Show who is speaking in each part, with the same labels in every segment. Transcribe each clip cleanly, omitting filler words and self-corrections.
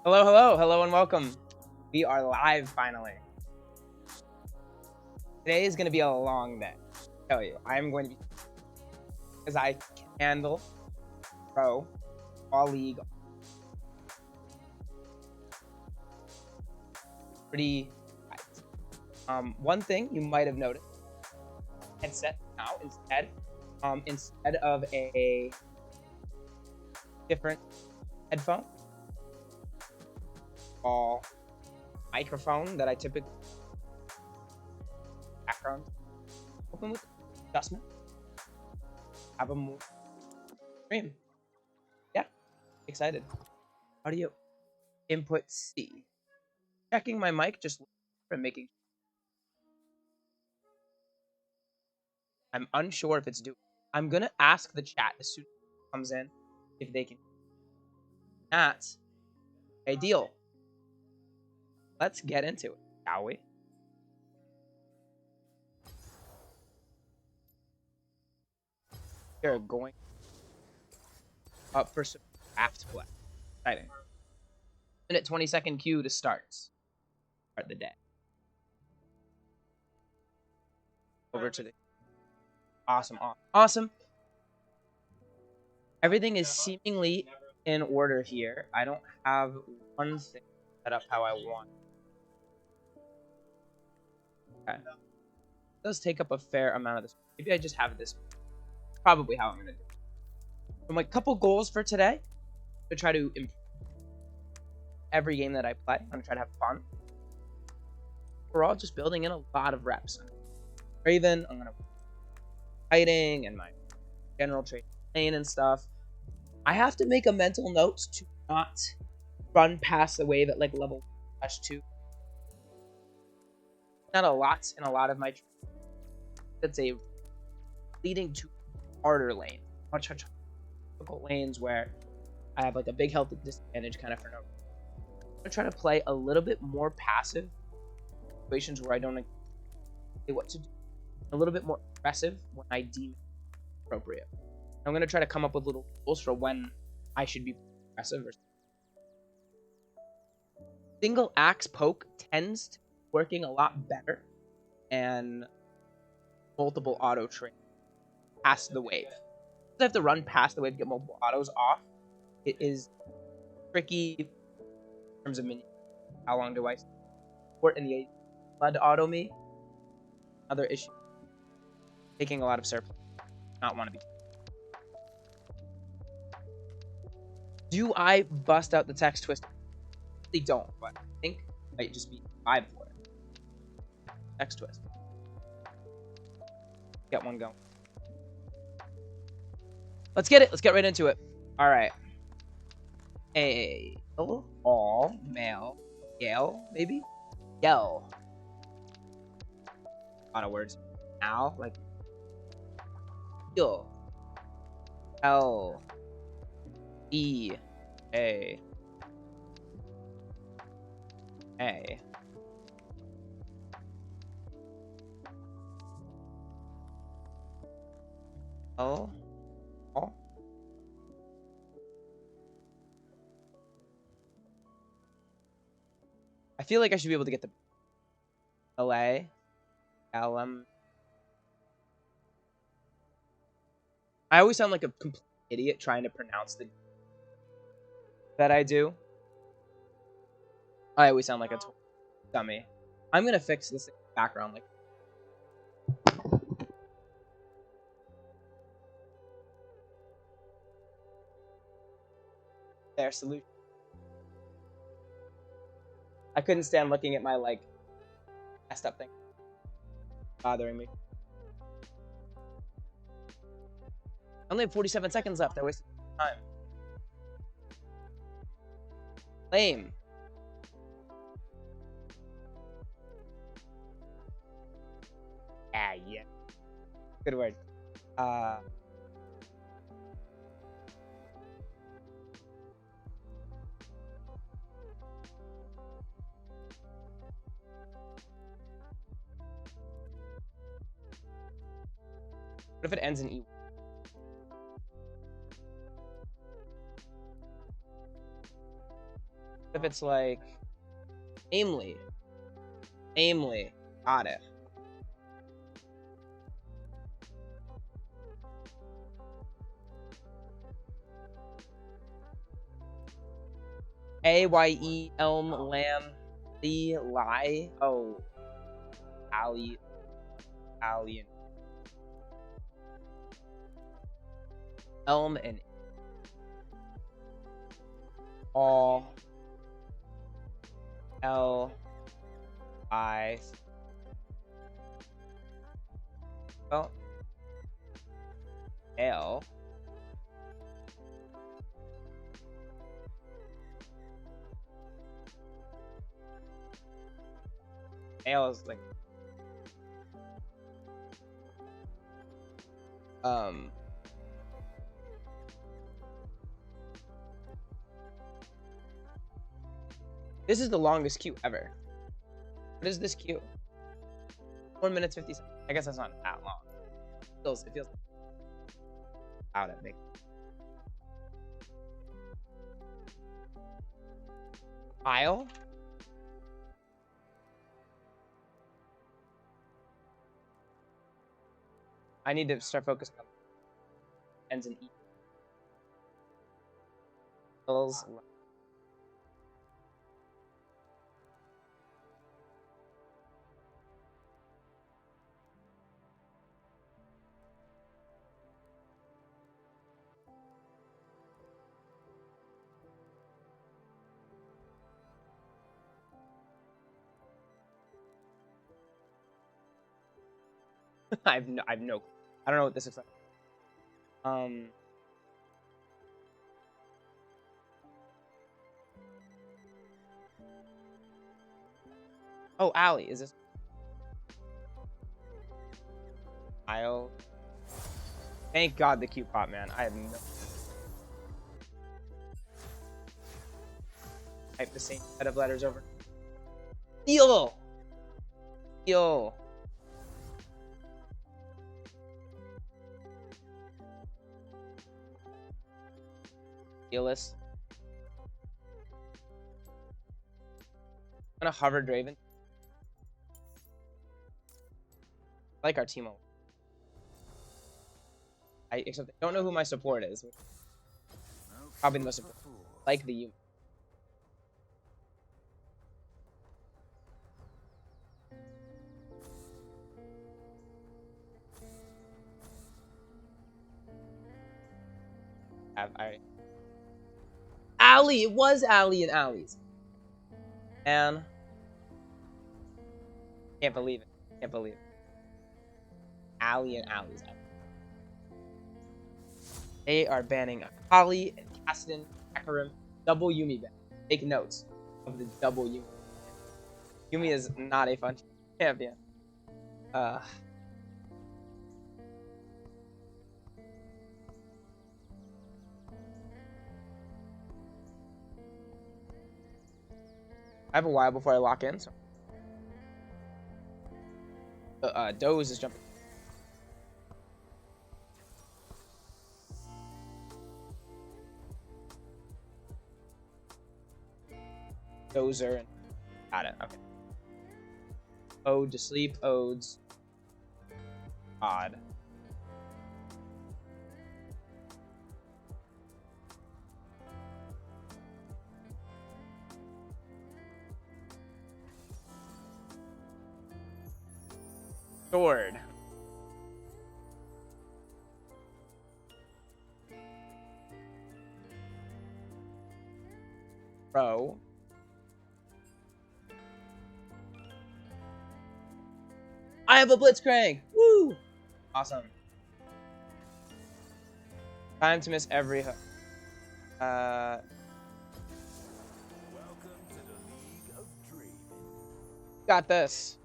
Speaker 1: Hello, hello, hello, and welcome. We are live finally. Today is going to be a long day. I tell you, I am going to be because I can handle pro all league pretty tight. One thing you might have noticed: headset now instead of a different headphone or microphone that I typically background open with adjustment. Have a more stream. Yeah, excited. Audio input C. Checking my mic just for making. I'm unsure if it's doing. I'm gonna ask the chat as soon as it comes in if they can. That's ideal. Let's get into it, shall we? We're going up for some draft play. Exciting. Minute 20-second queue to start the day. Over to the awesome. Everything is seemingly in order here. I don't have one thing set up how I want. Okay. It does take up a fair amount of this. Maybe I just have this. Probably how I'm gonna do it. So my couple goals for today to try to improve every game that I play. I'm gonna try to have fun. We're all just building in a lot of reps. Draven, I'm gonna fighting and my general trade lane and stuff. I have to make a mental note to not run past the wave at like level +2. Not a lot in a lot of my trades. That's a leading to harder lane. Much difficult lanes where I have like a big health disadvantage kind of for no reason. I'm gonna try to play a little bit more passive situations where I don't know what to do. A little bit more aggressive when I deem appropriate. I'm gonna try to come up with little rules for when I should be aggressive. Single axe poke tends to be working a lot better, and multiple auto trade past the wave. I have to run past the wave to get multiple autos off. It is tricky in terms of minions. How long do I support in the blood auto me? Other issue. Taking a lot of surplus. Not want to be. Do I bust out the text twist? They don't, but I think it might just be 5 for it. Text twist. Get one going. Let's get it. Let's get right into it. All right. All male. Yell, maybe? Yell. A lot of words. Now, like. Yo. L. E. A. A. L. O. I feel like I should be able to get the LA. LM. I always sound like a complete idiot trying to pronounce the that I do. I always sound like a dummy. I'm gonna fix this background like their solution. I couldn't stand looking at my like messed up thing bothering me. I only have 47 seconds left. I wasted time. Lame. Yeah. Good word. What if it ends in E? If if it's like namely. Got it. AYE Elm Lamb Lee Lie. Oh, Ali, Alien. Elm and all L I. Oh, L. L is like this is the longest queue ever. What is this queue? 1 minute 50 seconds. I guess that's not that long. It feels out at me. Aisle? I need to start focusing on ends in E. Hills. I have no, I don't know what this looks like. Oh, Allie, is this aisle? Thank God the cute pot, man. I have no. Type the same set of letters over. Eel. Eelis. I'm gonna hover Draven. I like our team. Except I don't know who my support is. Probably the most support. Like the Yumi. Allie, it was Allie and Allie's. And can't believe it. Allie and Allie's. They are banning Holly and Kassadin, Akarim, double Yumi ban. Take notes of the double Yumi. Yumi is not a fun champion. I have a while before I lock in, so. Doze is jumping. Dozer and got it. Okay. Ode to sleep. Odes. Odd. Sword. Bro. I have a Blitzcrank! Woo! Awesome. Time to miss every hook. Welcome to the League of Draven. Got this.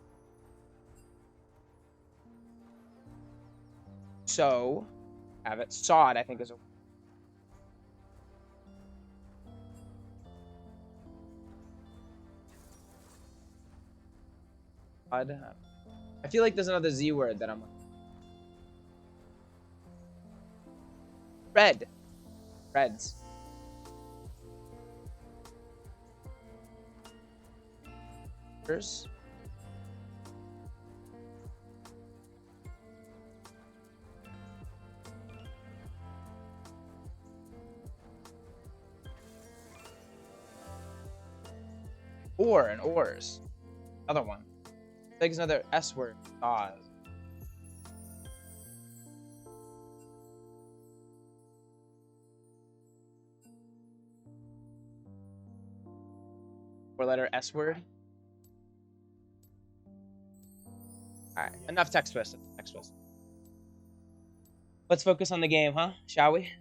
Speaker 1: So, have it. Sod, I think, is a. I feel like there's another Z word that I'm like. Red. Reds. Ors. Or and ors. Another one. Like another S word. Oz. Four-letter S word. Alright, enough text twisting. Text twisting. Let's focus on the game, huh? Shall we?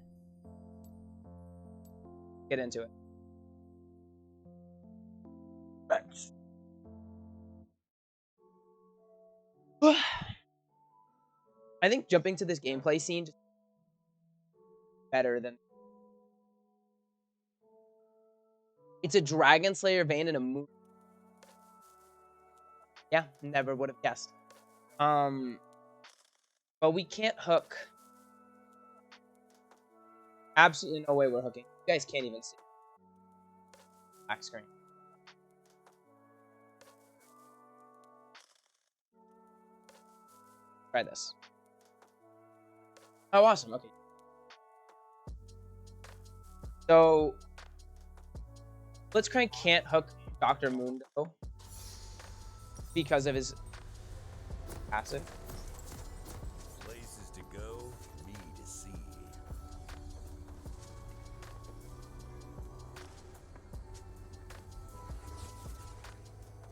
Speaker 1: Get into it. Thanks. I think jumping to this gameplay scene just better than it's a Dragon Slayer vein in a movie. Yeah, never would have guessed. But we can't hook. Absolutely no way we're hooking. You guys can't even see. Back screen. Try this. Oh, awesome. Okay. So, Blitzcrank can't hook Dr. Mundo because of his passive.
Speaker 2: Places to go, me to see.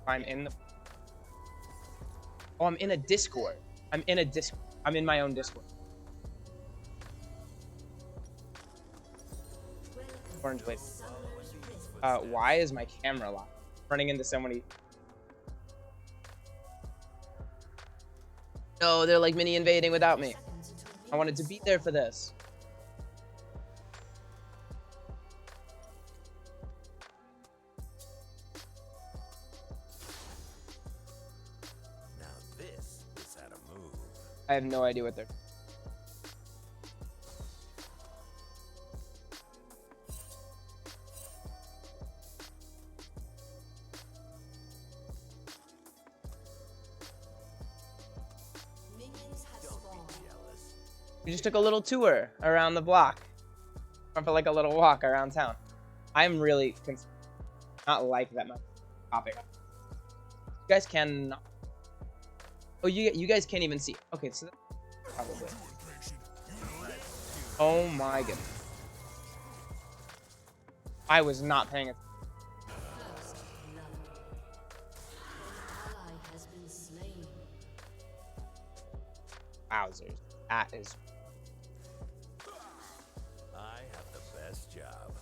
Speaker 1: I'm in the. Oh, I'm in a Discord. I'm in my own Discord. Orange wave. Why is my camera locked? Running into so many. No, they're like mini invading without me. I wanted to be there for this.
Speaker 2: Now this is how to move.
Speaker 1: I have no idea what they're. We just took a little tour around the block. Went for like a little walk around town. I'm really not like that much topic. You guys can. Oh, you guys can't even see. Okay, so probably. Oh my goodness. I was not paying attention. Wowzers. That is.
Speaker 2: I have the best job.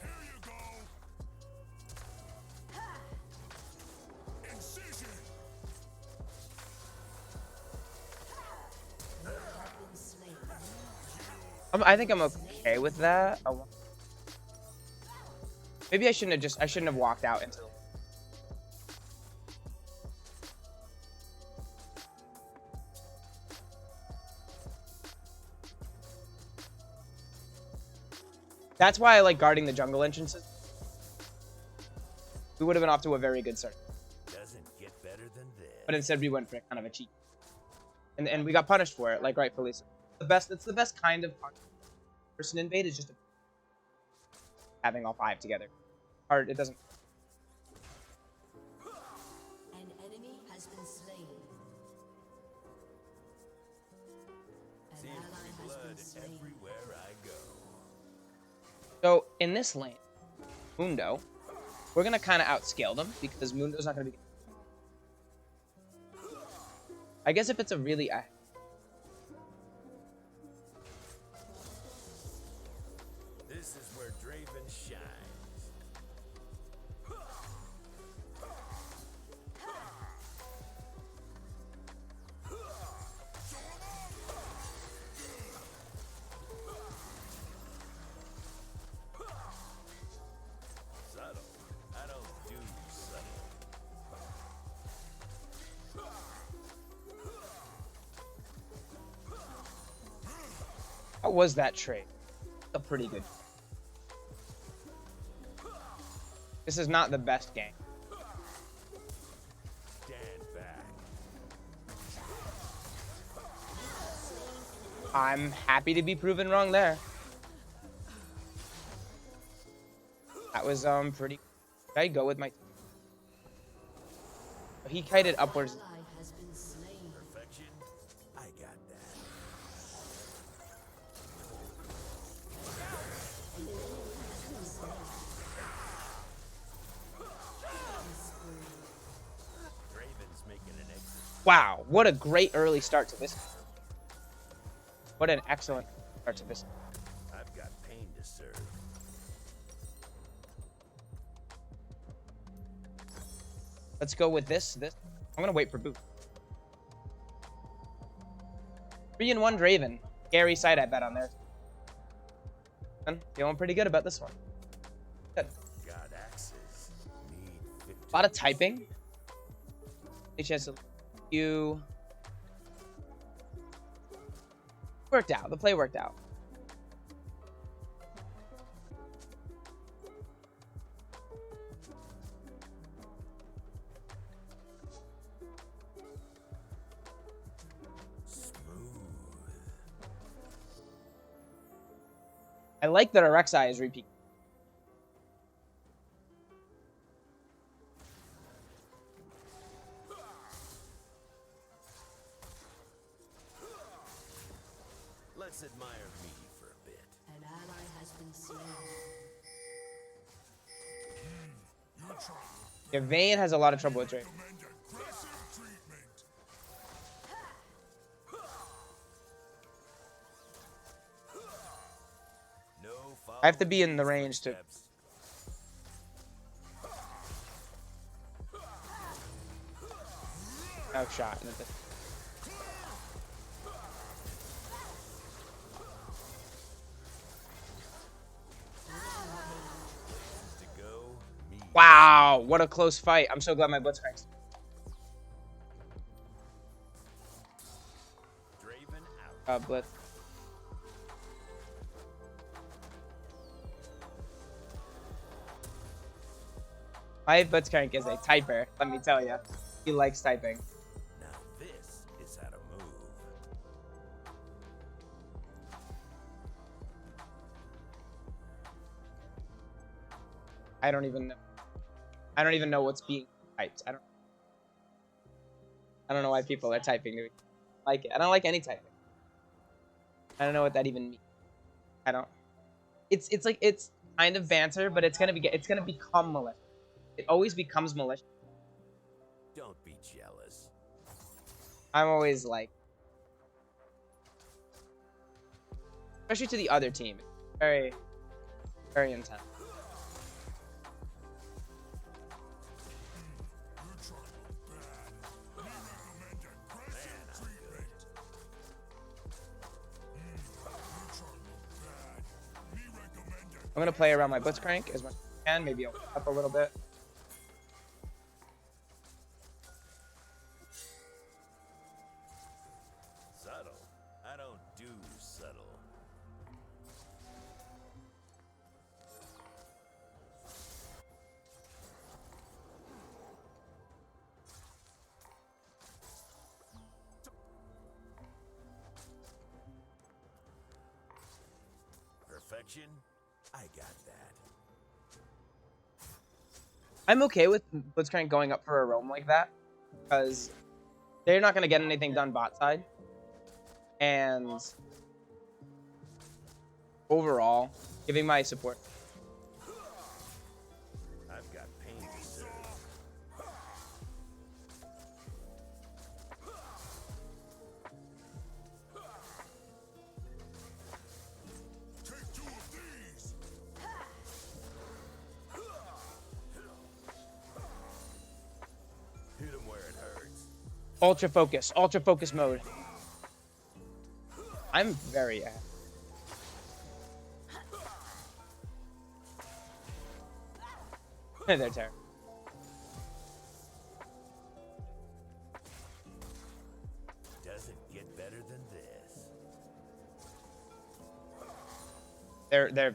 Speaker 2: Here you go. Incision.
Speaker 1: I think I'm okay with that. Maybe I shouldn't have walked out into the. That's why I like guarding the jungle entrances. We would have been off to a very good start.
Speaker 2: Doesn't get better than this.
Speaker 1: But instead we went for kind of a cheat. And we got punished for it, like rightfully so. It's the best kind of person invade is just having all five together. Hard, it doesn't.
Speaker 3: An enemy has been slain. An
Speaker 2: Seems to
Speaker 3: ally
Speaker 2: be
Speaker 3: has been
Speaker 2: blood
Speaker 3: slain.
Speaker 2: everywhere I go.
Speaker 1: So in this lane, Mundo, we're gonna kind of outscale them because Mundo's not gonna be. I guess if it's a really.
Speaker 2: This is where Draven shines. Subtle. I don't do subtle.
Speaker 1: How was that trade? A pretty good. This is not the best game.
Speaker 2: Stand back.
Speaker 1: I'm happy to be proven wrong there. That was pretty. Did I go with my? He kited upwards.
Speaker 3: Ally has been slain.
Speaker 2: Perfection. I got that. Draven's making an exit.
Speaker 1: Wow, what a great early start to this. What an excellent start to this.
Speaker 2: I've got pain to serve.
Speaker 1: Let's go with this. I'm gonna wait for boot. 3-1 Draven. Scary sight, I bet, on there. Feeling pretty good about this one. Good.
Speaker 2: Got axes. Need 50.
Speaker 1: A lot of typing. HS you worked out. The play worked out.
Speaker 2: Smooth.
Speaker 1: I like that our Rek'Sai is repeat.
Speaker 2: Let's admire me for a bit.
Speaker 3: An ally has been slain.
Speaker 1: Yeah, Vayne has a lot of trouble with Draven.
Speaker 2: No
Speaker 1: I have to be in the range to.
Speaker 2: footsteps.
Speaker 1: Oh, shot.
Speaker 2: To go, me.
Speaker 1: Wow, what a close fight. I'm so glad my Blitzcranks.
Speaker 2: Draven out.
Speaker 1: Blitz. My Blitzcrank is a typer, let me tell you. He likes typing.
Speaker 2: Now this is how to move.
Speaker 1: I don't even know what's being typed. I don't know why people are typing. Like it. I don't like any typing. I don't know what that even means. I don't. It's like it's kind of banter, but it's gonna become malicious. It always becomes malicious.
Speaker 2: Don't be jealous.
Speaker 1: I'm always like, especially to the other team, very, very intense. I'm gonna play around my Blitzcrank as much as I can, maybe up a little bit.
Speaker 2: Subtle. I don't do subtle. Perfection. I got that.
Speaker 1: I'm okay with Blitzcrank going up for a roam like that, because they're not gonna get anything done bot side. And overall, giving my support.
Speaker 2: I've got pain to serve. Hit him where it hurts.
Speaker 1: Ultra focus mode. I'm very they're terrible.
Speaker 2: Doesn't get better than this.
Speaker 1: They're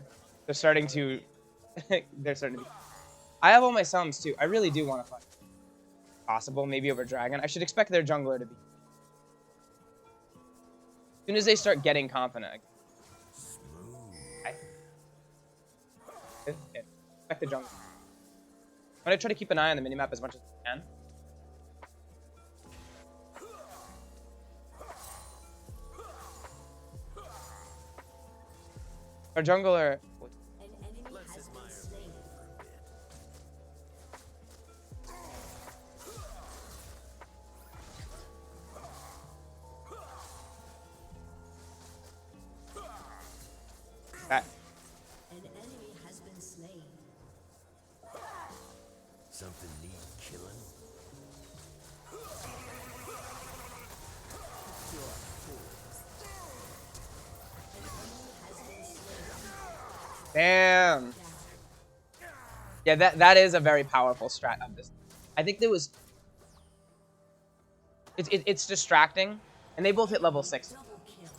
Speaker 1: starting to they're starting to I have all my summons too. I really do want to fight. Possible, maybe over Dragon. I should expect their jungler to be. As soon as they start getting confident. Expect the jungler. I'm gonna try to keep an eye on the minimap as much as I can. Our jungler.
Speaker 3: An enemy has been slain.
Speaker 1: That.
Speaker 3: An enemy has been slain.
Speaker 2: Something need killing?
Speaker 1: Damn. Yeah, that is a very powerful strat of this. I think there was. It's distracting, and they both hit level 6.
Speaker 3: Double kill.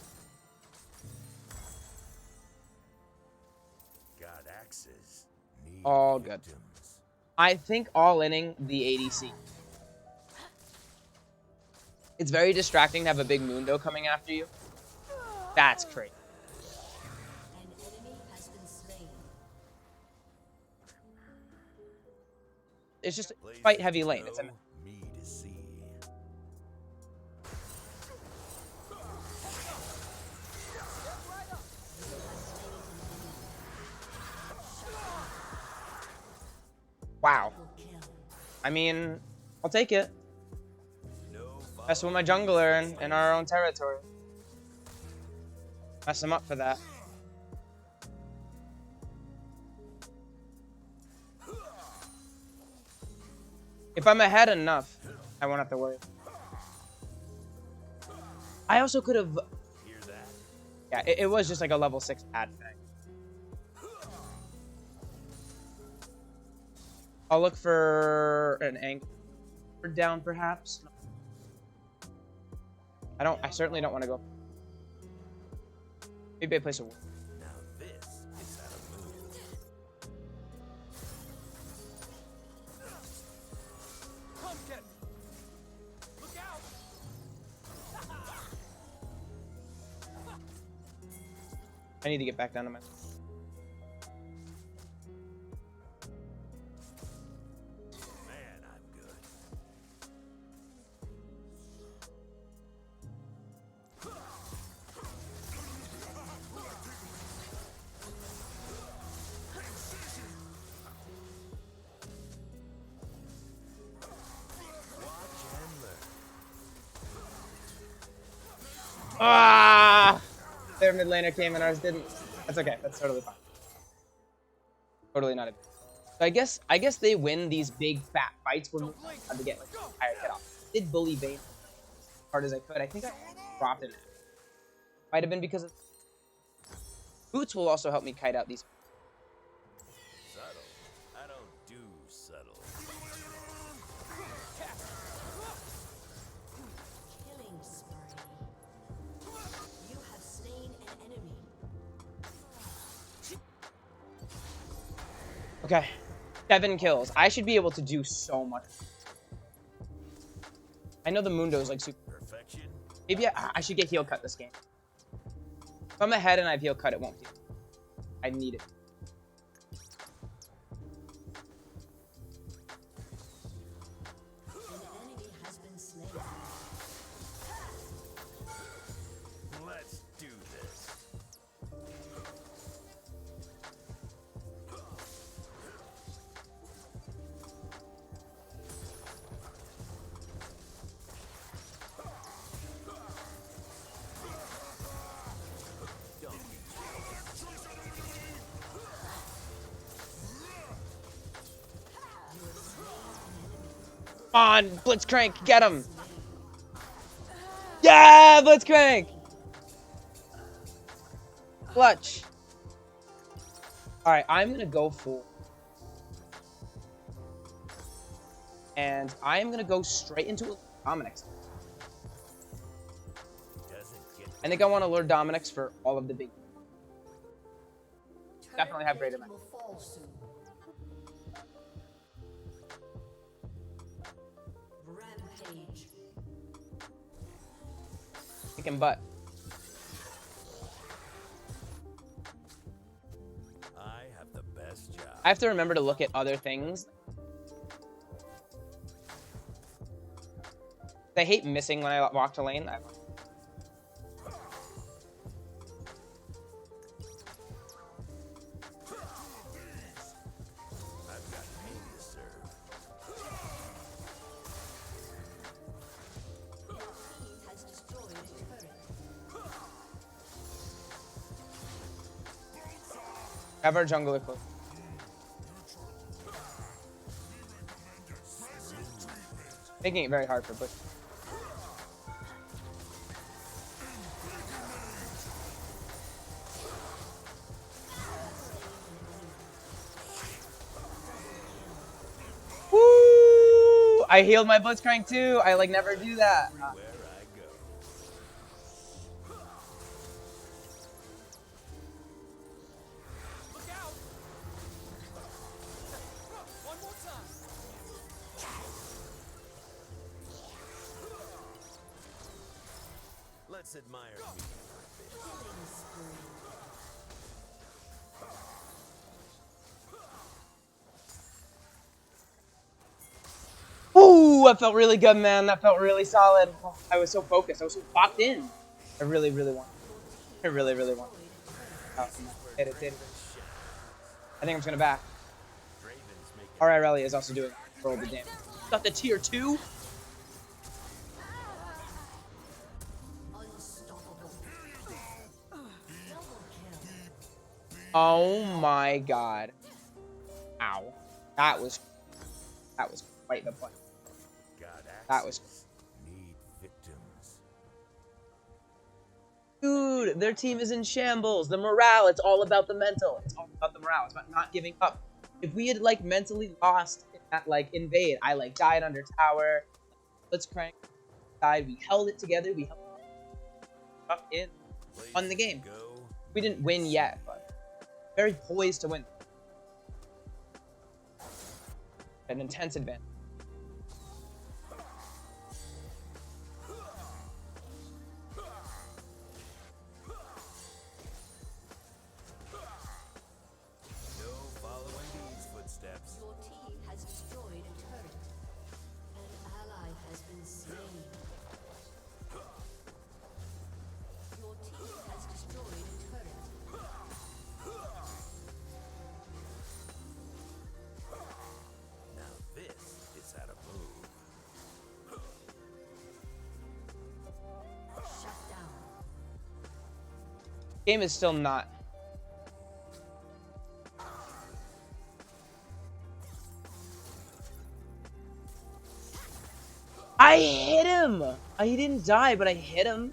Speaker 2: Got axes. Need
Speaker 1: All good.
Speaker 2: victims.
Speaker 1: I think all-inning the ADC. It's very distracting to have a big Mundo coming after you. That's crazy.
Speaker 3: An enemy has been slain.
Speaker 1: It's just
Speaker 2: Places
Speaker 1: fight heavy
Speaker 2: to
Speaker 1: lane. It's
Speaker 2: go,
Speaker 1: an
Speaker 2: me to see.
Speaker 1: wow.
Speaker 3: Double kill.
Speaker 1: I mean, I'll take it.
Speaker 2: No
Speaker 1: Mess with my jungler in our own territory. Mess him up for that. If I'm ahead enough, I won't have to worry. I also could have.
Speaker 2: hear that?
Speaker 1: Yeah, it was just like a level 6 ad thing. I'll look for an anchor down, perhaps. I certainly don't want to go. Maybe I place a.
Speaker 2: Now this is how to move. Come get me. Look out.
Speaker 1: I need to get back down to my.
Speaker 2: Man, I'm good. Watch and learn.
Speaker 1: Ah! Their mid laner came and ours didn't. That's okay. That's totally fine. Totally not a. So I guess they win these big fat fights when we have to get like higher hit off. Did bully Vayne as hard as I could. I think I dropped it. Might have been because of boots will also help me kite out these.
Speaker 2: Subtle. I don't do subtle.
Speaker 3: Killing spree. You have slain an enemy.
Speaker 1: Okay, 7 kills. I should be able to do so much. I know the Mundo's like super.
Speaker 2: Perfection.
Speaker 1: Maybe I should get heal cut this game. If I'm ahead and I have heal cut, it won't do. I need it.
Speaker 3: An enemy has been slain.
Speaker 2: Let's do this.
Speaker 1: Come on, Blitzcrank, get him! Yeah, Blitzcrank! Clutch. Alright, I'm gonna go full. And I'm gonna go straight into Dominic's.
Speaker 2: Doesn't get
Speaker 1: I think I want to lure Dominic's for all of the big. Definitely have greater
Speaker 3: Turret
Speaker 1: match.
Speaker 3: will fall soon. Rampage.
Speaker 1: Kicking butt.
Speaker 2: I have the best job.
Speaker 1: I have to remember to look at other things. I hate missing when I walk to lane.
Speaker 2: I've got pain to serve.
Speaker 3: Your team has destroyed a turret.
Speaker 1: Have our jungler close. Making it very hard for Bush. Woo! I healed my Blitzcrank too. I like never do that.
Speaker 2: Where I go.
Speaker 4: Look out! One more time.
Speaker 2: Let's admire me for a bit.
Speaker 3: Killing spree.
Speaker 1: Ooh, that felt really good, man. That felt really solid. Oh, I was so focused. I was so locked in. I really, really want. I really, really want. Oh, hit it, hit it. I think I'm just gonna back.
Speaker 2: Draven's making
Speaker 1: Aurelia is also doing roll the damage. Got the tier 2.
Speaker 3: Unstoppable. Double kill.
Speaker 1: Oh my god. Ow. That was quite the point.
Speaker 2: got
Speaker 1: That was-
Speaker 2: axes. Need victims.
Speaker 1: Dude, their team is in shambles. The morale, it's all about the mental. It's all about the morale. It's about not giving up. If we had like mentally lost at like invade, I like died under tower. Let's crank died. We held it together. We held it up in. Won the game.
Speaker 2: Go.
Speaker 1: We didn't win yet, but very poised to win. An intense advantage.
Speaker 2: No following these footsteps.
Speaker 3: Your team has destroyed a turret. An ally has been slain. Your team has destroyed a turret.
Speaker 2: Now this is how to move.
Speaker 3: Shut down.
Speaker 1: Game is still not. I hit him! He didn't die, but I hit him.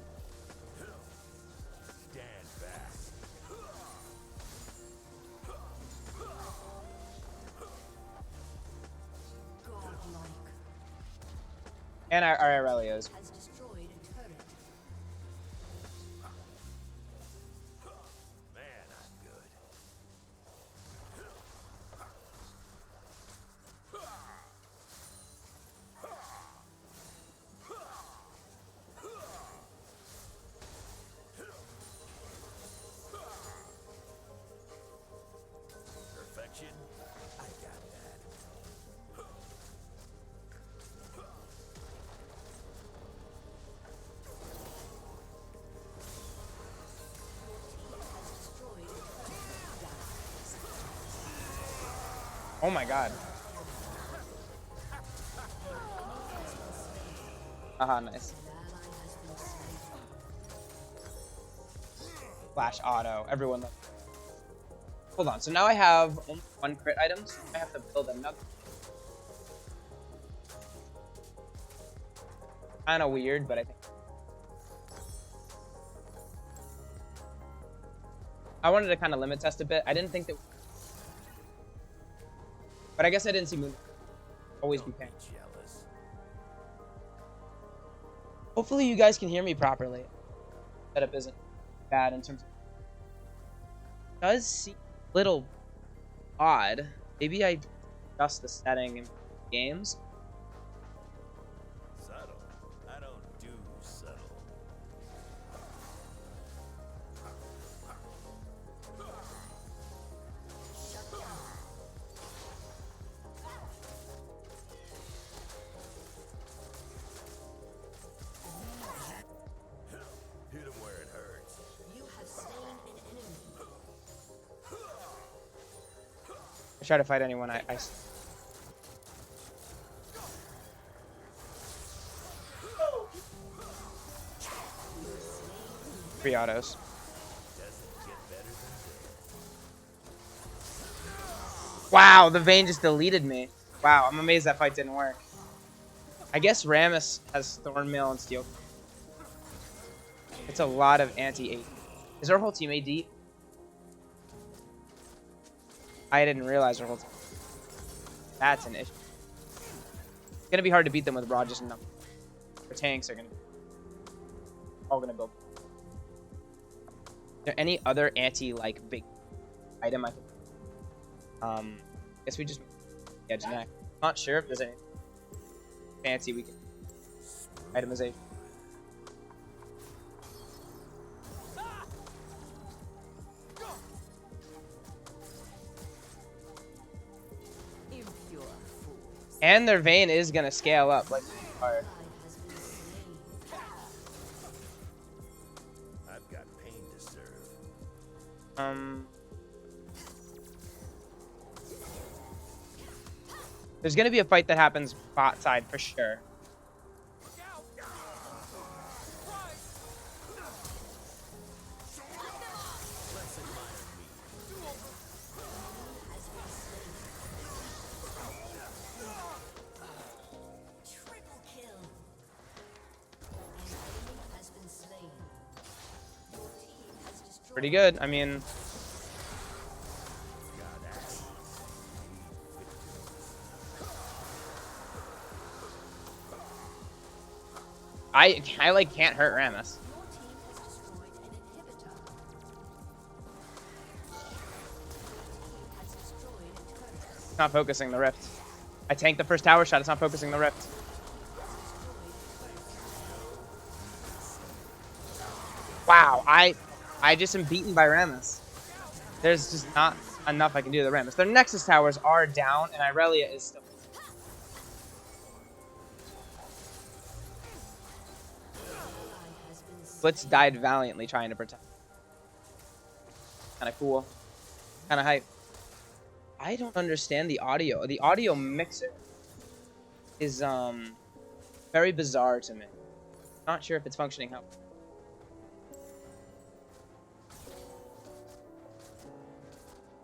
Speaker 2: Stand back.
Speaker 3: Godlike.
Speaker 1: And our Aurelios.
Speaker 3: Has destroyed a turret.
Speaker 2: Man, I'm good. Perfection? I got that.
Speaker 3: Has destroyed a turret.
Speaker 1: Oh my god. Haha, nice.
Speaker 3: An ally has been slain.
Speaker 1: Flash auto. Everyone loves it. Hold on. So now I have only 1 crit items. I have to build another. Kind of weird, but I think. I wanted to kind of limit test a bit. I didn't think that. But I guess I didn't see Moon. Always be
Speaker 2: Don't
Speaker 1: paying.
Speaker 2: be jealous.
Speaker 1: Hopefully you guys can hear me properly. Setup isn't bad in terms of. Does seem a little odd. Maybe I adjust the setting in games.
Speaker 2: Subtle.
Speaker 1: I try to fight anyone I free autos. Wow, the Vayne just deleted me. Wow, I'm amazed that fight didn't work. I guess Rammus has Thornmail and Steel. It's a lot of anti-8. Is our whole team AD? I didn't realize our whole team. That's an issue. It's gonna be hard to beat them with Raw just enough. Their tanks are gonna all gonna build. Is there any other anti big item I can guess we just Genetic. Not sure if there's any fancy we can itemization. And their Vayne is gonna scale up like hard.
Speaker 2: I've got pain to serve.
Speaker 1: There's gonna be a fight that happens bot side for sure. Pretty good. I mean, I like can't hurt Rammus. It's not focusing the rift. I tanked the first tower shot. It's not focusing the rift. Wow, I just am beaten by Rammus. There's just not enough I can do to the Rammus. Their Nexus towers are down, and Irelia is still. Blitz died valiantly trying to protect. Kind of cool. Kind of hype. I don't understand the audio. The audio mixer is very bizarre to me. Not sure if it's functioning how.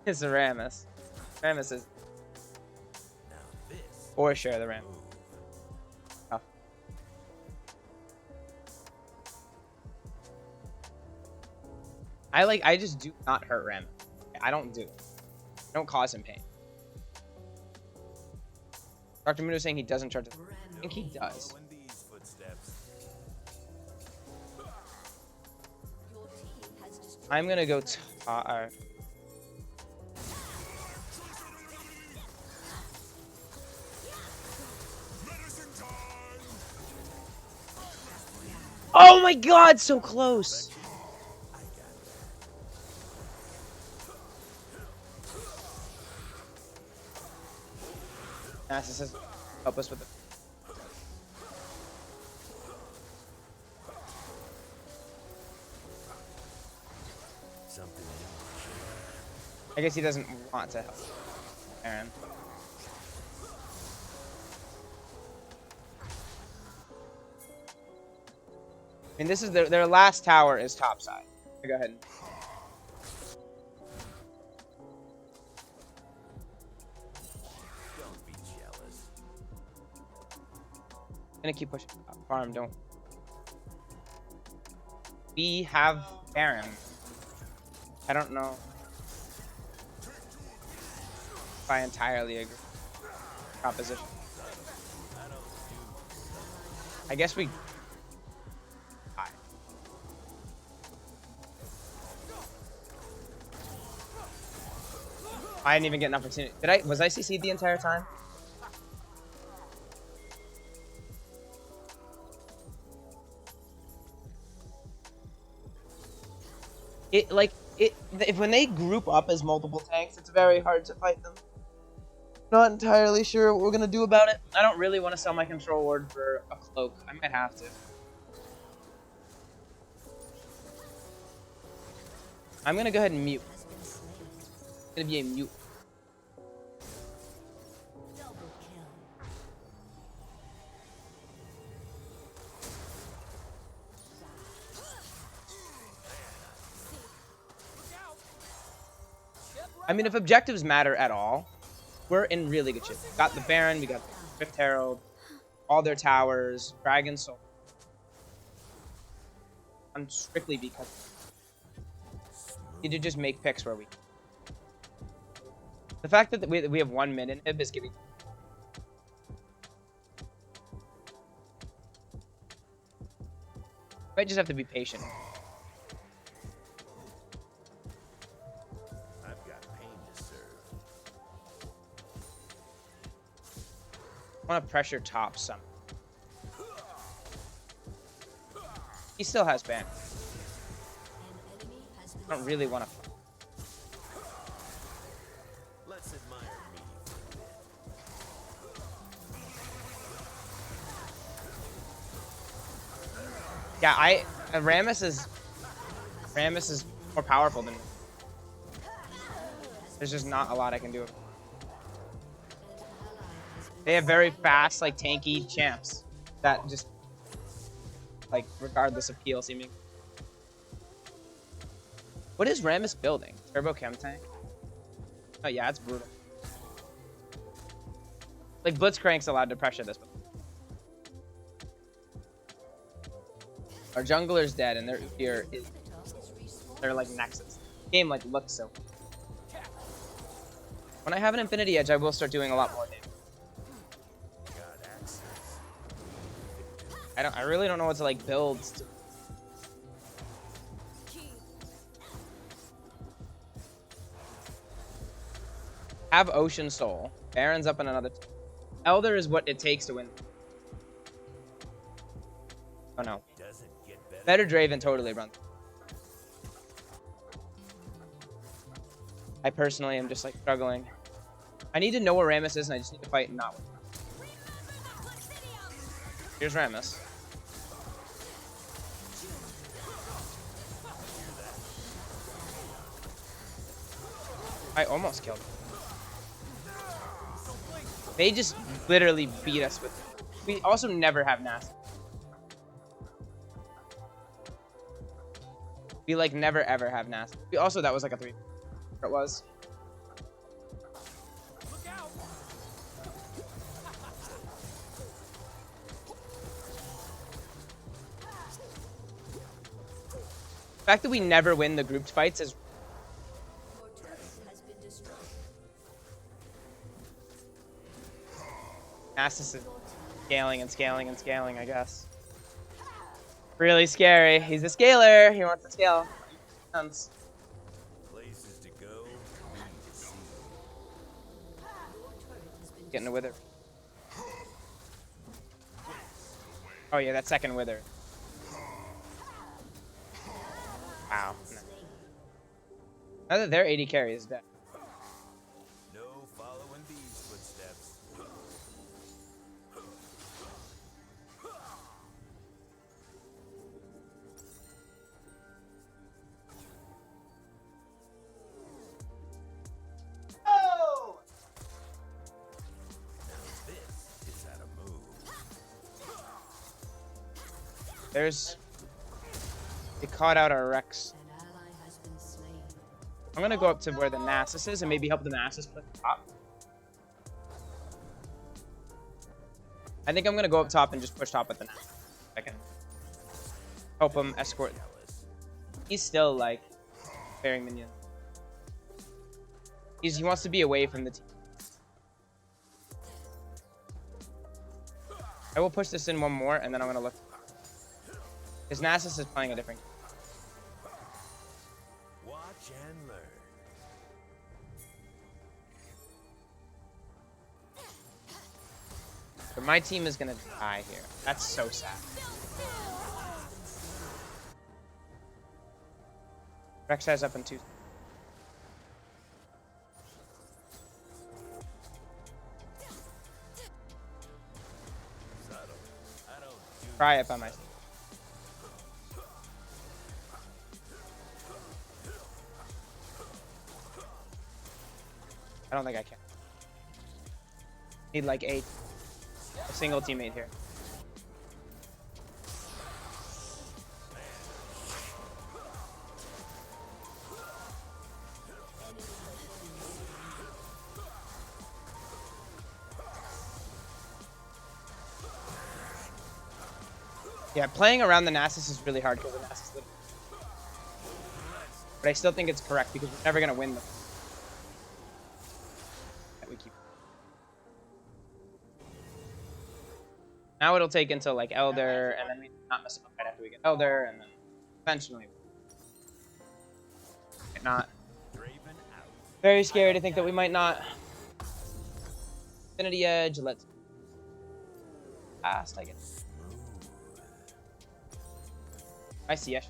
Speaker 1: It's the Rammus. Rammus is for sure the Rammus. Oh. I just do not hurt Rammus. I don't do it. I don't cause him pain. Dr. Muno saying he doesn't charge. I think he does. I'm gonna go Oh my god, so close! Nasus says, help us with it. I guess he doesn't want to help Aaron. I mean, this is their last tower is topside. So go ahead.
Speaker 2: Don't be jealous.
Speaker 1: I'm gonna keep pushing. Farm, don't. We have Baron. I don't know if I entirely agree with proposition. I guess we. I didn't even get an opportunity. Was I CC'd the entire time? If when they group up as multiple tanks, it's very hard to fight them. Not entirely sure what we're gonna do about it. I don't really want to sell my control ward for a cloak. I might have to. I'm gonna go ahead and mute. It's gonna be a mute. I mean, if objectives matter at all, we're in really good shape. We got the Baron, we got the Rift Herald, all their towers, Dragon Soul. I'm strictly because need to just make picks where we. The fact that we have 1 minute inhib is giving. Might just have to be patient.
Speaker 2: I've got pain to serve.
Speaker 1: I want to pressure top some. He still has ban.
Speaker 3: An enemy has been
Speaker 1: I don't really want to.
Speaker 2: Let's admire me for a bit.
Speaker 1: Yeah, Rammus is more powerful than me. There's just not a lot I can do. They have very fast, like tanky champs that just like regardless of peel seeming. What is Rammus building? Turbo Chem tank? Oh yeah, it's brutal. Like Blitzcrank's allowed to pressure this. Our jungler's dead and their Udyr is they're like Nexus. Game like looks so. When I have an Infinity Edge, I will start doing a lot more damage.
Speaker 2: Got access.
Speaker 1: I really don't know what to like build. Have Ocean Soul. Baron's up in another. Elder is what it takes to win. Oh no.
Speaker 2: Doesn't get
Speaker 1: Better Draven totally runs. I personally am just like struggling. I need to know where Rammus is and I just need to fight and not win. Here's Rammus. I almost killed him. They just literally beat us with it. We also never have Nasty. We like never ever have Nasty. We also, that was like a 3. It was. The fact that we never win the grouped fights is.
Speaker 3: Your turret has been destroyed.
Speaker 1: Nasus is scaling and scaling and scaling, I guess. Really scary. He's a scaler. He wants to scale. Sense.
Speaker 2: places to go, we need to see.
Speaker 3: Your turret has been
Speaker 1: Getting a wither. Oh yeah, that second wither. Wow. No. Now that their AD carry is dead.
Speaker 2: No following these footsteps. This is out of move.
Speaker 1: There's. They caught out our Rex.
Speaker 3: An ally has been slain.
Speaker 1: I'm gonna go up to where the Nasus is and maybe help the Nasus put top. I think I'm gonna go up top and just push top with the Nasus. I can help him escort. He's still like bearing minions. He wants to be away from the team. I will push this in one more and then I'm gonna look. His Nasus is playing a different.
Speaker 2: Watch and learn.
Speaker 1: But my team is gonna die here. That's so sad. Rex has up in 2.
Speaker 2: Subtle. I don't do
Speaker 1: Try it by myself. I don't think I can. Need like 8. A single teammate here. Yeah, playing around the Nasus is really hard because the Nasus literally. But I still think it's correct because we're never gonna win them. Yeah, we keep. Now it'll take until like Elder, and then we not mess up right after we get Elder, and then eventually. Might not.
Speaker 2: Draven out.
Speaker 1: Very scary to think that we might not. Infinity Edge. Let's. Fast, I guess. I see. Yes.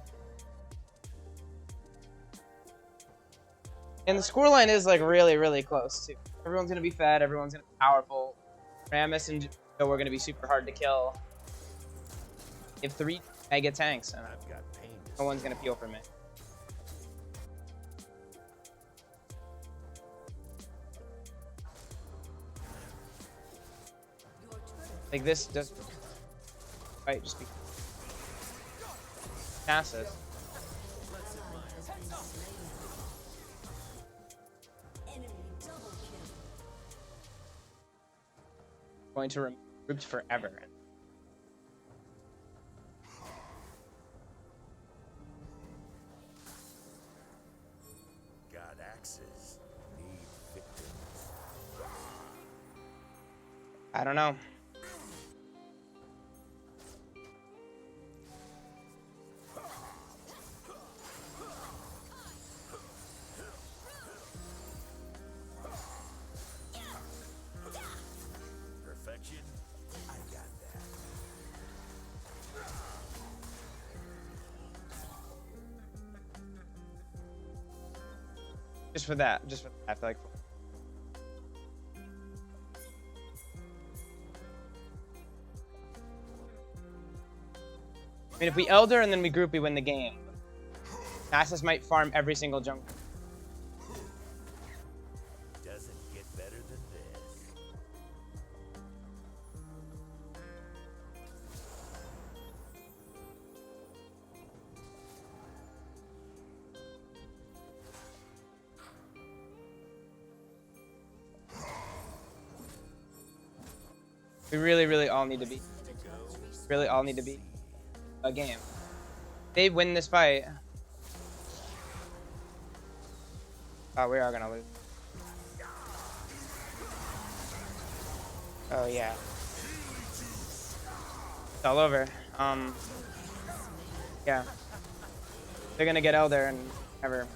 Speaker 1: And the scoreline is like really, really close too. Everyone's gonna be fed. Everyone's gonna be powerful. Rammus and Joe are gonna be super hard to kill. If 3 mega tanks, and
Speaker 2: I've got pain.
Speaker 1: no one's gonna peel for me. Like this does. Right, just be. Nasus.
Speaker 3: Enemy double kill.
Speaker 1: Going to remain grouped forever.
Speaker 2: Got axes. Need victims.
Speaker 1: I don't know.
Speaker 2: Perfection. I got that.
Speaker 1: Just for that. Just for that. I feel like. I mean, if we Elder and then we group, we win the game. Nasus might farm every single jungle.
Speaker 2: Doesn't get better than this.
Speaker 1: We really, really all need to be. Really all need to be a game. They win this fight. Oh, we are gonna lose. Oh yeah. It's all over. Yeah. They're gonna get Elder and ever.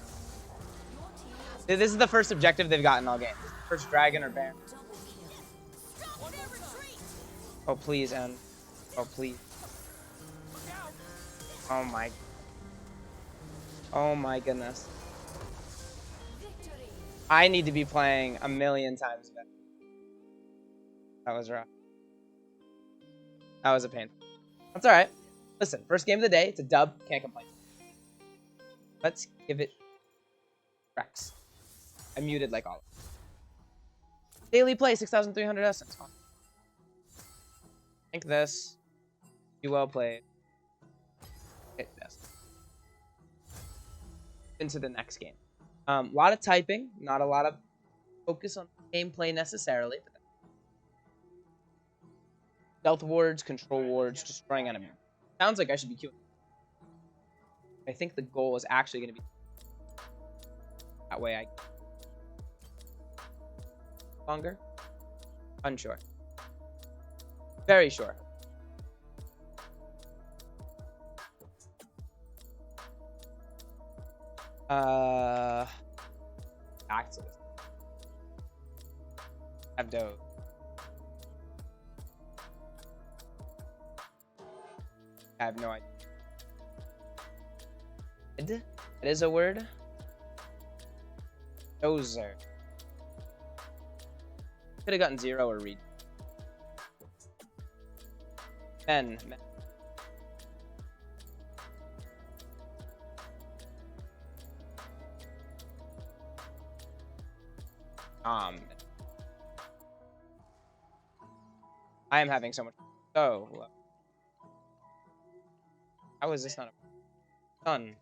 Speaker 1: This is the first objective they've gotten all game. First dragon or bear. Oh please, end. Oh please. Oh my. Oh my goodness. I need to be playing a million times better. That was rough. That was a pain. That's alright. Listen, first game of the day, it's a dub, can't complain. Let's give it Rex. I muted like all of them. Daily play, 6,300 essence. Think this. You well played. Hit this. Into the next game. A lot of typing, not a lot of focus on gameplay necessarily. Stealth wards, control wards, destroying enemies. Sounds like I should be queuing. I think the goal is actually going to be that way. I longer. Unsure. Very sure. Back to this. Have dove. I have no idea. It is a word. Dozer. Could have gotten 0 or read. Men. I am having so much. Oh. How is this not a sun?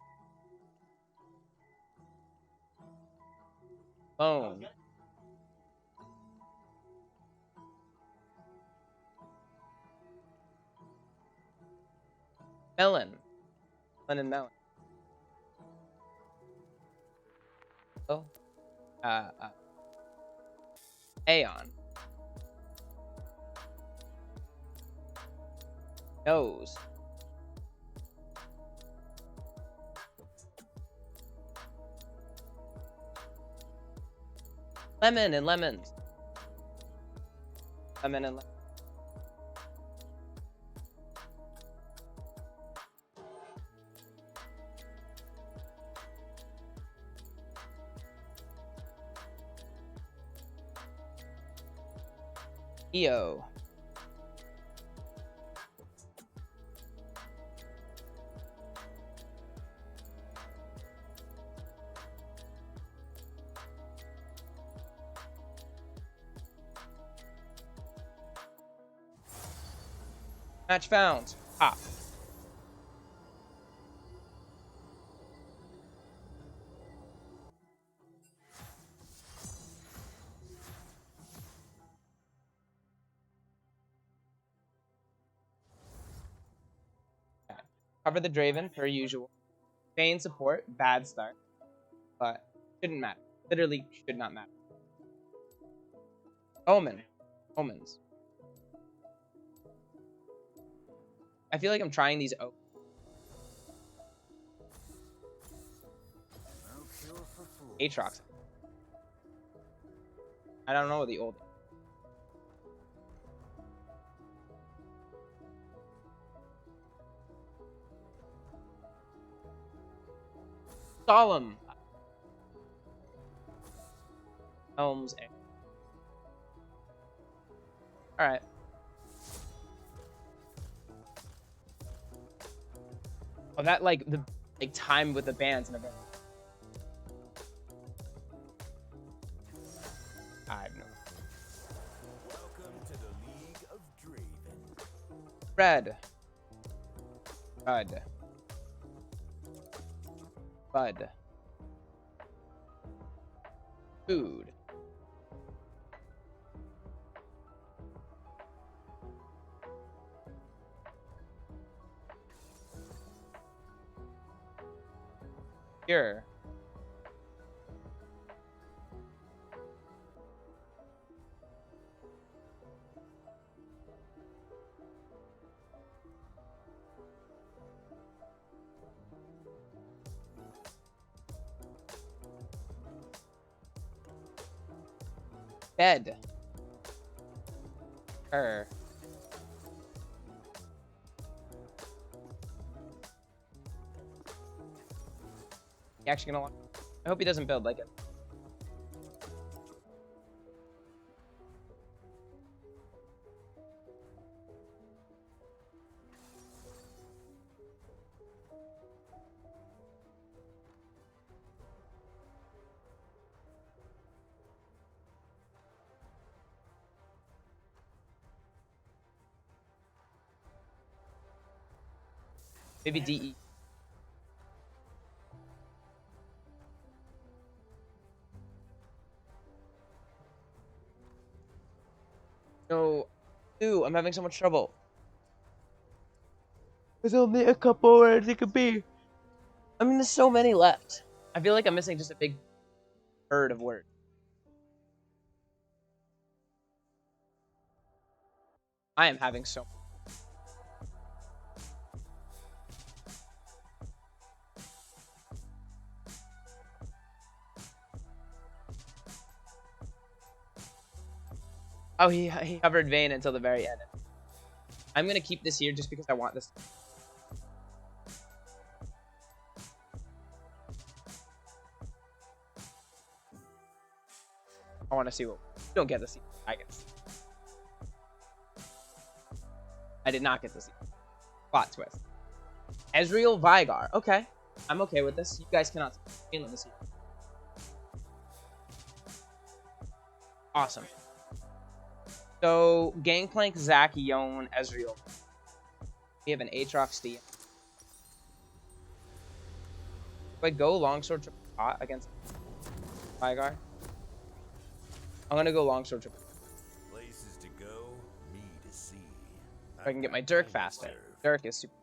Speaker 1: Bone. Melon. Melon. Oh. Aeon. Nose. Lemon and lemons. Lemon and lemon. EO. Match found. Pop. Cover the Draven per usual. Feign support, bad start, but shouldn't matter. Literally should not matter. Omen. Omens. I feel like I'm trying these Aatrox. I don't know the old. Solemn. Helm's Air. Alright. Oh, that like the time with the bands and everything. I have no.
Speaker 2: Welcome to the League of Draven.
Speaker 1: Red. Bud. Bud. Food. Here. Bed. Her. He actually gonna. I hope he doesn't build like it. Maybe DE. No. Dude, I'm having so much trouble. There's only a couple words it could be. I mean, there's so many left. I feel like I'm missing just a big herd of words. I am having so much. Oh, he covered Vayne until the very end. I'm gonna keep this here just because I want this. I want to see what. You don't get to see. I guess. I did not get to see. Plot twist. Ezreal Vigar. Okay. I'm okay with this. You guys cannot see. Let me see. Awesome. So, Gangplank, Zac, Yone, Ezreal. We have an Aatrox D. Do I go longsword triple pot against Vigar? I'm gonna go longsword triple.
Speaker 2: Places to go, me to see.
Speaker 1: If I can get my Dirk faster. Dirk is super.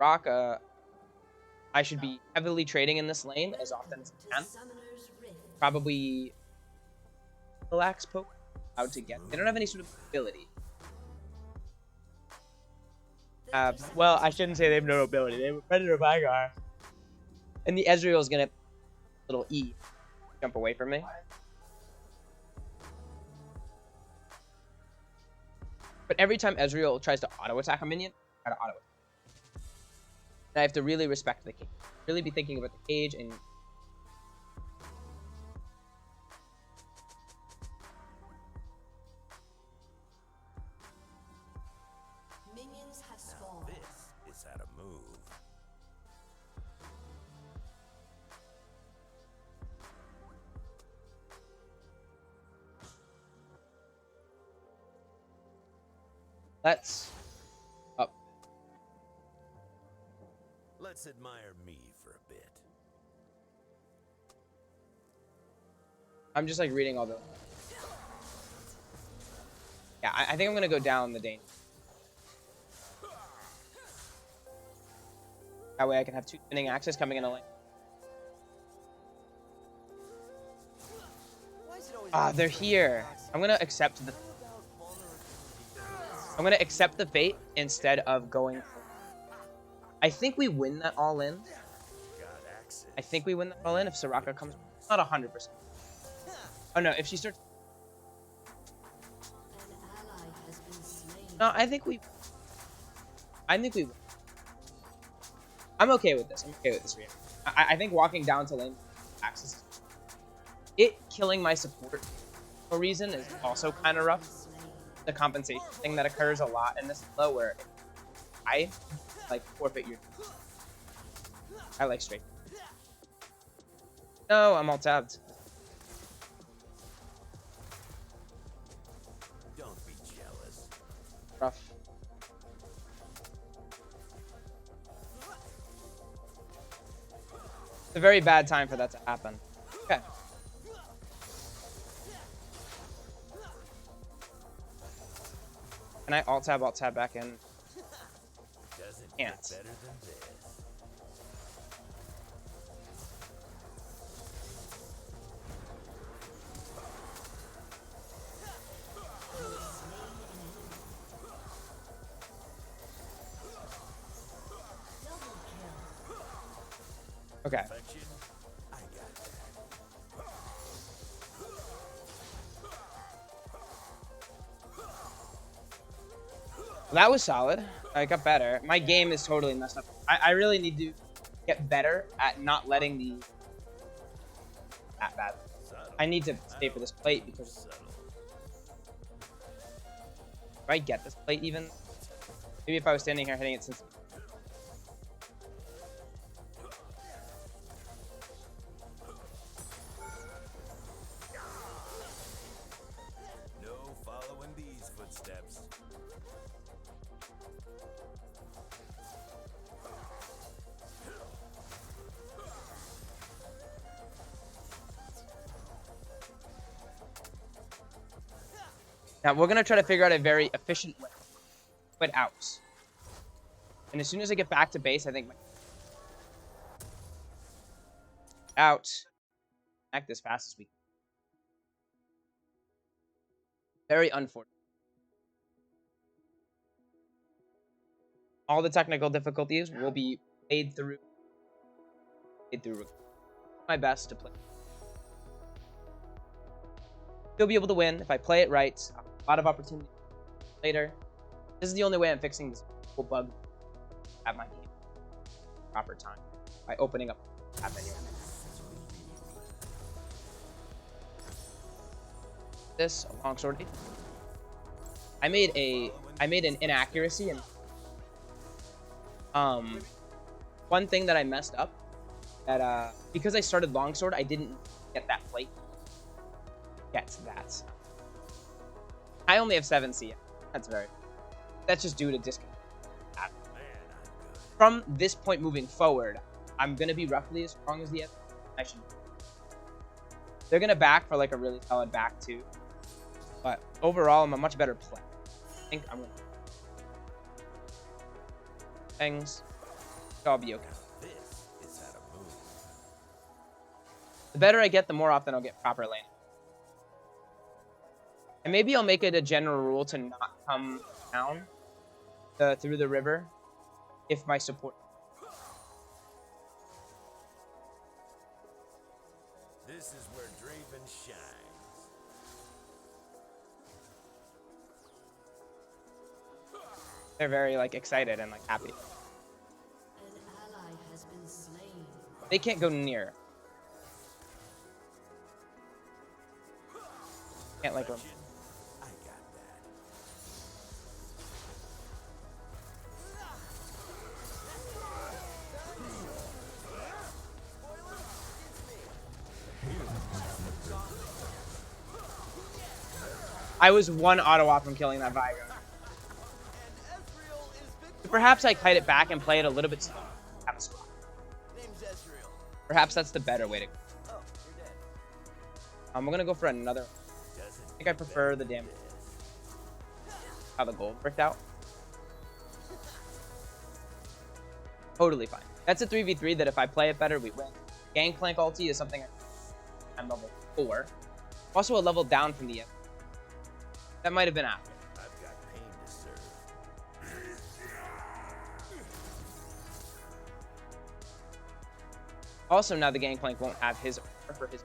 Speaker 1: Raka, I should be heavily trading in this lane as often as I can.
Speaker 3: Summoner's Rift.
Speaker 1: Probably relax poke out to get. They don't have any sort of ability. Well, I shouldn't say they have no ability. They have a Predator Vygar. And the Ezreal's gonna little E jump away from me. But every time Ezreal tries to auto attack a minion, I try to auto attack. And I have to really respect the cage. Really be thinking about the cage and
Speaker 3: Minions have
Speaker 2: Now
Speaker 3: spawned.
Speaker 2: this is how to move.
Speaker 1: let's up.
Speaker 2: Let's admire me for a bit.
Speaker 1: I'm just like reading all the. Yeah, I think I'm gonna go down the danger. That way I can have 2 spinning axes coming in a lane. Ah, they're here. I'm gonna accept the fate instead of going. I think we win that all in.
Speaker 2: Got access.
Speaker 1: I think we win that all in if Soraka comes. Not 100%. Oh no, if she starts.
Speaker 3: An ally has been slain.
Speaker 1: No, I think we win. I'm okay with this. I'm okay with this. I think walking down to lane axis. It killing my support for a reason is also kind of rough. The compensation thing that occurs a lot in this flow where I like forfeit your. I like straight. No, I'm all tabbed.
Speaker 2: Don't be jealous.
Speaker 1: Rough. It's a very bad time for that to happen. Okay. Can I alt tab back in?
Speaker 2: Doesn't
Speaker 1: Can't.
Speaker 2: get better than this.
Speaker 1: Okay.
Speaker 2: Perfection. I got that.
Speaker 1: That was solid. I got better. My game is totally messed up. I really need to get better at not letting the that bad.
Speaker 2: Subtle.
Speaker 1: I need to stay for this plate because
Speaker 2: Subtle.
Speaker 1: if I get this plate even, maybe if I was standing here hitting it since.
Speaker 2: No following these footsteps.
Speaker 1: Now we're gonna try to figure out a very efficient way to put out. And as soon as I get back to base, I think out. Act as fast as we can. Very unfortunate. All the technical difficulties will be played through. My best to play. Still be able to win if I play it right. A lot of opportunity later. This is the only way I'm fixing this whole bug at my game. Proper time by opening up tab menu. This a longsword. I made an inaccuracy and one thing that I messed up that because I started longsword I didn't get that plate. Get that. I only have 7 CM. That's just due to disconnect.
Speaker 2: Man, I'm good.
Speaker 1: From this point moving forward, I'm gonna be roughly as strong as the other. I should. They're gonna back for like a really solid back too. But overall, I'm a much better player. I think I'm gonna things. I'll be okay.
Speaker 2: This is how to move.
Speaker 1: The better I get, the more often I'll get proper lane. And maybe I'll make it a general rule to not come down through the river if my support.
Speaker 2: This is where Draven shines.
Speaker 1: They're very like excited and like happy.
Speaker 3: An ally has been slain.
Speaker 1: They can't go near. Can't like.
Speaker 2: I got that.
Speaker 1: I was one auto from killing that Viger. Perhaps I kite it back and play it a little bit slower. Have a spot. Perhaps that's the better way to go. We're gonna go for another. I think I prefer the damage. How the gold bricked out. Totally fine. That's a 3v3 that if I play it better, we win. Gangplank ulti is something I'm level 4. Also a level down from the end. That might have been after.
Speaker 2: I've got pain to serve.
Speaker 1: Also, now the Gangplank won't have his for his.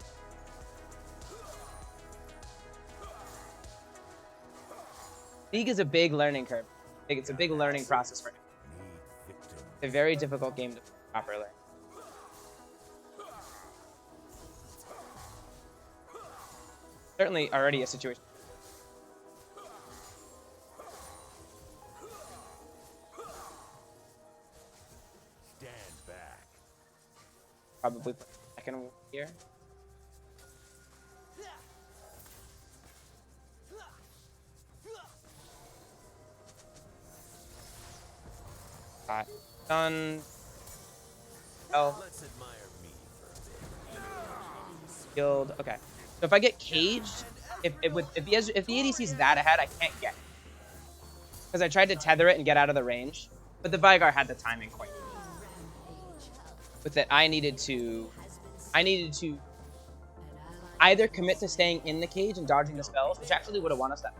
Speaker 1: League is a big learning curve. It's a big learning process for him. It's a very difficult game to play properly. Certainly already a situation.
Speaker 2: Stand back.
Speaker 1: Probably second here. Done. Oh,
Speaker 2: Let's admire me for a bit.
Speaker 1: killed. Okay. So if I get caged, if the ADC is that ahead, I can't get it. Because I tried to tether it and get out of the range, but the Vigar had the timing quite. With it, I needed to either commit to staying in the cage and dodging the spells, which actually would have won us that.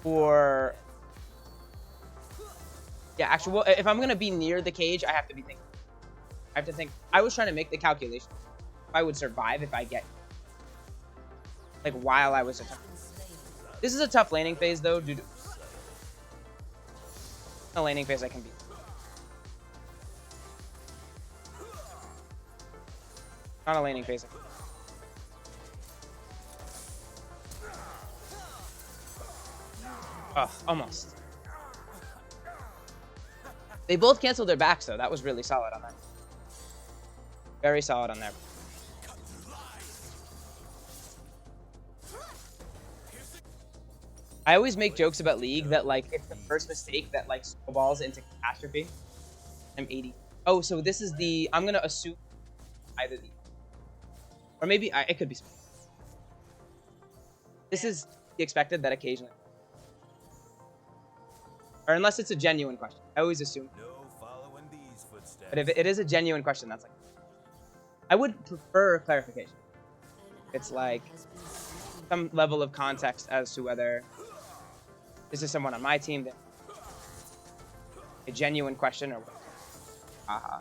Speaker 1: Or yeah, actually, well, if I'm gonna be near the cage, I have to be thinking. I have to think. I was trying to make the calculation if I would survive if I get like while I was attacking. This is a tough laning phase though, dude. A laning phase I can beat. Not a laning phase. Oh, almost. They both canceled their backs though. That was really solid on that. Very solid on there. I always make jokes about League that like it's the first mistake that like snowballs into catastrophe. I'm 80. Oh, so this is the. I'm gonna assume either the, or maybe it could be. This is the expected that occasionally, or unless it's a genuine question. I always assume.
Speaker 2: No following these footsteps.
Speaker 1: But if it is a genuine question, that's like. I would prefer clarification. It's like some level of context as to whether this is someone on my team that a genuine question or haha.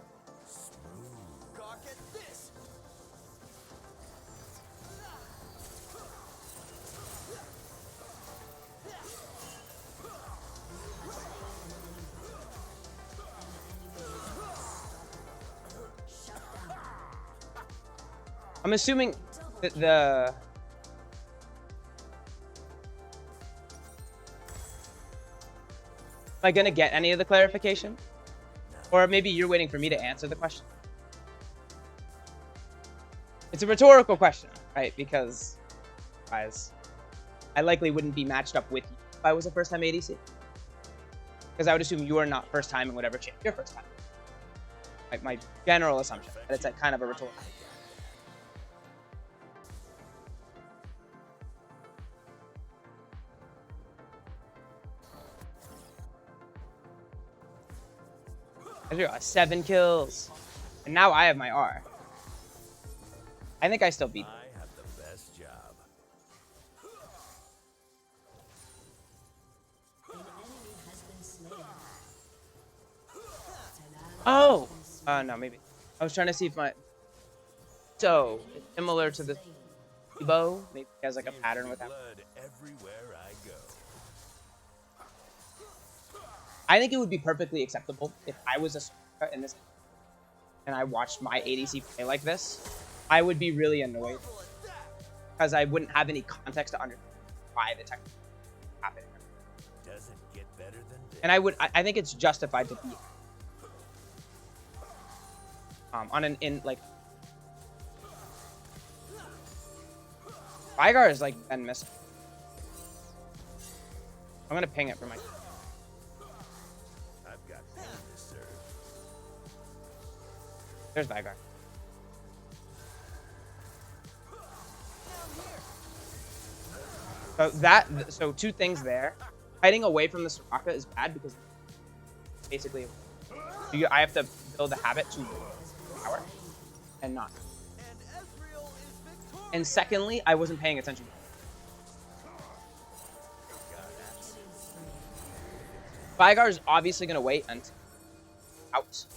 Speaker 1: I'm assuming that the am I gonna get any of the clarification? Or maybe you're waiting for me to answer the question? It's a rhetorical question, right? Because guys, I likely wouldn't be matched up with you if I was a first-time ADC. Because I would assume you are not first time in whatever champ you're first time. Like my general assumption, but it's a kind of a rhetorical. I got 7 kills. And now I have my R. I think I still beat them.
Speaker 2: I have the best job.
Speaker 3: An enemy has been slain.
Speaker 1: Oh! No, maybe. I was trying to see if my... So, it's similar to the bow. Maybe it has like a pattern with that.
Speaker 2: Blood everywhere I go.
Speaker 1: I think it would be perfectly acceptable if I was a Soraka in this and I watched my ADC play like this. I would be really annoyed because I wouldn't have any context to understand why the tech happening.
Speaker 2: Doesn't get better than this.
Speaker 1: And I think it's justified to be on an in like Vygar is like been missing. I'm gonna ping it for my.
Speaker 2: I've got pain to serve.
Speaker 1: There's Vygar. So two things there. Hiding away from the Soraka is bad because basically I have to build a habit to power and not. And secondly, I wasn't paying attention. Vygar is obviously going to wait until out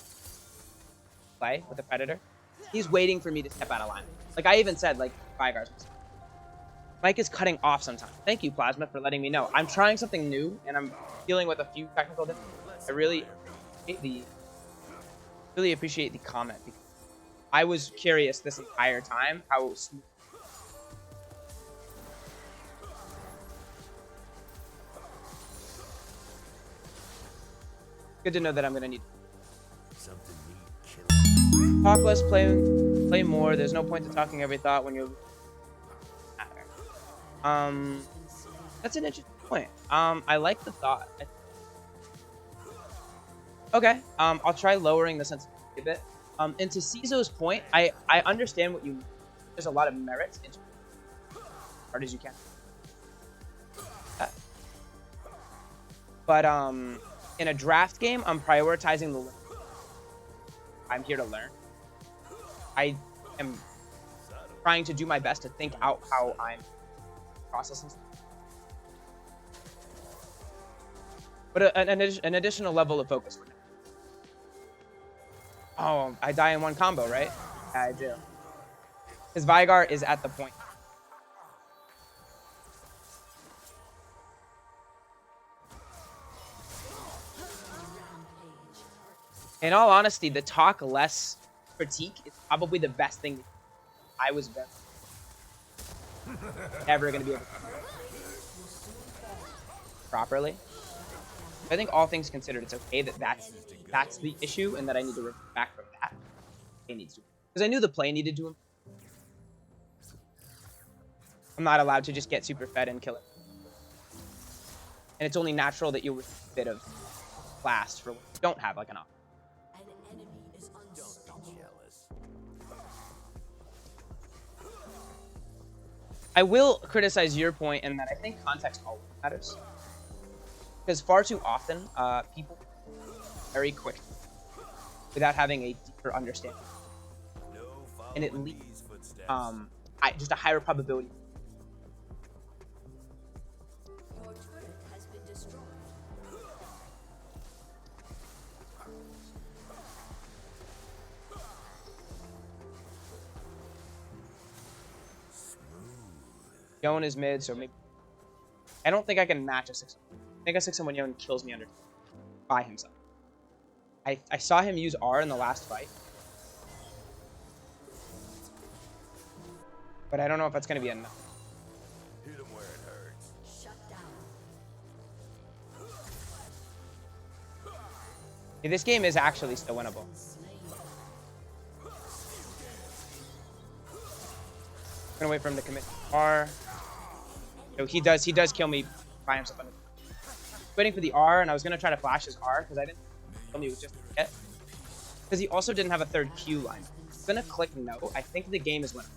Speaker 1: play with the Predator. He's waiting for me to step out of line. Like I even said, like Vygar's Mike is cutting off sometimes. Thank you, Plasma, for letting me know. I'm trying something new, and I'm dealing with a few technical difficulties. I really appreciate the comment because I was curious this entire time how smooth. Good to know that I'm gonna need
Speaker 2: Something need killing.
Speaker 1: talk less, play more. There's no point to talking every thought when you're. That's an interesting point. I like the thought. Okay. I'll try lowering the sensitivity a bit. And to Cizo's point, I understand what you. There's a lot of merit into as hard as you can. But in a draft game, I'm prioritizing the learn. I'm here to learn. I am trying to do my best to think out how I'm processing stuff. But an additional level of focus. Oh, I die in one combo, right? Yeah, I do. Because Vygar is at the point. In all honesty, the talk less critique is probably the best thing. I was ever going to be able to properly. I think all things considered, it's okay that that's the issue and that I need to revert back from that. It needs to, because I knew the play needed to improve. I'm not allowed to just get super fed and kill it. And it's only natural that you'll receive a bit of blast for what you don't have like an option.
Speaker 3: An enemy is unstoppable.
Speaker 2: Jealous.
Speaker 1: I will criticize your point in that I think context always matters. Because far too often, people very quick without having a deeper understanding.
Speaker 2: No
Speaker 1: And it
Speaker 2: following
Speaker 1: leads
Speaker 2: these footsteps.
Speaker 1: just a higher probability.
Speaker 3: Your turret has been destroyed.
Speaker 1: Yone is mid, so maybe I don't think I can match a 6. I think a 6 when Yone kills me under by himself. I saw him use R in the last fight. But I don't know if that's going to be enough.
Speaker 2: Hit him where it hurts.
Speaker 3: Shut down.
Speaker 1: Yeah, this game is actually still winnable.
Speaker 3: Slain.
Speaker 1: I'm gonna wait for him to commit R. So he does kill me by himself. Waiting for the R, and I was gonna try to flash his R because I didn't tell me it was just a hit. Because he also didn't have a third Q line. I'm gonna click no. I think the game is winnable.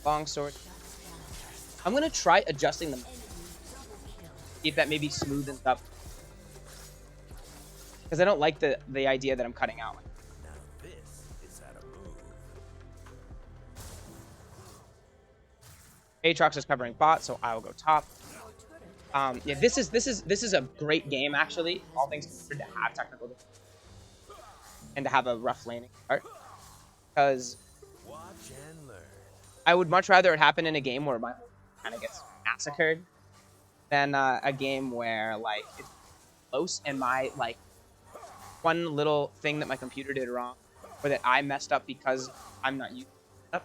Speaker 1: Long sword. I'm gonna try adjusting them. See if that maybe smoothens up. Because I don't like the idea that I'm cutting out.
Speaker 2: Now this is how to move.
Speaker 1: Aatrox is covering bot, so I will go top. Yeah, this is a great game actually. All things considered, to have technical and to have a rough laning start, because
Speaker 2: Watch and learn.
Speaker 1: I would much rather it happen in a game where my kind of gets massacred than a game where like it's close and my like one little thing that my computer did wrong or that I messed up because I'm not used to it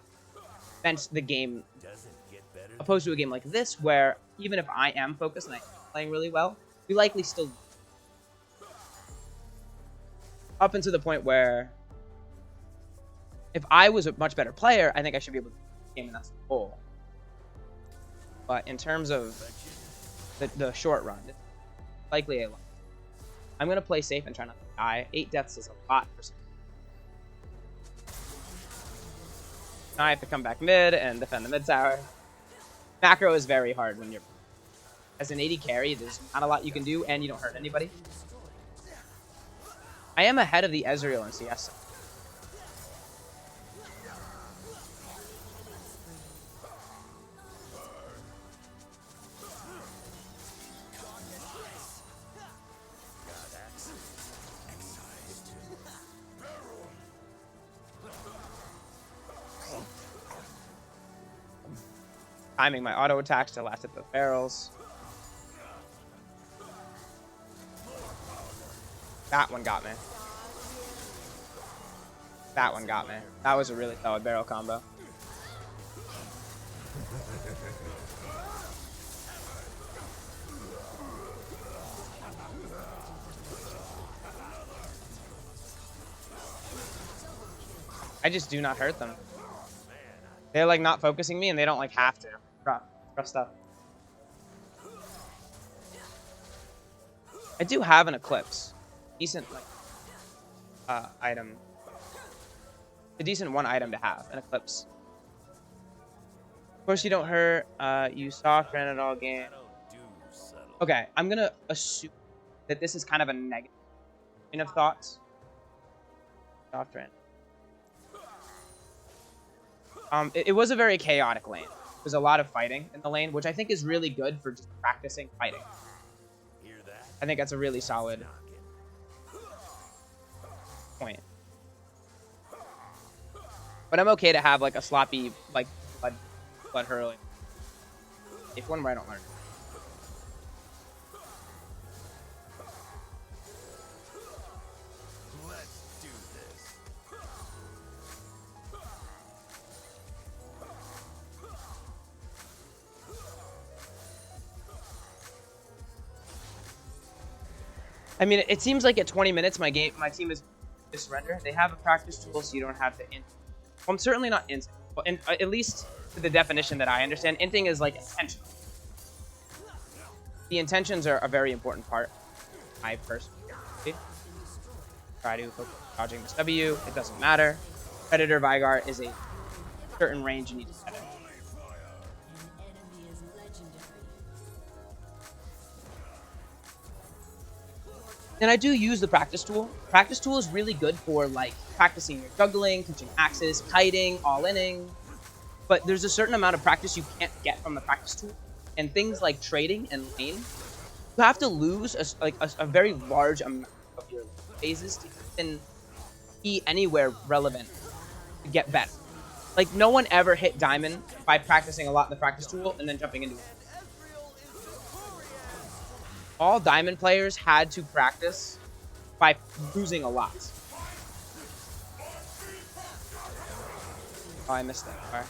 Speaker 1: meant the game,
Speaker 2: Doesn't get better.
Speaker 1: opposed to a game like this where even if I am focused and I'm playing really well, we likely still up until the point where if I was a much better player, I think I should be able to game, and that's the goal. But in terms of the short run, it's likely a lot. I'm gonna play safe and try not to die. 8 deaths is a lot for some. Now I have to come back mid and defend the mid tower. Macro is very hard when you're as an 80 carry. There's not a lot you can do, and you don't hurt anybody. I am ahead of the Ezreal in CS. Timing my auto attacks to last at the barrels. That one got me. That one got me. That was a really solid barrel combo. I just do not hurt them. They're like not focusing me and they don't like have to. Rough stuff. I do have an Eclipse. Decent like item. A decent one item to have, an Eclipse. Of course you don't hurt, you soft ran it all game. Okay, I'm gonna assume that this is kind of a negative train of thoughts. Soft ran. It was a very chaotic lane. There's a lot of fighting in the lane, which I think is really good for just practicing fighting. I think that's a really solid point. But I'm okay to have like a sloppy like blood hurling. If one where I don't learn.
Speaker 2: Let's do this.
Speaker 1: I mean, it seems like at 20 minutes, my team is surrender. They have a practice tool, so you don't have to int. Well, I'm certainly not inting, but at least to the definition that I understand, inting is like intentional. The intentions are a very important part. I personally try to focus on dodging this W. It doesn't matter. Predator Vigar is a certain range you need to set it. And I do use the practice tool. Practice tool is really good for like practicing your juggling, teaching axes, kiting, all-inning. But there's a certain amount of practice you can't get from the practice tool. And things like trading and lane, you have to lose a very large amount of your phases to even be anywhere relevant to get better. Like no one ever hit diamond by practicing a lot in the practice tool and then jumping into it. All diamond players had to practice by losing a lot. Oh, I missed that. All right.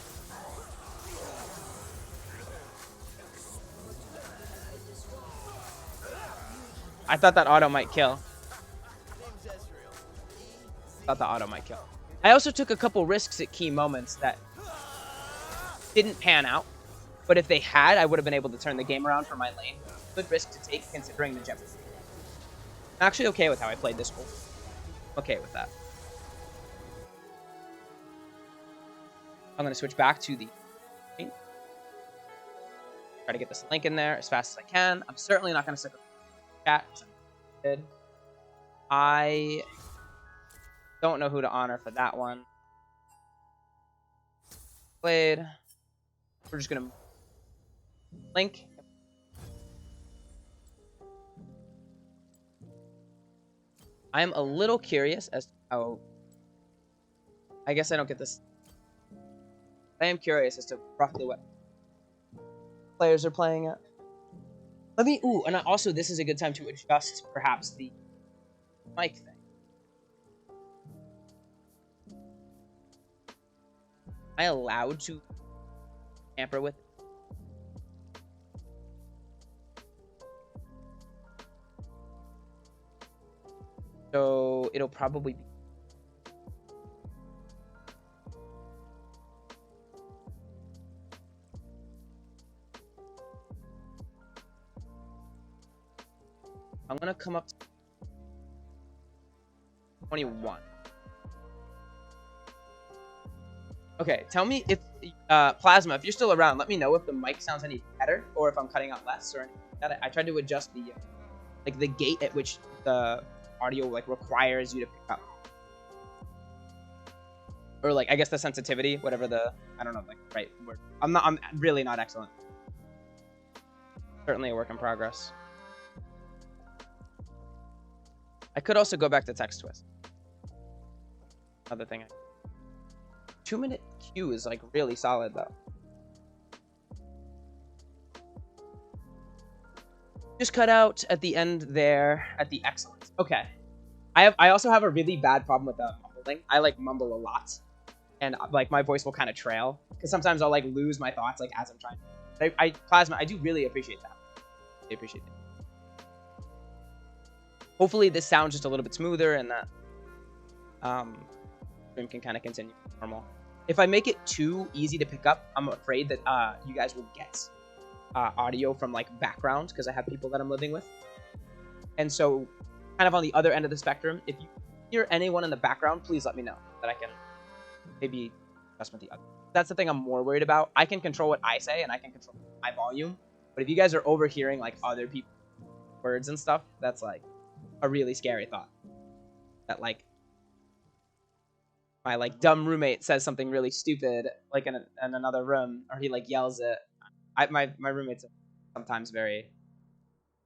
Speaker 1: I thought that auto might kill. I also took a couple risks at key moments that didn't pan out. But if they had, I would have been able to turn the game around for my lane. Good risk to take considering the gem. I'm actually okay with how I played this goal. Okay with that. I'm going to switch back to the Try to get this link in there as fast as I can. I'm certainly not going to stick with chat. I don't know who to honor for that one. Played. We're just going to link. I am a little curious as to how... I guess I don't get this. I am curious as to roughly what players are playing at. Let me... Ooh, and also this is a good time to adjust perhaps the mic thing. Am I allowed to tamper with it? So it'll probably be... I'm gonna come up to 21. Okay, tell me if Plasma, if you're still around, let me know if the mic sounds any better or if I'm cutting out less or anything like that. I tried to adjust the like the gate at which the audio like requires you to pick up, or like I guess the sensitivity, whatever the I don't know like right word. I'm really not excellent. Certainly a work in progress. I could also go back to text twist. Other thing. 2-minute queue is like really solid though. Just cut out at the end there at the excellence. Okay. I also have a really bad problem with mumbling. I like mumble a lot, and like my voice will kind of trail because sometimes I'll like lose my thoughts like as I'm trying. Plasma, I do really appreciate that. I appreciate it. Hopefully this sounds just a little bit smoother and that stream can kind of continue normal. If I make it too easy to pick up, I'm afraid that you guys will get audio from like background because I have people that I'm living with. And so kind of on the other end of the spectrum, if you hear anyone in the background, please let me know that I can maybe adjust with the other. That's the thing I'm more worried about. I can control what I say and I can control my volume. But if you guys are overhearing like other people's words and stuff, that's like a really scary thought. That like my like dumb roommate says something really stupid like in another room, or he like yells it. My roommates are sometimes very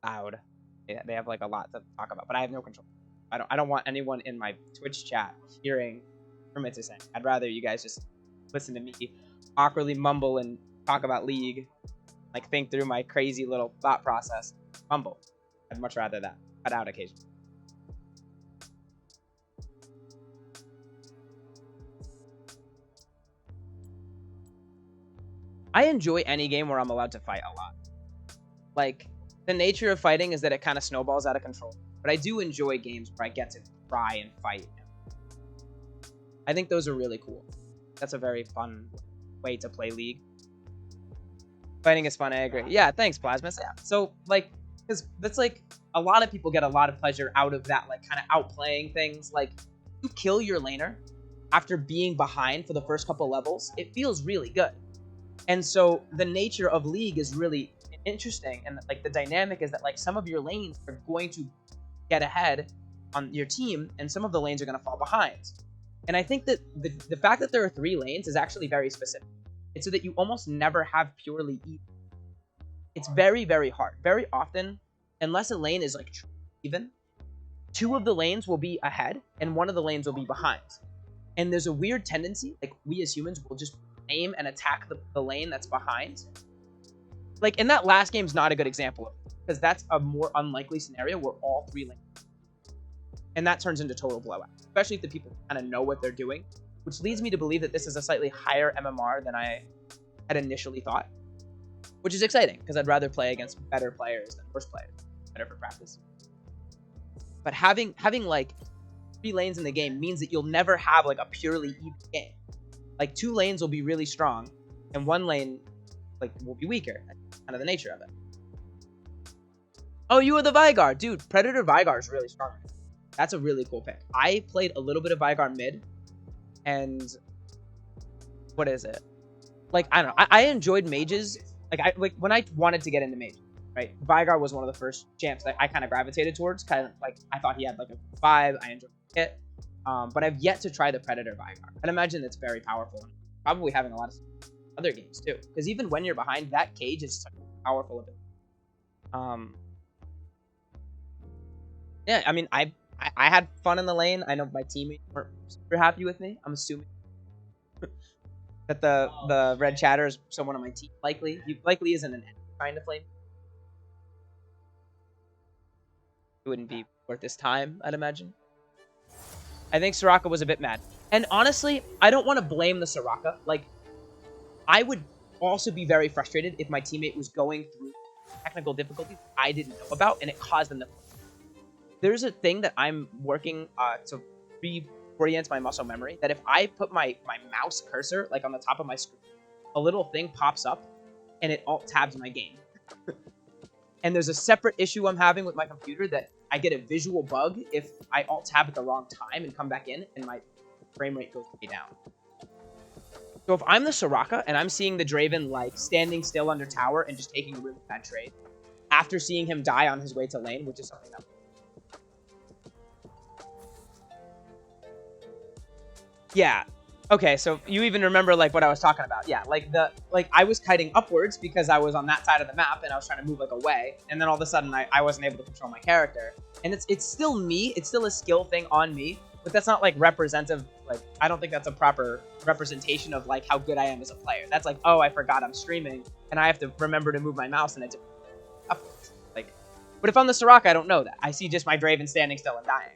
Speaker 1: loud. They have like a lot to talk about, but I have no control. I don't want anyone in my Twitch chat hearing roommates are saying. I'd rather you guys just listen to me awkwardly mumble and talk about League, like think through my crazy little thought process. Mumble. I'd much rather that. Cut out occasionally. I enjoy any game where I'm allowed to fight a lot. Like, the nature of fighting is that it kind of snowballs out of control. But I do enjoy games where I get to try and fight. I think those are really cool. That's a very fun way to play League. Fighting is fun, I agree. Yeah, thanks, Plasmus. Yeah. So, like, because that's like, a lot of people get a lot of pleasure out of that, like, kind of outplaying things. Like, you kill your laner after being behind for the first couple levels, it feels really good. And so the nature of League is really interesting, and like the dynamic is that like some of your lanes are going to get ahead on your team, and some of the lanes are going to fall behind. And I think that the fact that there are 3 lanes is actually very specific. It's so that you almost never have purely even. It's very, very hard. Very often, unless a lane is like even, 2 of the lanes will be ahead, and 1 of the lanes will be behind. And there's a weird tendency, like we as humans will just aim and attack the lane that's behind. Like, in that last game's not a good example of it, because that's a more unlikely scenario where all 3 lanes. And that turns into total blowout, especially if the people kind of know what they're doing, which leads me to believe that this is a slightly higher MMR than I had initially thought, which is exciting, because I'd rather play against better players than worse players. Better for practice. But having like 3 lanes in the game means that you'll never have like a purely even game. Like 2 lanes will be really strong, and 1 lane like will be weaker. That's kind of the nature of it. Oh, you are the Vygar, dude. Predator Vygar is really strong. That's a really cool pick. I played a little bit of Vygar mid, and what is it? Like I don't know. I enjoyed mages like when I wanted to get into Mage, right? Veigar was one of the first champs that I kind of gravitated towards. Kind of like I thought he had like a vibe. I enjoyed it. But I've yet to try the Predator Veigar. I'd imagine it's very powerful. Probably having a lot of other games too. Because even when you're behind, that cage is such a powerful ability. Yeah, I mean, I had fun in the lane. I know my teammates weren't super happy with me. I'm assuming that the red chatter is someone on my team. Likely, he likely isn't an enemy trying to flame. It wouldn't be worth his time, I'd imagine. I think Soraka was a bit mad. And honestly, I don't want to blame the Soraka. Like, I would also be very frustrated if my teammate was going through technical difficulties I didn't know about, and it caused them to... There's a thing that I'm working to reorient my muscle memory, that if I put my mouse cursor, like, on the top of my screen, a little thing pops up, and it alt-tabs my game. And there's a separate issue I'm having with my computer that I get a visual bug if I alt-tab at the wrong time and come back in, and my frame rate goes way down. So if I'm the Soraka, and I'm seeing the Draven, like, standing still under tower and just taking a really bad trade, after seeing him die on his way to lane, which is something that... Yeah. Okay, so you even remember, like, what I was talking about. Yeah, like, I was kiting upwards because I was on that side of the map, and I was trying to move, like, away, and then all of a sudden, I wasn't able to control my character. And it's still me, it's still a skill thing on me, but that's not, like, representative, like, I don't think that's a proper representation of, like, how good I am as a player. That's like, oh, I forgot I'm streaming, and I have to remember to move my mouse, and it's upwards. Like, but if I'm the Soraka, I don't know that. I see just my Draven standing still and dying.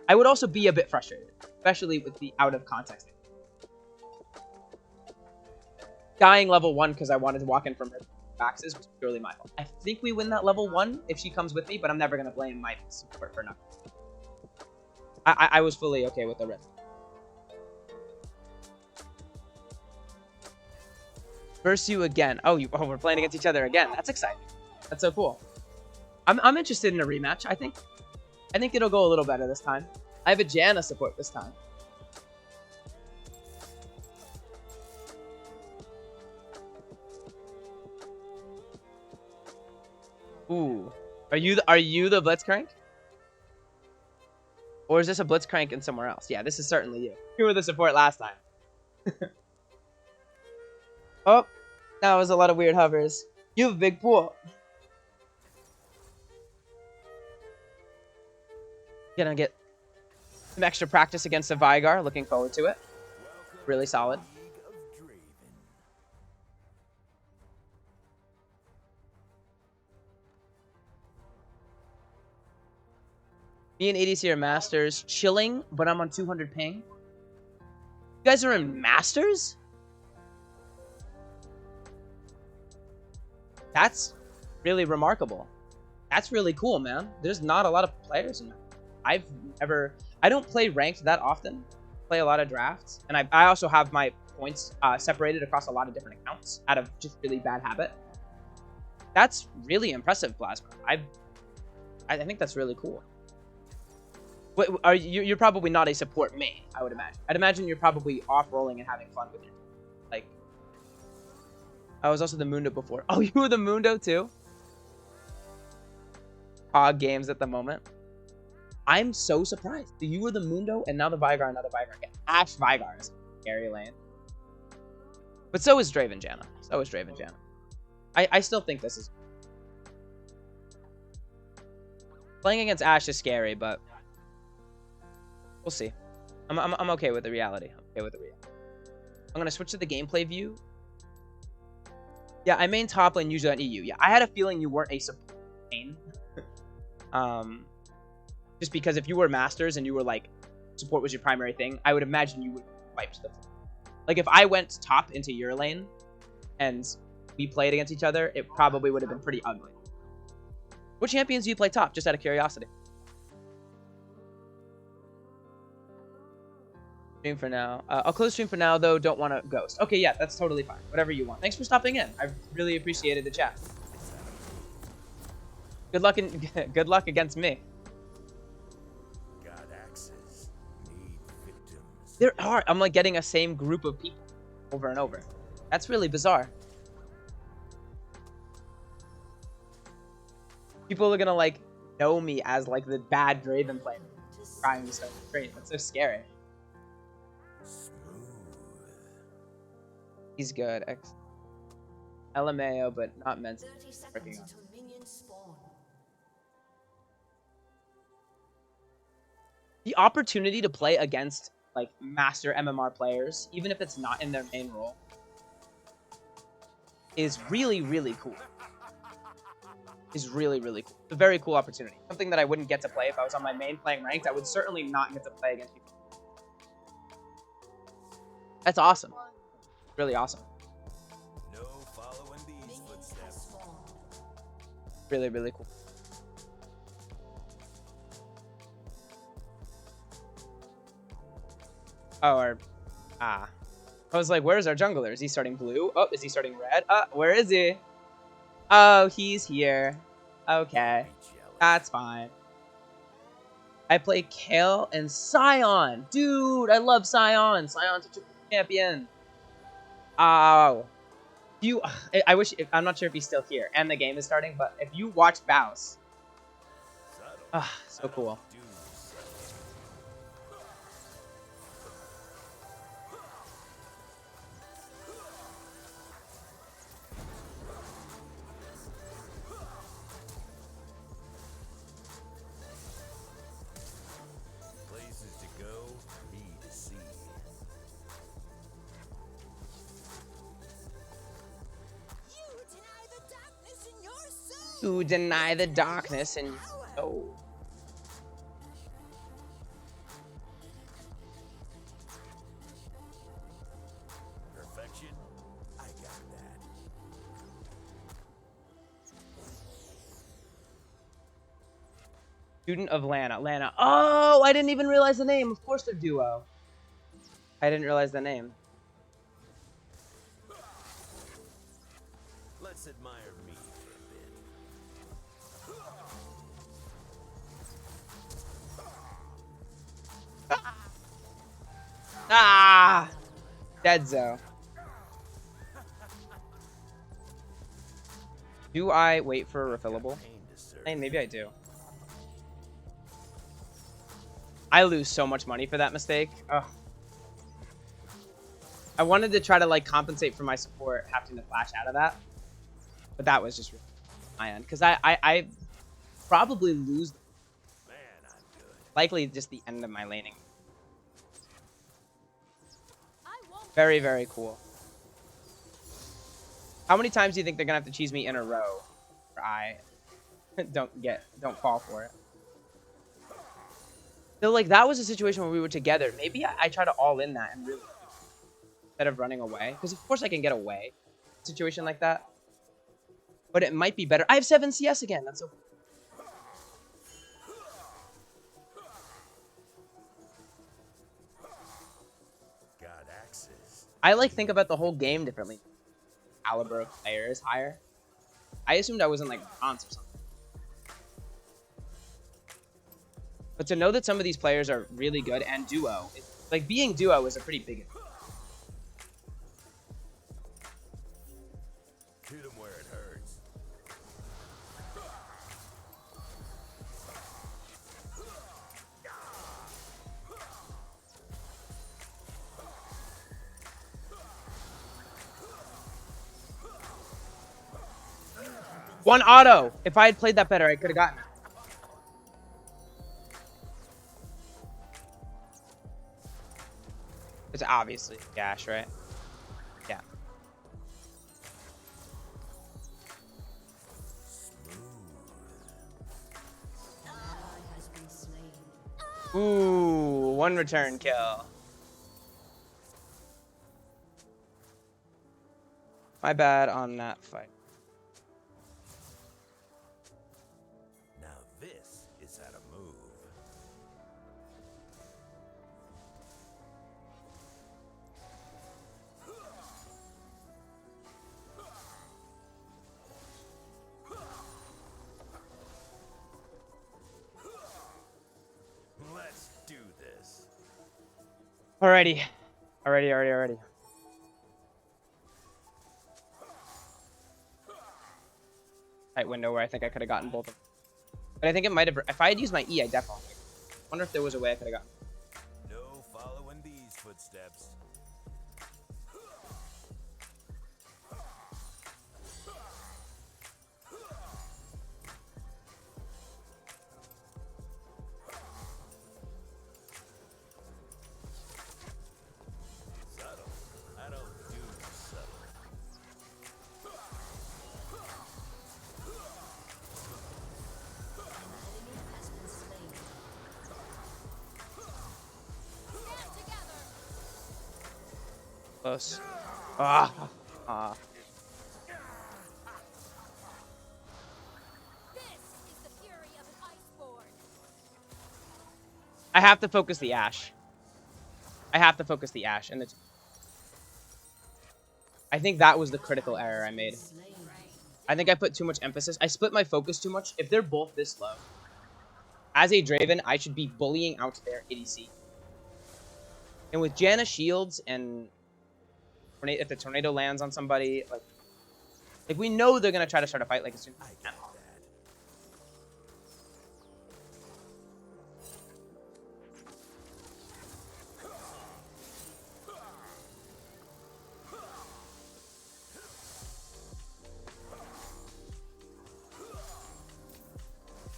Speaker 1: I would also be a bit frustrated, especially with the out of context. Dying level 1 because I wanted to walk in from her axes was purely my fault. I think we win that level 1 if she comes with me, but I'm never going to blame my support for nothing. I was fully okay with the risk. Versus you again. Oh, we're playing against each other again. That's exciting. That's so cool. I'm interested in a rematch. I think it'll go a little better this time. I have a Janna support this time. Ooh, are you the Blitzcrank? Or is this a Blitzcrank in somewhere else? Yeah, this is certainly you. You were the support last time. Oh, that was a lot of weird hovers. You have a big pool. Gonna get some extra practice against the Veigar. Looking forward to it. Really solid. Me and ADC are Masters. Chilling, but I'm on 200 ping. You guys are in Masters? That's really remarkable. That's really cool, man. There's not a lot of players in that. I don't play ranked that often. I play a lot of drafts. And I also have my points separated across a lot of different accounts out of just really bad habit. That's really impressive, Plasma. I think that's really cool. What, you're probably not a support main, I would imagine. I'd imagine you're probably off-rolling and having fun with it. Like, I was also the Mundo before. Oh, you were the Mundo too? Hog games at the moment. I'm so surprised. You were the Mundo, and now the Veigar, another Veigar again. Ash Veigar is a scary lane. But so is Draven Janna. So is Draven Janna. I still think this is... Playing against Ash is scary, but... We'll see. I'm okay with the reality. I'm okay with the reality. I'm going to switch to the gameplay view. Yeah, I main top lane usually on EU. Yeah, I had a feeling you weren't a support main. Just because if you were Masters and you were like, support was your primary thing, I would imagine you would wipe the floor. Like if I went top into your lane and we played against each other, it probably would have been pretty ugly. What champions do you play top, just out of curiosity? Stream for now. I'll close stream for now, though. Don't want to ghost. Okay, yeah, that's totally fine. Whatever you want. Thanks for stopping in. I really appreciated the chat. Good luck good luck against me.
Speaker 2: God axes need victims.
Speaker 1: There are. I'm like getting a same group of people over and over. That's really bizarre. People are gonna like know me as like the bad Draven player trying to start the stream. That's so scary.
Speaker 2: Smooth.
Speaker 1: He's good. LMAO, but not meant to
Speaker 3: 30
Speaker 1: be
Speaker 3: seconds
Speaker 1: working on.
Speaker 3: until minions spawn.
Speaker 1: The opportunity to play against like master MMR players, even if it's not in their main role, is really, really cool. Is really, really cool. It's a very cool opportunity. Something that I wouldn't get to play if I was on my main playing ranked. I would certainly not get to play against people. That's awesome. Really awesome.
Speaker 2: No following these
Speaker 3: Minions have
Speaker 2: footsteps.
Speaker 3: spawned.
Speaker 1: Really, really cool. Oh, or I was like, where's our jungler? Is he starting blue? Oh, is he starting red? Where is he? Oh, he's here. Okay,
Speaker 2: Be jealous.
Speaker 1: that's fine. I play Kale and Sion. Dude, I love Sion. Sion's such a cool champion. Oh. I wish, I'm not sure if he's still here and the game is starting, but if you watch Baus,
Speaker 2: Subtle.
Speaker 1: so cool.
Speaker 2: Do subtle. Places to go, be to see.
Speaker 1: To deny the darkness and oh.
Speaker 2: Perfection? I got that.
Speaker 1: Student of Lana. Lana. Oh, I didn't even realize the name. Of course they're duo. I didn't realize the name.
Speaker 2: Let's admire me for a bit.
Speaker 1: Ah! Dead Zo. Do I wait for a refillable?
Speaker 2: Pain to serve.
Speaker 1: Hey, maybe I do. I lose so much money for that mistake. Ugh. I wanted to try to like compensate for my support having to flash out of that, but that was just my end because I probably lose.
Speaker 2: Man, I'm good.
Speaker 1: Likely just the end of my laning. Very, very cool. How many times do you think they're gonna have to cheese me in a row or I don't fall for it? So like that was a situation where we were together. Maybe I try to all in that and really instead of running away. Because of course I can get away. Situation like that. But it might be better. I have 7 CS again. That's so
Speaker 2: Got axes.
Speaker 1: I like think about the whole game differently. Caliber of player is higher. I assumed I wasn't like bronze or something. But to know that some of these players are really good and duo, like being duo is a pretty big.
Speaker 2: Hit 'em where it hurts.
Speaker 1: One auto. If I had played that better, I could have gotten it. It's obviously Gash, right? Yeah.
Speaker 3: Ally has been slain.
Speaker 1: Ooh, 1 return kill. My bad on that fight.
Speaker 2: Now this is how to move. Let's do this.
Speaker 1: Alrighty. Alrighty. Tight window where I think I could have gotten both of them. But I think it might have... If I had used my E, I definitely... I wonder if there was a way I could have gotten...
Speaker 2: No following these footsteps. Subtle. I don't do subtle.
Speaker 3: Has been slain.
Speaker 1: Close. Ah. Ah.
Speaker 4: This is the fury of an iceborn.
Speaker 1: I have to focus the Ashe. I have to focus the Ashe. And I think that was the critical error I made.
Speaker 3: Slain.
Speaker 1: I think I put too much emphasis. I split my focus too much. If they're both this low, as a Draven, I should be bullying out their ADC. And with Janna shields and if the tornado lands on somebody, like we know they're gonna try to start a fight like as soon as they can.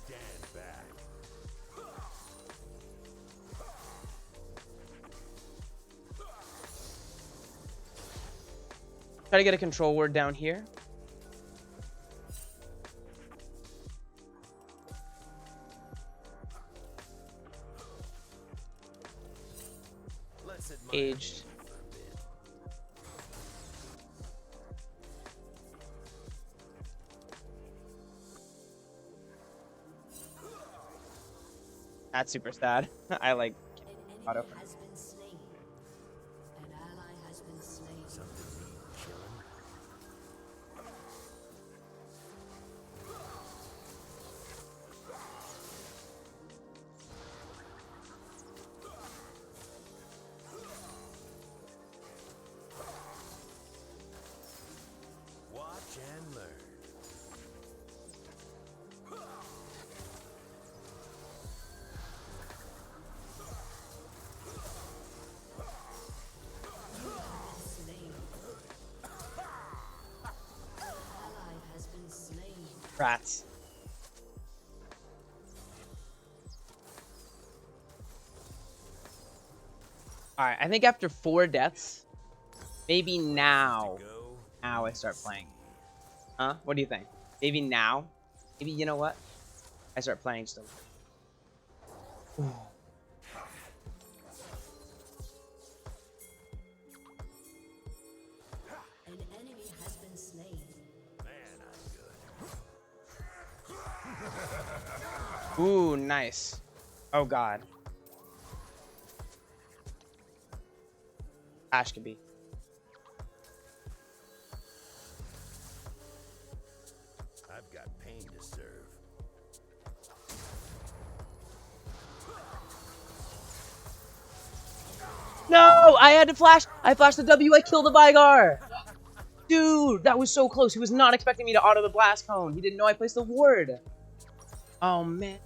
Speaker 2: Stand back.
Speaker 1: Try to get a control word down here.
Speaker 2: Let's admire
Speaker 1: Aged.
Speaker 2: him for a bit.
Speaker 1: That's super sad. I like
Speaker 3: An
Speaker 1: auto.
Speaker 3: enemy has been slain. An ally has been slain.
Speaker 2: Something need killing. Watch and learn.
Speaker 3: Slain. An ally has been slain.
Speaker 1: Rats. Alright, I think after 4 deaths, maybe now
Speaker 2: Go.
Speaker 1: I start playing. Huh? What do you think? Maybe now? Maybe, you know what? I start playing still. Ooh.
Speaker 3: An enemy has been slain.
Speaker 2: Man, I'm good.
Speaker 1: Ooh, nice. Oh god. Ashe can be.
Speaker 2: I've got pain to serve.
Speaker 1: No! I had to flash! I flashed the W, I killed the Vigar! Dude, that was so close. He was not expecting me to auto the blast cone. He didn't know I placed the ward. Oh, man.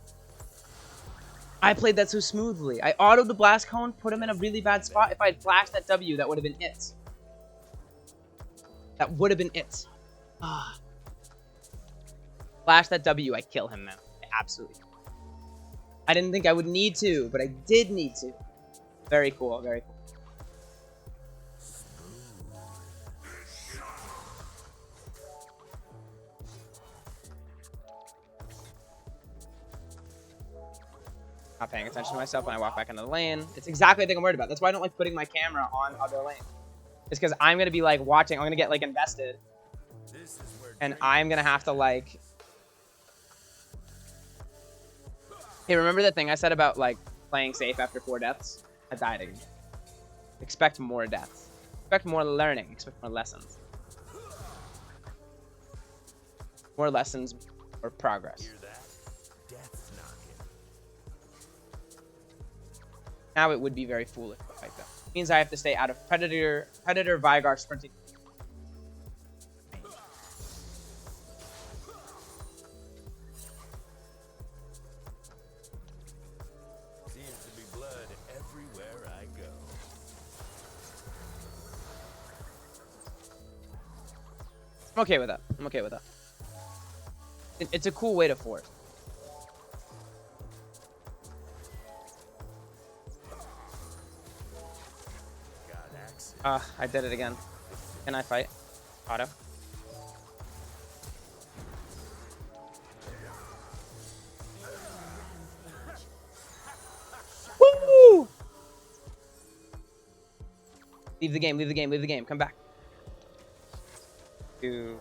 Speaker 1: I played that so smoothly. I autoed the blast cone, put him in a really bad spot. If I had flashed that W, that would have been it. That would have been it. Ah. Flash that W, I kill him, man. Absolutely. I didn't think I would need to, but I did need to. Very cool, very cool. Not paying attention to myself when I walk back into the lane. It's exactly the thing I'm worried about. That's why I don't like putting my camera on other lanes. It's because I'm gonna be like watching. I'm gonna get like invested,
Speaker 2: This is where
Speaker 1: and
Speaker 2: Draven
Speaker 1: I'm gonna have to like.
Speaker 2: shines.
Speaker 1: Hey, remember that thing I said about like playing safe after 4 deaths? I died again. Expect more deaths. Expect more learning. Expect more lessons. More lessons or progress.
Speaker 2: Hear that? Death's knocking.
Speaker 1: Now it would be very foolish to fight them. It means I have to stay out of Predator Vigar sprinting. I'm okay with that. I'm okay with that. It's a cool way to force. I did it again. Can I fight? Auto. Woo! Leave the game, leave the game, leave the game. Come back. Dude.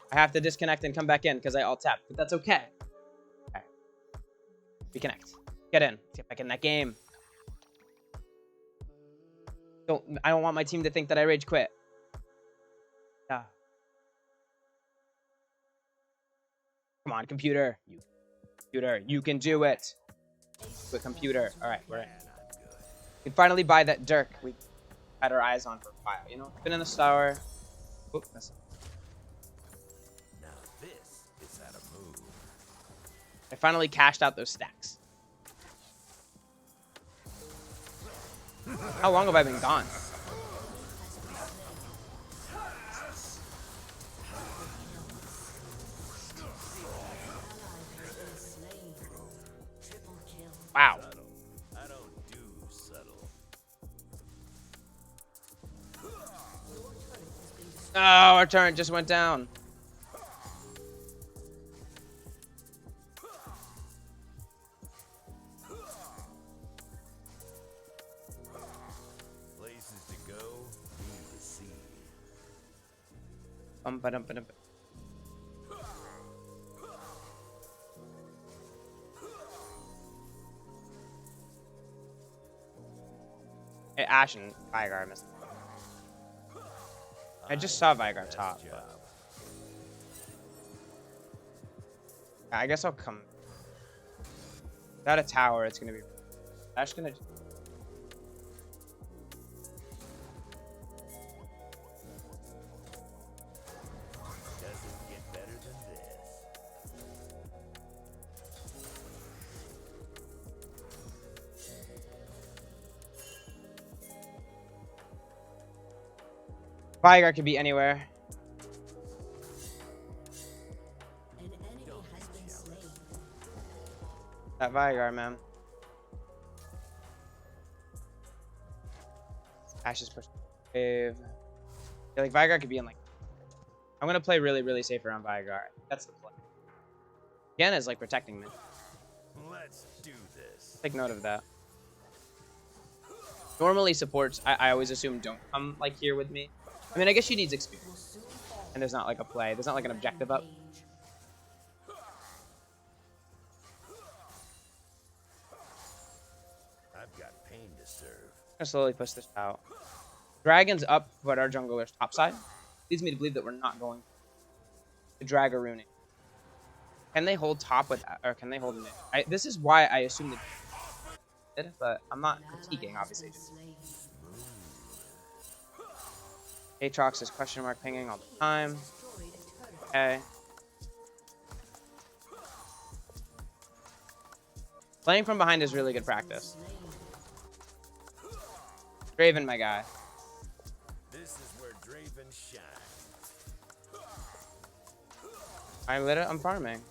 Speaker 1: I have to disconnect and come back in because I alt tapped, but that's okay. Okay. Reconnect. Get in. Let's get back in that game. I don't want my team to think that I rage quit. Yeah. Come on, computer. Computer, you can do it. Good computer. All right, we're in. We can finally buy that Dirk we had our eyes on for a while. You know, been in the tower. Oop, that's...
Speaker 2: Now this is how to move.
Speaker 1: I finally cashed out those stacks. How long have I been gone? Wow.
Speaker 2: I don't do subtle.
Speaker 1: Oh, our turret just went down.
Speaker 2: Places to go, need to see.
Speaker 1: Ba-dum-ba-dum. Hey, Ash and Vigar missed. I just saw Vigar top. But... I guess I'll come. Without a tower, it's gonna be. Ash gonna.
Speaker 2: Doesn't get better than this.
Speaker 1: Vigar could be anywhere.
Speaker 3: An enemy has been slain.
Speaker 1: That Vigar, man. Ash's perspective. Yeah, like Vigar could be in like. I'm gonna play really, really safe around Vigar. That's the play. Again, is like protecting me.
Speaker 2: Let's do this.
Speaker 1: Take note of that. Normally supports, I always assume don't come like here with me. I mean, I guess she needs experience. And there's not like a play. There's not like an objective up.
Speaker 2: I've got pain to serve.
Speaker 1: I'm gonna slowly push this out. Dragon's up, but our jungler's topside. Leads me to believe that we're not going to drag a runic. Can they hold top with that? Or can they hold mid? This is why I assume that. But I'm not critiquing, obviously. Aatrox is question mark pinging all the time. Okay. Playing from behind is really good practice. Draven, my guy.
Speaker 2: This is where Draven shines.
Speaker 1: I'm farming.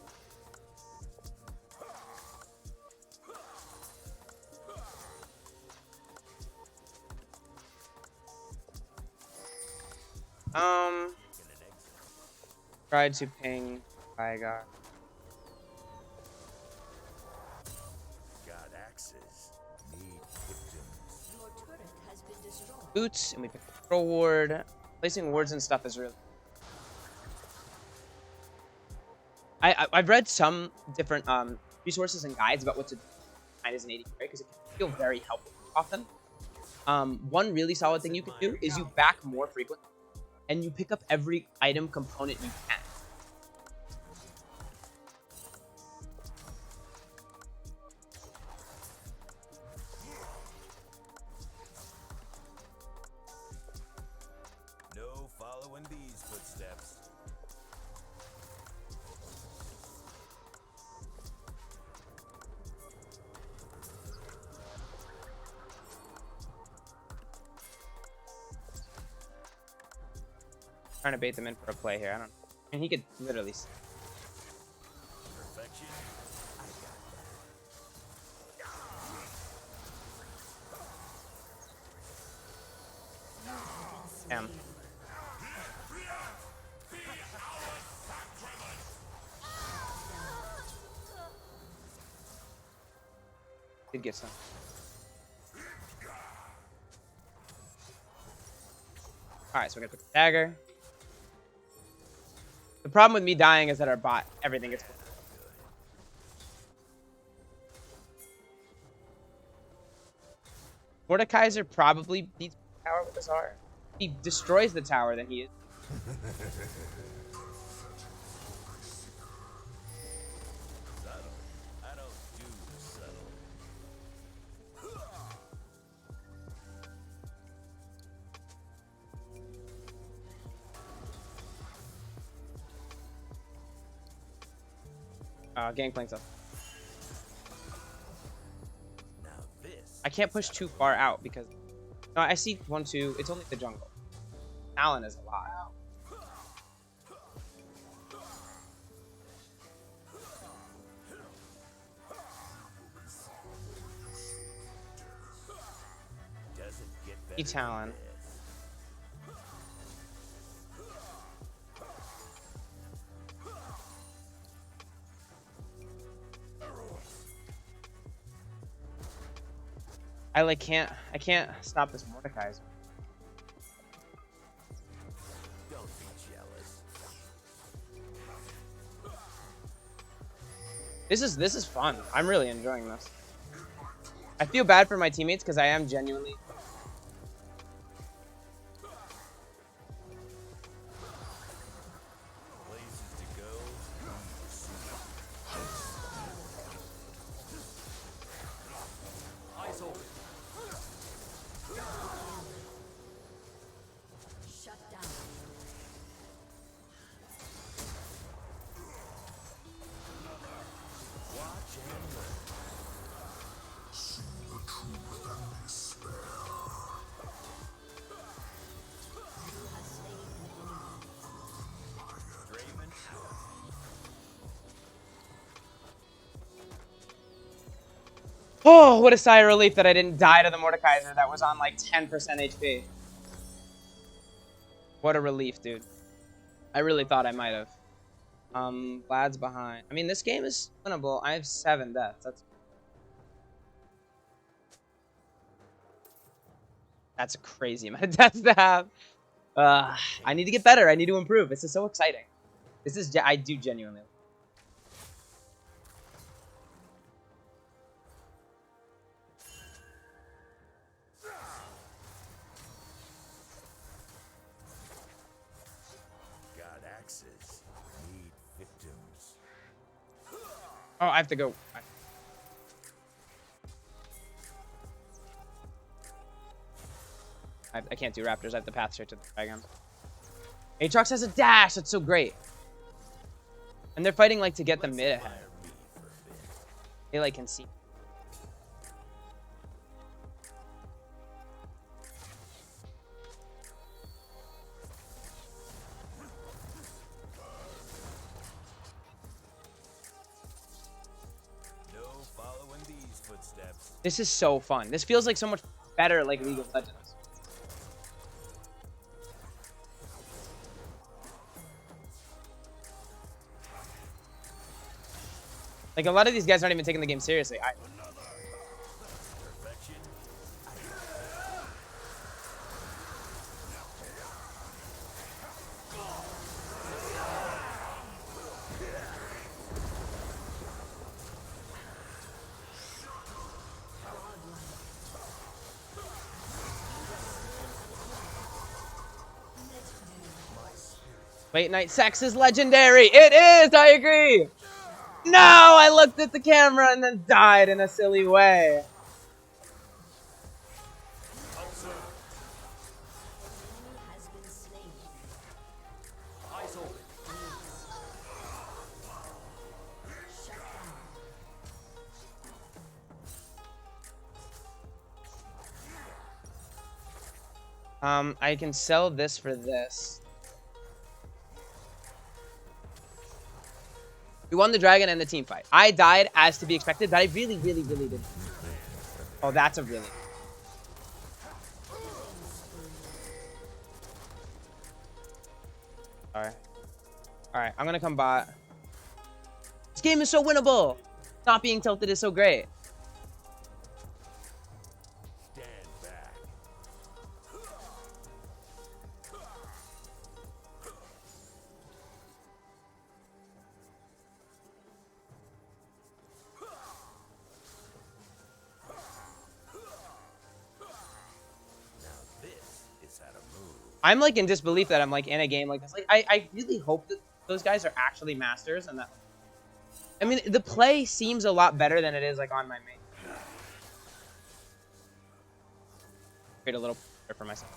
Speaker 1: Tried to ping Vigar.
Speaker 2: Got axes. Need victims.
Speaker 3: Your turret has been destroyed.
Speaker 1: Boots, and we pick control ward. Placing wards and stuff is really. I've read some different resources and guides about what to do as an AD carry because it can feel very helpful often. One really solid thing you can do is you back more frequently and you pick up every item component you can.
Speaker 2: No following these footsteps.
Speaker 1: Trying to bait them in for a play here. I don't know. And he could literally.
Speaker 2: Perfection. I got that.
Speaker 1: Damn. Did get some. Alright, so we're gonna put the dagger. The problem with me dying is that our bot, everything gets. Mordekaiser probably beats the tower with his R. If he destroys the tower, then he is.
Speaker 2: Subtle. I don't do subtle.
Speaker 1: Gangplank's up.
Speaker 2: Now this.
Speaker 1: I can't push too far out because. No, I see 1, 2. It's only the jungle. Talon is a lot.
Speaker 2: Doesn't get better
Speaker 1: He
Speaker 2: than
Speaker 1: Talon.
Speaker 2: this.
Speaker 1: I can't stop this Mordekaiser.
Speaker 2: Don't be jealous.
Speaker 1: This is fun. I'm really enjoying this. I feel bad for my teammates because I am genuinely.
Speaker 2: Places to go. Eyes open.
Speaker 3: Shut down.
Speaker 2: Watch and learn. Draven out.
Speaker 1: Oh, what a sigh of relief that I didn't die to the Mordekaiser that was on like 10% HP. What a relief, dude. I really thought I might have. Vlad's behind. I mean, this game is winnable. I have 7 deaths. That's a crazy amount of deaths to have. I need to get better. I need to improve. This is so exciting. This is I do genuinely.
Speaker 2: Got axes. Need victims.
Speaker 1: Oh, I have to go. I can't do raptors. I have to path straight to the dragon. Aatrox has a dash. That's so great. And they're fighting like to get the mid ahead.
Speaker 2: Hire me for a bit.
Speaker 1: They like can see.
Speaker 2: No following these footsteps.
Speaker 1: This is so fun. This feels like so much better like League of Legends. Like a lot of these guys aren't even taking the game seriously.
Speaker 2: Perfection.
Speaker 1: Late night sex is legendary. It is. I agree. No, I looked at the camera and then died in a silly way.
Speaker 3: Has been slain.
Speaker 2: Eyes open.
Speaker 3: Shut down.
Speaker 1: I can sell this for this. We won the dragon and the team fight. I died as to be expected, but I really, really, really didn't. Oh, that's a really... Alright. Alright, I'm gonna come bot. This game is so winnable! Not being tilted is so great.
Speaker 2: Stand back. Now this is how to move.
Speaker 1: I'm like in disbelief that I'm like in a game like this. Like I really hope that those guys are actually masters and that... I mean, the play seems a lot better than it is like on my main. Create a little for myself.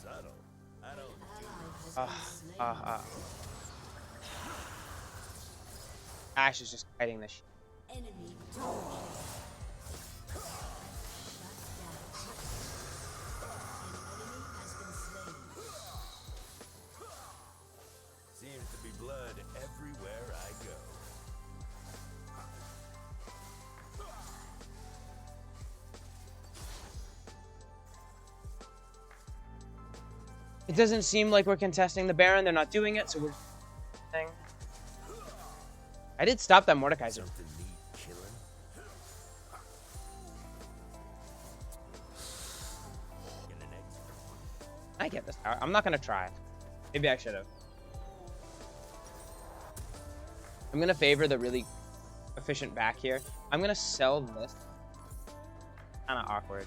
Speaker 2: Subtle. I don't
Speaker 3: Ally has been slain.
Speaker 1: Ash is just fighting this shit.
Speaker 3: Enemy dominated. Shut down. An enemy has been slain.
Speaker 2: seems to be blood everywhere I go.
Speaker 1: It doesn't seem like we're contesting the Baron. They're not doing it, so we're... I did stop that Mordekaiser.
Speaker 2: Something need killing. Get an exit.
Speaker 1: I get this tower. I'm not gonna try. Maybe I should have. I'm gonna favor the really efficient back here. I'm gonna sell this. Kinda awkward.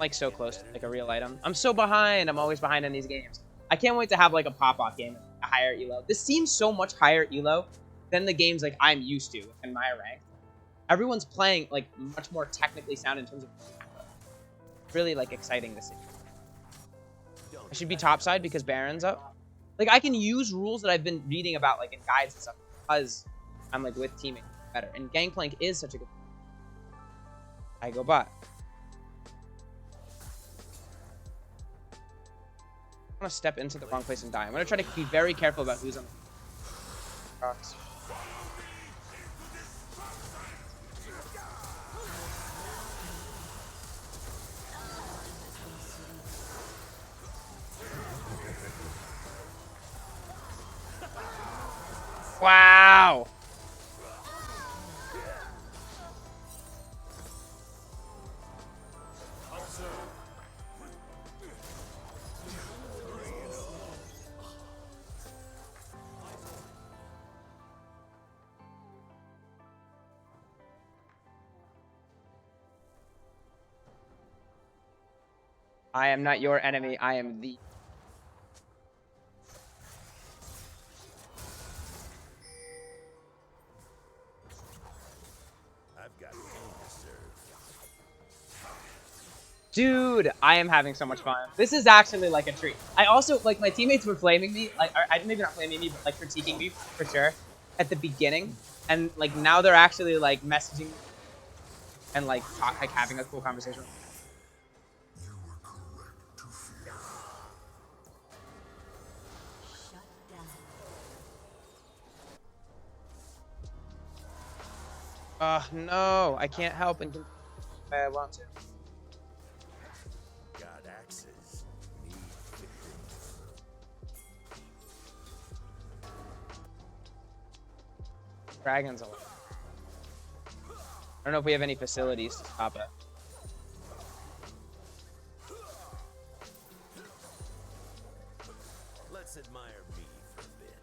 Speaker 1: Like so close to like a real item. I'm so behind. I'm always behind in these games. I can't wait to have like a pop-off game, a higher elo. This seems so much higher elo than the games like I'm used to in my rank. Everyone's playing like much more technically sound in terms of really like exciting to see. I should be topside because Baron's up. Like I can use rules that I've been reading about like in guides and stuff because I'm like with teaming better. And Gangplank is such a good. I go bot. I'm gonna step into the wrong place and die. I'm gonna try to be very careful about who's on the rocks. Wow! I am not your enemy, I am the...
Speaker 2: I've got pain to serve.
Speaker 1: Dude, I am having so much fun. This is actually like a treat. I also, like, my teammates were flaming me, like, maybe not flaming me, but like critiquing me for sure at the beginning. And like now they're actually like messaging me and like having a cool conversation.
Speaker 3: Shut down.
Speaker 1: No, I can't help and I want to.
Speaker 2: Got axes. Need victims.
Speaker 1: Dragons alive. I don't know if we have any facilities to stop it.
Speaker 2: Let's admire me for a bit.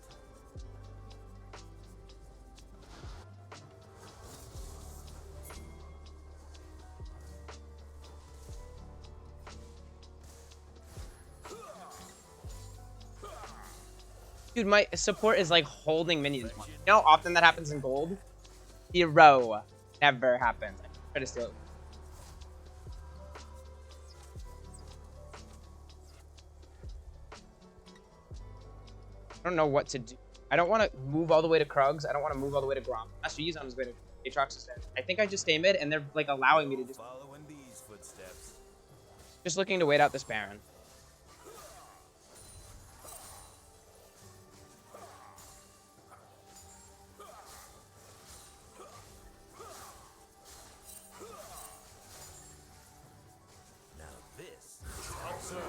Speaker 1: Dude, my support is like holding minions. You know how often that happens in gold? Zero. Never happens. I try to steal it. I don't know what to do. I don't want to move all the way to Krugs. I don't want to move all the way to Grom. Master Yi's on his way to Aatrox. I think I just stay mid, and they're like allowing me to just
Speaker 2: Following these footsteps.
Speaker 1: Just looking to wait out this Baron.
Speaker 2: Now this is absurd.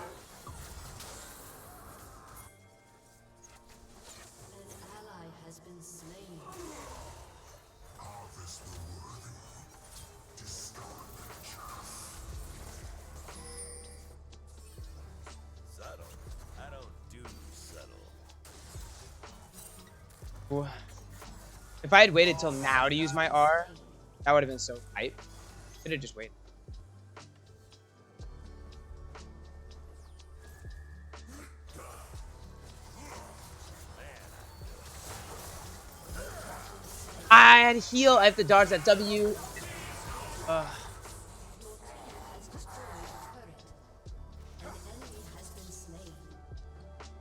Speaker 3: An ally has been slain.
Speaker 2: Subtle. I don't do subtle.
Speaker 1: Ooh. If I had waited till now to use my R, that would have been so hype. Should have just waited. I had heal. I have to dodge that W. Ugh.
Speaker 3: Your team has destroyed a turret. An enemy has been slain.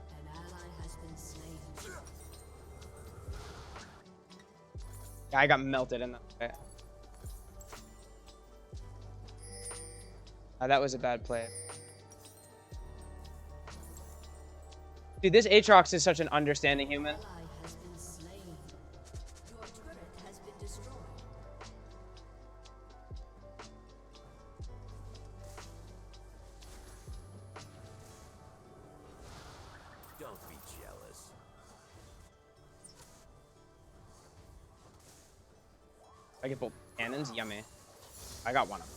Speaker 3: An ally has been slain.
Speaker 1: Yeah, I got melted in that. That was a bad play. Dude, this Aatrox is such an understanding human.
Speaker 3: Ally has been slain. Your turret has been destroyed.
Speaker 2: Don't be jealous.
Speaker 1: I get both cannons, yummy. I got one of them.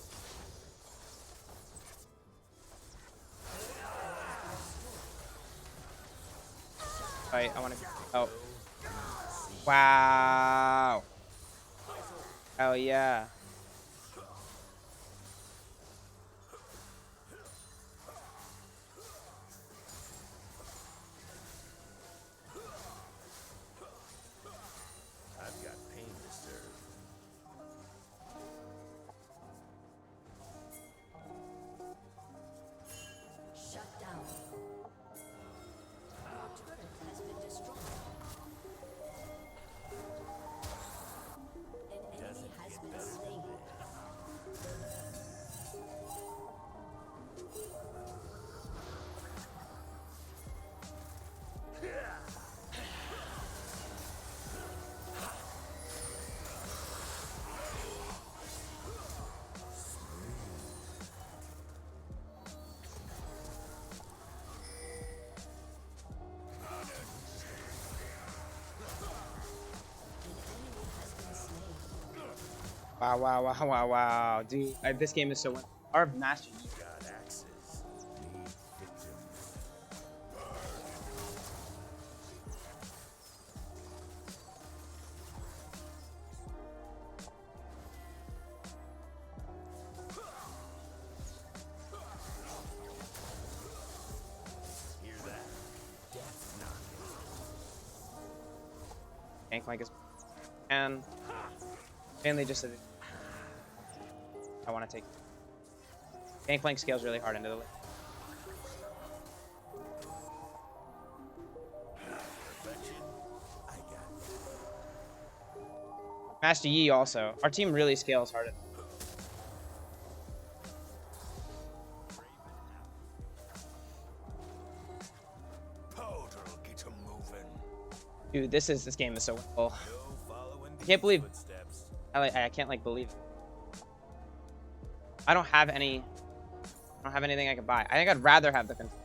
Speaker 1: Alright, I want to. Oh. Wow. Oh, yeah.
Speaker 2: I've got pain to serve.
Speaker 3: Shut down. Your turret has been destroyed. An enemy has been slain. An enemy has been slain.
Speaker 1: Wow, wow, wow, wow, wow. Dude, this game is so win. Our Master Yi.
Speaker 2: Got axes. Need victims. Hear that? Death knocking.
Speaker 1: Gangplank is. And. Mainly just a. I want to take. Gangplank scales really hard into the lane.
Speaker 2: Perfection. I got you.
Speaker 1: Master Yi also. Our team really scales hard.
Speaker 2: Powder get 'em moving.
Speaker 1: Dude, this game is so winnable.
Speaker 2: No following
Speaker 1: I can't believe.
Speaker 2: footsteps.
Speaker 1: I can't like believe it. I don't have anything I can buy. I think I'd rather have the control.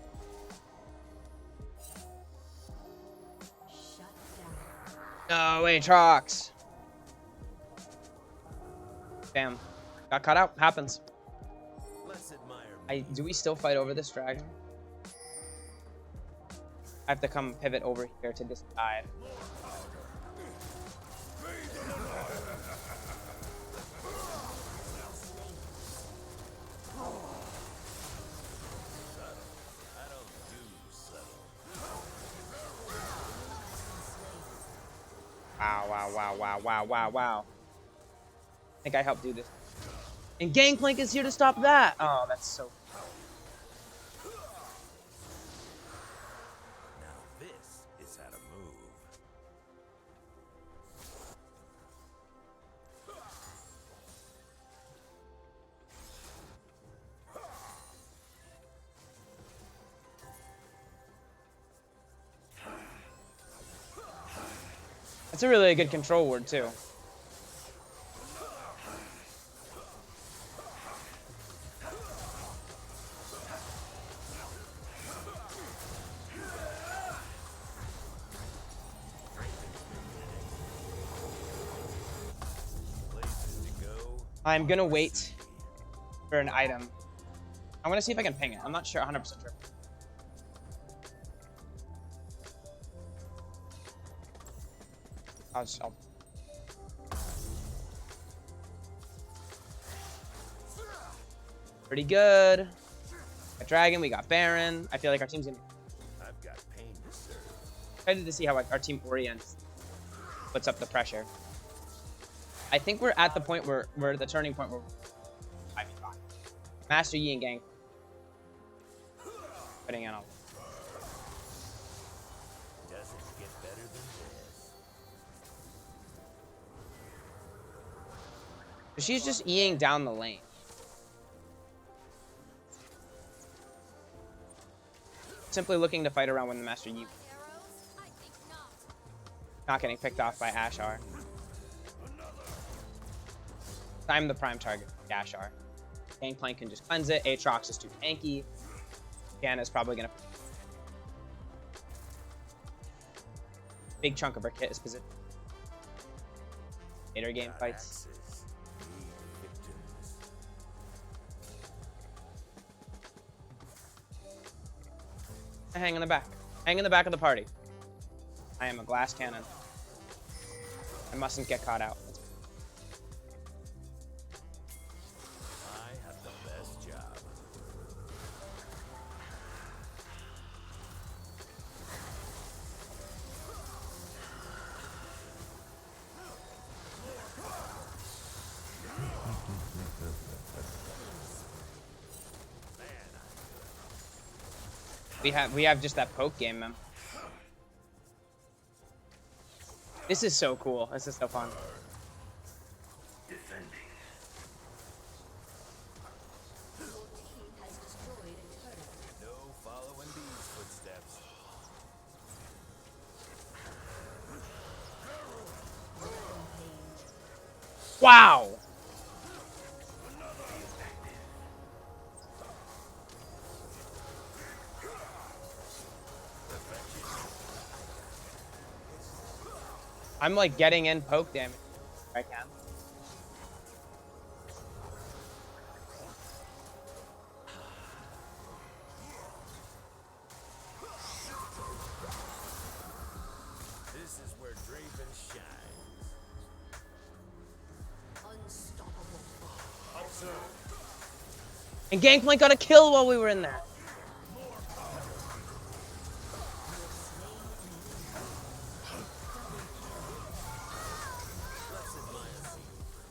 Speaker 3: Shut down.
Speaker 1: No, Aatrox. Damn. Got cut out. Happens.
Speaker 2: Let's admire me.
Speaker 1: Do we still fight over this dragon? I have to come pivot over here to this side.
Speaker 2: I don't do subtle.
Speaker 1: Wow, wow, wow, wow, wow, wow, wow. I think I helped do this. And Gangplank is here to stop that. Oh, that's so.
Speaker 2: Now this is how to move.
Speaker 1: That's a really good control ward, too.
Speaker 2: Places to go.
Speaker 1: I'm gonna wait for an item. I'm gonna see if I can ping it. I'm not sure, 100% sure. I'll... Pretty good. We got Dragon, we got Baron. I feel like our team's gonna...
Speaker 2: I've got pain to serve.
Speaker 1: Excited to see how our team orients. Puts up the pressure. I think we're at the point where we're at the turning point where 5v5. Master Yi and Gang. Putting in all.
Speaker 2: Doesn't get better than this.
Speaker 1: She's just Eing down the lane. Simply looking to fight around when the Master Yi.
Speaker 4: Arrows? I think not.
Speaker 1: Not getting picked off by Ashar. I'm the prime target, Ashar. Gangplank can just cleanse it. Aatrox is too tanky. Ganna's probably gonna... Big chunk of her kit is positioned. Later game fights.
Speaker 2: Axes need victims.
Speaker 1: I hang in the back. Hang in the back of the party. I am a glass cannon. I mustn't get caught out.
Speaker 2: I have the best job.
Speaker 1: We have just that poke game, man. This is so cool. This is so fun.
Speaker 3: Your team has destroyed a turret.
Speaker 2: No following these footsteps.
Speaker 3: Rampage.
Speaker 1: Wow! I'm like getting in poke damage. I can.
Speaker 2: This is where Draven shines.
Speaker 3: Unstoppable.
Speaker 1: And Gangplank got a kill while we were in there.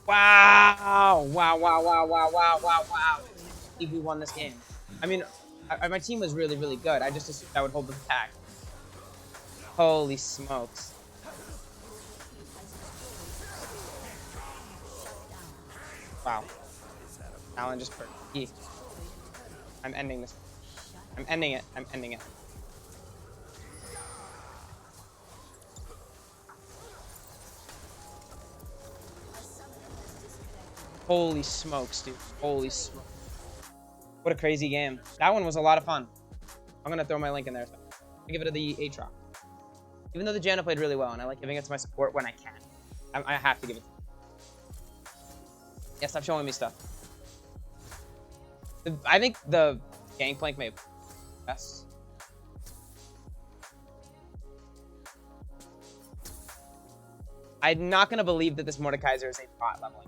Speaker 1: Wow! Wow, wow, wow, wow, wow, wow, wow. If we won this game. I mean, my team was really, really good. I just assumed I would hold them back. Holy smokes. Wow. Alan just for E. I'm ending this. I'm ending it. I'm ending it. Holy smokes, dude. Holy smokes. What a crazy game. That one was a lot of fun. I'm going to throw my link in there. I give it to the Aatrox. Even though the Janna played really well, and I like giving it to my support when I can. I have to give it to them. Yeah, stop showing me stuff. I think the Gangplank may have best. I'm not going to believe that this Mordekaiser is a bot leveling.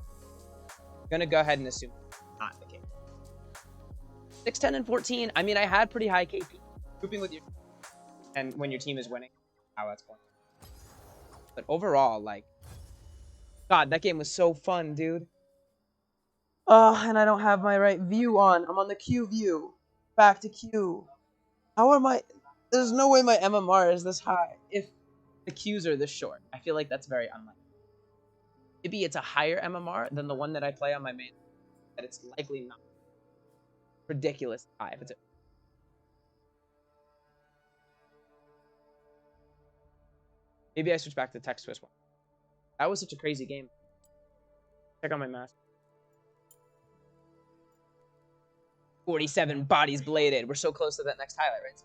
Speaker 1: I'm going to go ahead and assume not the case. 6, 10, and 14. I mean, I had pretty high KP. Grouping with you. And when your team is winning. How that's going. But overall, like, God, that game was so fun, dude. Oh, and I don't have my right view on. I'm on the Q view. Back to Q. How am I? There's no way my MMR is this high if the Qs are this short. I feel like that's very unlikely. Maybe it's a higher MMR than the one that I play on my main. That it's likely not. Ridiculous high. If it's maybe I switch back to text twist one. That was such a crazy game. Check out my mask. 47 bodies bladed. We're so close to that next highlight, right?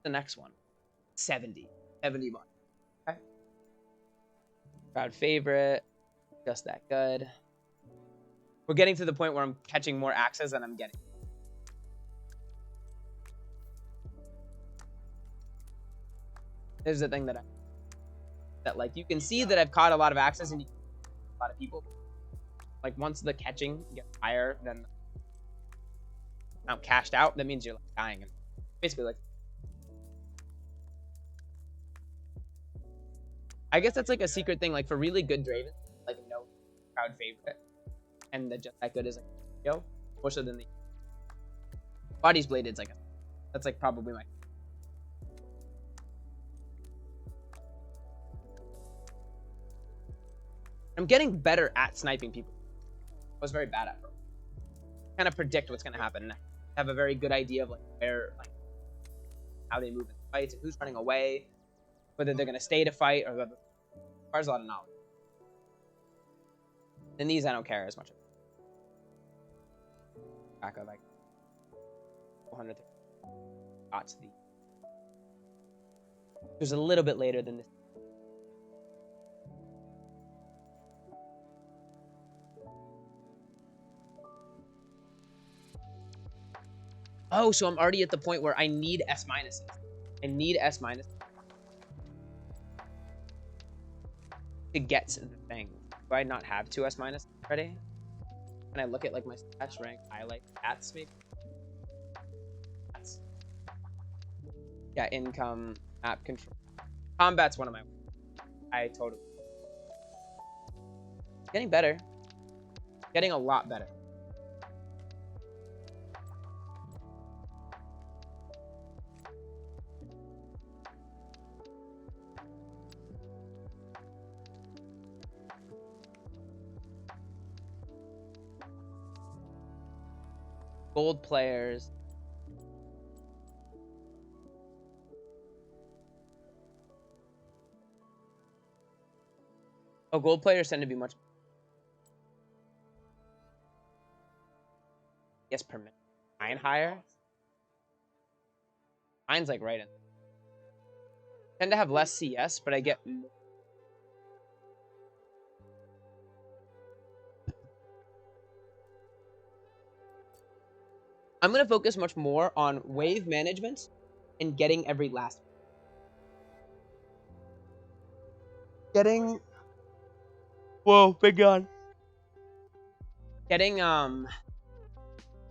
Speaker 1: The next one. 70. 70 bodies. Okay. Crowd favorite. Just that good. We're getting to the point where I'm catching more axes than I'm getting. This is the thing that like you can see that I've caught a lot of axes and a lot of people. Like once the catching gets higher than amount cashed out, that means you're like dying. And basically like, I guess that's like a secret thing. Like for really good Draven, like no crowd favorite, and the just that good is like yo, more so than the bodies bladed's like that's like probably my. I'm getting better at sniping people. I was very bad at it. Kind of predict what's gonna happen next. I have a very good idea of like where, like, how they move in fights and who's running away, whether they're gonna stay to fight or whether. Requires a lot of knowledge. In these, I don't care as much. Back of like 400. Got to the. It was a little bit later than this. Oh, so I'm already at the point where I need S minuses. I need S minus to get to the thing. Do I not have 2 S minus already? Can I look at like my stats, rank, highlight, stats maybe? Stats. Yeah, income, map control. Combat's one of my. I totally. Getting better. Getting a lot better. Gold players. Oh, gold players tend to be much. Yes, per minute. Mine higher. Mine's like right in. Tend to have less CS, but I get. I'm going to focus much more on wave management and getting every last. Getting. Whoa, big gun. Getting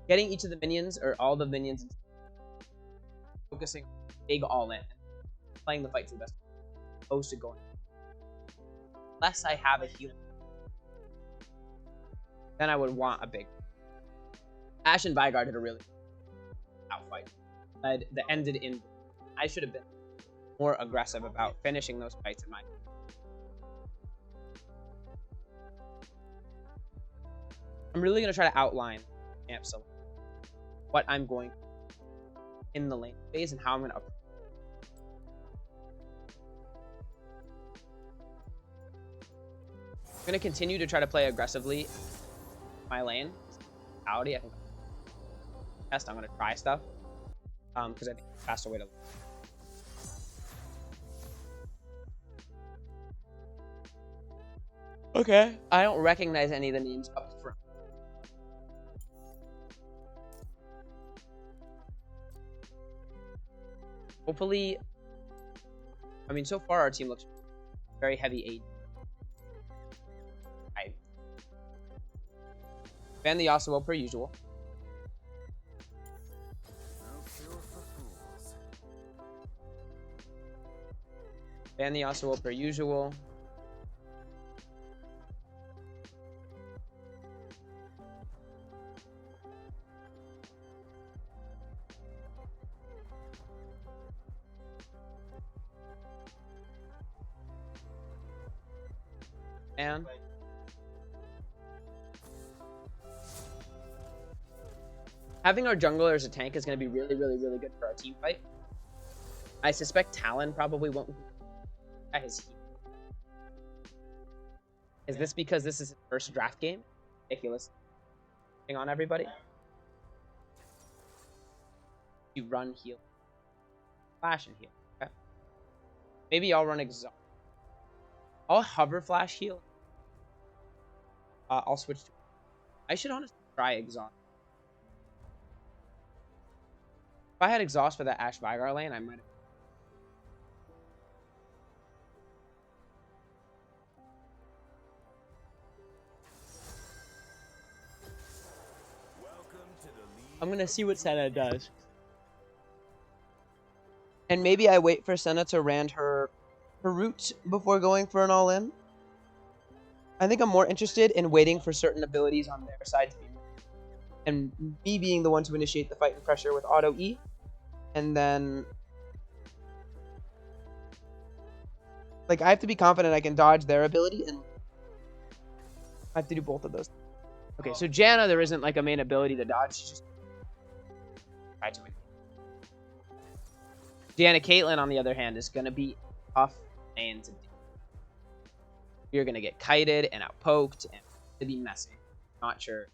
Speaker 1: each of the minions or all the minions. Focusing big all in. Playing the fight to the best. Opposed to going. Unless I have a healer. Then I would want a big. Ashe and Vigard had a really outfight that ended in. I should have been more aggressive about finishing those fights in my. I'm really gonna try to outline so what I'm going in the lane phase and how I'm gonna. I'm gonna continue to try to play aggressively my lane. Howdy, I think. I'm going to try stuff because I think it's a faster way to. Okay. I don't recognize any of the names up front. Hopefully, I mean, so far our team looks very heavy aid. I ban the Yasuo per usual. Ban the Yasuo per usual. And having our jungler as a tank is going to be really, really, really good for our team fight. I suspect Talon probably won't at his heat. Is this because this is his first draft game? Ridiculous. Hang on, everybody. You run, heal, flash, and heal. Okay. Maybe I'll run exhaust. I'll hover, flash, heal. I'll switch to. I should honestly try exhaust. If I had exhaust for that Ash Vigar lane, I might have. I'm gonna see what Senna does. And maybe I wait for Senna to rand her route before going for an all-in. I think I'm more interested in waiting for certain abilities on their side to be, and me being the one to initiate the fight and pressure with auto E, and then like I have to be confident I can dodge their ability, and I have to do both of those. Okay, so Janna, there isn't like a main ability to dodge. She's just try to win. Janna Caitlyn, on the other hand, is gonna be tough lane to do. You're gonna get kited and outpoked and to be messy. Not sure.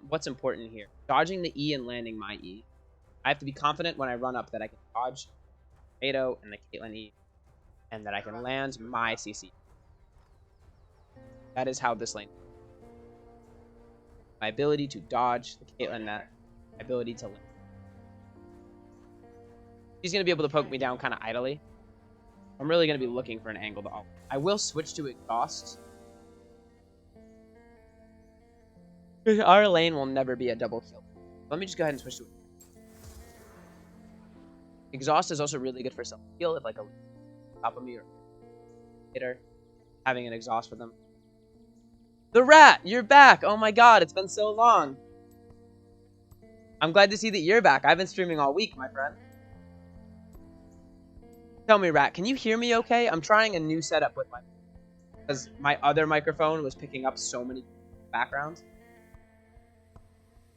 Speaker 1: What's important here? Dodging the E and landing my E. I have to be confident when I run up that I can dodge Tomato and the Caitlyn E, and that I can land my CC. That is how this lane. My ability to dodge the Caitlyn net, my ability to land. She's gonna be able to poke me down kind of idly. I'm really gonna be looking for an angle to ult. I will switch to exhaust. Our lane will never be a double kill. Let me just go ahead and switch to it. Exhaust is also really good for self heal if like a top of me or hitter having an exhaust for them. The rat, you're back! Oh my god, it's been so long. I'm glad to see that you're back. I've been streaming all week, my friend. Tell me, Rat, can you hear me okay? I'm trying a new setup with my... because my other microphone was picking up so many backgrounds.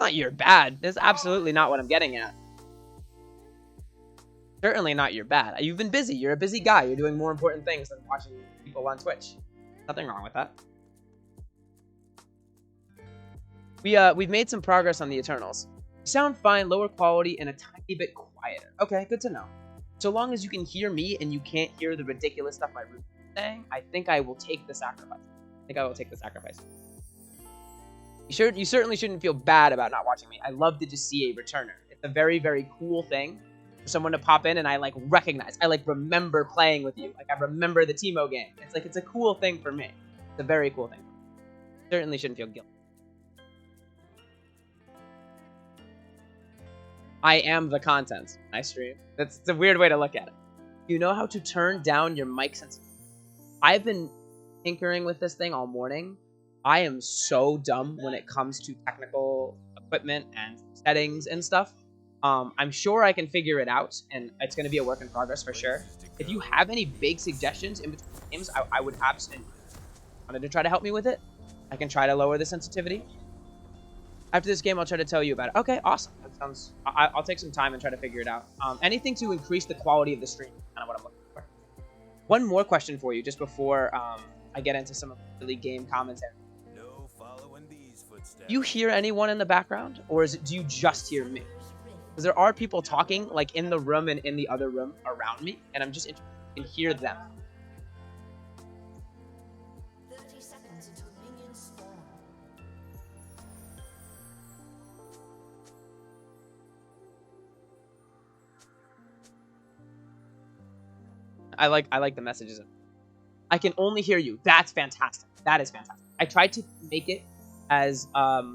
Speaker 1: Not you're bad. That's absolutely not what I'm getting at. Certainly not you're bad. You've been busy. You're a busy guy. You're doing more important things than watching people on Twitch. Nothing wrong with that. We've made some progress on the Eternals. You sound fine, lower quality, and a tiny bit quieter. Okay, good to know. So long as you can hear me and you can't hear the ridiculous stuff my room is saying, I think I will take the sacrifice. You certainly shouldn't feel bad about not watching me. I love to just see a returner. It's a very, very cool thing for someone to pop in and I like recognize. I like remember playing with you. Like I remember the Teemo game. It's like it's a cool thing for me. It's a very cool thing. Certainly shouldn't feel guilty. I am the content. I stream. It's a weird way to look at it. You know how to turn down your mic sensitivity. I've been tinkering with this thing all morning. I am so dumb when it comes to technical equipment and settings and stuff. I'm sure I can figure it out, and it's going to be a work in progress for sure. If you have any big suggestions in between games, I would absolutely wanted to try to help me with it. I can try to lower the sensitivity. After this game, I'll try to tell you about it. Okay, awesome. That sounds... I'll take some time and try to figure it out. Anything to increase the quality of the stream is kind of what I'm looking for. One more question for you, just before I get into some of the really game commentary.
Speaker 2: No following these footsteps.
Speaker 1: Do you hear anyone in the background, or do you just hear me? Because there are people talking, like in the room and in the other room around me, and I'm just interested in hear them.
Speaker 3: 30 seconds until minions spawn.
Speaker 1: I like the messages. I can only hear you. That's fantastic. That is fantastic. I tried to make it as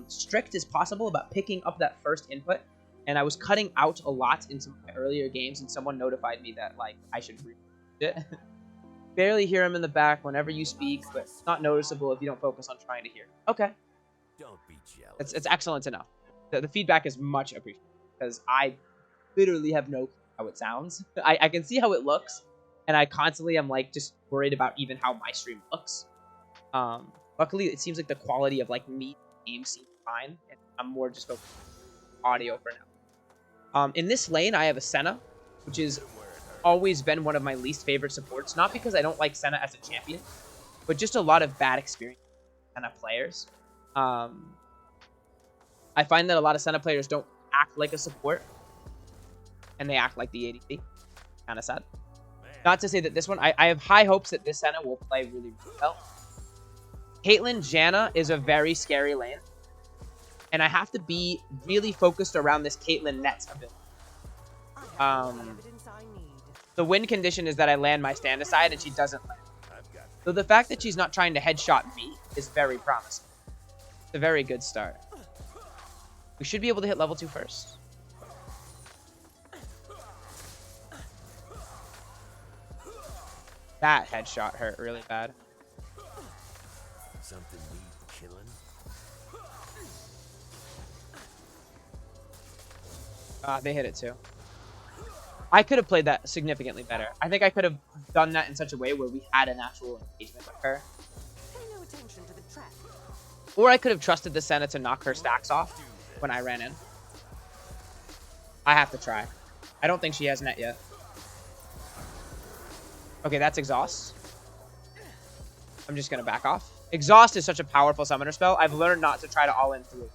Speaker 1: strict as possible about picking up that first input, and I was cutting out a lot in some of my earlier games, and someone notified me that like I should read it. Barely hear him in the back whenever you speak, but it's not noticeable if you don't focus on trying to hear. Okay.
Speaker 2: Don't be jealous.
Speaker 1: It's excellent to know. The feedback is much appreciated, because I literally have no clue how it sounds. I can see how it looks, and I constantly am like just worried about even how my stream looks. Luckily, it seems like the quality of like me game seems fine, and I'm more just focused on audio for now. In this lane, I have a Senna, which is always been one of my least favorite supports. Not because I don't like Senna as a champion, but just a lot of bad experience with Senna players. I find that a lot of Senna players don't act like a support, and they act like the ADC. Kind of sad. Not to say that this one, I have high hopes that this Senna will play really, really well. Caitlyn Janna is a very scary lane, and I have to be really focused around this Caitlyn Nets ability. The win condition is that I land my stand aside and she doesn't land. So the fact that she's not trying to headshot me is very promising. It's a very good start. We should be able to hit level 2 first. That headshot hurt really bad.
Speaker 2: Something needs killing.
Speaker 1: They hit it too. I could have played that significantly better. I think I could have done that in such a way where we had an actual engagement with her.
Speaker 5: Pay no attention to the trap.
Speaker 1: Or I could have trusted the Senna to knock her stacks off when I ran in. I have to try. I don't think she has net yet. Okay, that's Exhaust. I'm just going to back off. Exhaust is such a powerful summoner spell. I've learned not to try to all in through.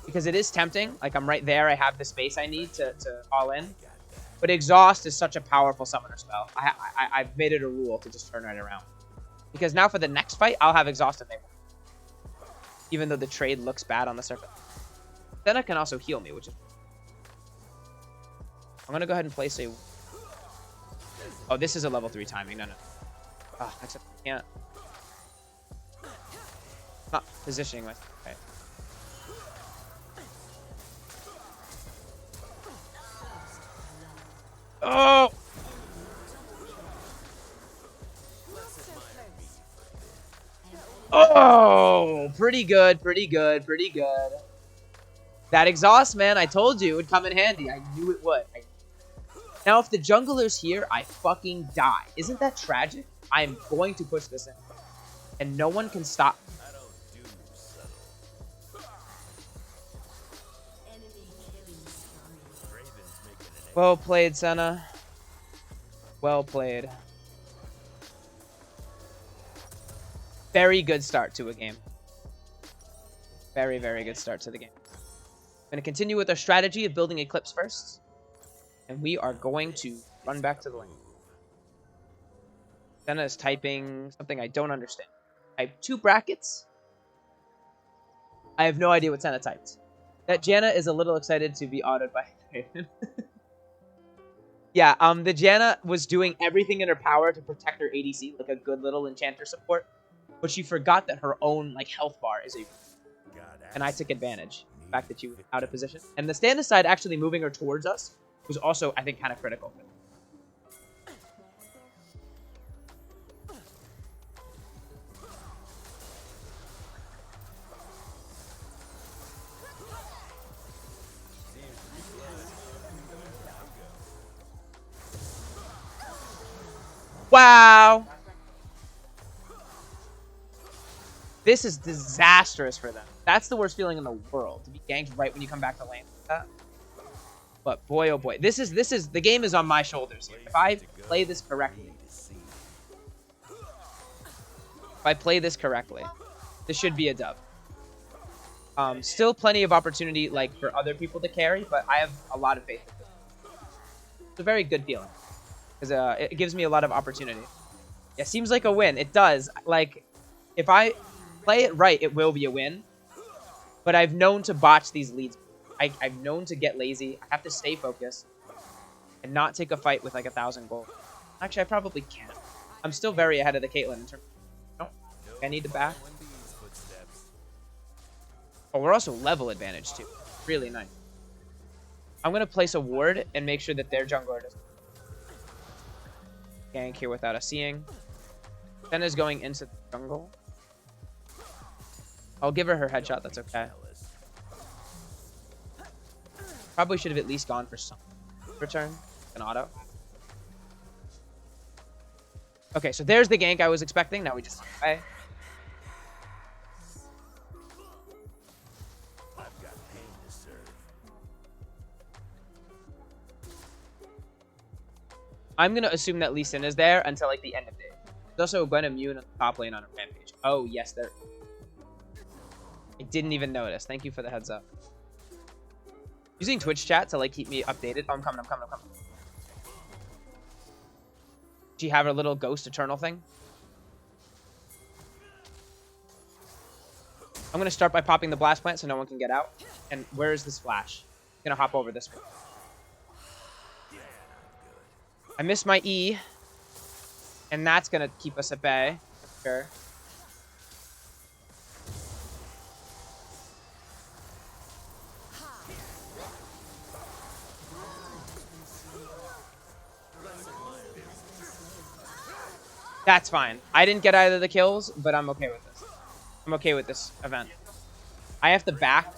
Speaker 1: Because it is tempting. Like, I'm right there. I have the space I need to all in. But Exhaust is such a powerful summoner spell. I've made it a rule to just turn right around. Because now for the next fight, I'll have Exhaust and they won't. Even though the trade looks bad on the surface. Then I can also heal me, which is... I'm going to go ahead and place a... Oh, this is a level 3 timing. No. Oh, except I can't. Not positioning myself. Okay. Oh! Oh! Pretty good, pretty good, pretty good. That Exhaust, man, I told you it would come in handy. I knew it would. Now, if the jungler's here, I fucking die. Isn't that tragic? I am going to push this in. And no one can stop me.
Speaker 2: I don't do subtle.
Speaker 3: Enemy killing spree.
Speaker 2: Draven's making an
Speaker 1: Well played, Senna. Well played. Very good start to a game. Very, very good start to the game. I'm going to continue with our strategy of building Eclipse first. And we are going to run back to the lane. Senna is typing something I don't understand. Type 2 brackets. I have no idea what Senna typed. That Janna is a little excited to be autoed by Draven. Yeah, the Janna was doing everything in her power to protect her ADC, like a good little enchanter support. But she forgot that her own health bar is a... And I took advantage. The fact that she was out of position. And the stand aside actually moving her towards us was also, I think, kind of critical. Wow! This is disastrous for them. That's the worst feeling in the world, to be ganked right when you come back to lane like that. But boy, oh boy, this is the game is on my shoulders here. If I play this correctly, this should be a dub. Still plenty of opportunity for other people to carry, but I have a lot of faith in this. It's a very good feeling because it gives me a lot of opportunity. Yeah, seems like a win. It does. If I play it right, it will be a win. But I've known to botch these leads. I've known to get lazy. I have to stay focused and not take a fight with 1,000 gold. Actually, I probably can't. I'm still very ahead of the Caitlyn in terms of... No, I need to back. Oh, we're also level advantage too. Really nice. I'm going to place a ward and make sure that their jungler doesn't gank here without us seeing. Senna's going into the jungle. I'll give her headshot. That's okay. Probably should have at least gone for some return. An auto. Okay, so there's the gank I was expecting. Now we just run away.
Speaker 2: I've got pain to serve.
Speaker 1: I'm gonna assume that Lee Sin is there until like the end of day. There's also a Gwen immune on the top lane on a rampage. Oh yes, there. I didn't even notice. Thank you for the heads up. Using Twitch chat to like keep me updated. Oh, I'm coming. Do you have a little ghost eternal thing? I'm gonna start by popping the blast plant so no one can get out. And where is this flash? I'm gonna hop over this way. I missed my E. And that's gonna keep us at bay. Sure. That's fine. I didn't get either of the kills, but I'm okay with this. I'm okay with this event. I have to back.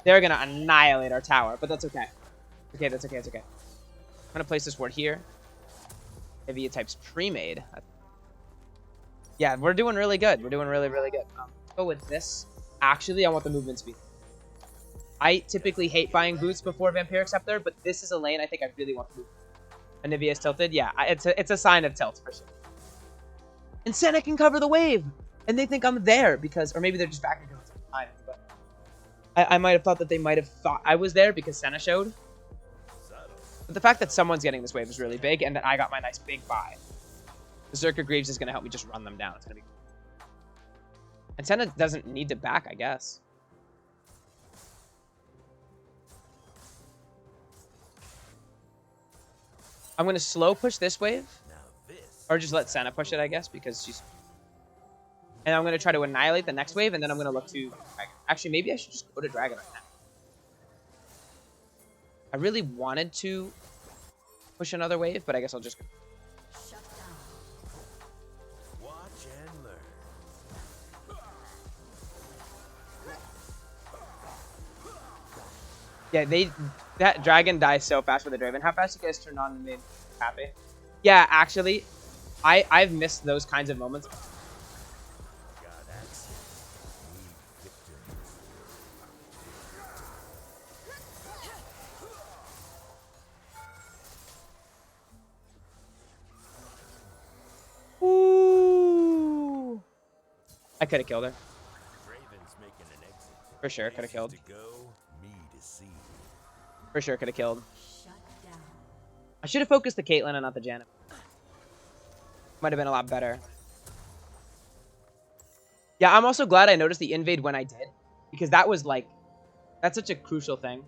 Speaker 1: They're gonna annihilate our tower, but that's okay. Okay, that's okay, it's okay. I'm gonna place this ward here. Maybe it types pre-made. Yeah, we're doing really good. We're doing really, really good. Go with this. Actually, I want the movement speed. I typically hate buying boots before Vampiric Scepter, but this is a lane I think I really want to move. Anivia's tilted? Yeah, it's a sign of tilt for sure. And Senna can cover the wave! And they think I'm there because, or maybe they're just backing because it's timing, but I might have thought that they might have thought I was there because Senna showed. But the fact that someone's getting this wave is really big, and that I got my nice big buy. Berserker Greaves is going to help me just run them down. It's going to be... And Senna doesn't need to back, I guess. I'm going to slow push this wave. Or just let Senna push it, I guess, because she's... And I'm going to try to annihilate the next wave, and then I'm going to look to Dragon. Actually, maybe I should just go to Dragon right now. I really wanted to push another wave, but I guess I'll just...
Speaker 3: Shut down.
Speaker 2: Watch and learn.
Speaker 1: Yeah, that Dragon dies so fast with the Draven. How fast you guys turn on and made happy? Yeah, actually, I've missed those kinds of moments. Ooh. I could have killed her.
Speaker 2: Draven's making an exit.
Speaker 1: For sure, could have killed.
Speaker 2: To go, me to see.
Speaker 1: For sure, could have killed.
Speaker 3: Shut down.
Speaker 1: I should have focused the Caitlyn and not the Janet. Might have been a lot better. Yeah, I'm also glad I noticed the invade when I did. Because that was like... That's such a crucial thing.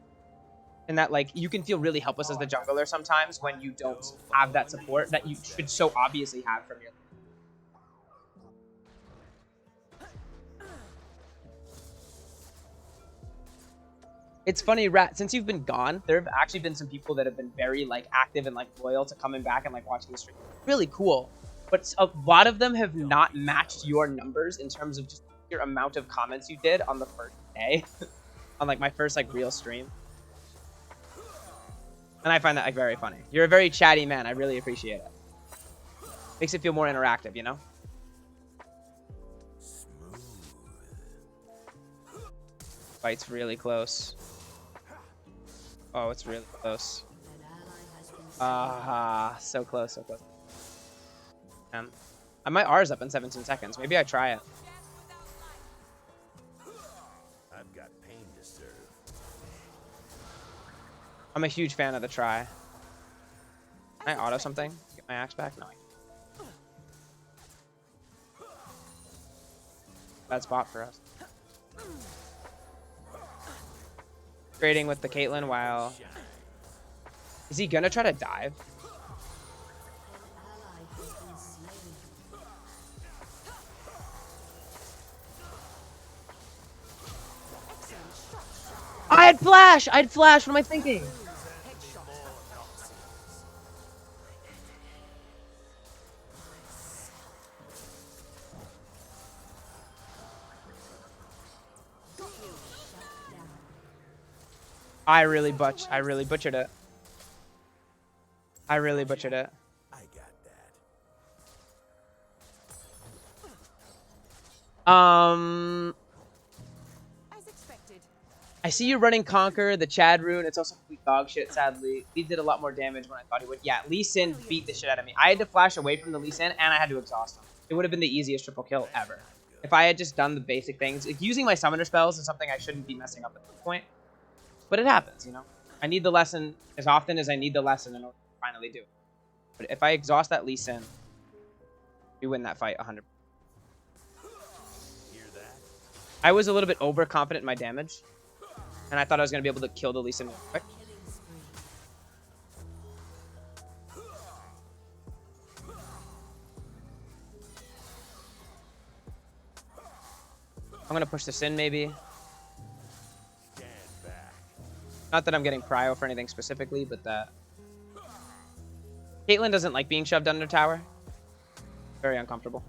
Speaker 1: And that, like, you can feel really helpless as the jungler sometimes when you don't have that support that you should so obviously have from your... It's funny, Rat, since you've been gone, there have actually been some people that have been very, like, active and, like, loyal to coming back and, like, watching the stream. Really cool. But a lot of them have not matched your numbers in terms of just your amount of comments you did on the first day. On, like, my first, like, real stream. And I find that, like, very funny. You're a very chatty man. I really appreciate it. Makes it feel more interactive, you know?
Speaker 2: Smooth.
Speaker 1: Fight's really close. Oh, it's really close.
Speaker 3: An ally has been
Speaker 1: Ah, so close, so close. My R's up in 17 seconds. Maybe I try it.
Speaker 2: I've got pain to serve.
Speaker 1: I'm a huge fan of the try. Can I auto something? Get my axe back? No. Bad spot for us. Trading with the Caitlyn while... Is he gonna try to dive?
Speaker 3: ally has been slain.
Speaker 1: I had flash! I had flash! What am I thinking? I really butchered it. I really butchered it.
Speaker 2: I got that.
Speaker 5: As expected.
Speaker 1: I see you running Conquer, the Chad rune. It's also complete dog shit, sadly. Lee did a lot more damage when I thought he would. Yeah, Lee Sin beat the shit out of me. I had to flash away from the Lee Sin, and I had to exhaust him. It would have been the easiest triple kill ever. If I had just done the basic things. Like, using my summoner spells is something I shouldn't be messing up at this point. But it happens, you know? I need the lesson as often as I need the lesson in order to finally do it. But if I exhaust that Lee Sin, we win that fight 100%.
Speaker 2: Hear that?
Speaker 1: I was a little bit overconfident in my damage. And I thought I was going to be able to kill the Lee Sin real quick.
Speaker 3: Killing spree.
Speaker 1: I'm going to push this in, maybe.
Speaker 2: Stand back.
Speaker 1: Not that I'm getting prio for anything specifically, but that... Caitlyn doesn't like being shoved under tower. Very uncomfortable.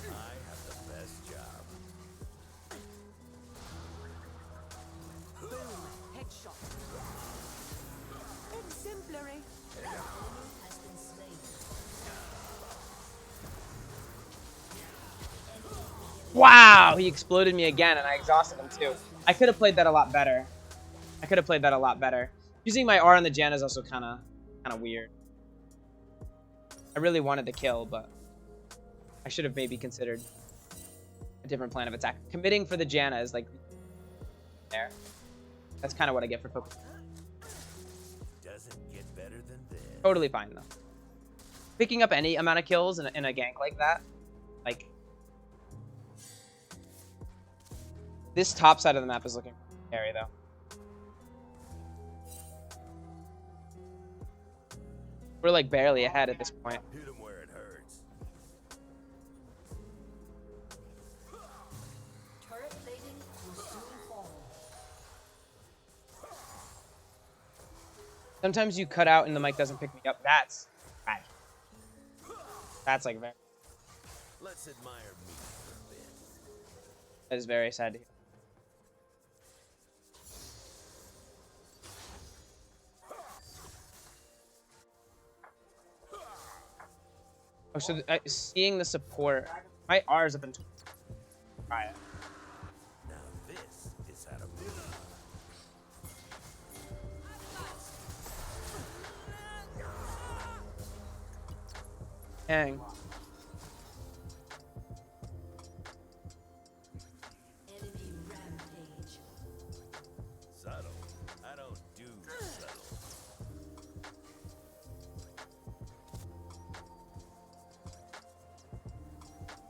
Speaker 2: I have the best job.
Speaker 5: Boom. Headshot. Exemplary.
Speaker 3: Has been slain.
Speaker 1: Wow! He exploded me again, and I exhausted him too. I could have played that a lot better. Using my R on the Jan is also kind of weird. I really wanted to kill, but I should have maybe considered a different plan of attack. Committing for the Janna is like there. That's kind of what I get for focus.
Speaker 2: Doesn't get better than this.
Speaker 1: Totally fine though. Picking up any amount of kills in a gank like that, like this top side of the map is looking scary though. We're like barely ahead at this point.
Speaker 2: Hit him where it hurts.
Speaker 3: Turret plating will soon fall.
Speaker 1: Sometimes you cut out and the mic doesn't pick me up. That's tragic. That's like very.
Speaker 2: Let's admire me for a bit.
Speaker 1: That is very sad to hear. Oh, so seeing the support, my R's up in. Try it.
Speaker 2: Now this is how to move.
Speaker 1: Dang.
Speaker 3: Enemy rampage.
Speaker 2: Subtle. I don't do subtle.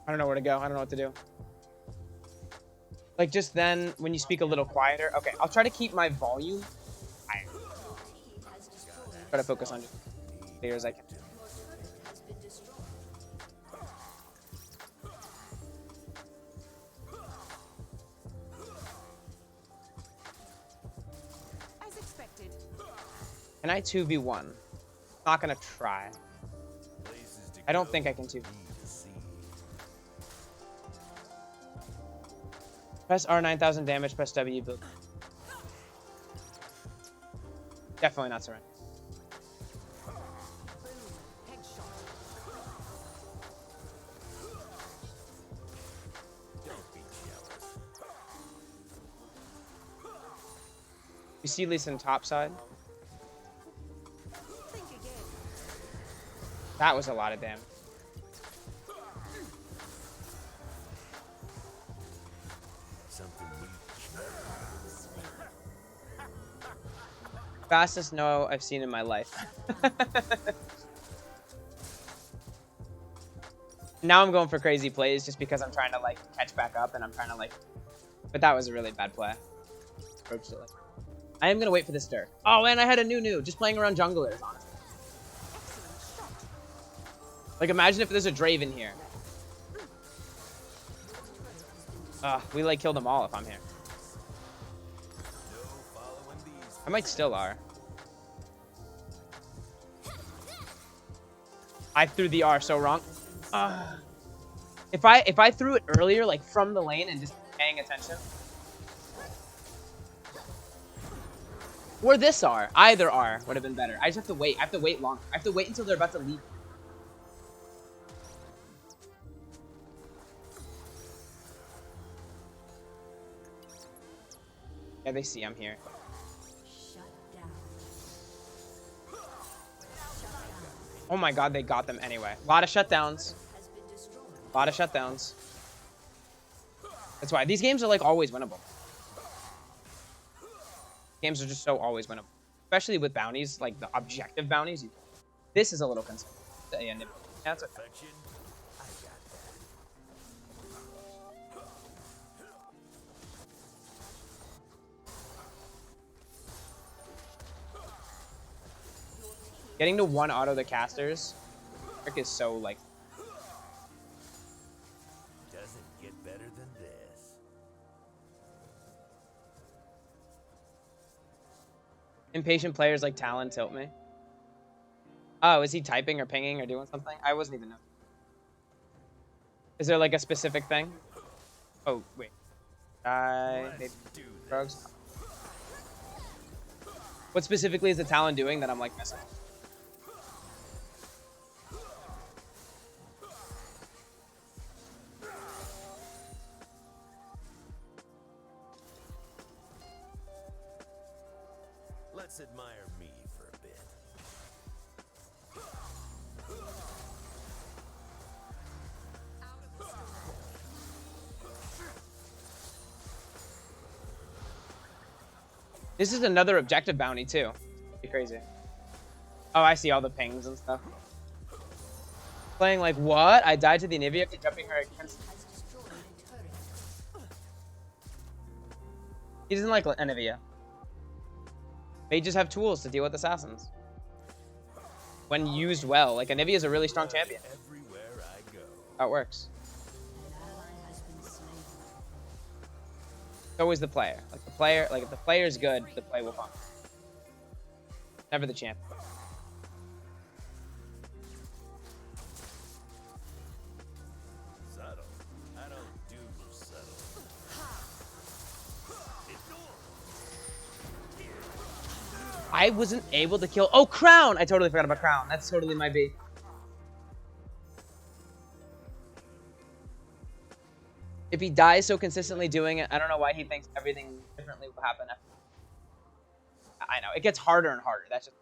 Speaker 1: I don't know where to go. I don't know what to do. Like just then, when you speak a little quieter. Okay, I'll try to keep my volume higher.
Speaker 3: Team has destroyed.
Speaker 1: Try to focus on just clear as I can.
Speaker 3: Your turret has been destroyed.
Speaker 5: As expected.
Speaker 1: Can I 2v1? Not gonna try.
Speaker 2: Places to
Speaker 1: I don't
Speaker 2: go,
Speaker 1: think I can 2v.
Speaker 2: need to see.
Speaker 1: Press R 9,000 damage, press W build. Definitely not surrender.
Speaker 5: Boom. Headshot.
Speaker 2: Don't be jealous.
Speaker 1: You see Lee Sin top side?
Speaker 5: Think again.
Speaker 1: That was a lot of damage.
Speaker 2: Something we
Speaker 1: Fastest no I've seen in my life. Now I'm going for crazy plays just because I'm trying to like catch back up and I'm trying to like. But that was a really bad play. Approached it like. I am gonna wait for this Dirk. Oh, and I had a new just playing around junglers, honestly.
Speaker 5: Excellent shot.
Speaker 1: Like imagine if there's a Draven here. We like kill them all if I'm here.
Speaker 2: no following these.
Speaker 1: I might still are. I threw the R so wrong. If I threw it earlier, like from the lane and just paying attention. Or this R. Either R would have been better. I just have to wait. I have to wait longer. I have to wait until they're about to leave. Yeah, they see I'm here.
Speaker 3: Shut down.
Speaker 1: Oh my god, they got them anyway. A lot of shutdowns.
Speaker 3: Has been destroyed.
Speaker 1: A lot of shutdowns. That's why these games are like always winnable. Games are just so always winnable, especially with bounties, like the objective bounties. This is a little concerned. Yeah, that's okay.
Speaker 2: Perfection. I got
Speaker 1: Getting to one auto the casters, Rick is so like.
Speaker 2: Doesn't get better than this.
Speaker 1: Impatient players like Talon tilt me. Oh, is he typing or pinging or doing something? I wasn't even know. Is there like a specific thing? Oh, wait. Maybe
Speaker 2: Do
Speaker 1: drugs. What specifically is the Talon doing that I'm like missing?
Speaker 2: Let's admire me for a bit.
Speaker 1: This is another objective bounty too. Be crazy. Oh, I see all the pings and stuff. Playing like what? I died to the Anivia for jumping her against.
Speaker 3: Has destroyed a turret.
Speaker 1: He doesn't like Anivia. Mages have tools to deal with assassins. When used well, like Anivia is a really strong champion.
Speaker 2: Everywhere I go.
Speaker 1: How it works.
Speaker 3: An ally has been slain.
Speaker 1: It's always the player. Like the player, like if the player is good, the play will come. Never the champion.
Speaker 2: Subtle. I don't do subtle.
Speaker 1: I wasn't able to kill. Oh, Crown! I totally forgot about Crown. That's totally my B. If he dies so consistently doing it, I don't know why he thinks everything differently will happen. I know. It gets harder and harder. That's just...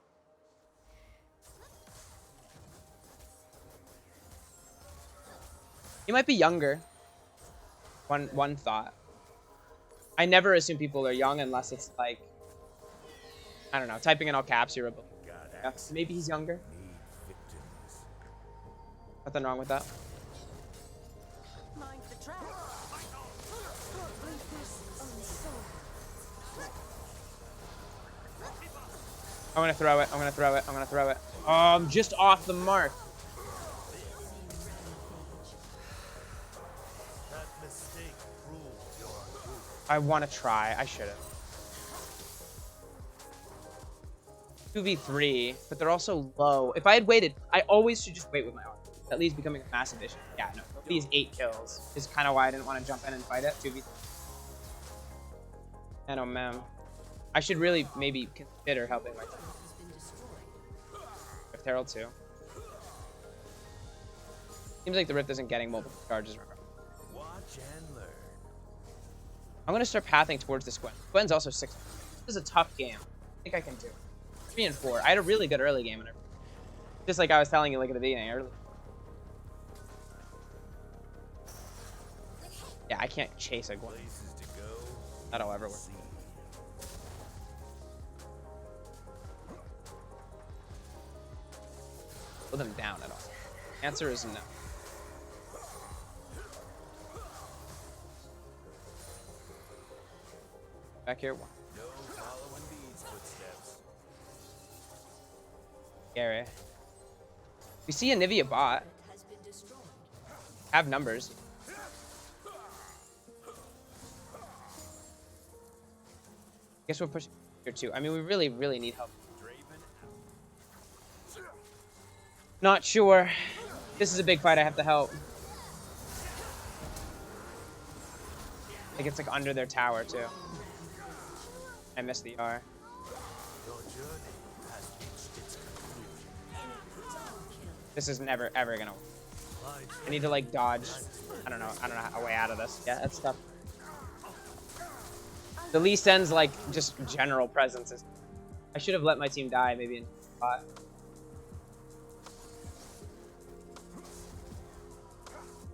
Speaker 1: He might be younger. One thought. I never assume people are young unless it's like... I don't know. Typing in all caps, you're a...
Speaker 2: God,
Speaker 1: Yeah, maybe he's younger.
Speaker 2: need victims.
Speaker 1: Nothing wrong with that.
Speaker 5: Mind the trap. Leave this unsolved.
Speaker 1: I'm gonna throw it. I'm gonna throw it. I'm gonna throw it. Oh, I'm just off the mark.
Speaker 2: That mistake proved your good.
Speaker 1: I want to try. I should have. 2v3, but they're also low. If I had waited, I always should just wait with my arm. That leads becoming a massive issue. Yeah, no. These 8 kills is kind of why I didn't want to jump in and fight it. 2v3. And oh man. I should really maybe consider helping my team.
Speaker 3: Has been destroyed.
Speaker 1: Rift Herald too. Seems like the Rift isn't getting multiple charges. Remember.
Speaker 2: Watch and learn.
Speaker 1: I'm gonna start pathing towards this Gwen. Gwen's also 6. This is a tough game. I think I can do it. 3 and 4. I had a really good early game. And just like I was telling you, like at the beginning. Yeah, I can't chase a Gwen.
Speaker 2: Places to go.
Speaker 1: That'll ever work.
Speaker 2: See.
Speaker 1: Slow them down at all. Answer is no. Back here, 1.
Speaker 2: No following these footsteps.
Speaker 1: Gary. We see a Nivea bot.
Speaker 3: Has been destroyed.
Speaker 1: Have numbers. Guess we're pushing here too. I mean, we really, really need help.
Speaker 2: Draven out.
Speaker 1: Not sure. This is a big fight. I have to help. I think it's like under their tower too. I missed the R.
Speaker 2: Your journey has reached its conclusion.
Speaker 1: This is never ever gonna work. I need to like dodge. I don't know a way out of this. Yeah, that's tough.
Speaker 5: I
Speaker 1: The Lee Sen's like just general presence is. I should have let my team die maybe in spot.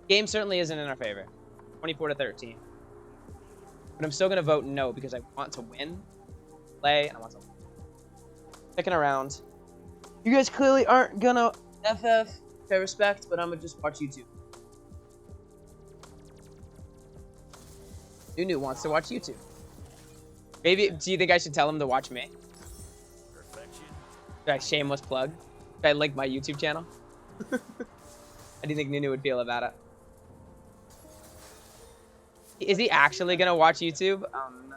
Speaker 1: Game certainly isn't in our favor. 24-13. But I'm still gonna vote no because I want to win, play, and I want to sticking around. You guys clearly aren't gonna FF, which I respect, but I'm gonna just watch YouTube. Nunu wants to watch YouTube. Maybe, do you think I should tell him to watch me?
Speaker 2: Perfection.
Speaker 1: Should I shameless plug? Should I link my YouTube channel? How do you think Nunu would feel about it? Is he actually gonna watch YouTube? No.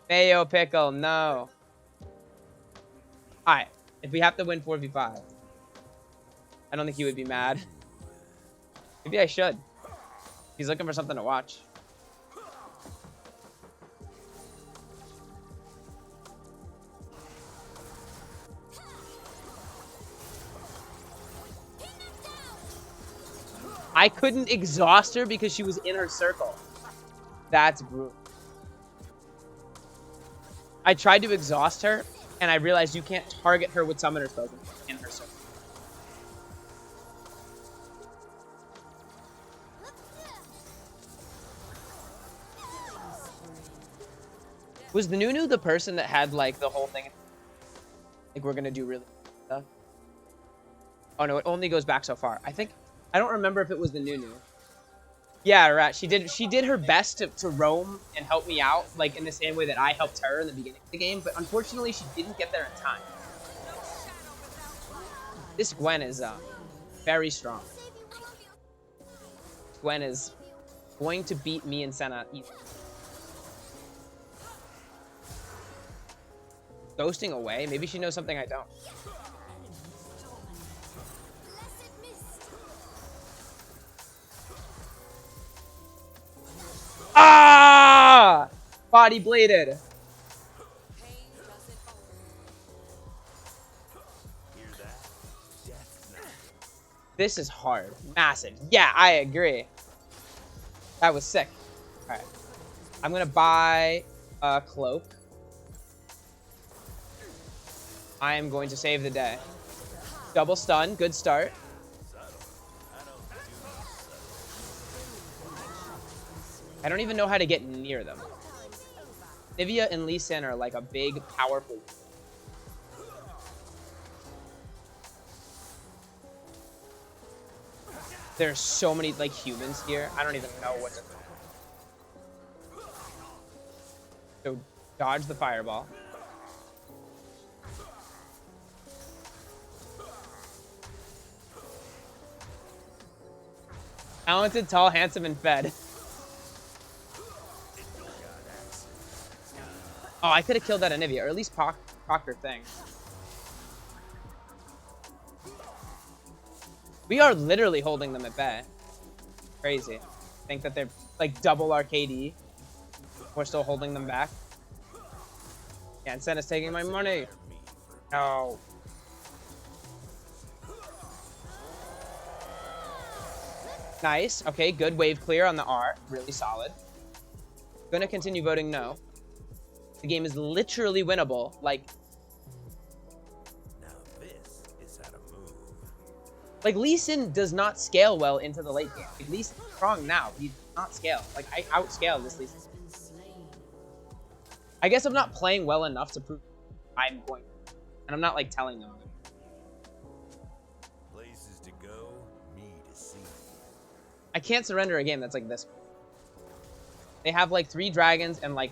Speaker 1: Mayo Pickle, no. Alright, if we have to win 4v5, I don't think he would be mad. Maybe I should. He's looking for something to watch. I couldn't exhaust her because she was in her circle. That's brutal. I tried to exhaust her, and I realized you can't target her with summoner spells in her circle. Was the Nunu the person that had, like, the whole thing? Like, we're gonna do really stuff? Oh, no, it only goes back so far. I don't remember if it was the Nunu. Yeah, right. She did her best to roam and help me out, like, in the same way that I helped her in the beginning of the game, but unfortunately, she didn't get there in time. This Gwen is, very strong. Gwen is going to beat me and Senna easily. Ghosting away? Maybe she knows something I don't. Ah! Body bladed. This is hard. Massive. Yeah, I agree. That was sick. Alright. I'm gonna buy a cloak. I am going to save the day. Double stun. Good start. I don't even know how to get near them. Nivea and Lee Sin are like a big, powerful. There's so many like humans here. I don't even know what to do. So dodge the fireball. Talented, tall, handsome, and fed. Oh, I could have killed that Anivia, or at least Proctor thing. We are literally holding them at bay. Crazy. Think that they're like double our KD. We're still holding them back. Yeah, and Senna's taking my money. No. Nice. Okay, good wave clear on the R. Really solid. Gonna continue voting no. The game is literally winnable. Like,
Speaker 2: Now this is how to move.
Speaker 1: like Lee Sin does not scale well into the late game. Like, Lee Sin's strong now, but he does not scale. Like, I outscale this Lee Sin. I guess I'm not playing well enough to prove I'm going to. And I'm not, like, telling them.
Speaker 2: Places to go, me to see.
Speaker 1: I can't surrender a game that's like this. They have, like, 3 dragons and, like,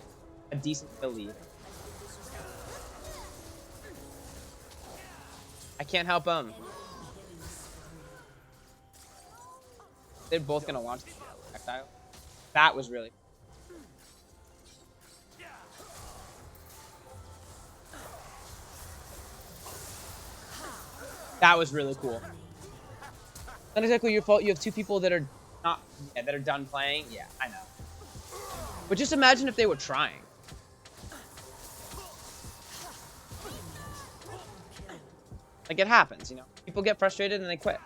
Speaker 1: a decent kill lead. I can't help them. They're both gonna launch the projectile. That was really. That was really cool. Not exactly your fault. You have 2 people that are not, yeah, that are done playing. Yeah, I know. But just imagine if they were trying. Like, it happens, you know? People get frustrated and they quit.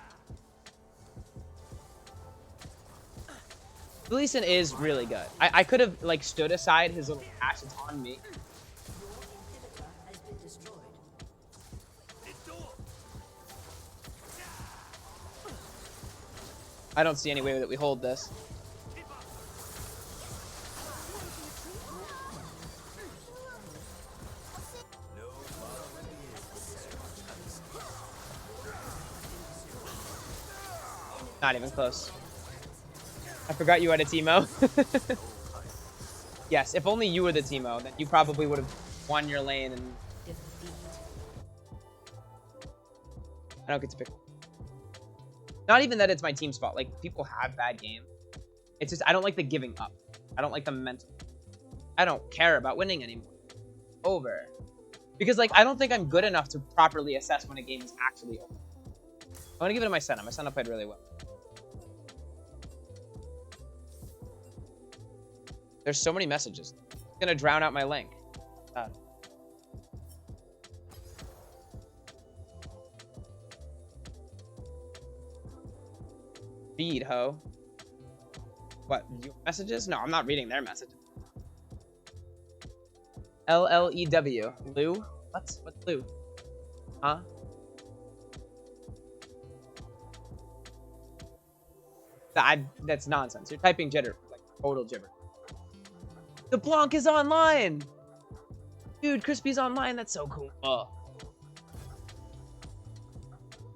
Speaker 1: Gleason is really good. I could have like stood aside his little dash. It's on me.
Speaker 3: Inhibitor has been destroyed.
Speaker 1: I don't see any way that we hold this. Not even close. I forgot you had a Teemo. Yes, if only you were the Teemo, then you probably would have won your lane and
Speaker 3: Defeat.
Speaker 1: I don't get to pick. Not even that it's my team's fault. Like, people have bad games. It's just I don't like the giving up. I don't like the mental. I don't care about winning anymore. Over. Because, like, I don't think I'm good enough to properly assess when a game is actually over. I'm going to give it to my Senna. My Senna played really well. There's so many messages. It's going to drown out my link. Feed, ho. What? Your messages? No, I'm not reading their messages. LLEW. Lou? What's Lou? Huh? That's nonsense. You're typing jitter. Like, total gibber. The Blanc is online! Dude, Crispy's online. That's so cool. Oh.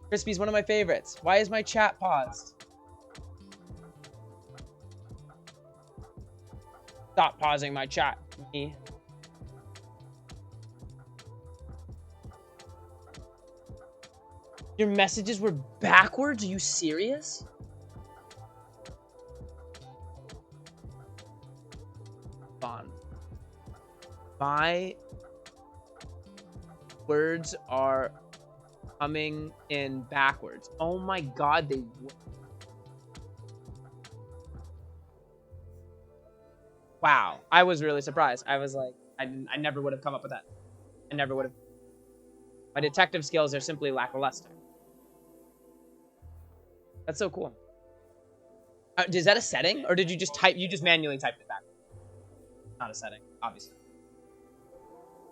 Speaker 1: Crispy's one of my favorites. Why is my chat paused? Stop pausing my chat. Me. Your messages were backwards? Are you serious? On. My words are coming in backwards. Oh my god, they were. Wow, I was really surprised. I was like, I never would have come up with that. I never would have. My detective skills are simply lackluster. That's so cool. Is that a setting, or did you just type? You just manually typed it back? Not a setting, obviously.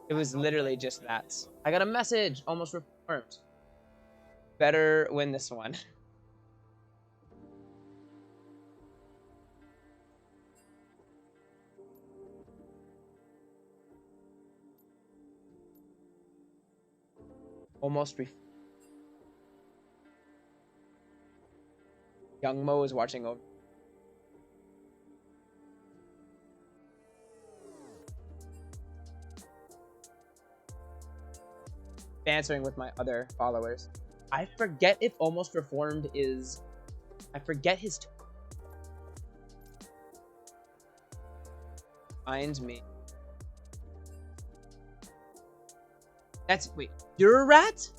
Speaker 1: It was literally just that. I got a message, almost reformed. Better win this one. Almost Young Mo is watching over. Answering with my other followers. I forget if Almost Reformed is. I forget his. Find me. That's. Wait. You're a rat?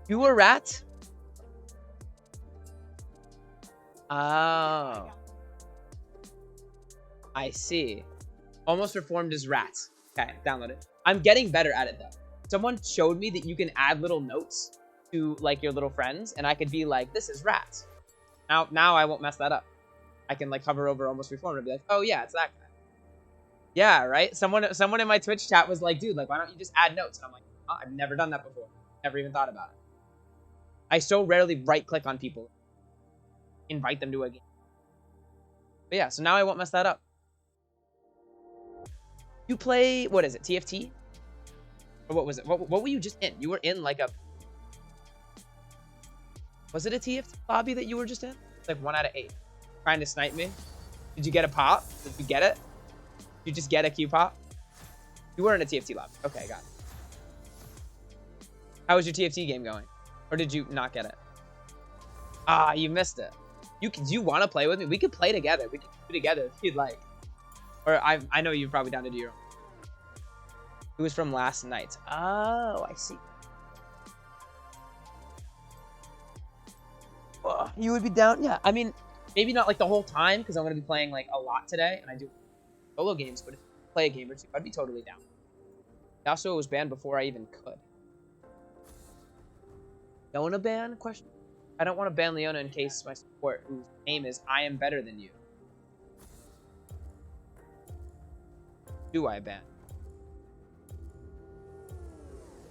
Speaker 1: You a rat? Oh. I see. Almost Reformed is rats. Okay, download it. I'm getting better at it though. Someone showed me that you can add little notes to like your little friends, and I could be like, "This is rats." Now I won't mess that up. I can like hover over Almost Reformed and be like, "Oh yeah, it's that guy." Yeah, right. Someone in my Twitch chat was like, "Dude, like, why don't you just add notes?" And I'm like, oh, "I've never done that before. Never even thought about it." I so rarely right-click on people, invite them to a game. But yeah, so now I won't mess that up. You play, what is it, TFT? Or what was it? What were you just in? You were in like a... Was it a TFT lobby that you were just in? It's like 1 out of 8. Trying to snipe me? Did you get a pop? Did you get it? Did you just get a Q pop? You were in a TFT lobby. Okay, got it. How was your TFT game going? Or did you not get it? Ah, you missed it. Do you want to play with me? We could play together. We could do together if you'd like. Or I know you're probably down to do your own. It was from last night. Oh, I see. Oh, you would be down? Yeah, I mean, maybe not like the whole time because I'm going to be playing like a lot today. And I do solo games, but if I play a game or two, I'd be totally down. Also, it was banned before I even could. Nona ban? Question. I don't want to ban Leona in case my support, whose name is I am better than you. Do I ban?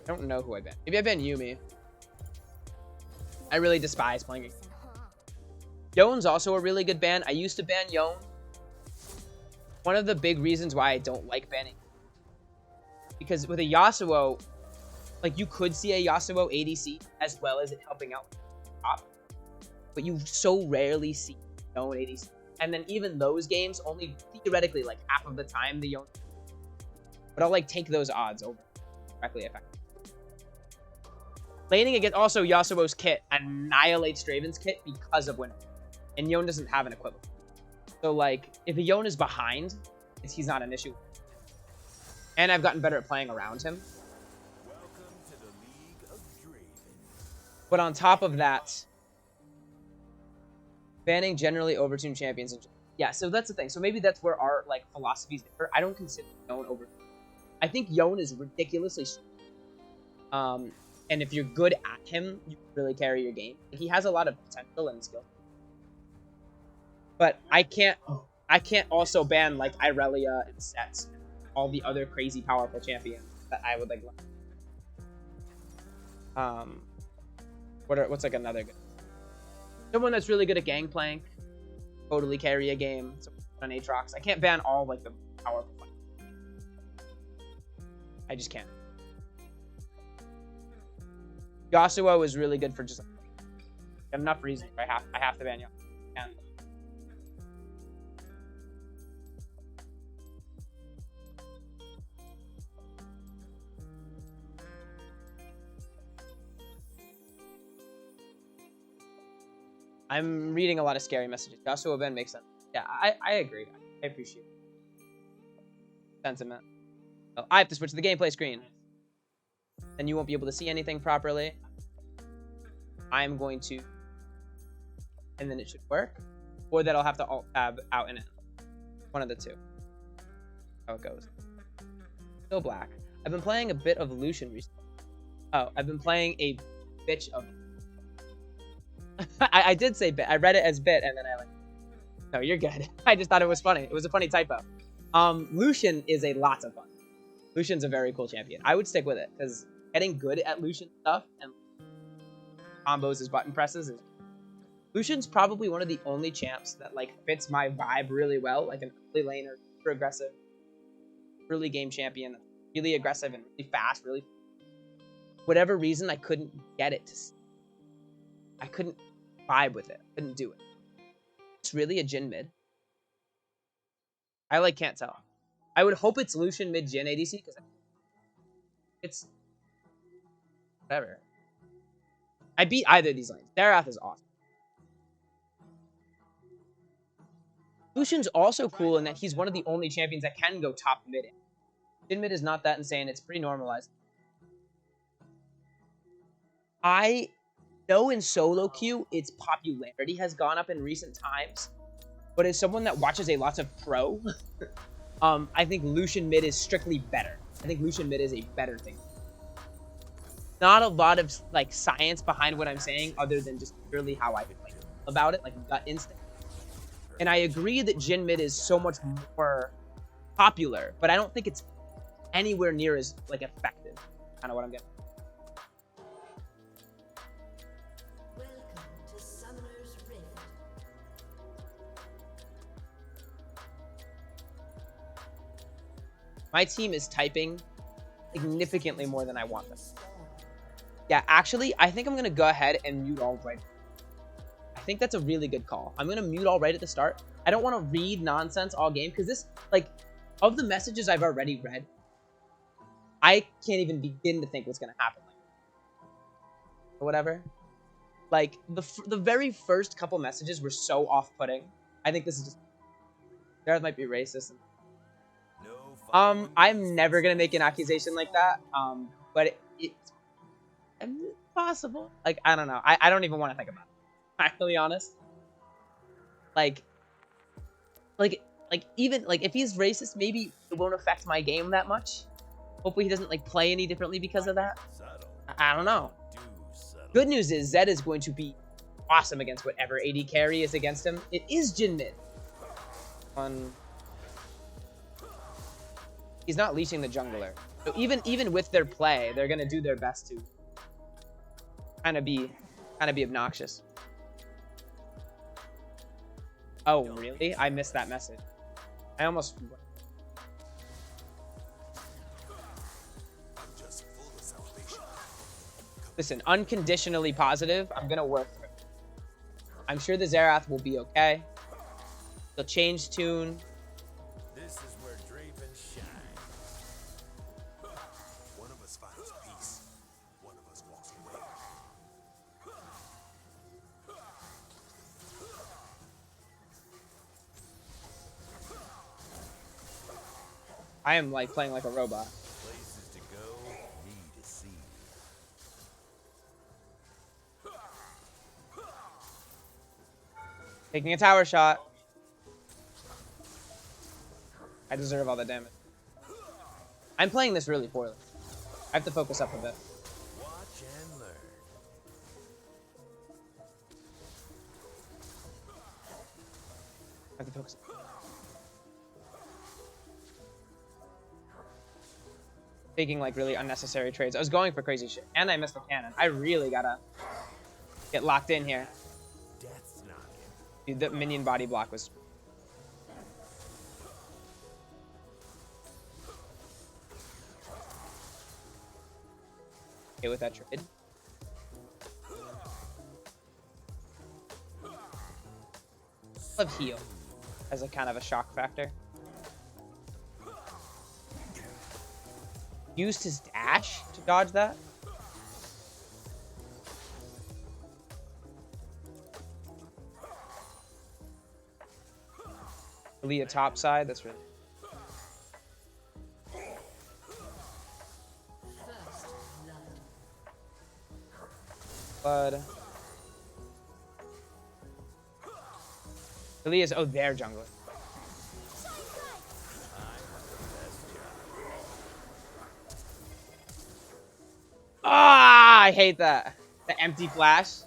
Speaker 1: I don't know who I ban. Maybe I ban Yumi. I really despise playing it. Yone's also a really good ban. I used to ban Yone. One of the big reasons why I don't like banning, because with a Yasuo, like, you could see a Yasuo ADC as well as it helping out top, but you so rarely see Yone ADC. And then even those games, only theoretically like half of the time the Yone. But I'll like take those odds over directly effective. Laning against also Yasuo's kit annihilates Draven's kit because of Wind, and Yone doesn't have an equivalent. So like, if a Yone is behind, he's not an issue. And I've gotten better at playing around him.
Speaker 2: Welcome to the League of Draven.
Speaker 1: But on top of that, banning generally overtuned champions. Yeah, so that's the thing. So maybe that's where our like philosophies differ. I don't consider Yone over. I think Yone is ridiculously strong. And if you're good at him, you can really carry your game. He has a lot of potential and skill. But I can't also ban like Irelia and Sets and all the other crazy powerful champions that I would like. What's like another good? Someone that's really good at Gangplank, totally carry a game. Someone on Aatrox. I can't ban all like the powerful ones. I just can't. Yasuo is really good for just enough reasons. I have to ban Yasuo. And I'm reading a lot of scary messages. Yasuo ban makes sense. Yeah, I agree. I appreciate it. Sentiment. Oh, I have to switch to the gameplay screen. Then you won't be able to see anything properly. I'm going to, and then it should work, or that I'll have to alt tab out and in. One of the two. How it goes. Still black. I've been playing a bit of Lucian recently. Oh, I've been playing a bitch of. I did say bit. I read it as bit, and then I like. No, you're good. I just thought it was funny. It was a funny typo. Lucian is a lot of fun. Lucian's a very cool champion. I would stick with it because getting good at Lucian stuff and combos as button presses is. Lucian's probably one of the only champs that like fits my vibe really well, like an early laner, super aggressive, early game champion, really aggressive and really fast, really. Whatever reason, I couldn't get it to. I couldn't vibe with it. Couldn't do it. It's really a Jhin mid. I like can't tell. I would hope it's Lucian mid Jhin ADC because it's whatever. I beat either of these lanes. Darath is awesome. Lucian's also cool in that he's one of the only champions that can go top mid. Jhin mid is not that insane. It's pretty normalized. I know in solo queue, its popularity has gone up in recent times. But as someone that watches a lot of pro, I think Lucian mid is strictly better. I think Lucian mid is a better thing. Not a lot of like science behind what I'm saying other than just purely how I feel about it, like gut instinct. And I agree that Jhin mid is so much more popular, but I don't think it's anywhere near as like effective. Kind of what I'm getting.
Speaker 3: Welcome to Summoner's Rift.
Speaker 1: My team is typing significantly more than I want them. Yeah, actually, I think I'm going to go ahead and mute all right. I think that's a really good call. I'm going to mute all right at the start. I don't want to read nonsense all game because this, like, of the messages I've already read, I can't even begin to think what's going to happen. Or whatever. Like, the very first couple messages were so off-putting. I think this is just... Gareth might be racist. I'm never gonna make an accusation like that. But it's possible. Like, I don't know. I don't even want to think about it. I'm really honest. Like even like if he's racist, maybe it won't affect my game that much. Hopefully he doesn't like play any differently because of that. I don't know. Good news is Zed is going to be awesome against whatever AD carry is against him. It is Jhin mid. He's not leashing the jungler. So even with their play, they're gonna do their best to kind of be obnoxious. Oh, really? I missed that message. I almost... Listen, unconditionally positive. I'm gonna work through it. I'm sure the Xerath will be okay. They'll change tune.
Speaker 2: This is where Draven shines. One of us finds peace. One of us walks away.
Speaker 1: I am like playing like a robot.
Speaker 2: Places to go, need to see.
Speaker 1: Taking a tower shot. I deserve all the damage. I'm playing this really poorly. I have to focus up a bit.
Speaker 2: Watch and learn.
Speaker 1: I have to focus. Taking like really unnecessary trades. I was going for crazy shit, and I missed the cannon. I really gotta get locked in here.
Speaker 2: Death's knocking.
Speaker 1: Dude, the minion body block was... Okay with that trade. Love heal as a kind of a shock factor. Used his dash to dodge that. Leah top side, that's really...
Speaker 3: First blood.
Speaker 1: Blood. Leah's, oh, their jungler. Ah, I hate that. The empty flash.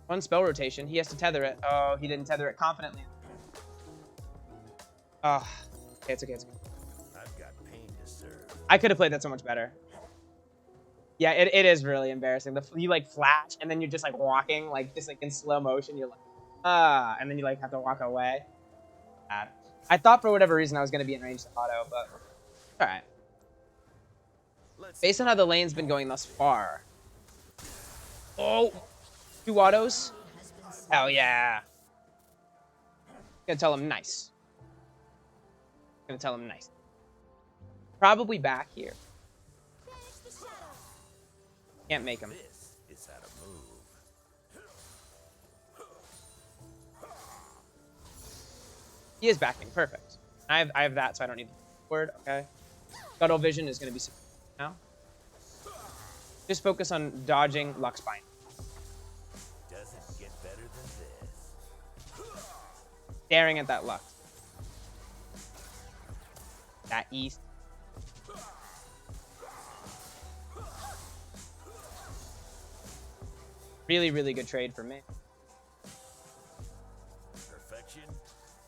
Speaker 1: One spell rotation. He has to tether it. Oh, he didn't tether it confidently. Oh, okay, it's okay. It's okay.
Speaker 2: I've got pain to serve.
Speaker 1: I could have played that so much better. Yeah, it is really embarrassing. You like flash, and then you're just like walking, like just like in slow motion. You're like, and then you like have to walk away. I thought for whatever reason I was gonna be in range to auto, but all right. Based on how the lane's been going thus far. Oh, 2 autos. Hell yeah. Gonna tell him nice. Gonna tell him nice. Probably back here. Can't make him.
Speaker 2: This is how to move.
Speaker 1: He is backing. Perfect. I have that, so I don't need the word. Okay. Scuttle vision is going to be now. Just focus on dodging Lux Bind.
Speaker 2: Doesn't get better than this.
Speaker 1: Staring at that Lux. That East. Really, really good trade for me.
Speaker 2: Perfection.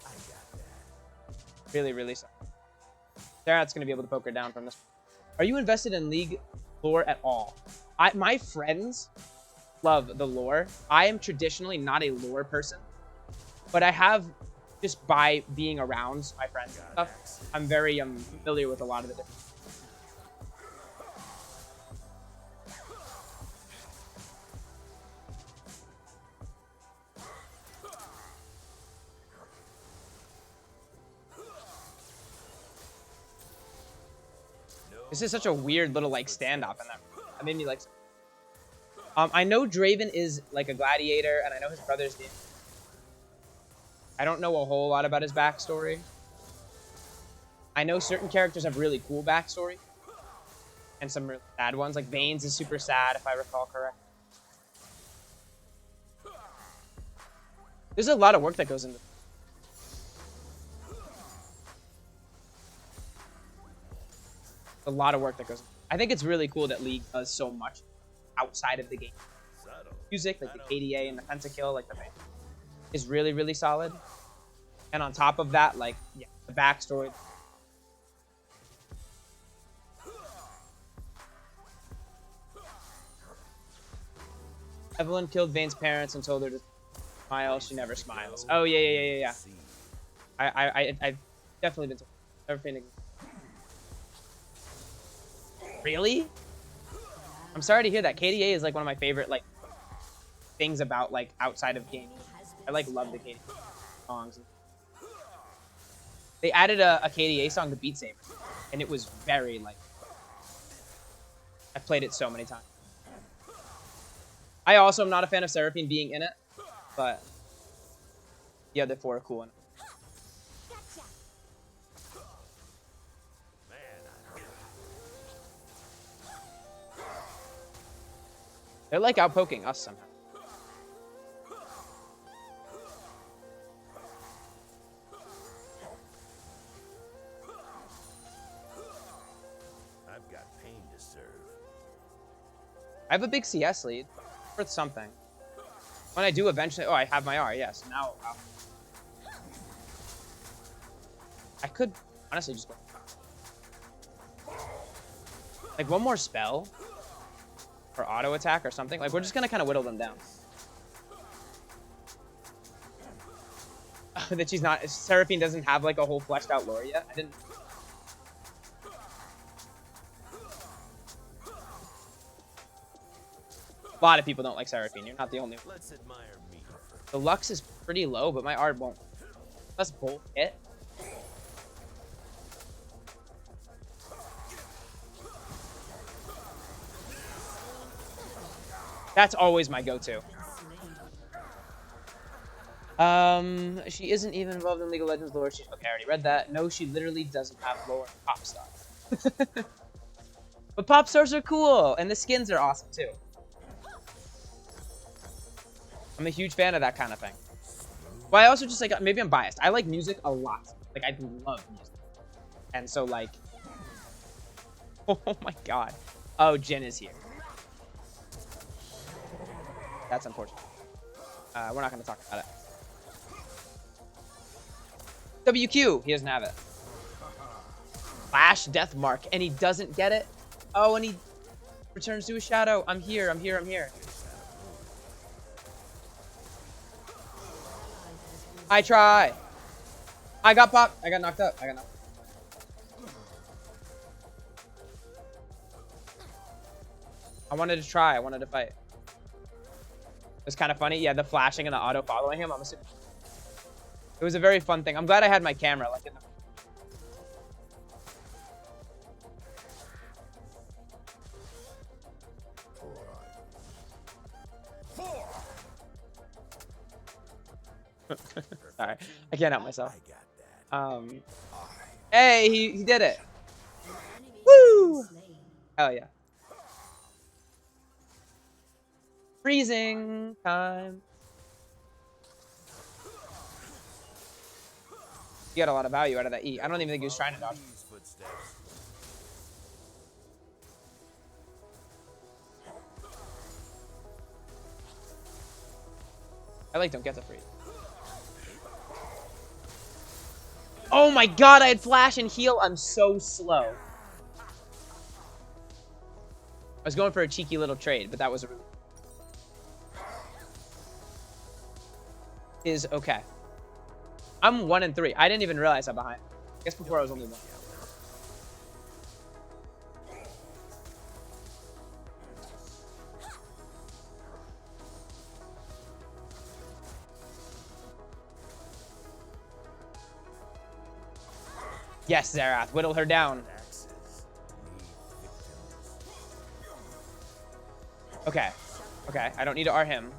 Speaker 2: I got that.
Speaker 1: Really, really solid. Sarah's going to be able to poke her down from this. Are you invested in League lore at all? My friends love the lore. I am traditionally not a lore person, but I have, just by being around my friends and stuff, I'm very familiar with a lot of the different. This is such a weird little like standoff in that. That made me like. I know Draven is like a gladiator, and I know his brother's the. I don't know a whole lot about his backstory. I know certain characters have really cool backstory, and some really sad ones. Like Vayne's is super sad, if I recall correct. There's a lot of work that goes into. A lot of work that goes. I think it's really cool that League does so much outside of the game.
Speaker 2: Subtle.
Speaker 1: Music, like the KDA and the pentakill, like the band, is really, really solid. And on top of that, like, yeah, the backstory. Evelyn killed Vayne's parents and told her to smile. She never smiles. Oh yeah.
Speaker 2: See.
Speaker 1: I've definitely been. Never been. Really? I'm sorry to hear that. KDA is like one of my favorite like things about like outside of gaming. I like love the KDA songs. They added a KDA song to Beat Saber, and it was very like. I've played it so many times. I also am not a fan of Seraphine being in it, but the other four are cool.
Speaker 4: Gotcha.
Speaker 1: They're like outpoking us somehow.
Speaker 2: I've got pain to serve.
Speaker 1: I have a big CS lead. Worth something. When I do eventually... Oh, I have my R, yes. Now... I could honestly just go... Like, one more spell? Or auto attack or something? Like, we're just gonna kind of whittle them down. That she's not... Seraphine doesn't have, like, a whole fleshed out lore yet. I didn't... A lot of people don't like Seraphine. You're not the only one.
Speaker 2: Let's admire me first.
Speaker 1: The Lux is pretty low, but my art won't. Let's bolt hit. That's always my go-to. She isn't even involved in League of Legends lore. She's okay. I already read that. No, she literally doesn't have lore in Pop Star. But Pop Stars are cool, and the skins are awesome too. I'm a huge fan of that kind of thing. But I also just like, maybe I'm biased. I like music a lot. Like, I love music. And so, like, oh my god. Oh, Jin is here. That's unfortunate. We're not going to talk about it. WQ, he doesn't have it. Flash Death Mark, and he doesn't get it. Oh, and he returns to his shadow. I'm here, I'm here, I'm here. I try. I got popped. I got knocked up. I got knocked up. I wanted to try. I wanted to fight. It was kind of funny. Yeah, the flashing and the auto following him. I'm assuming. It was a very fun thing. I'm glad I had my camera. Like in the Sorry, I can't help myself.
Speaker 2: I got that.
Speaker 1: Hey, he did it. Woo! Hell yeah. Freezing time. You got a lot of value out of that E. I don't even think he was trying to dodge.
Speaker 2: These footsteps.
Speaker 1: I like don't get the freeze. Oh my god, I had flash and heal. I'm so slow. I was going for a cheeky little trade, but that was a really... Is okay. I'm 1 and 3. I didn't even realize I'm behind. I guess before I was only 1. Yes, Zerath, whittle her down.
Speaker 2: Axes need victims.
Speaker 1: Okay. Okay, I don't need to R him.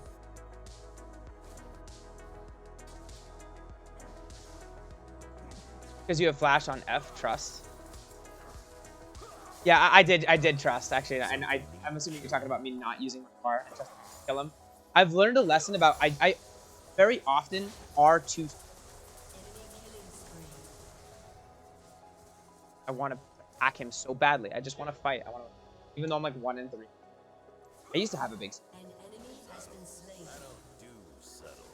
Speaker 1: Because you have flash on F, trust. Yeah, I did trust, actually. And I'm assuming you're talking about me not using my R and just kill him. I've learned a lesson about, I very often R2. I want to. hack him so badly. I just want to fight. I want to, even though I'm like 1 in 3. I used to have a big.
Speaker 3: An enemy has been slain.
Speaker 2: Do settle.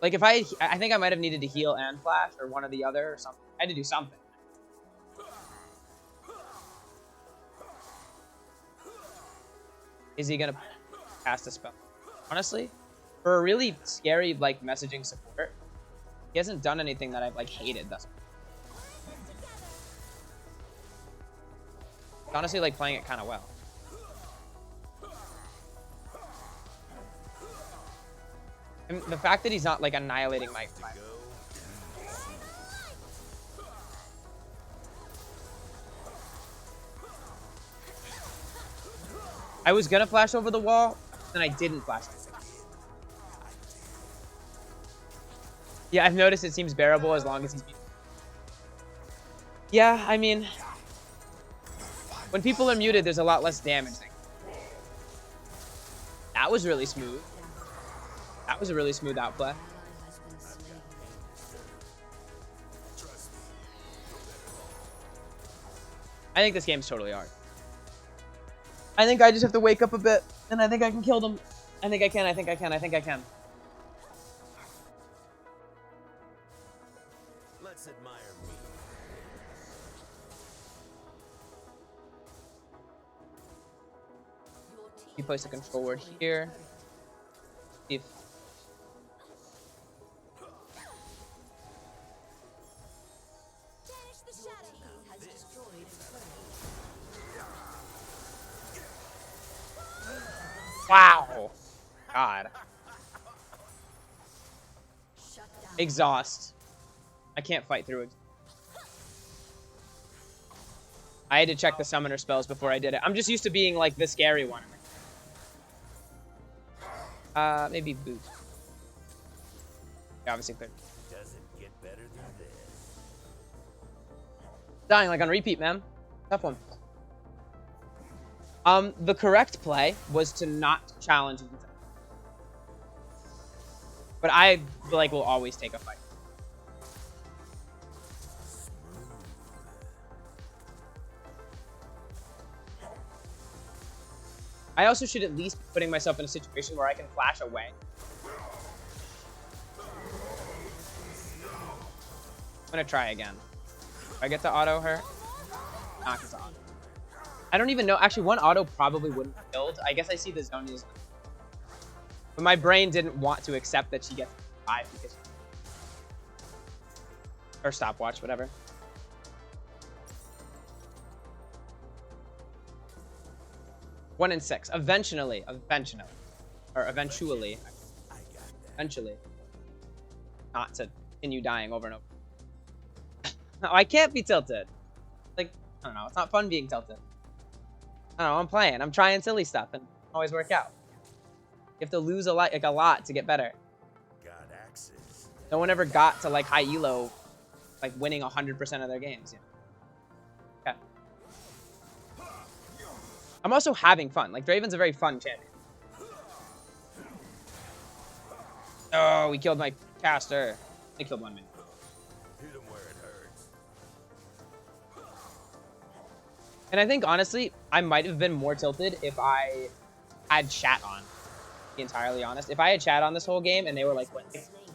Speaker 1: Like if I think I might have needed to heal and flash or one or the other or something. I had to do something. Is he gonna cast a spell? Honestly, for a really scary like messaging support, he hasn't done anything that I've like hated thus far. Honestly, like playing it kind of well. And the fact that he's not like annihilating my. I was gonna flash over the wall, and I didn't flash. Yeah, I've noticed it seems bearable as long as he's. Yeah, I mean, when people are muted, there's a lot less damage. That was really smooth. That was a really smooth outplay. I think this game's totally hard. I think I just have to wake up a bit, and I think I can kill them. I think I can, I think I can, I think I can.
Speaker 2: Let's admire me.
Speaker 1: You place a control word here. See if
Speaker 4: Banish the shadow.
Speaker 3: Has destroyed a turret.
Speaker 1: wow. God.
Speaker 3: Shut down.
Speaker 1: Exhaust. I can't fight through it. I had to check the summoner spells before I did it. I'm just used to being like the scary one. Maybe boot. Yeah, obviously clear.
Speaker 2: Doesn't get better than this.
Speaker 1: Dying like on repeat, man. Tough one. The correct play was to not challenge. But I like will always take a fight. I also should at least be putting myself in a situation where I can flash away. I'm gonna try again. Do I get the auto her? Knock us off. I don't even know. Actually, one auto probably wouldn't have killed. I guess I see the Zonia's. But my brain didn't want to accept that she gets 5 because. Or stopwatch, whatever. One in 6. Eventually. Eventually. Not to continue dying over and over. No, I can't be tilted. Like, I don't know. It's not fun being tilted. I don't know. I'm playing. I'm trying silly stuff and always work out. You have to lose a lot to get better.
Speaker 2: Got axes.
Speaker 1: No one ever got to like high elo, like winning 100% of their games. You know? Okay. I'm also having fun. Like Draven's a very fun champion. Oh, we killed my caster. They killed one minute.
Speaker 2: Hit him where it hurts.
Speaker 1: And I think honestly, I might have been more tilted if I had chat on. To be entirely honest, if I had chat on this whole game and they were like, what?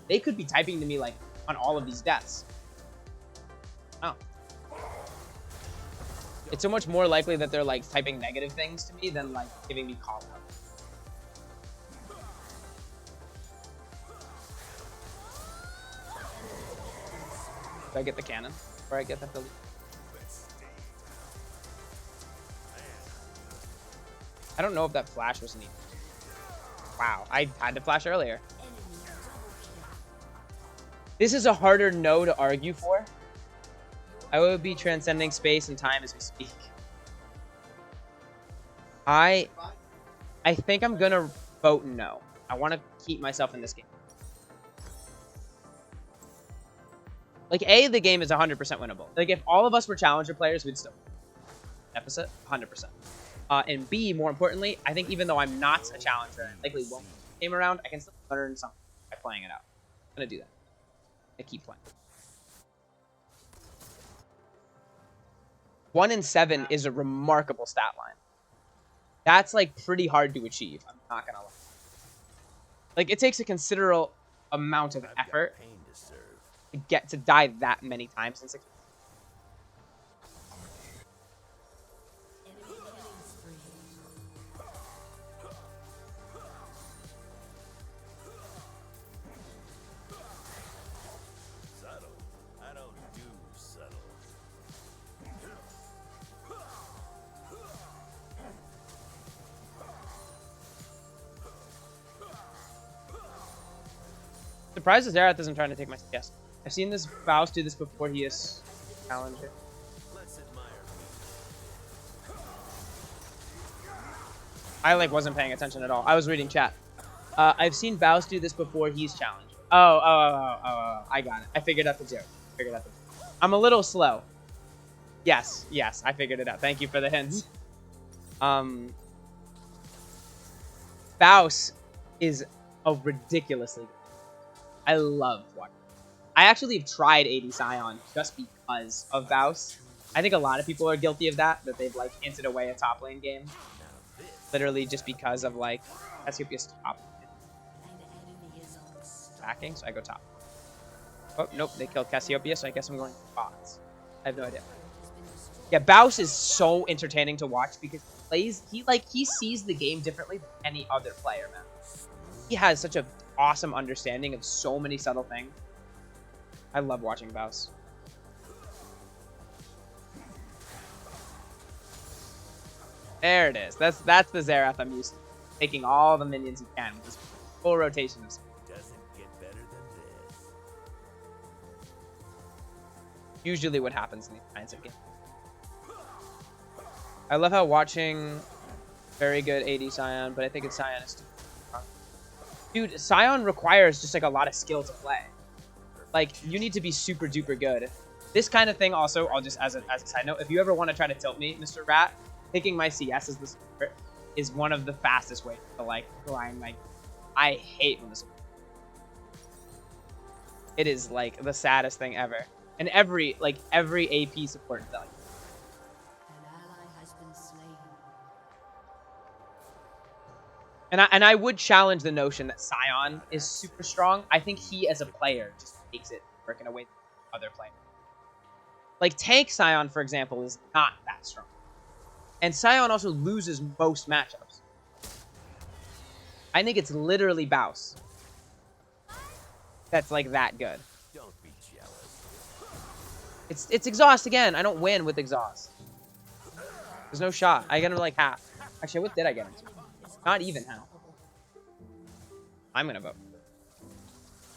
Speaker 1: They could be typing to me like on all of these deaths. Oh. It's so much more likely that they're like typing negative things to me than like giving me call out. Do I get the cannon? Or I get the Philly? I don't know if that flash was needed. Wow, I had to flash earlier. This is a harder no to argue for. I will be transcending space and time as we speak. I think I'm gonna vote no. I want to keep myself in this game. Like, A, the game is 100% winnable. Like, if all of us were Challenger players, we'd still deficit 100%. And B, more importantly, I think even though I'm not a Challenger and likely won't game around, I can still learn something by playing it out. I'm gonna do that. I keep playing. 1 in 7 is a remarkable stat line. That's like pretty hard to achieve. I'm not gonna lie. Like it takes a considerable amount of
Speaker 2: I've got
Speaker 1: effort
Speaker 2: pain to serve.
Speaker 1: to get to die that many times in 6.
Speaker 3: Enemy killing spree.
Speaker 2: Subtle. I don't do subtle.
Speaker 1: Surprised Zerath isn't trying to take my CS. I've seen this Faust do this before he is challenger.
Speaker 2: Let's admire me.
Speaker 1: I like wasn't paying attention at all. I was reading chat. I've seen Faust do this before he's challenged. Oh. I got it. I figured out the joke. I'm a little slow. Yes, I figured it out. Thank you for the hints. Faust is a ridiculously good. I love watching. I actually have tried AD Scion just because of Faust. I think a lot of people are guilty of that they've like hinted away a top lane game. Literally just because of like Cassiopeia's top
Speaker 3: An enemy is unstoppable.
Speaker 1: backing, so I go top. Oh, nope, they killed Cassiopeia, so I guess I'm going bots. I have no idea.
Speaker 3: Has been destroyed.
Speaker 1: Yeah, Baus is so entertaining to watch because he sees the game differently than any other player, man. He has such a awesome understanding of so many subtle things. I love watching Baus. There it is. That's the Zerath I'm used to. Taking all the minions he can with this full rotation of
Speaker 2: Doesn't get better than this.
Speaker 1: usually what happens in these kinds of games. I love how watching very good AD Scion, but I think it's Scion is too strong. Dude, Scion requires just like a lot of skill to play. Like you need to be super duper good. This kind of thing also, I'll just as a side note, if you ever want to try to tilt me, Mr. Rat, taking my CS as the support is one of the fastest ways to like grind my. I hate when this. It is like the saddest thing ever. And every AP support is like.
Speaker 3: An ally has been slain.
Speaker 1: And I would challenge the notion that Scion is super strong. I think he as a player just makes it work in a way that other players. Like tank Scion, for example, is not that strong. And Scion also loses most matchups. I think it's literally Baus that's like that good.
Speaker 2: Don't be jealous.
Speaker 1: It's exhaust again. I don't win with exhaust. There's no shot. I get him like half. Actually, what did I get him to? Not even half. I'm gonna vote.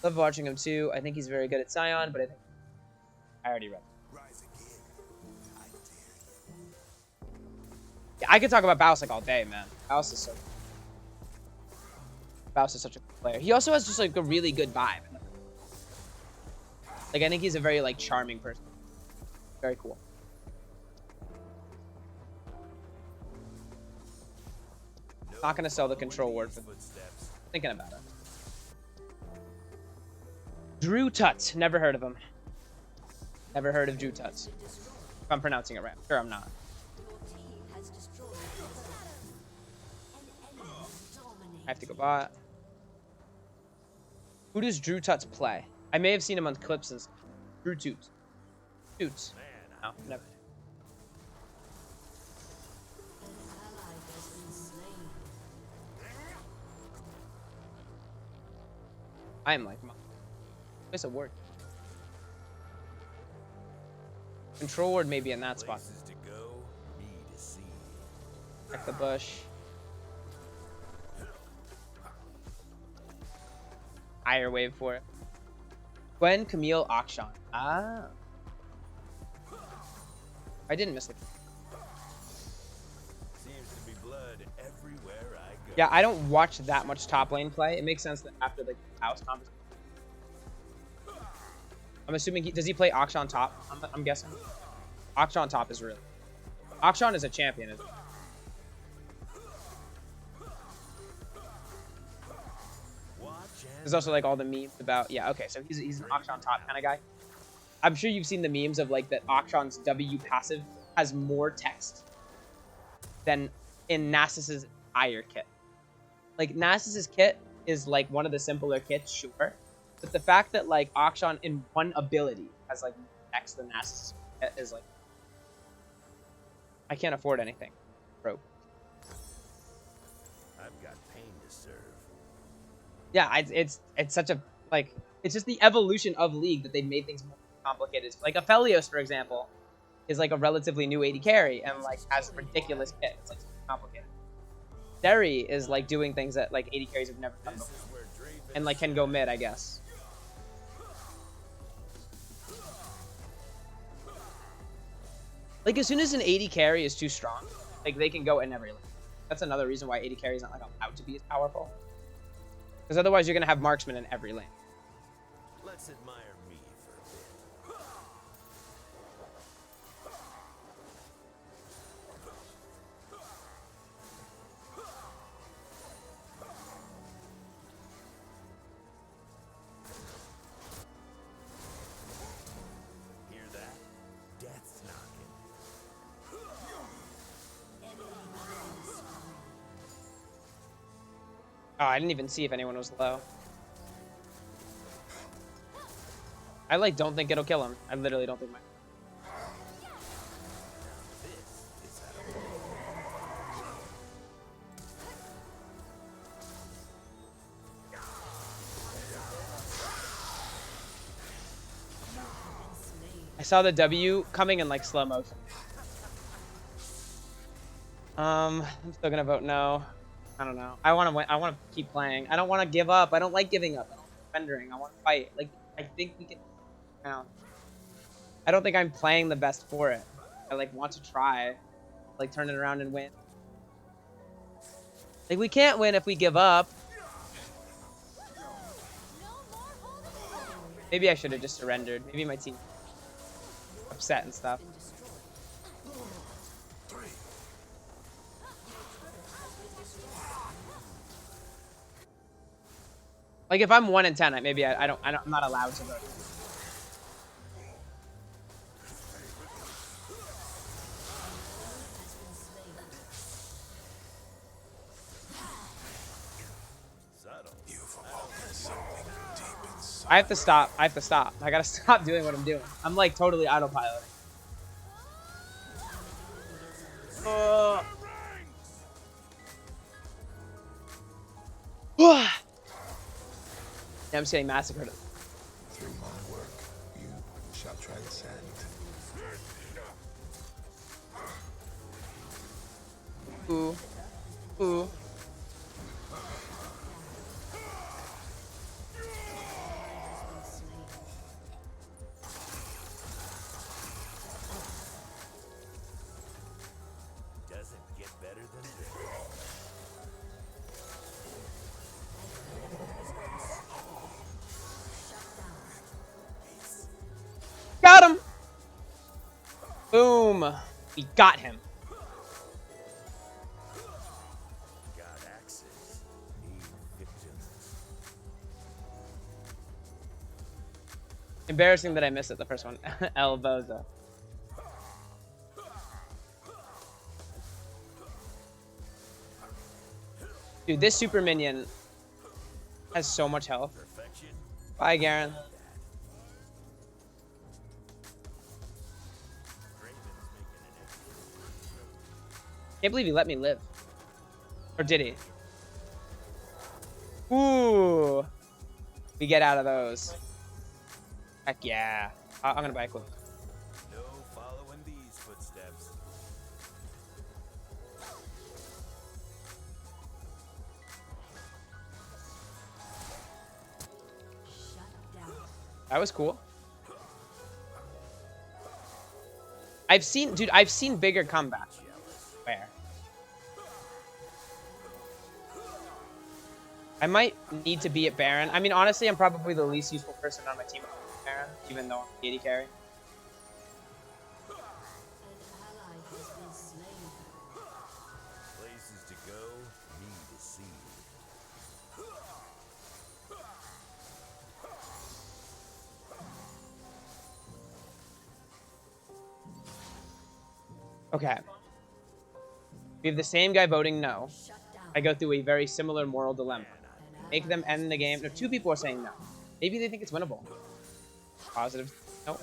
Speaker 1: Love watching him too. I think he's very good at Scion, but I already read.
Speaker 2: Rise again. I dare you.
Speaker 1: Yeah, I could talk about Baus like all day, man. Baus is such a good player. He also has just like a really good vibe. Like I think he's a very like charming person. Very cool. Not gonna sell the control word for
Speaker 2: Footsteps.
Speaker 1: thinking about it. Drew Tuts. Never heard of him. Never heard of Drew Tuts. If I'm pronouncing it right. Sure I'm not.
Speaker 3: Your team has destroyed an enemy dominated.
Speaker 1: I have to go bot. Who does Drew Tuts play? I may have seen him on clips and Drew Toots. Toots. No, never.
Speaker 3: An ally has been slain.
Speaker 1: I am like, it's a word. Control word may be in that spot.
Speaker 2: Places to go, me to see.
Speaker 1: Check the bush. Higher wave for it. Gwen, Camille, Akshan. Ah. I didn't miss it.
Speaker 2: Seems to be blood everywhere I go.
Speaker 1: Yeah, I don't watch that much top lane play. It makes sense that after the house conversation. I'm assuming does he play Akshan top? I'm guessing. Akshan top is really. Akshan is a champion. Isn't he?
Speaker 2: Watch
Speaker 1: There's also like all the memes about okay, so he's an Akshan top kind of guy. I'm sure you've seen the memes of like that Akshan's W passive has more text than in Nasus's entire kit. Like, Nasus's kit is, like, one of the simpler kits, sure. But the fact that, like, Akshan in one ability has, like, more text than Nasus's kit is, like... I can't afford anything. Broke.
Speaker 2: I've got pain to serve.
Speaker 1: Yeah, it's such a, like... It's just the evolution of League that they've made things more complicated. Like, Aphelios, for example, is, like, a relatively new AD carry and, like, has a ridiculous kit. It's, like, complicated. Derry is, like, doing things that, like, AD carries have never done
Speaker 2: This
Speaker 1: before.
Speaker 2: is where Draven
Speaker 1: And, like, can go mid, I guess. Like, as soon as an AD carry is too strong, like, they can go in every lane. That's another reason why AD carry is not, like, allowed to be as powerful. Because otherwise you're going to have marksman in every lane.
Speaker 2: Let's admire me for a bit. Hear that? Death's knocking.
Speaker 1: Oh, I didn't even see if anyone was low. I, like, don't think it'll kill him. I literally don't think my...
Speaker 2: This is how
Speaker 1: I saw the W coming in, like, slow motion. I'm still gonna vote no. I don't know. I want to win. I want to keep playing. I don't want to give up. I don't like giving up. I don't like surrendering. I want to fight. Like, I think we can... Now, I don't think I'm playing the best for it. I, like, want to try. Like, turn it around and win. Like, we can't win if we give up. Maybe I should have just surrendered. Maybe my team upset and stuff. Like, if I'm 1 in 10, maybe I'm not allowed to vote. I have to stop. I have to stop. I gotta stop doing what I'm doing. I'm, like, totally autopiloting. Yeah, I'm just getting massacred.
Speaker 6: Through my work, you shall transcend.
Speaker 1: Ooh. Ooh.
Speaker 2: doesn't get better than this.
Speaker 1: Got him! Boom. We got him.
Speaker 2: Got axes. Need victims.
Speaker 1: Embarrassing that I missed it the first one. El Bozo. Dude, this super minion has so much health.
Speaker 2: Perfection.
Speaker 1: Bye, Garen.
Speaker 2: Draven's making an effort.
Speaker 1: Can't believe he let me live. Or did he? Ooh. We get out of those. Heck yeah. I'm gonna buy a quick.
Speaker 2: No following these footsteps.
Speaker 1: That was cool. I've seen bigger comebacks. Where? I might need to be at Baron. I mean, honestly, I'm probably the least useful person on my team at Baron, even though I'm AD carry.
Speaker 3: An ally has been slain.
Speaker 2: Places to go, need to see.
Speaker 1: Okay. We have the same guy voting no.
Speaker 3: Shut down.
Speaker 1: I go through a very similar moral dilemma.
Speaker 3: An
Speaker 1: Make
Speaker 3: ally
Speaker 1: them
Speaker 3: has
Speaker 1: end the game. No, 2 people are saying no. Maybe they think it's winnable. Positive. No.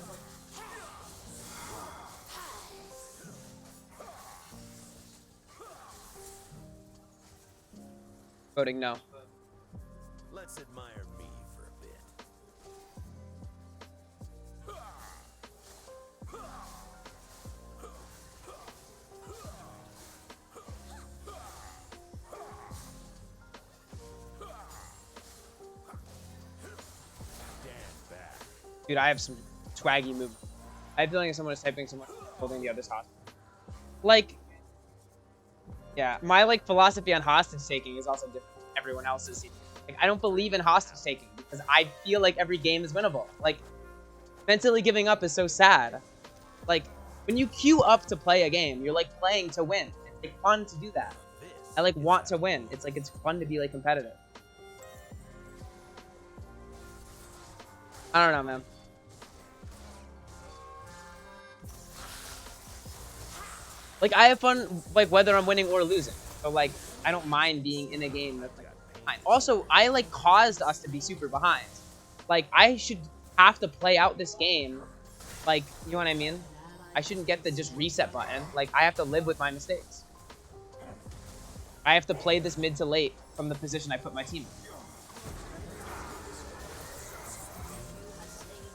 Speaker 1: Voting no.
Speaker 2: Let's admire me for a bit. Stand back.
Speaker 1: Dude, I have some swaggy movement. I have a feeling if someone is typing someone holding the other's hostage. Like, yeah, my like philosophy on hostage taking is also different from everyone else's. Like, I don't believe in hostage taking because I feel like every game is winnable. Like, mentally giving up is so sad. Like, when you queue up to play a game, you're like playing to win. It's like fun to do that.
Speaker 2: This
Speaker 1: I like
Speaker 2: is
Speaker 1: want to
Speaker 2: how-
Speaker 1: win. It's like it's fun to be like competitive. I don't know, man. Like, I have fun, like, whether I'm winning or losing. So, like, I don't mind being in a game that's, like, behind. Also, I, like, caused us to be super behind. Like, I should have to play out this game. Like, you know what I mean? I shouldn't get the just reset button. Like, I have to live with my mistakes. I have to play this mid to late from the position I put my team in.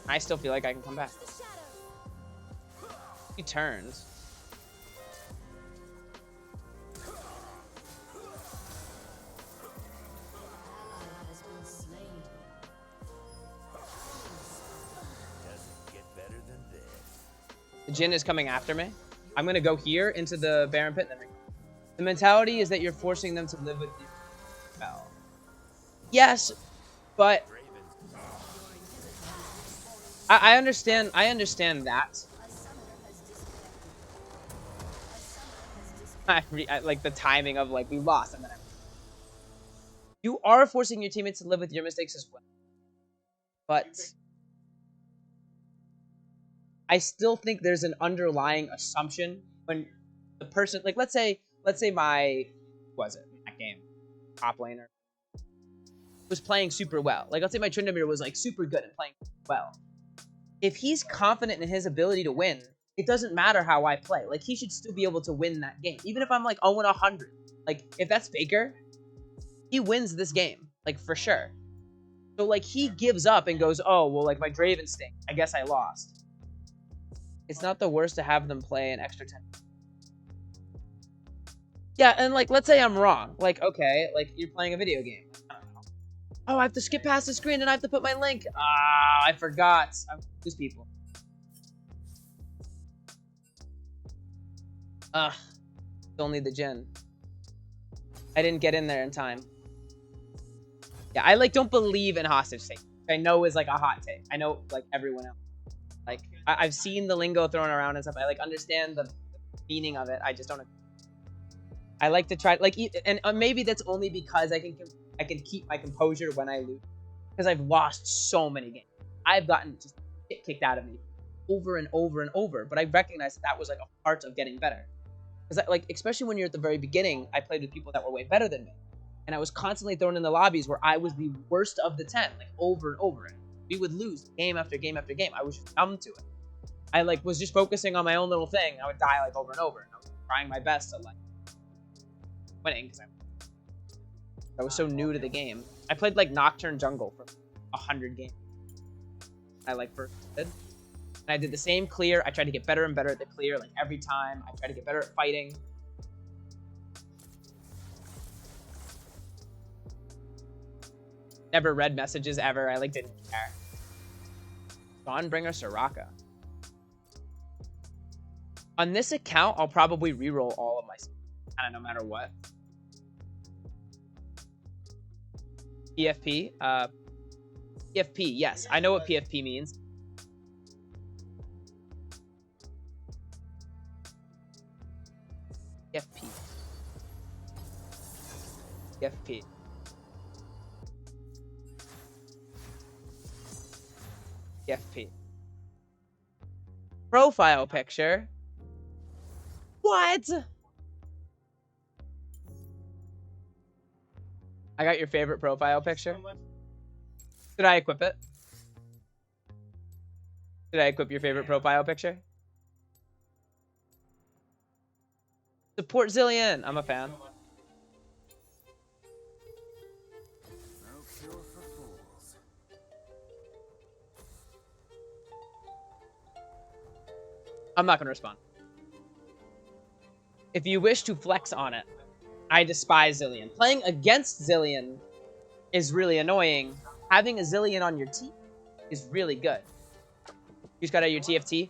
Speaker 1: I still feel like I can come back.
Speaker 4: The shadow.
Speaker 1: He turns.
Speaker 3: ally has been slain.
Speaker 2: Doesn't get better than this.
Speaker 1: The Jhin is coming after me. I'm gonna go here into the Baron Pit. And then the mentality is that you're forcing them to live with you. Well, yes, but
Speaker 2: Draven.
Speaker 1: I understand. I understand that.
Speaker 3: A summoner has disconnected. A summoner has disconnected.
Speaker 1: I like the timing of like we lost and then you are forcing your teammates to live with your mistakes as well. But I still think there's an underlying assumption when the person, like, let's say my, who was it, that game, top laner, was playing super well. Like, let's say my Tryndamere was, like, super good and playing well. If he's confident in his ability to win, it doesn't matter how I play. Like, he should still be able to win that game. Even if I'm, like, 0-100. Like, if that's Faker, he wins this game. Like, for sure. So, like, he gives up and goes, oh, well, like, my Draven stink. I guess I lost. It's not the worst to have them play an extra 10. Yeah, and, like, let's say I'm wrong. Like, okay, like, you're playing a video game. I don't know. Oh, I have to skip past the screen and I have to put my link. Ah, I forgot. I'm these people. Ugh. Still need the Jhin. I didn't get in there in time. Yeah, I, like, don't believe in hostage taking. I know is, like, a hot take. I know, like, everyone else. Like, I've seen the lingo thrown around and stuff. I, like, understand the meaning of it. I just don't. I like to try, like, and maybe that's only because I can keep my composure when I lose. Because I've lost so many games. I've gotten just shit kicked out of me over and over and over. But I recognize that was, like, a part of getting better. Because, like, especially when you're at the very beginning, I played with people that were way better than me. And I was constantly thrown in the lobbies where I was the worst of the 10, like, over and over. And we would lose game after game after game. I was just numb to it. I, like, was just focusing on my own little thing. I would die, like, over and over. And I was trying my best to, like, winning. Because I was so new to the game. I played, like, Nocturne Jungle for 100 games. I, like, first did. And I did the same clear. I tried to get better and better at the clear, like, every time. I tried to get better at fighting. Never read messages ever. I, like, didn't care. Dawnbringer Soraka. On this account, I'll probably reroll all of my kind of no matter what. PFP. PFP, yes. I know what PFP means. PFP. PFP. PFP. Profile picture. What? I got your favorite profile picture. Did I equip it? Did I equip your favorite profile picture? Support Zillion. I'm a fan.
Speaker 2: No cure for fools.
Speaker 1: I'm not gonna respond. If you wish to flex on it, I despise Zillion. Playing against Zillion is really annoying. Having a Zillion on your team is really good. You just got out your TFT.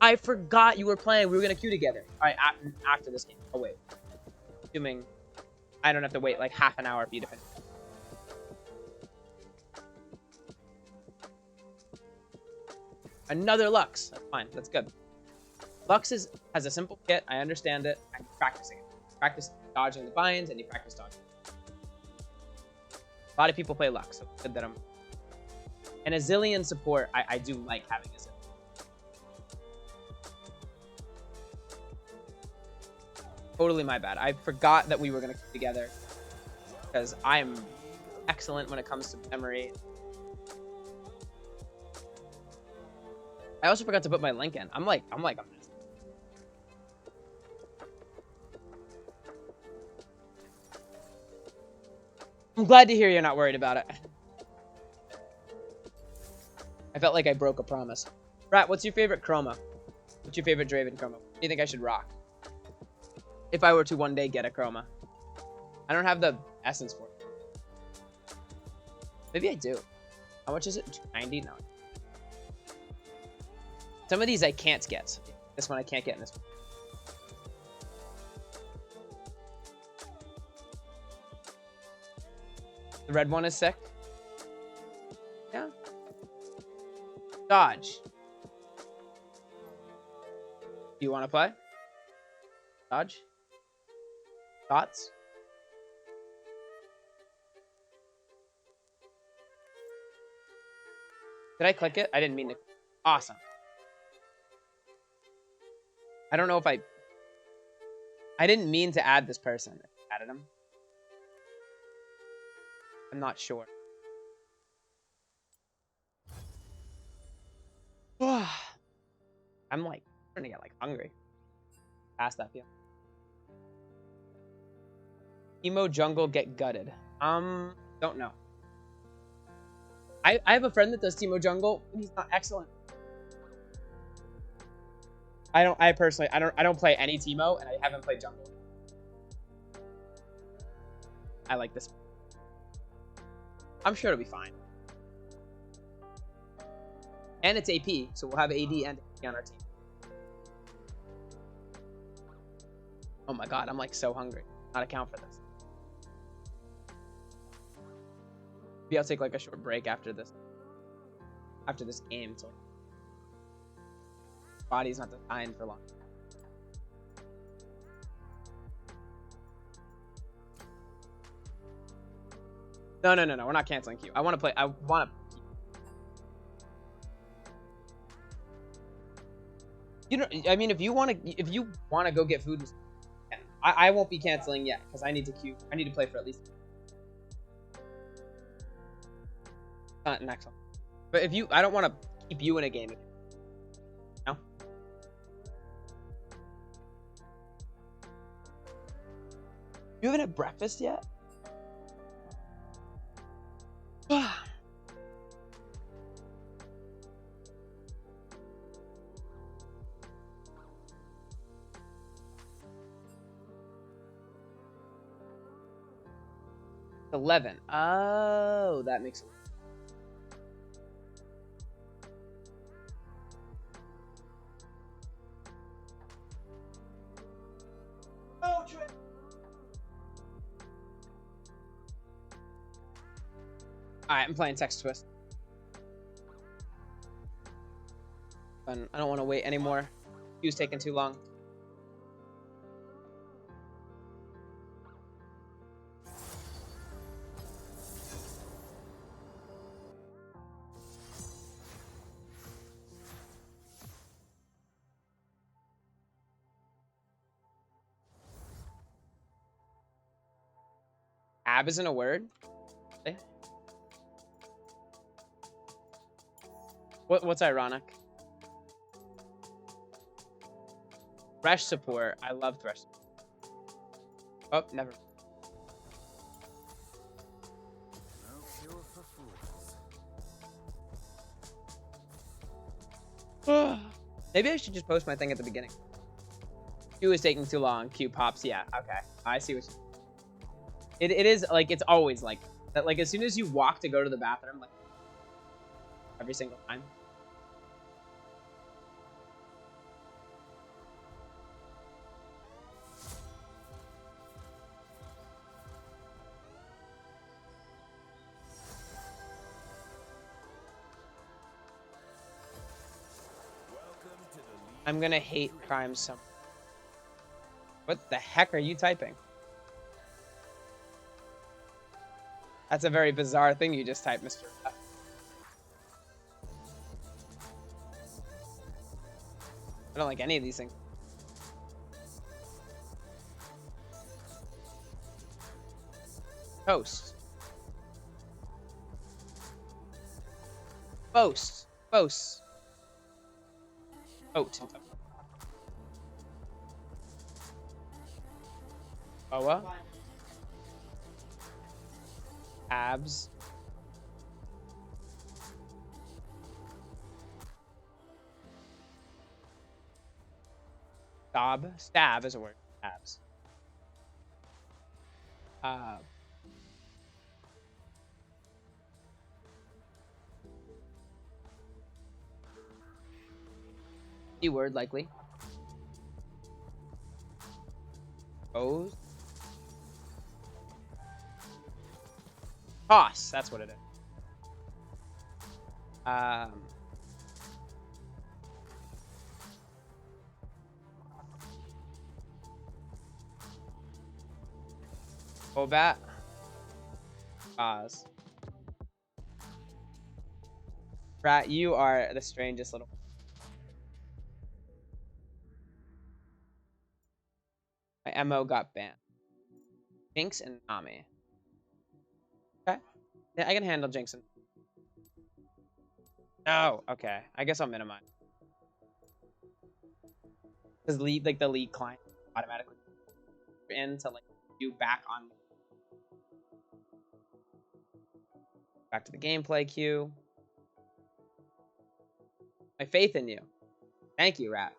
Speaker 1: I forgot you were playing. We were gonna queue together. All right, after this game. Oh wait. Assuming I don't have to wait like half an hour for you to finish. Another Lux. That's fine. That's good. Lux has a simple kit. I understand it. I'm practicing it. Practice dodging the binds, and you practice dodging. A lot of people play Lux, so it's good that I'm. And a Zillion support, I do like having a Zillion. Totally my bad. I forgot that we were going to come together because I'm excellent when it comes to memory. I also forgot to put my link in. I'm like a mess. I'm glad to hear you're not worried about it. I felt like I broke a promise. Rat, what's your favorite chroma? What's your favorite Draven chroma? What do you think I should rock? If I were to one day get a chroma. I don't have the essence for it. Maybe I do. How much is it? 290? No. Some of these I can't get. This one I can't get in this one. The red one is sick. Yeah. Dodge. Do you want to play? Dodge? Thoughts? Did I click it? I didn't mean to. Awesome. I don't know if I didn't mean to add this person. I added him. I'm not sure. I'm like starting to get like hungry. Past that feel. Emo jungle get gutted. Don't know. I have a friend that does Teemo jungle. He's not excellent. I don't play any Teemo, and I haven't played jungle. I like this. I'm sure it'll be fine. And it's AP, so we'll have AD and AP on our team. Oh my god, I'm like so hungry. Not account for this. Maybe I'll take like a short break after this. After this game, so body's not designed for long. No. We're not canceling Q. I want to play. I want to. You know, I mean, if you want to go get food, I won't be canceling yet because I need to queue. I need to play for at least. Not next one. But if you, I don't want to keep you in a game. No. You haven't had breakfast yet? 11. Oh, that makes sense. Alright, I'm playing Text Twist. Fun. I don't want to wait anymore. Queue's taking too long. Ab isn't a word? Eh? What's ironic? Thresh support. I love Thresh. Oh, never.
Speaker 2: No cure for fools.
Speaker 1: Maybe I should just post my thing at the beginning. Q is taking too long. Q pops. Yeah. Okay. I see what. It is like it's always like that. Like as soon as you walk to go to the bathroom, like every single time.
Speaker 2: Welcome to the league.
Speaker 1: I'm gonna hate crime some. What the heck are you typing? That's a very bizarre thing you just typed, Mr. F. I don't like any of these things. Toast. Boast. Boast. Oat. Boa. Abs. Stab. Stab is a word. Abs. Keyword likely. O's. Toss. That's what it is. Bobat. Oz. Rat, you are the strangest little. My MO got banned. Jinx and Nami. Okay. Yeah, I can handle Jinx and. No. Okay. I guess I'll minimize. Because like the league client automatically into like you back on. Back to the gameplay queue. My faith in you. Thank you, Rat.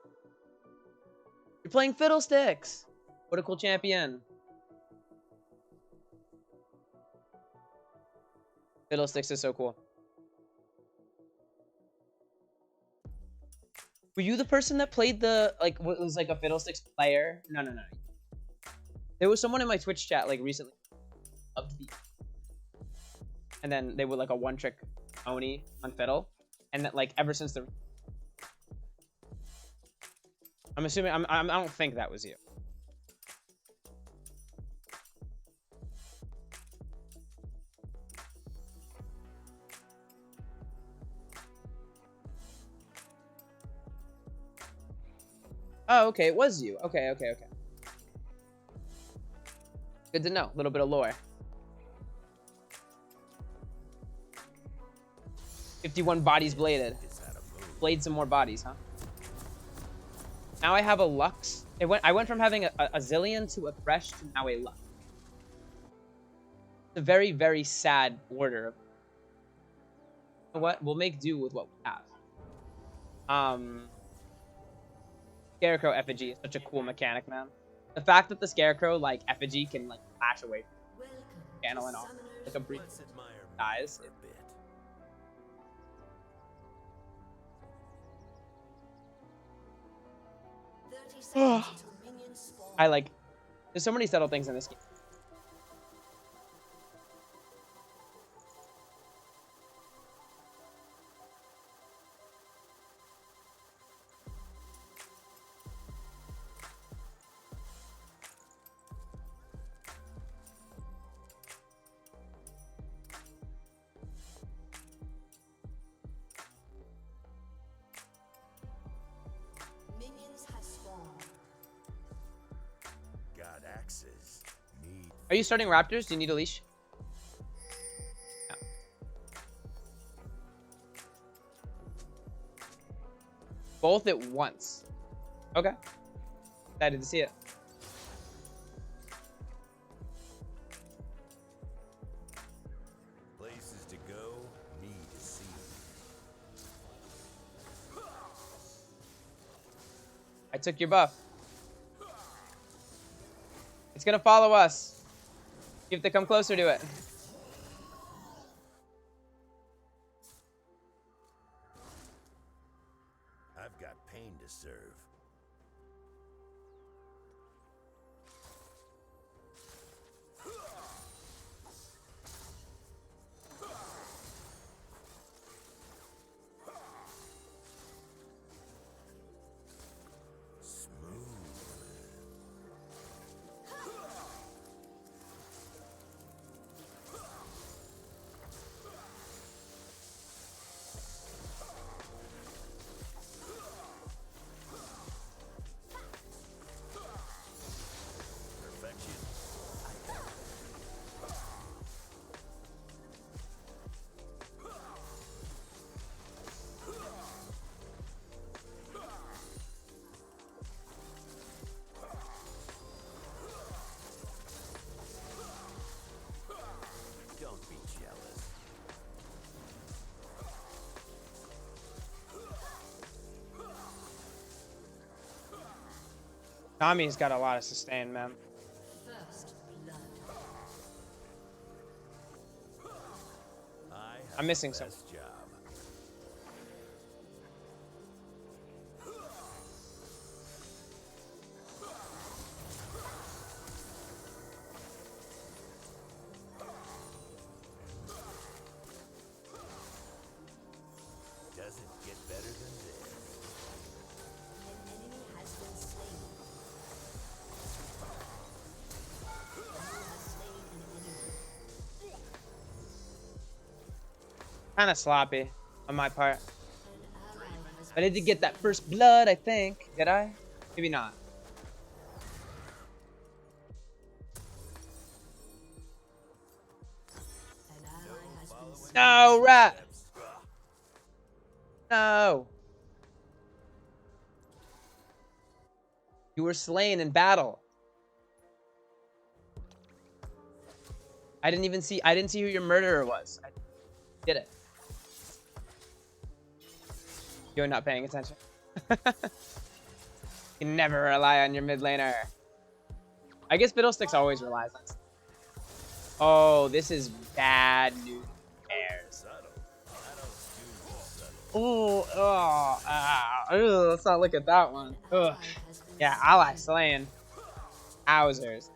Speaker 1: You're playing Fiddlesticks. What a cool champion. Fiddlesticks is so cool. Were you the person that played the, like, what was like a Fiddlesticks player? No. There was someone in my Twitch chat, like, recently. And then they were like a one-trick Oni on Fiddle. And that, like, ever since the... I'm assuming, I don't think that was you. Oh, okay, it was you. Okay. Good to know. A little bit of lore. 51 bodies bladed. Blade some more bodies, huh? Now I have a Lux. I went from having a Zillion to a Thresh to now a Lux. It's a very, very sad order. You know what? We'll make do with what we have. Scarecrow effigy is such a cool mechanic, man. The fact that the Scarecrow, like, effigy can, like, flash away from the channel and all. Like a brief
Speaker 2: Let's admire
Speaker 1: dies.
Speaker 2: for a bit.
Speaker 1: I like, there's so many subtle things in this game.
Speaker 3: Minions have spawned.
Speaker 2: Got axes. Need
Speaker 1: Are you starting Raptors? Do you need a leash? both at once. Okay. Excited to see it.
Speaker 2: Places to go, me to see.
Speaker 1: I took your buff. It's gonna follow us. You have to come closer to it.
Speaker 2: I've got pain to serve. Perfection. Don't be jealous.
Speaker 1: Tommy's got a lot of sustain, man.
Speaker 3: First blood.
Speaker 2: I have
Speaker 1: I'm missing
Speaker 2: the
Speaker 1: some.
Speaker 2: best job. Doesn't get better than this.
Speaker 3: An enemy has been slain. You have slain an enemy.
Speaker 1: Kind of sloppy on my part.
Speaker 3: An ally has
Speaker 1: I did get that first blood, I think. Did I? Maybe not.
Speaker 3: an ally has been slain.
Speaker 1: No, rat. No. You were slain in battle. I didn't see who your murderer was. I did it. You're not paying attention. You never rely on your mid laner. I guess Fiddlesticks always relies on. Oh, this is bad news. Bears. Let's not look at that one. Ugh. Yeah, ally slaying. Owsers.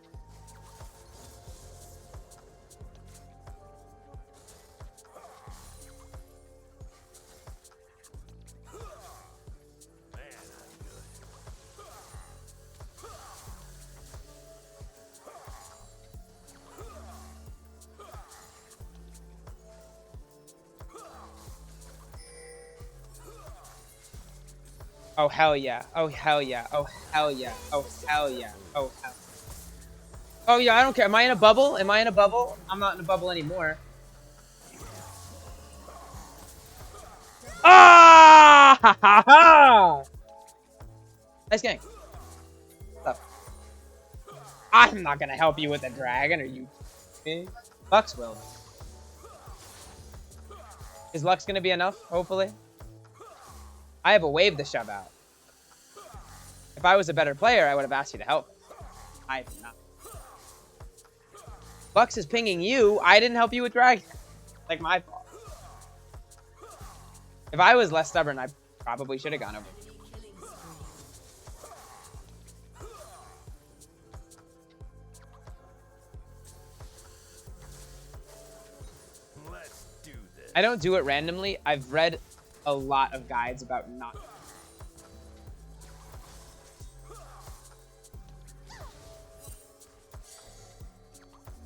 Speaker 1: Oh hell yeah. Oh hell yeah. Oh hell yeah. Oh hell yeah. Oh hell. Oh yeah, I don't care. Am I in a bubble? Am I in a bubble? I'm not in a bubble anymore. Ah! Ha, ha, ha! Nice gang. What's up? I'm not gonna help you with the dragon, are you kidding me? Lux will. Is Lux gonna be enough, hopefully? I have a wave to shove out. If I was a better player, I would have asked you to help. I did not. Lux is pinging you. I didn't help you with dragon. Like my fault. If I was less stubborn, I probably should have gone over.
Speaker 3: Enemy killing spree.
Speaker 2: Let's do this.
Speaker 1: I don't do it randomly. I've read a lot of guides about not.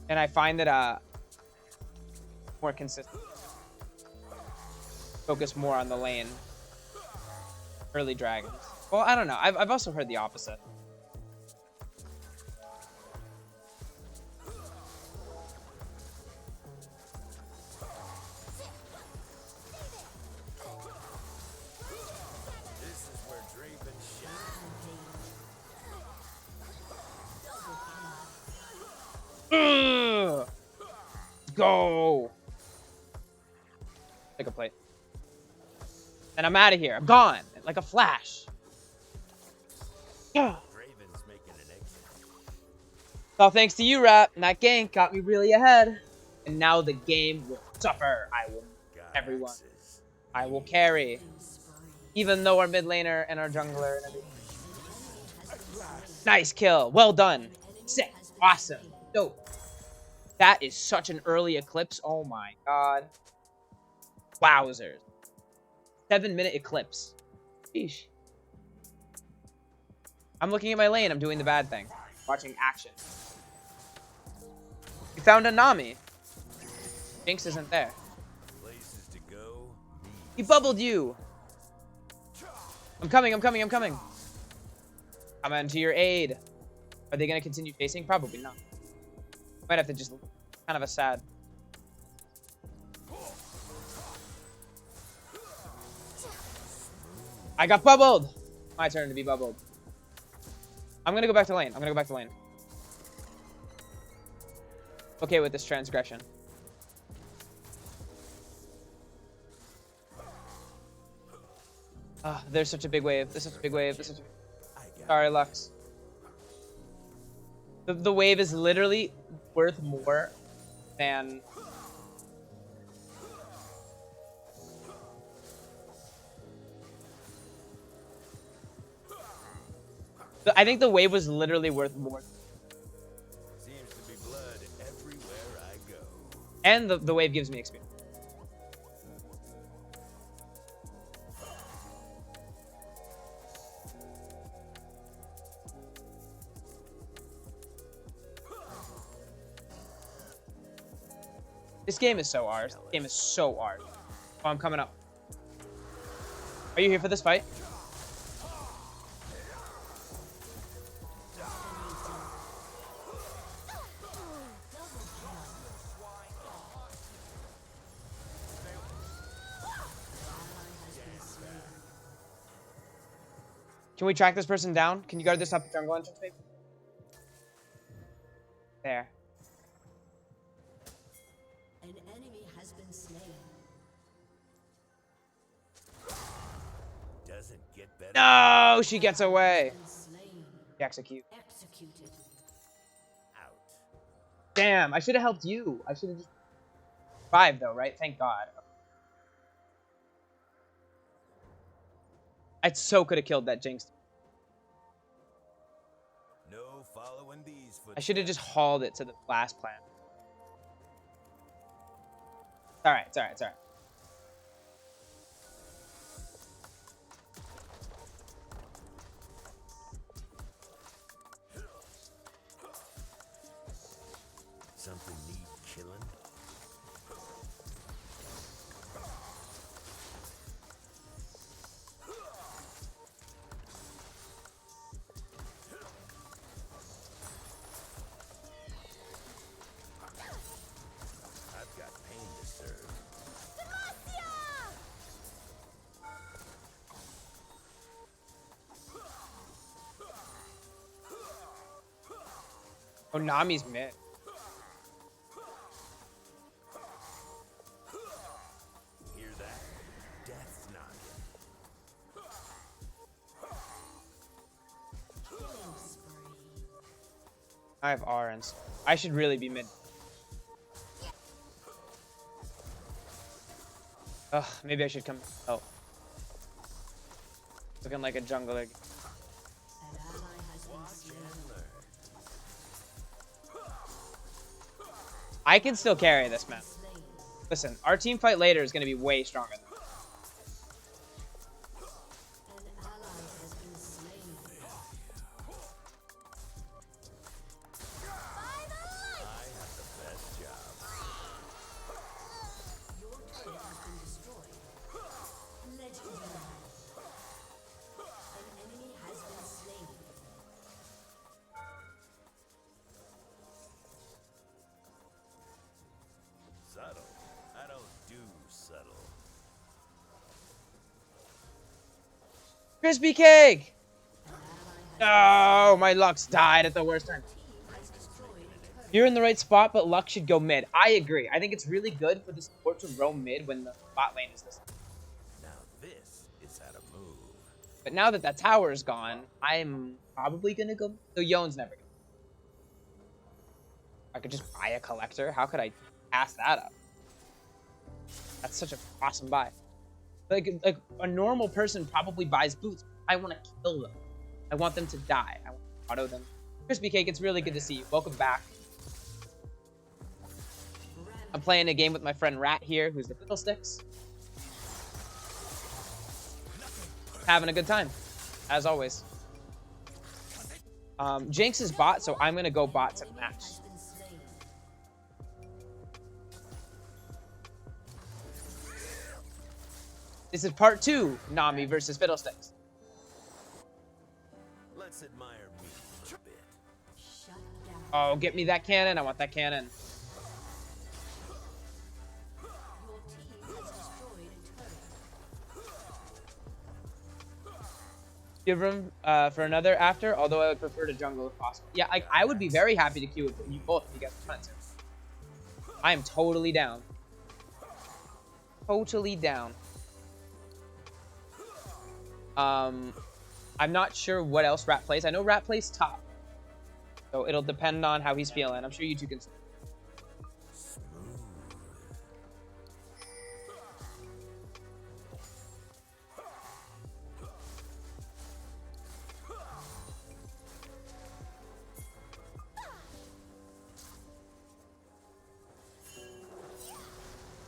Speaker 1: And I find that more consistent. Focus more on the lane. Early dragons. Well, I don't know. I've also heard the opposite.
Speaker 2: This is where
Speaker 1: go. Take a plate. And I'm out of here. I'm gone. Like a flash.
Speaker 2: Draven's making an exit.
Speaker 1: All thanks to you, Rap. And that gank got me really ahead. And now the game will suffer. I will
Speaker 2: Got
Speaker 1: everyone.
Speaker 2: axes.
Speaker 1: I will carry. Even though our mid laner and our jungler and everything. Nice kill. Well done. Sick. Awesome. Dope. That is such an early eclipse. Oh my god. Wowzers. 7-minute eclipse. Sheesh. I'm looking at my lane. I'm doing the bad thing. Watching action. We found a Nami. Jinx isn't there.
Speaker 2: Places to go.
Speaker 1: He bubbled you. I'm coming. I'm coming. I'm coming. Coming to your aid. Are they going to continue chasing? Probably not. Might have to just... Kind of a sad... I got bubbled! My turn to be bubbled. I'm gonna go back to lane. I'm gonna go back to lane. Okay with this transgression. Ah, there's such a big wave. There's such a big wave. There's such a... Sorry, Lux. The wave is literally worth more than... I think the wave was literally worth more.
Speaker 2: Seems to be blood everywhere I go.
Speaker 1: And the wave gives me experience. This game is so ours. This game is so ours. Oh, I'm coming up. Are you here for this fight? Can we track this person down? Can you guard this up jungle entrance, baby? There.
Speaker 3: An enemy has been slain.
Speaker 2: Doesn't get better.
Speaker 1: No, she gets away.
Speaker 3: Been slain.
Speaker 1: Execute.
Speaker 3: Executed.
Speaker 2: Out.
Speaker 1: Damn, I should have helped you. I should have just... 5 though, right? Thank God. I so could have killed that Jinx.
Speaker 2: No following these
Speaker 1: I should have
Speaker 2: footsteps.
Speaker 1: just hauled it to the last plant. It's alright, it's alright, it's alright.
Speaker 2: Something need killing. I've got pain to serve.
Speaker 1: Oh, Nami's mid.
Speaker 2: Hear that? Death's knocking.
Speaker 3: Killing spree.
Speaker 1: I have R and I should really be mid. Ugh, maybe I should come. Oh. Looking like a jungler.
Speaker 3: An ally has been slain.
Speaker 1: I can still carry this, man.
Speaker 3: Slain.
Speaker 1: Listen, our team fight later is going to be way stronger than this.
Speaker 3: An ally has been slain.
Speaker 2: I have the best job.
Speaker 3: Your turret has been destroyed. Legendary. An enemy has been slain.
Speaker 2: Subtle. I don't do subtle.
Speaker 1: Crispy cake!
Speaker 3: An ally has
Speaker 1: No, my Lux died at the worst time.
Speaker 3: team has destroyed a turret.
Speaker 1: You're in the right spot, but Luck should go mid. I agree. I think it's really good for the support to roam mid when the bot lane is this.
Speaker 2: Now this is how to move.
Speaker 1: But now that that tower is gone, I'm probably gonna go. So Yone's never gonna. I could just buy a collector. How could I pass that up? That's such an awesome buy. Like a normal person probably buys boots. I want to kill them. I want them to die. I want to auto them. Crispy Cake, it's really good to see you. Welcome back. I'm playing a game with my friend Rat here, who's the Fiddlesticks. Having a good time, as always. Jinx is bot, so I'm gonna go bot to match. This is part 2, Nami versus Fiddlesticks.
Speaker 2: Let's admire me a bit.
Speaker 3: Shut down.
Speaker 1: Oh, get me that cannon. I want that cannon.
Speaker 3: Your team has destroyed a turret.
Speaker 1: Give room for another after, although I would prefer to jungle if possible. Yeah, like, I would be very happy to queue with you both if you guys want to. I am totally down. Totally down. I'm not sure what else Rat plays. I know Rat plays top. So it'll depend on how he's feeling. I'm sure you two can.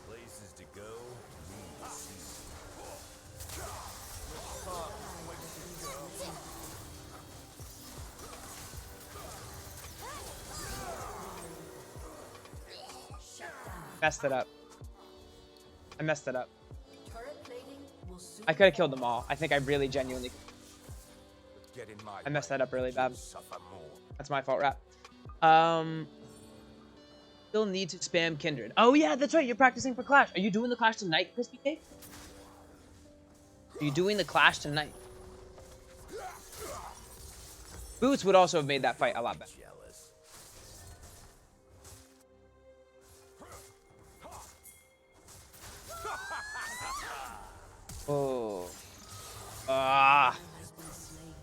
Speaker 2: Places to go. Me see.
Speaker 1: Messed it up. I messed it up.
Speaker 3: Turret plating will soon
Speaker 1: I could have killed them all. I think I really genuinely.
Speaker 6: Get in my
Speaker 1: I messed that up really bad.
Speaker 6: suffer more.
Speaker 1: That's my fault, Rat. Still need to spam Kindred. Oh yeah, that's right. You're practicing for Clash. Are you doing the Clash tonight, Crispy Cake? Are you doing the Clash tonight? Boots would also have made that fight a lot better.
Speaker 2: Jealous.
Speaker 1: Oh. Ah.
Speaker 3: has been slain.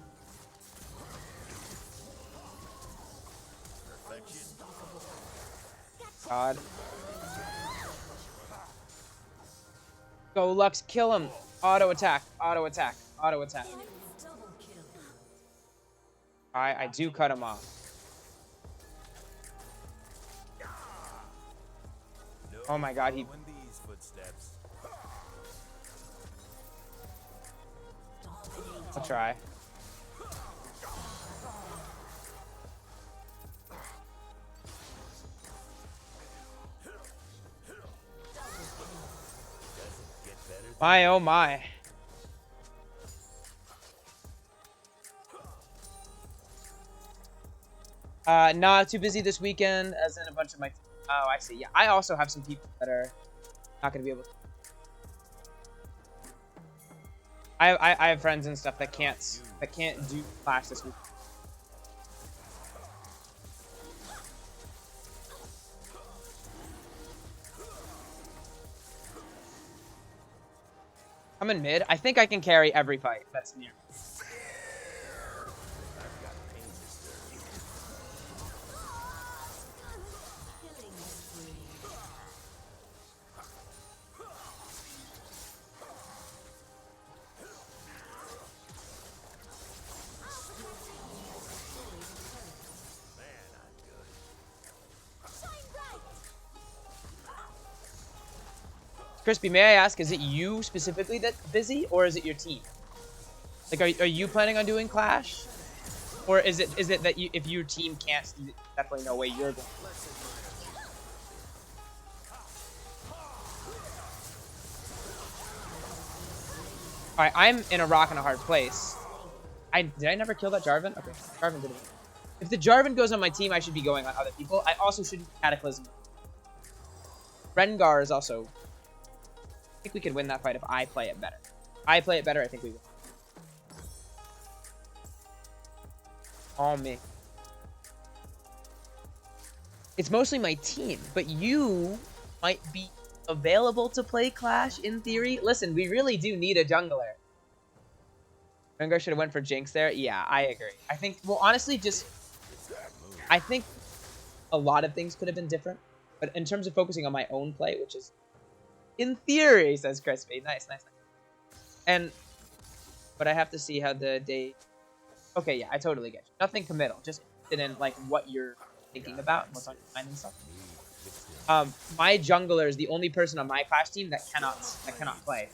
Speaker 2: Perfection.
Speaker 1: God. Go, Lux. Kill him. Auto attack. Auto attack. Auto attack.
Speaker 3: Double kill.
Speaker 1: Alright, I do cut him off.
Speaker 2: No
Speaker 1: Oh my God, he.
Speaker 2: following these footsteps.
Speaker 1: I'll try.
Speaker 2: Get better.
Speaker 1: My oh my. Not too busy this weekend, as in a bunch of my. Oh, I see. Yeah, I also have some people that are not gonna be able to. I have friends and stuff that can't do Clash this week. I'm in mid. I think I can carry every fight that's near.
Speaker 3: Killing spree.
Speaker 2: Man, I'm good.
Speaker 1: Crispy, may I ask, is it you specifically that's busy, or is it your team? Like, are you planning on doing Clash, or is it that you, if your team can't, there's definitely no way you're going? All right, I'm in a rock and a hard place. Did I never kill that Jarvan? Okay, Jarvan did it. If the Jarvan goes on my team, I should be going on other people. I also shouldn't Cataclysm. Rengar is also. I think we could win that fight if I play it better. I play it better, I think we win. All me. It's mostly my team, but you might be available to play Clash in theory. Listen, we really do need a jungler. Rengar should have went for Jinx there. Yeah, I agree. I think, well, honestly, I think a lot of things could have been different. But in terms of focusing on my own play, which is, in theory, says Crispy. Nice, nice, nice. But I have to see how the day... Okay, yeah, I totally get you. Nothing committal. Just in, like, what you're thinking about and what's on your mind and stuff. My jungler is the only person on my Clash team that cannot play.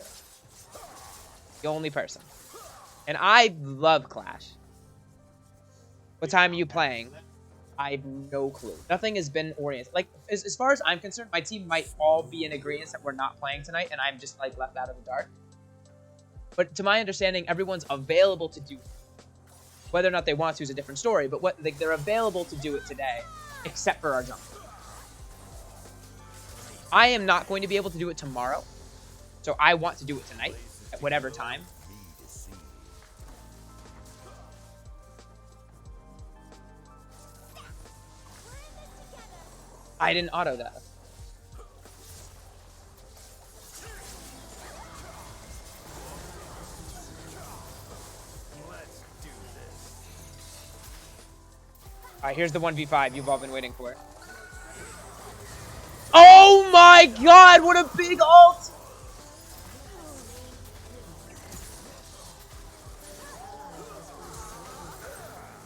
Speaker 1: The only person. And I love Clash. What time are you playing? I have no clue. Nothing has been oriented. Like, as far as I'm concerned, my team might all be in agreement that we're not playing tonight, and I'm just, like, left out of the dark. But to my understanding, everyone's available to do it. Whether or not they want to is a different story, but like, they're available to do it today, except for our jungler. I am not going to be able to do it tomorrow, so I want to do it tonight, at whatever time. I didn't auto that. Alright, here's the 1v5 you've all been waiting for. Oh my god, what a big ult!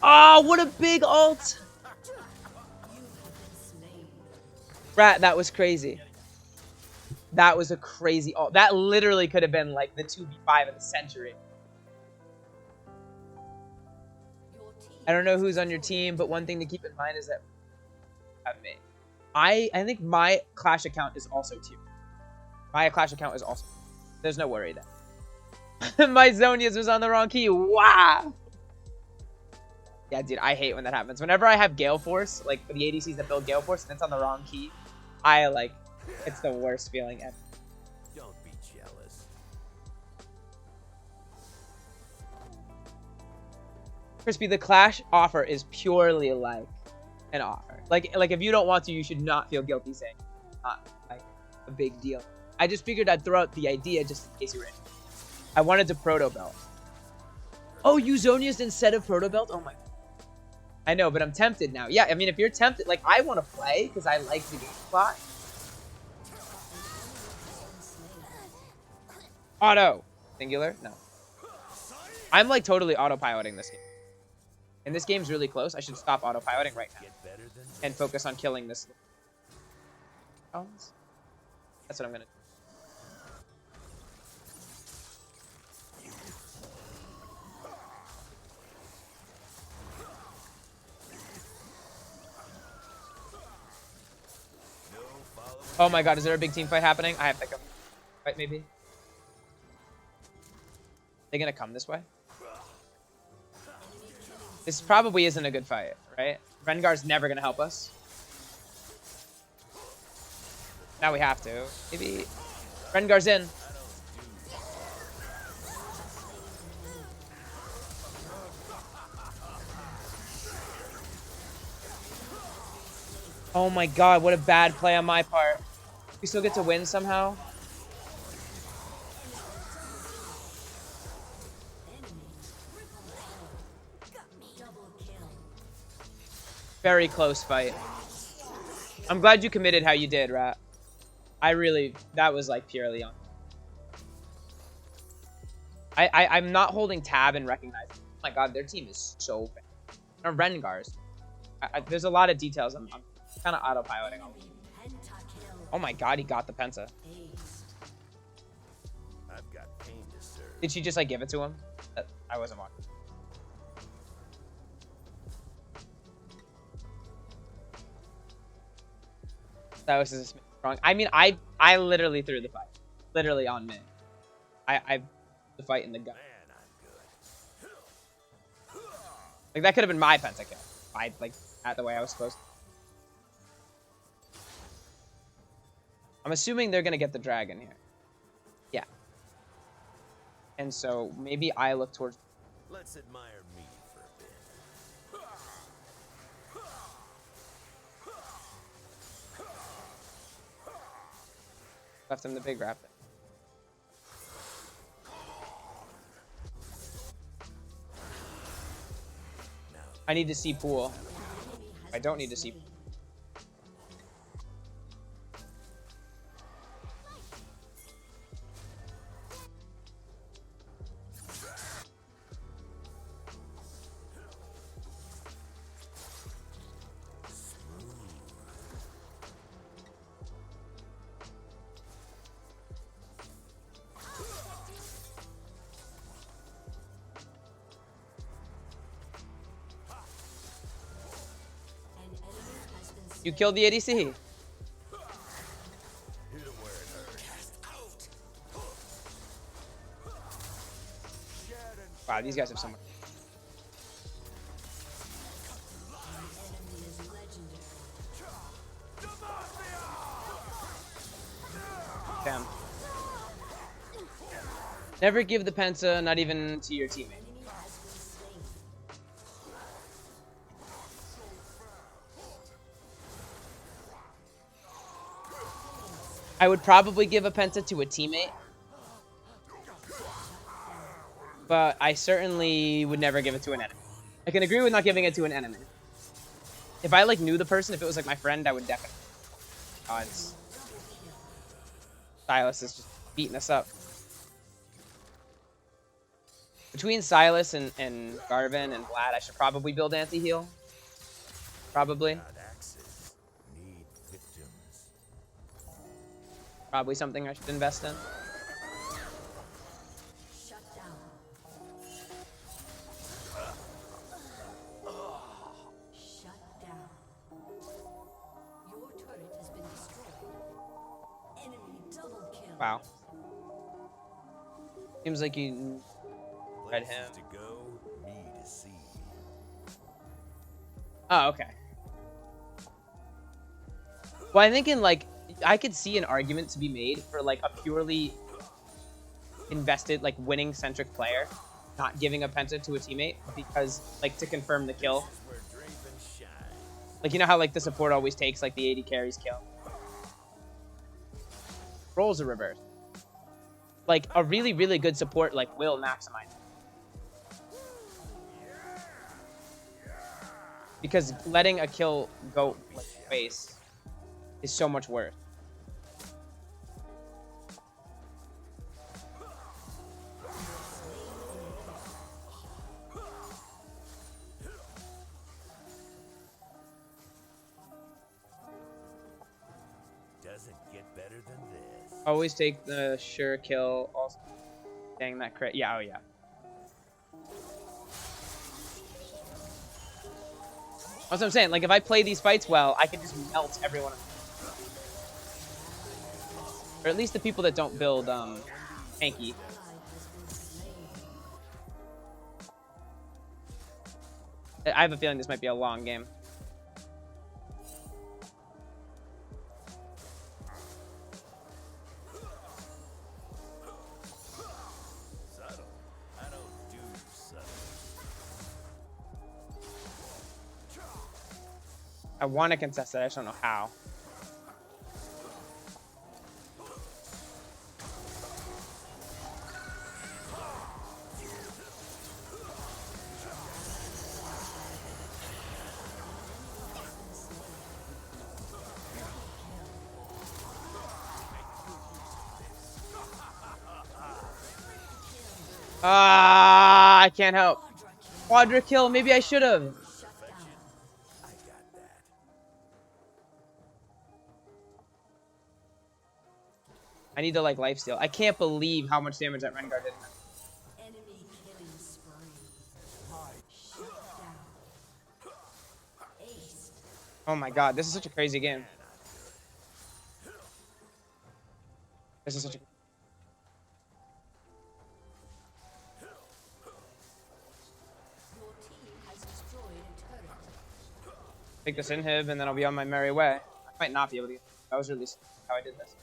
Speaker 1: Oh, what a big ult! Rat, that was crazy. That was a crazy ult. That literally could have been like the 2v5 of the century. I don't know who's on your team, but one thing to keep in mind is that have me. I think my Clash account is also tier. My Clash account is also. There's no worry there. My Zonia's was on the wrong key. Wow. Yeah, dude, I hate when that happens. Whenever I have Gale Force, like for the ADCs that build Gale Force, and it's on the wrong key, I like. It's the worst feeling ever.
Speaker 2: Don't be jealous.
Speaker 1: Crispy, the Clash offer is purely like an offer. Like if you don't want to, you should not feel guilty saying it's not like a big deal. I just figured I'd throw out the idea just in case you were interested. I wanted to proto belt. Oh, you Zonia's instead of proto belt? Oh my god. I know, but I'm tempted now. Yeah, I mean, if you're tempted, like I want to play because I like the game a lot. Auto. Singular? No. I'm like totally autopiloting this game. And this game's really close. I should stop autopiloting right now. And focus on killing this. That's what I'm gonna do. Oh my god, is there a big team fight happening? I have to come. Fight maybe? They gonna come this way? This probably isn't a good fight, right? Rengar's never gonna help us. Now we have to. Maybe Rengar's in. Oh my god, what a bad play on my part. We still get to win somehow. Very close fight. I'm glad you committed how you did, Rat. That was like purely on. I'm not holding tab and recognizing. Oh my god, their team is so bad. And Rengar's. There's a lot of details. I'm kind of autopiloting. Oh my god, he got the Penta.
Speaker 2: I've got pain to serve.
Speaker 1: Did she just like give it to him? I wasn't watching. That was just wrong. I mean, I literally threw the fight. Literally on me. I the fight in the gut.
Speaker 2: Man, I'm good.
Speaker 1: Like that could have been my pentakill. I like at the way I was supposed to. I'm assuming they're gonna get the dragon here. Yeah. And so maybe I look towards.
Speaker 2: Let's admire me for a bit.
Speaker 1: Left him the big rapid. I need to see pool. I don't need to see. You killed the ADC.
Speaker 2: Hit him where it hurts.
Speaker 1: Wow, these guys have so much. Damn. Never give the Penta, not even to your teammate. I would probably give a Penta to a teammate, but I certainly would never give it to an enemy. I can agree with not giving it to an enemy. If I like knew the person, if it was like my friend, I would definitely. Oh, it's Silas is just beating us up. Between Silas and Draven and Vlad, I should probably build anti-heal. Probably.
Speaker 2: God axes need victims.
Speaker 1: Probably something I should invest in.
Speaker 3: Shut down. Shut down. Your turret has been destroyed. Enemy double kill.
Speaker 1: Wow. Seems like you read him.
Speaker 2: Places to go, me to see.
Speaker 1: Oh, okay. Well, I think in like, I could see an argument to be made for like a purely invested, like winning centric player, not giving a Penta to a teammate because like to confirm the kill.
Speaker 2: This is where Draven shines.
Speaker 1: Like, you know how like the support always takes like the 80 carries kill. Roles are reversed. Like a really, really good support like will maximize it. Because letting a kill go like waste is so much worse.
Speaker 2: Doesn't get better than this.
Speaker 1: Always take the sure kill. Also, dang that crit. Yeah, oh yeah. That's what I'm saying. Like if I play these fights well, I can just melt everyone. Or at least the people that don't build tanky. I have a feeling this might be a long game.
Speaker 2: Subtle. I don't do subtle.
Speaker 1: I want to contest it. I just don't know how. Ah, I can't help. Quadra kill. Maybe I should have.
Speaker 2: I got that.
Speaker 1: I need to like lifesteal. I can't believe how much damage that Rengar did.
Speaker 3: Enemy killing spree. Shut down. Ace.
Speaker 1: Oh my god, this is such a crazy game. This is such a.
Speaker 3: Your team has destroyed a turret.
Speaker 1: Take this inhib and then I'll be on my merry way. I might not be able to get. That was really how I did this.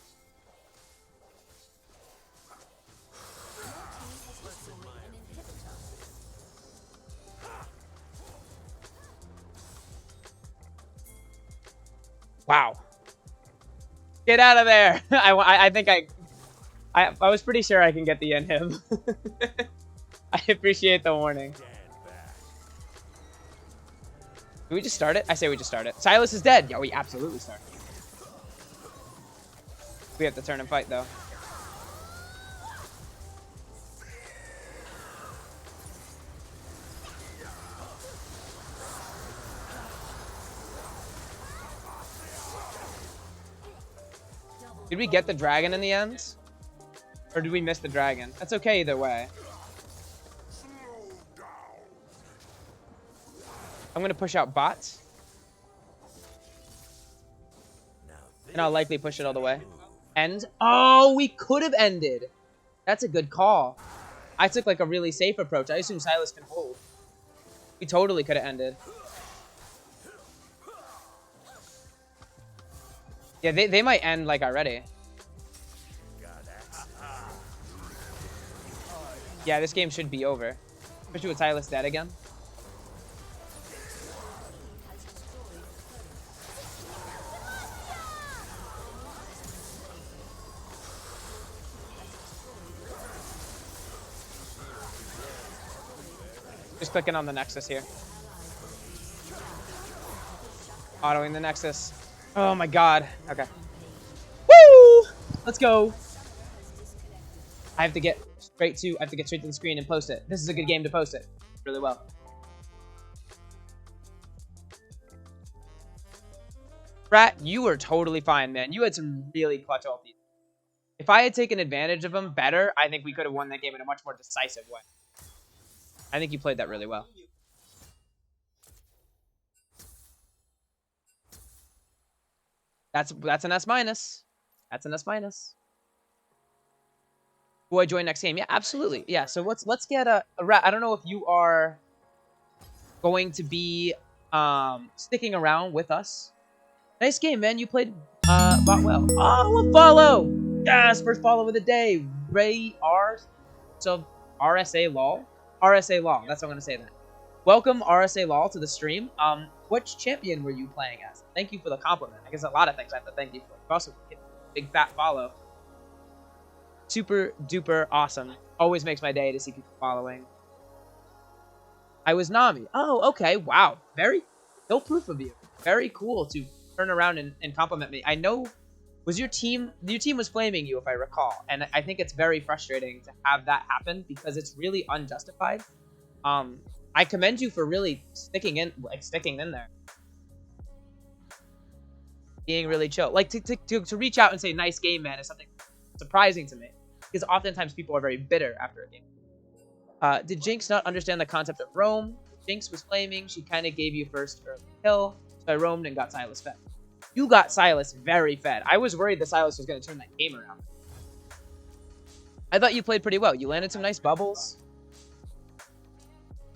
Speaker 1: Wow. Get out of there. I think I was pretty sure I can get the end him. I appreciate the warning. Do we just start it? I say we just start it. Silas is dead. Yeah, we absolutely start it. We have to turn and fight, though. Did we get the dragon in the end? Or did we miss the dragon? That's okay either way. I'm going to push out bots. And I'll likely push it all the way. End. Oh, we could have ended. That's a good call. I took like a really safe approach. I assume Silas can hold. We totally could have ended. Yeah, they might end like already. Yeah, this game should be over. Especially with Silas dead again. Just clicking on the Nexus here. Autoing the Nexus. Oh my god. Okay. Woo! Let's go. I have to get straight to the screen and post it. This is a good game to post it really well. Rat, you were totally fine, man. You had some really clutch ultis. If I had taken advantage of them better, I think we could have won that game in a much more decisive way. I think you played that really well. That's an S minus. That's an S minus. Will I join next game? Yeah, absolutely. Yeah, so let's get a Rat. I don't know if you are going to be sticking around with us. Nice game, man. You played bot well. Oh, a follow! Yes, first follow of the day. Ray R. So RSA Lol. RSA Lol. That's how I'm gonna say that. Welcome RSA Lol to the stream. Which champion were you playing as? Thank you for the compliment. I guess a lot of things I have to thank you for. You also get a big fat follow. Super duper awesome. Always makes my day to see people following. I was Nami. Oh, okay. Wow. No proof of you. Very cool to turn around and compliment me. I know, was your team was flaming you, if I recall. And I think it's very frustrating to have that happen because it's really unjustified. I commend you for really sticking in there. Being really chill. Like to reach out and say nice game, man, is something surprising to me. Because oftentimes people are very bitter after a game. Did Jinx not understand the concept of roam? Jinx was flaming. She kind of gave you first early kill. So I roamed and got Silas fed. You got Silas very fed. I was worried that Silas was going to turn that game around. I thought you played pretty well. You landed some nice bubbles.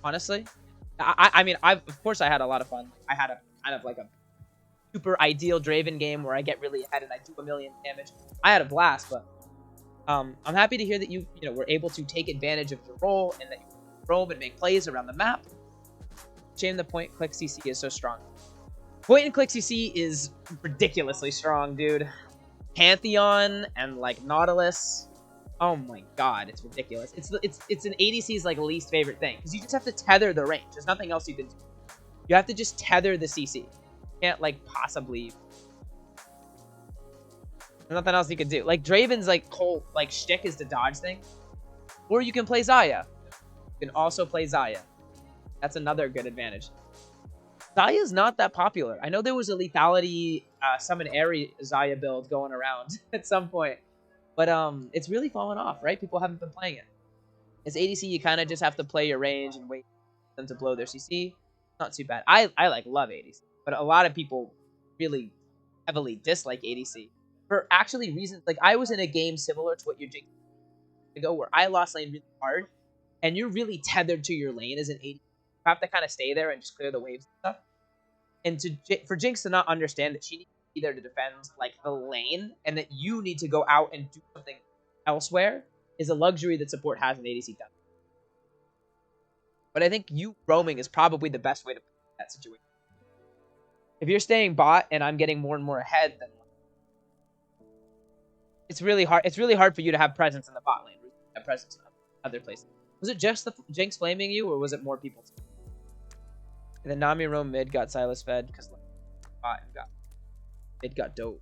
Speaker 1: Honestly. I mean, of course I had a lot of fun. I had a kind of like a super ideal Draven game where I get really ahead and I do 1 million damage. I had a blast, but I'm happy to hear that you were able to take advantage of your role and that you roam and make plays around the map. Shame the point click CC is so strong. Point and click CC is ridiculously strong, dude. Pantheon and like Nautilus. Oh my god, it's ridiculous. It's an ADC's like least favorite thing because you just have to tether the range. There's nothing else you can do. You have to just tether the CC. You can't like possibly. There's nothing else you can do. Like Draven's like whole like shtick is to dodge thing, or you can play Xayah. You can also play Xayah. That's another good advantage. Xayah's not that popular. I know there was a lethality summon Airy Xayah build going around at some point. But it's really fallen off, right? People haven't been playing it. As ADC, you kind of just have to play your range and wait for them to blow their CC. Not too bad. I like love ADC. But a lot of people really heavily dislike ADC. For actually reasons, like I was in a game similar to what you're doing ago where I lost lane really hard. And you're really tethered to your lane as an ADC. You have to kind of stay there and just clear the waves and stuff. And for Jinx to not understand that she needs to be there to defend like the lane and that you need to go out and do something elsewhere is a luxury that support has in ADC does. But I think you roaming is probably the best way to play that situation. If you're staying bot and I'm getting more and more ahead, then It's really hard. It's really hard for you to have presence in the bot lane. Have presence in other places. Was it just the Jinx flaming you, or was it more people? And then Nami roam mid got Silas fed because bot and got mid got dope.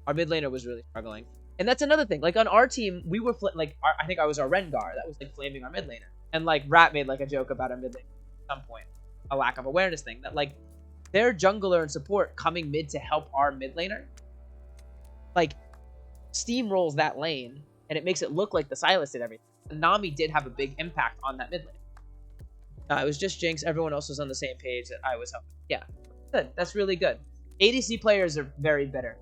Speaker 1: Our mid laner was really struggling, and that's another thing. Like on our team, we were I think I was our Rengar that was like flaming our mid laner, and like Rat made like a joke about our mid laner at some point, a lack of awareness thing that like their jungler and support coming mid to help our mid laner, like steamrolls that lane, and it makes it look like the Silas did everything. And Nami did have a big impact on that mid lane. It was just Jinx. Everyone else was on the same page that I was helping. Yeah, good. That's really good. ADC players are very bitter.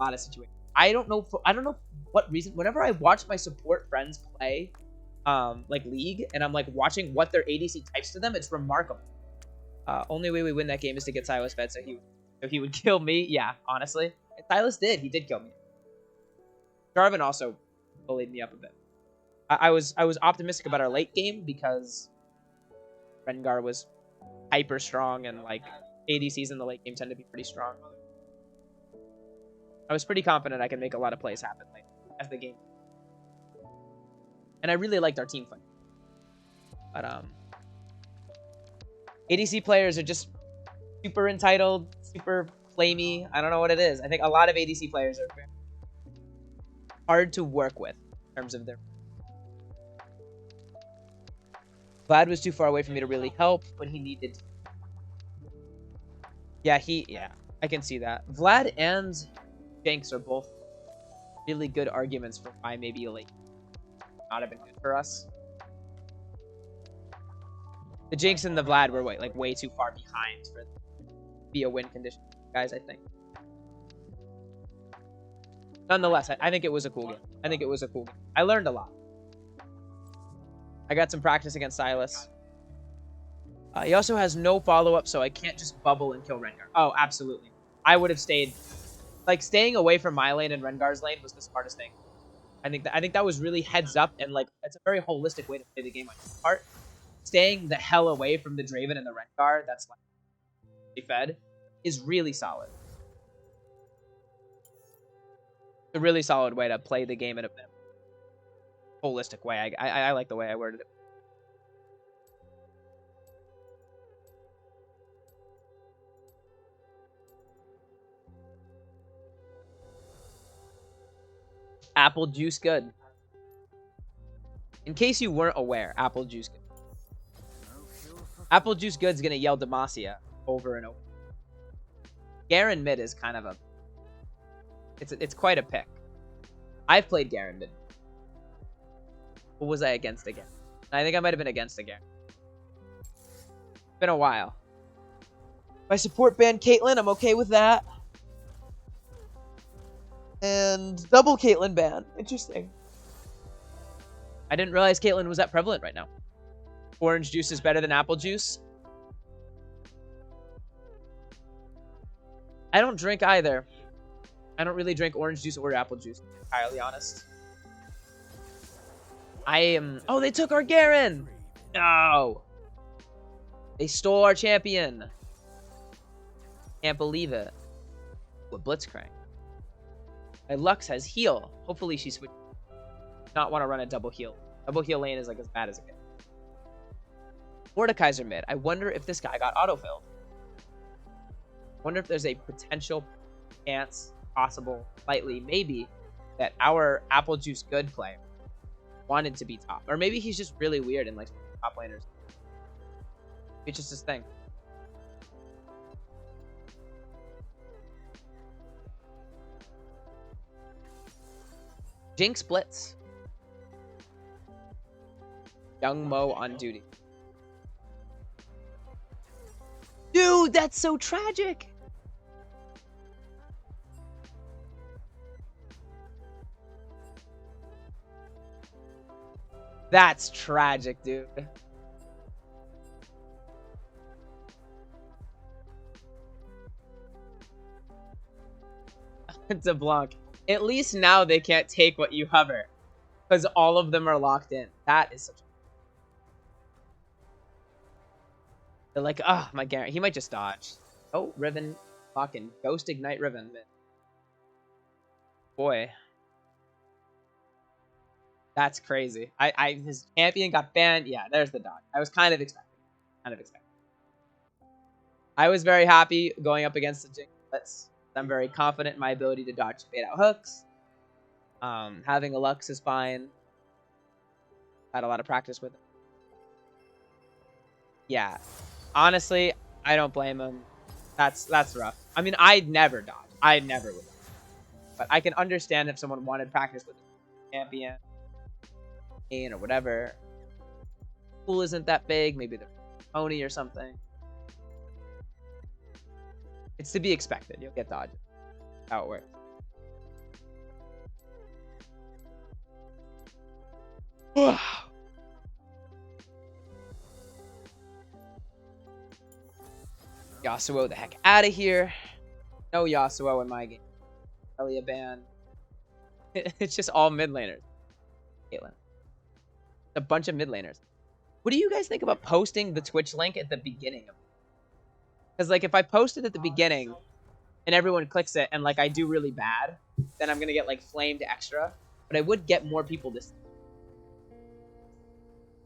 Speaker 1: A lot of situations. I don't know what reason. Whenever I watch my support friends play, like League, and I'm like watching what their ADC types to them, it's remarkable. Only way we win that game is to get Silas fed, so he would kill me. Yeah, honestly, and Silas did. He did kill me. Draven also bullied me up a bit. I was optimistic about our late game because Rengar was hyper strong, and like ADCs in the late game tend to be pretty strong. I was pretty confident I could make a lot of plays happen late as the game. And I really liked our team fight. But ADC players are just super entitled, super flamey. I don't know what it is. I think a lot of ADC players are very hard to work with in terms of their... Vlad was too far away for me to really help when he needed to. Yeah, I can see that. Vlad and Jinx are both really good arguments for why maybe like not have been good for us. The Jinx and the Vlad were way too far behind for be a win condition, guys. I think. Nonetheless, I think it was a cool game. I learned a lot. I got some practice against Silas. He also has no follow-up, so I can't just bubble and kill Rengar. Oh, absolutely. I would have stayed. Like, staying away from my lane and Rengar's lane was the smartest thing. I think that was really heads up, and like it's a very holistic way to play the game on your part. Staying the hell away from the Draven and the Rengar that's like fed is really solid. It's a really solid way to play the game in a holistic way. I like the way I worded it. Apple juice good. In case you weren't aware, apple juice good. Apple juice good's gonna yell Demacia over and over. Garen mid is kind of a... It's quite a pick. I've played Garen mid. What was I against again? I think I might have been against again. It's been a while. My support banned Caitlyn, I'm okay with that. And double Caitlyn ban. Interesting. I didn't realize Caitlyn was that prevalent right now. Orange juice is better than apple juice. I don't drink either. I don't really drink orange juice or apple juice, to be entirely honest. I am... Oh, they took our Garen! No! They stole our champion. Can't believe it. What Blitzcrank. My Lux has heal. Hopefully she switches. Not want to run a double heal. Double heal lane is like as bad as it gets. Mordekaiser mid. I wonder if this guy got autofilled. Wonder if there's a potential chance, possible, slightly, maybe, that our apple juice good player wanted to be top. Or maybe he's just really weird and like top laners. It's just his thing. Jinx Blitz. Young Mo on duty. Dude, that's so tragic. That's tragic, dude. It's a block. At least now they can't take what you hover. Because all of them are locked in. That is such a... They're like, oh, my Garen. He might just dodge. Oh, Riven. Fucking Ghost Ignite Riven. boy. That's crazy. His champion got banned. Yeah, there's the dodge. I was kind of expecting. I was very happy going up against the Jinglets. I'm very confident in my ability to dodge bait out hooks. Having a Lux is fine. Had a lot of practice with it. Yeah. Honestly, I don't blame him. That's rough. I mean, I'd never dodge. I never would. But I can understand if someone wanted practice with a champion or whatever. Pool isn't that big. Maybe they're pony or something. It's to be expected. You'll get dodged. How it works. Yasuo the heck out of here. No Yasuo in my game. Elia ban. It's just all mid laners. Caitlyn. A bunch of mid laners. What do you guys think about posting the Twitch link at the beginning of it? Because like if I post it at the beginning and everyone clicks it and like I do really bad, then I'm gonna get like flamed extra. But I would get more people to see.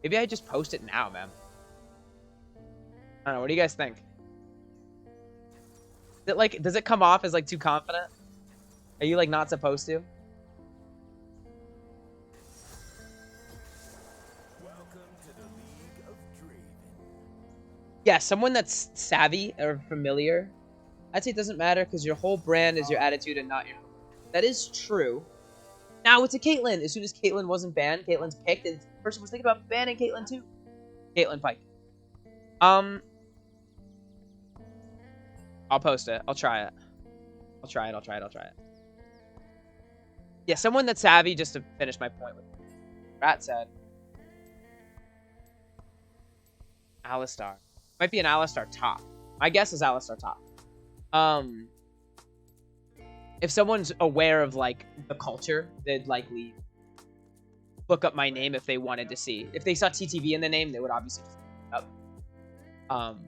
Speaker 1: Maybe I just post it now, man. I don't know. What do you guys think? Is it like, does it come off as like too confident? Are you like not supposed to?
Speaker 2: Welcome to the League of Draven.
Speaker 1: Yeah, someone that's savvy or familiar. I'd say it doesn't matter because your whole brand is your attitude and not your. That is true. Now it's a Caitlyn. As soon as Caitlyn wasn't banned, Caitlyn's picked, and the person was thinking about banning Caitlyn too. Caitlyn Pike. I'll post it. I'll try it. I'll try it. Yeah, someone that's savvy, just to finish my point with Rat said. Alistar. Might be an Alistar top. My guess is Alistar top. If someone's aware of like the culture, they'd likely look up my name if they wanted to see. If they saw TTV in the name, they would obviously just look it up.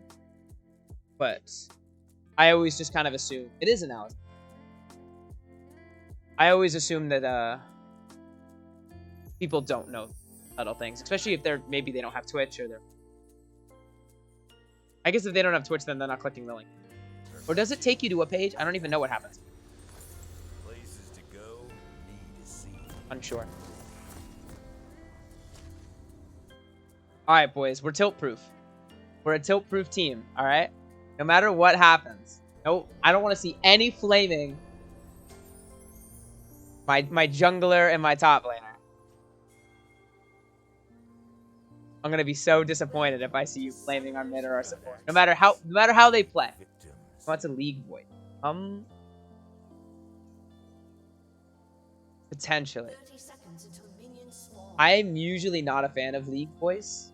Speaker 1: But I always just kind of assume it is an Alistar. I always assume that people don't know subtle things, especially if they're maybe they don't have Twitch or they're. I guess if they don't have Twitch, then they're not clicking the link. Or does it take you to a page? I don't even know what happens.
Speaker 2: Places to go, need to see.
Speaker 1: Unsure. All right, boys, we're tilt proof. We're a tilt proof team. All right. No matter what happens. No, I don't want to see any flaming. My jungler and my top laner. I'm gonna be so disappointed if I see you flaming our mid or our support. No matter how they play.
Speaker 2: Victims.
Speaker 1: What's a league void? Potentially.
Speaker 3: 30 seconds until minions spawn.
Speaker 1: I'm usually not a fan of league voice.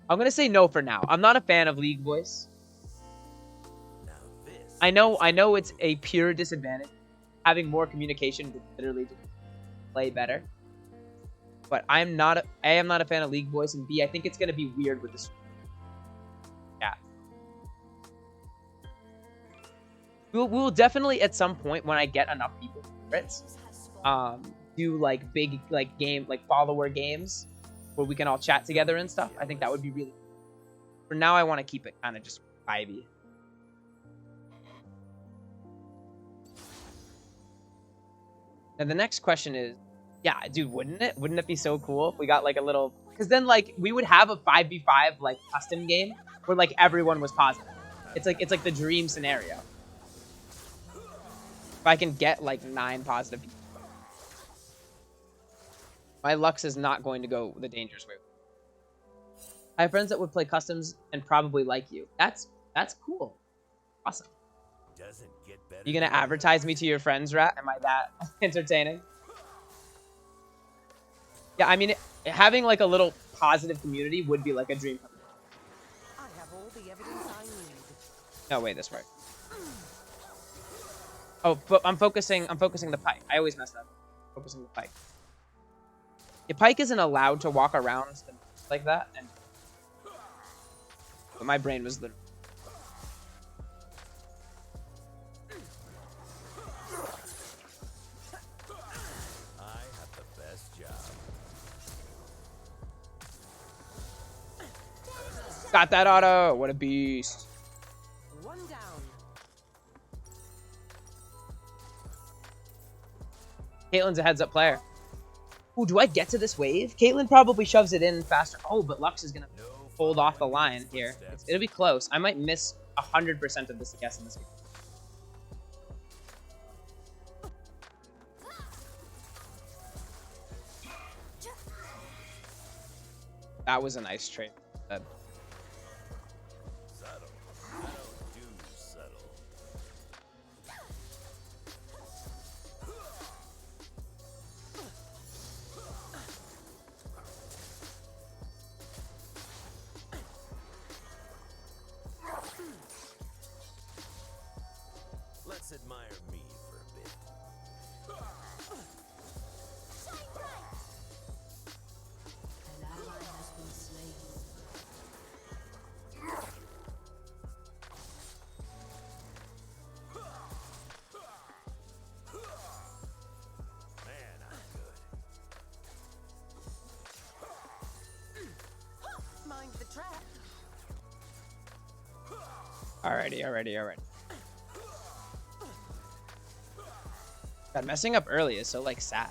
Speaker 1: I'm gonna say no for now. I'm not a fan of league voice.
Speaker 2: Now this.
Speaker 1: I know it's a pure disadvantage. Having more communication would literally play better. But A, I'm not a fan of league voice, and B, I think it's gonna be weird with this. Yeah. We'll definitely at some point when I get enough people for it, do like big game follower games where we can all chat together and stuff. I think that would be really. For now, I want to keep it kind of just vibey. And the next question is, yeah, dude, wouldn't it be so cool if we got like a little, because then like we would have a 5v5 like custom game where like everyone was positive. It's like the dream scenario. If I can get like 9 positive people. My Lux is not going to go the dangerous way. I have friends that would play customs and probably like you. That's cool. Awesome.
Speaker 2: Doesn't get better.
Speaker 1: You gonna advertise me to your friends, Rat? Am I that entertaining? Yeah, I mean, having like a little positive community would be like a dream.
Speaker 5: I have all the evidence I need.
Speaker 1: No, wait, this way. Oh, but I'm focusing the Pike. I always mess up. Focusing the Pike. Yeah, Pike isn't allowed to walk around like that, but my brain was literally. Got that auto. What a beast.
Speaker 5: One down.
Speaker 1: Caitlyn's a heads-up player. Ooh, do I get to this wave? Caitlyn probably shoves it in faster. Oh, but Lux is going to hold off the line here. It'll be close. I might miss 100% of this guess in this game. That was a nice trade.
Speaker 2: Subtle. I don't do subtle. Let's admire me for a bit.
Speaker 3: An ally has been slain.
Speaker 2: Man, I'm good.
Speaker 5: Mind the trap.
Speaker 1: Alrighty. God, messing up early is so, like, sad.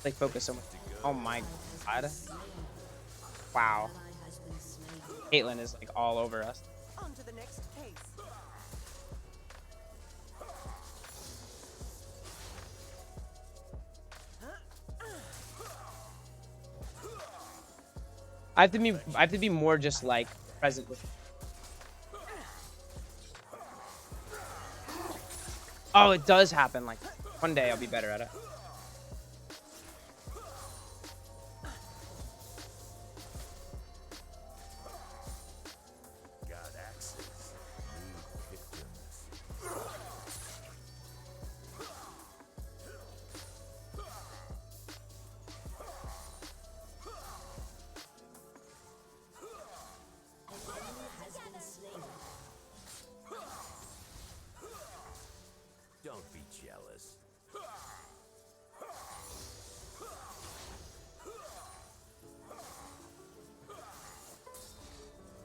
Speaker 1: Like, focus so much. Oh my god. Wow.
Speaker 3: Ally has been slain.
Speaker 1: Caitlyn is, like, all over us.
Speaker 5: On to the next case.
Speaker 1: I have to be more just, like, present with. Oh, it does happen. Like, one day I'll be better at it.
Speaker 2: Got axes. Need victims.
Speaker 3: An enemy has been slain.
Speaker 2: Don't be jealous.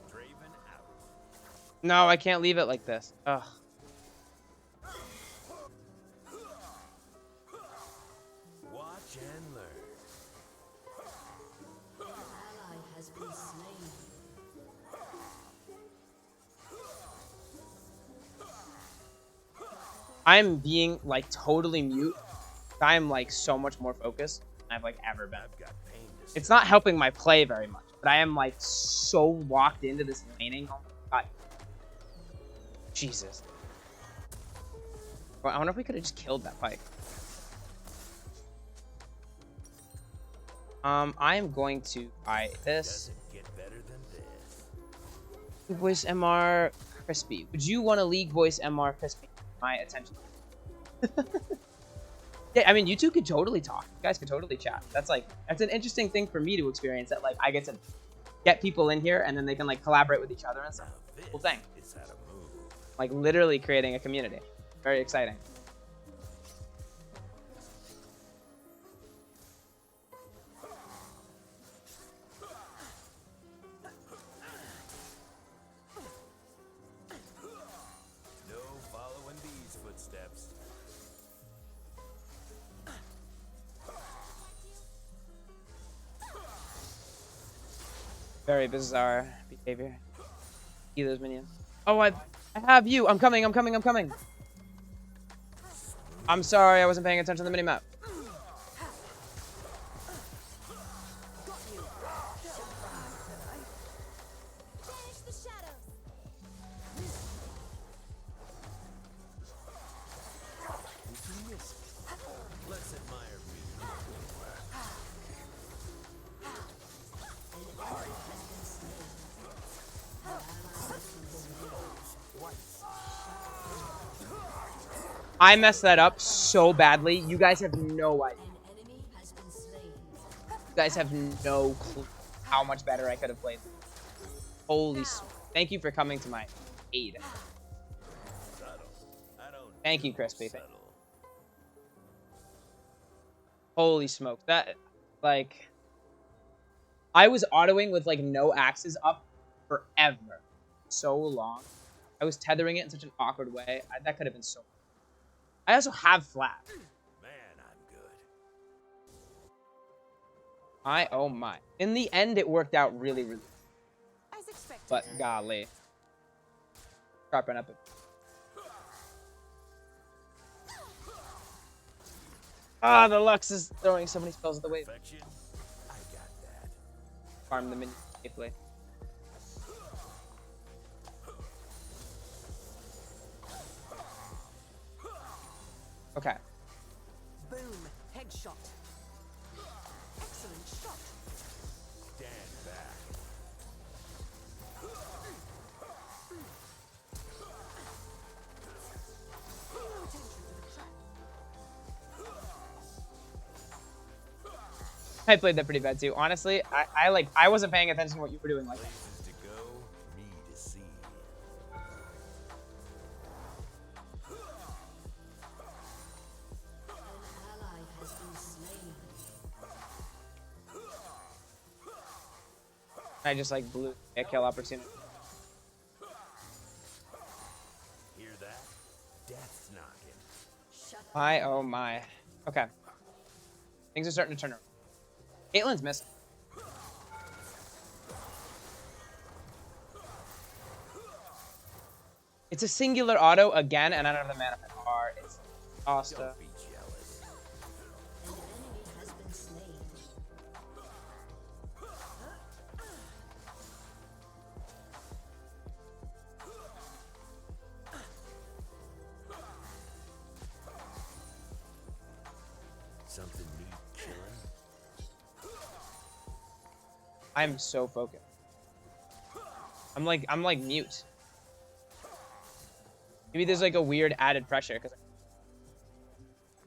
Speaker 2: Draven out.
Speaker 1: No, I can't leave it like this. Ugh.
Speaker 2: Watch and learn.
Speaker 3: An ally has been slain.
Speaker 1: I'm being, like, totally mute. I'm, like, so much more focused than I've, like, ever been.
Speaker 2: I've got pain to
Speaker 1: It's not helping my play very much, but I am, like, so locked into this laning. Oh my god. Jesus. Well, I wonder if we could have just killed that pike. I am going to buy this.
Speaker 2: doesn't get better than this.
Speaker 1: Voice MR Crispy. Would you want to League Voice MR Crispy? My attention. Yeah, I mean, you two could totally talk. You guys could totally chat. That's an interesting thing for me to experience. That, like, I get to get people in here and then they can, like, collaborate with each other and stuff.
Speaker 2: Now
Speaker 1: Cool thing.
Speaker 2: is how to move.
Speaker 1: Like, literally creating a community. Very exciting.
Speaker 2: No following these footsteps.
Speaker 1: Very bizarre behavior. See those minions. Oh, I have you. I'm coming. I'm sorry, I wasn't paying attention to the minimap.
Speaker 4: Banish the shadows.
Speaker 2: Let's admire me.
Speaker 1: I messed that up so badly. You guys have no idea.
Speaker 3: An enemy has been slain.
Speaker 1: You guys have no clue how much better I could have played. Holy thank you for coming to my aid.
Speaker 2: Subtle. I don't
Speaker 1: Thank
Speaker 2: do
Speaker 1: you, Crispy.
Speaker 2: subtle.
Speaker 1: Holy smokes. That, like, I was autoing with, like, no axes up forever. So long. I was tethering it in such an awkward way. That could have been so. I also have flash.
Speaker 2: Man, I'm good.
Speaker 1: Oh my. In the end, it worked out really, really.
Speaker 5: As expected.
Speaker 1: But golly. Sharpen up it. Ah, the Lux is throwing so many spells at the wave.
Speaker 2: Perfection. I got that.
Speaker 1: Farm the minion safely. Okay.
Speaker 5: Boom. Headshot. Excellent shot.
Speaker 2: Stand back.
Speaker 5: Pay no attention to the trap.
Speaker 1: I played that pretty bad too. Honestly, I wasn't paying attention to what you were doing like that.
Speaker 2: Places to go, me to see.
Speaker 3: An ally has been slain.
Speaker 1: I just like blew a kill opportunity.
Speaker 2: Hear that? Death's knocking.
Speaker 3: Shut
Speaker 1: Oh my. Okay. Things are starting to turn around. Caitlyn's missing. It's a singular auto again, and I don't have the mana for R. It's Asta.
Speaker 2: Don't be jealous.
Speaker 3: An enemy has been slain.
Speaker 2: Something need killing?
Speaker 1: I'm so focused. I'm like mute. Maybe there's like a weird added pressure because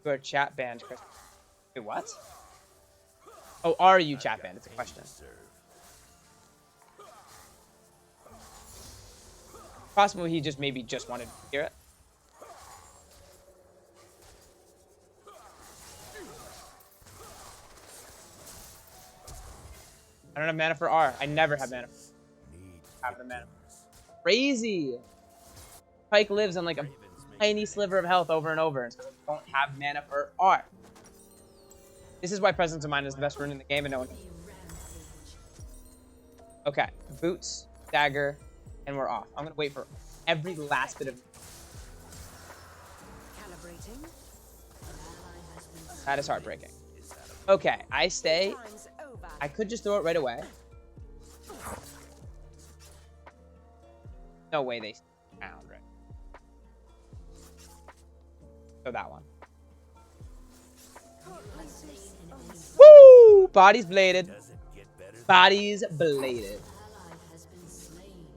Speaker 1: you're chat banned, Chris. Wait, what? Oh, are you chat banned? It's a question.
Speaker 2: Serve.
Speaker 1: Possibly he just maybe just wanted to hear it. I don't have mana for R. I never have mana.
Speaker 2: Need
Speaker 1: Have the mana.
Speaker 2: victims.
Speaker 1: Crazy. Pike lives on like a
Speaker 2: Ravens make
Speaker 1: tiny sliver of health over and over, and so I don't have mana for R. This is why Presence of Mind is the best rune in the game, and no one.
Speaker 3: A rampage.
Speaker 1: Okay, boots, dagger, and we're off. I'm gonna wait for every last bit of.
Speaker 5: Calibrating.
Speaker 3: An ally has been slain.
Speaker 1: That is heartbreaking.
Speaker 2: is out of
Speaker 1: Okay, I stay.
Speaker 5: Time's over.
Speaker 1: I could just throw it right away. No way they found right. So that one. Woo! Bodies bladed.
Speaker 2: doesn't get better than
Speaker 1: Bodies bladed.
Speaker 3: An ally has been slain.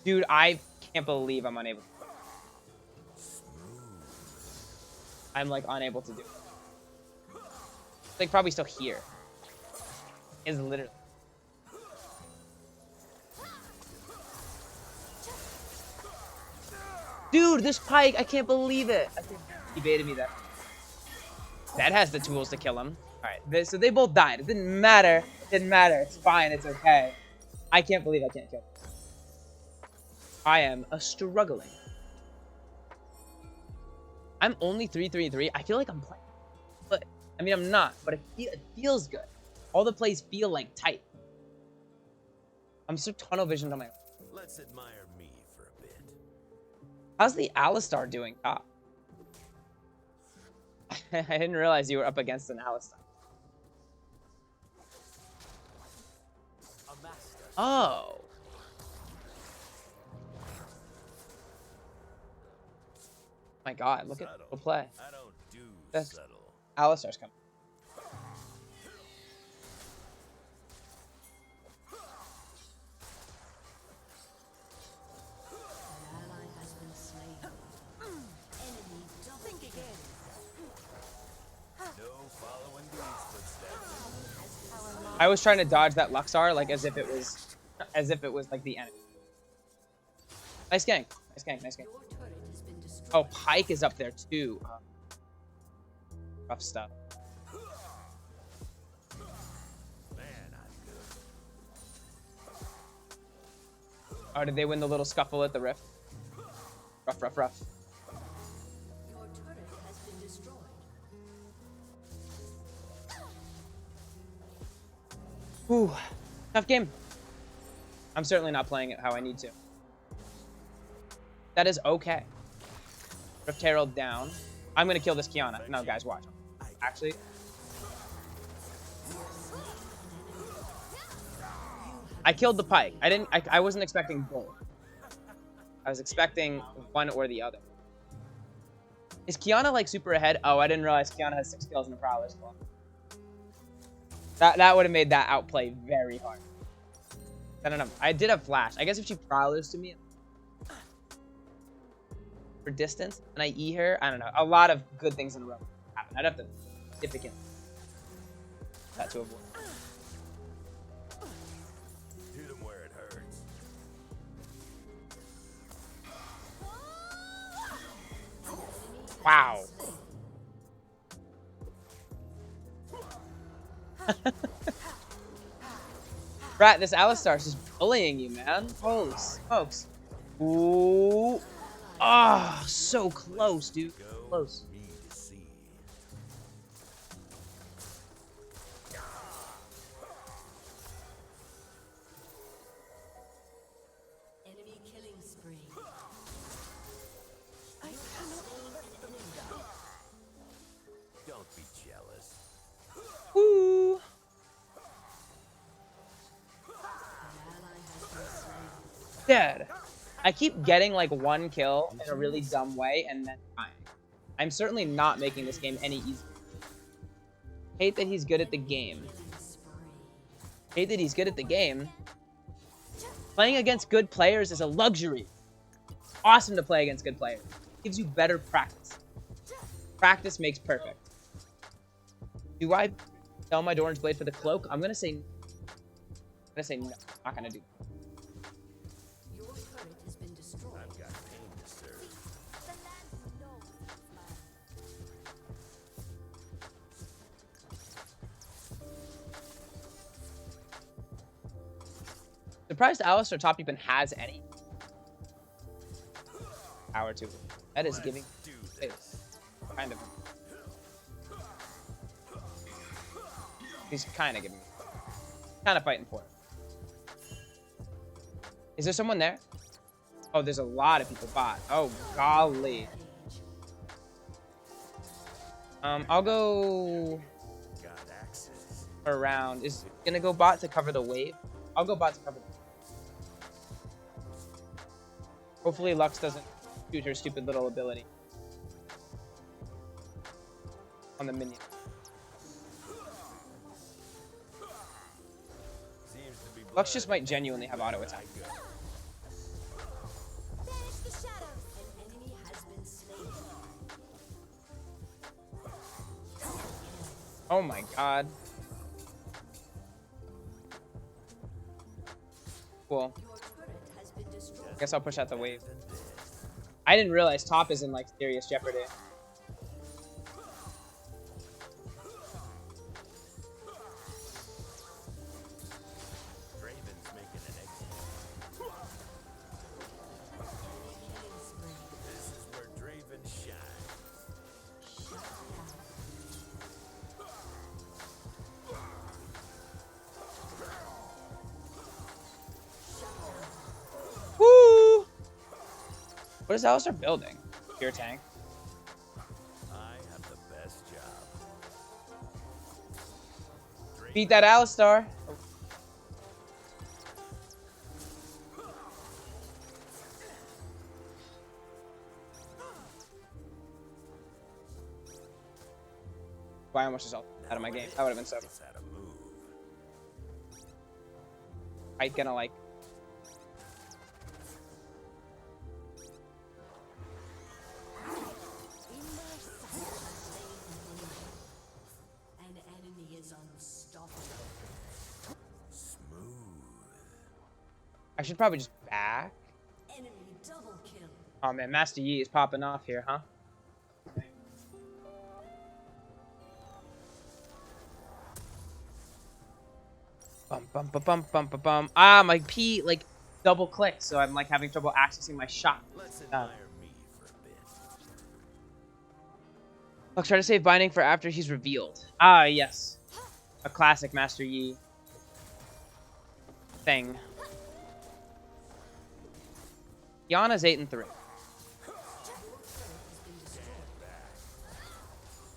Speaker 1: Dude, I can't believe I'm unable. I'm like unable to do it. It's like probably still here. Is literally. Dude, this Pike, I can't believe it. I think he baited me there. That has the tools to kill him. Alright, so they both died. It didn't matter. It didn't matter. It's fine. It's okay. I can't believe I can't kill him. I am struggling. I'm only 3-3-3. I feel like I'm playing. But, I mean, I'm not. But it feels good. All the plays feel like tight. I'm so tunnel visioned on my.
Speaker 2: Let's admire me for a bit.
Speaker 1: How's the Alistar doing top? I didn't realize you were up against an Alistar.
Speaker 2: A master.
Speaker 1: Oh. My God, look at
Speaker 2: Subtle.
Speaker 1: the play.
Speaker 2: I don't do
Speaker 1: That's-
Speaker 2: subtle.
Speaker 1: Alistar's coming.
Speaker 3: An ally has been slain. Enemy double
Speaker 5: Think
Speaker 3: kill.
Speaker 5: again.
Speaker 2: No following these footsteps.
Speaker 1: I was trying to dodge that Luxar like as if it was like the enemy. Nice gank. Nice gank. Nice gank.
Speaker 3: Your turret has been destroyed.
Speaker 1: Oh, Pike is up there too. Rough stuff. Oh, did they win the little scuffle at the rift? Rough, rough, rough.
Speaker 3: Your turret has been destroyed.
Speaker 1: Whew. Tough game. I'm certainly not playing it how I need to. That is okay. Rift Herald down. I'm gonna kill this Kiana. No, guys, watch. Actually, I killed the Pike. I wasn't expecting both. I was expecting one or the other. Is Kiana like super ahead? Oh, I didn't realize Kiana has 6 kills in a Prowler's Claw. That would have made that outplay very hard. I don't know. I did have flash. I guess if she Prowlers to me for distance and I E her, I don't know. A lot of good things in a row happen. I'd have to significantly that to avoid.
Speaker 2: Hit him where it hurts.
Speaker 1: Wow. Rat, this Alistar's just bullying you, man. Holy smokes. Ooh. Ah, so close, dude. Close.
Speaker 2: Me to see.
Speaker 3: Enemy killing spree.
Speaker 2: Don't be jealous.
Speaker 1: Ooh.
Speaker 3: An ally has been slain.
Speaker 1: Dead. I keep getting like one kill in a really dumb way and then dying. I'm certainly not making this game any easier. Hate that he's good at the game.
Speaker 3: Killing spree.
Speaker 1: Hate that he's good at the game. Playing against good players is a luxury. Awesome to play against good players. Gives you better practice. Practice makes perfect. Do I sell my Doran's Blade for the cloak? I'm gonna say no. I'm not gonna do that.
Speaker 3: Your turret has been destroyed.
Speaker 2: I've got pain to serve.
Speaker 4: The land knows its man.
Speaker 1: Surprised Alistar top even has any. Power to it. That is giving
Speaker 2: Do
Speaker 1: it
Speaker 2: this.
Speaker 1: kind of. He's kind of giving. Kind of fighting for it. Is there someone there? Oh, there's a lot of people bot. Oh, golly. I'll go
Speaker 2: Got axes.
Speaker 1: around. Is gonna go bot to cover the wave? I'll go bot to cover the wave. Hopefully Lux doesn't shoot her stupid little ability on the minion.
Speaker 2: Seems to be
Speaker 1: Lux just might genuinely have auto attack.
Speaker 4: Banish the shadows.
Speaker 3: An enemy has been slain.
Speaker 1: Oh my god. Cool.
Speaker 3: Your turret has been destroyed.
Speaker 1: Guess I'll push out the wave. I didn't realize top is in like serious jeopardy.
Speaker 2: Draven's making an exit.
Speaker 3: Killing spree.
Speaker 2: This is where Draven shines.
Speaker 3: Shut down.
Speaker 1: Woo! What is Alistar building? Pure tank.
Speaker 2: I have the best job.
Speaker 1: Beat that Alistar. Why I almost just out of my game. That would have been so.
Speaker 2: It's how to move.
Speaker 1: I'm gonna like.
Speaker 3: An enemy is unstoppable.
Speaker 2: Smooth.
Speaker 1: I should probably just back.
Speaker 3: Enemy double kill.
Speaker 1: Oh man, Master Yi is popping off here, huh? Bum bum bum bum bum bum bum. Ah, my P like double clicked, so I'm like having trouble accessing my shot.
Speaker 2: Let's admire me for a bit.
Speaker 1: I'll try to save binding for after he's revealed. Ah, yes. A classic Master Yi thing. Yana's 8 and 3.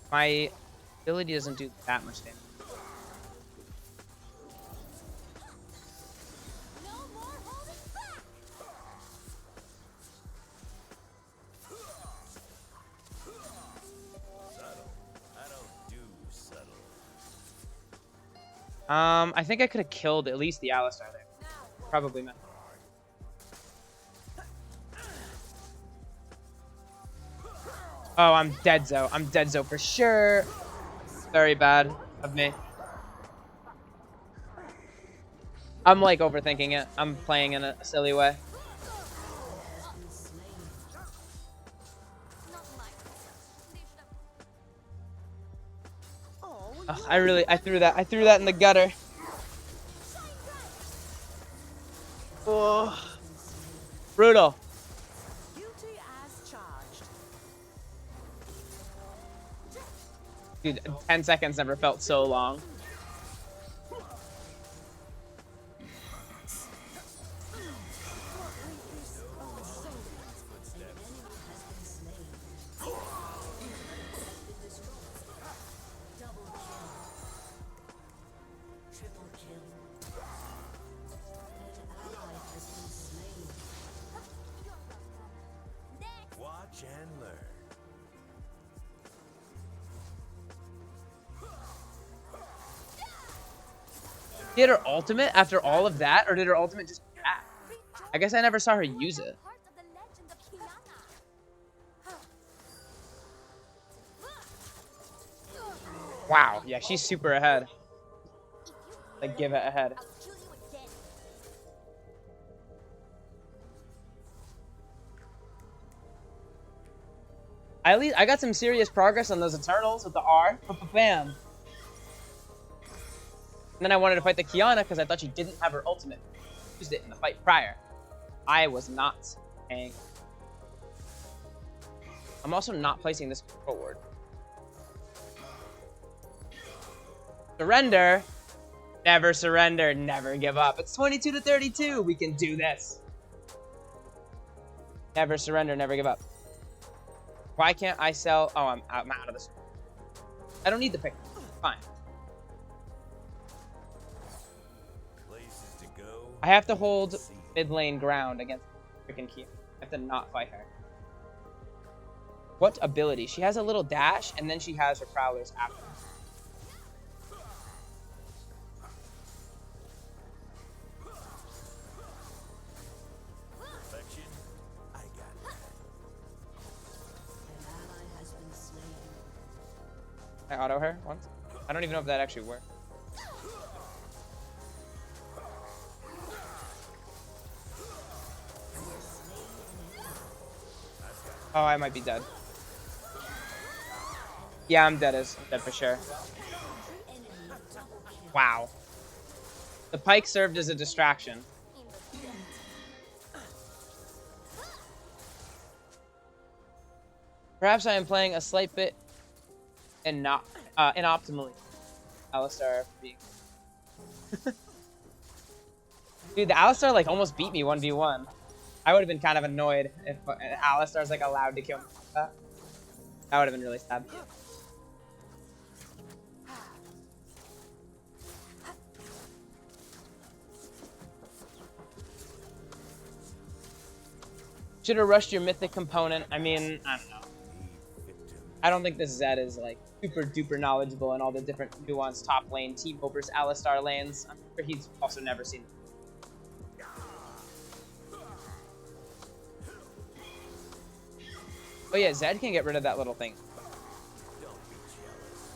Speaker 1: My ability doesn't do that much damage.
Speaker 4: No more holding back.
Speaker 2: Subtle. I don't do subtle.
Speaker 1: I think I could have killed at least the Alistar there. Probably not. Oh, I'm dead, Zo. I'm dead, Zo, for sure. Very bad of me. I'm like overthinking it. I'm playing in a silly way.
Speaker 4: Not like they should have
Speaker 5: Oh,
Speaker 1: Ugh, I threw that in the gutter. Oh, brutal.
Speaker 5: guilty as charged.
Speaker 1: Dude, 10 seconds never felt so long.
Speaker 3: Triple kill. An ally has been slain.
Speaker 4: next.
Speaker 2: Watch and learn.
Speaker 1: Did her ultimate after all of that, or did her ultimate just back? I guess I never saw her use it.
Speaker 4: Part of the legend of Kiana.
Speaker 1: Wow, yeah, she's super ahead. Like, give it ahead.
Speaker 4: I'll kill you again.
Speaker 1: At least I got some serious progress on those Eternals with the R. Bam. And then I wanted to fight the Kiana because I thought she didn't have her ultimate. Used it in the fight prior. I was not paying. I'm also not placing this forward. Surrender. Never surrender. Never give up. It's 22 to 32. We can do this. Never surrender. Never give up. Why can't I sell? Oh, I'm out of this. I don't need the pick. Fine.
Speaker 2: Places to go.
Speaker 1: I have to hold mid lane ground against freaking Kia. I have to not fight her. What ability? She has a little dash, and then she has her prowlers after.
Speaker 2: Perfection. I got that.
Speaker 3: An ally has been slain.
Speaker 1: I auto her once. I don't even know if that actually worked. Oh, I might be dead. Yeah, I'm dead for sure. Wow. The pike served as a distraction. Perhaps I am playing a slight bit and not inoptimally. Alistar being dude, the Alistar like almost beat me 1v1. I would have been kind of annoyed if Alistar's like allowed to kill me like that. That would have been really sad. Should have rushed your mythic component. I mean, I don't know. I don't think this Zed is like super duper knowledgeable in all the different nuanced top lane team versus Alistar lanes. I'm sure he's also never seen. Oh yeah, Zed can get rid of that little thing.
Speaker 2: Don't be jealous.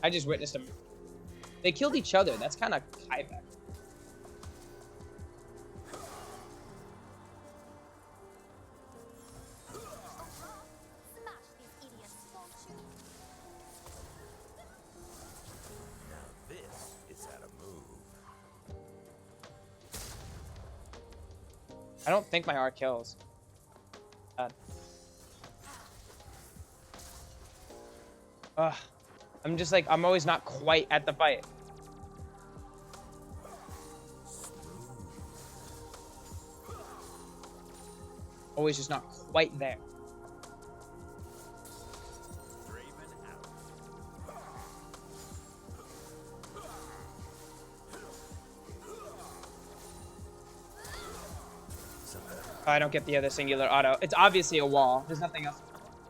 Speaker 1: I just witnessed them. They killed each other. That's kind of Kyvek.
Speaker 4: Smash these idiots, won't you?
Speaker 2: Now this is how to move.
Speaker 1: I don't think my R kills. Ugh. I'm just like, I'm always not quite at the fight. Always just not quite there.
Speaker 2: Draven out.
Speaker 1: Oh, I don't get the other singular auto. It's obviously a wall. There's nothing else.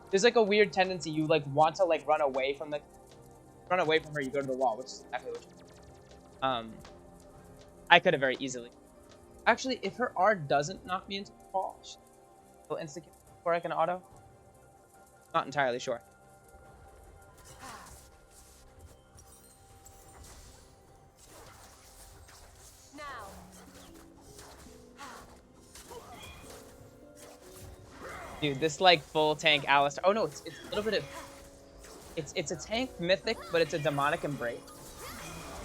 Speaker 1: There's like a weird tendency. You like want to like run away from her. You go to the wall, which is exactly what you I could have very easily. Actually, if her R doesn't knock me into the wall, she'll insta kill before I can auto. Not entirely sure.
Speaker 5: Now.
Speaker 1: Dude, this like full tank Alistar. Oh no, it's a little bit of. It's a tank mythic, but it's a demonic embrace.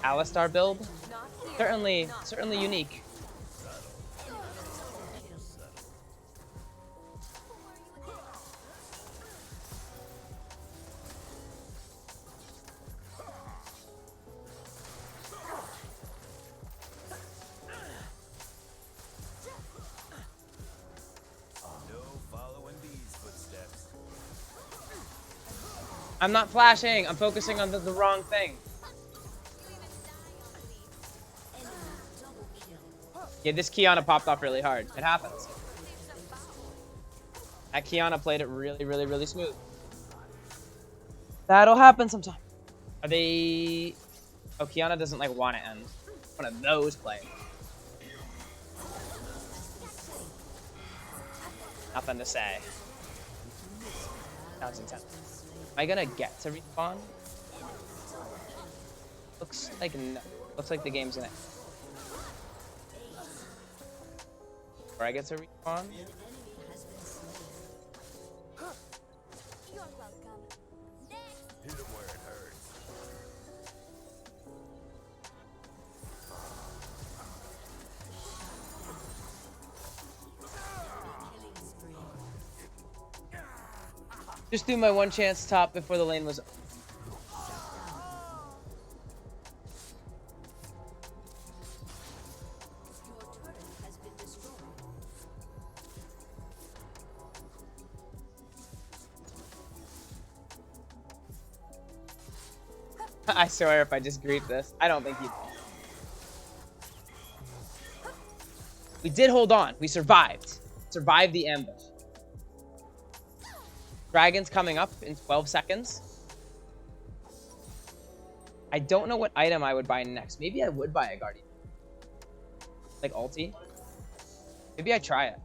Speaker 1: Alistar build.
Speaker 5: Not here.
Speaker 1: Certainly unique.
Speaker 2: No following these footsteps.
Speaker 1: I'm not flashing. I'm focusing on the wrong thing. Yeah, this Kiana popped off really hard. It happens. That Kiana played it really smooth. That'll happen sometime. Are they... Oh, Kiana doesn't like want to end. One of those players. Nothing to say. Sounds intense. Am I gonna get to respawn? Looks like no. Looks like the game's gonna. Or I get to respawn?
Speaker 4: You're welcome. Next.
Speaker 2: Hit 'em where it hurts.
Speaker 1: Just do my one chance top before the lane was.
Speaker 3: Your turret has been destroyed.
Speaker 1: I swear if I just grief this, I don't think he. We did hold on. We survived. Survived the ambush. Dragon's coming up in 12 seconds. I don't know what item I would buy next. Maybe I would buy a Guardian. Like ulti. Maybe I try it.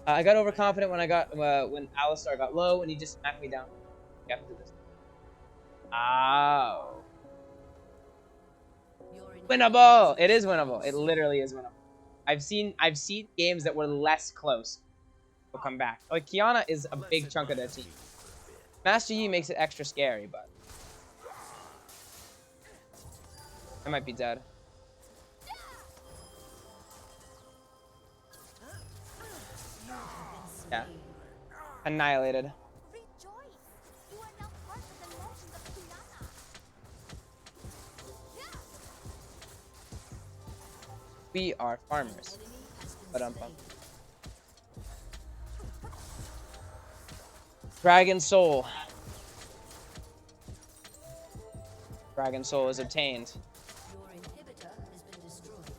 Speaker 1: I got overconfident when I got when Alistar got low and he just smacked me down. You have to do this. Oh. Winnable! It is winnable. It literally is winnable. I've seen games that were less close. Will come back. Like Kiana is a big chunk of their team. Master Yi makes it extra scary, but I might be dead. Yeah. Annihilated.
Speaker 4: Rejoice. You are now part of the legend of Kiana.
Speaker 1: We are farmers. But Dragon Soul. Dragon Soul is obtained.
Speaker 3: Your inhibitor has been destroyed.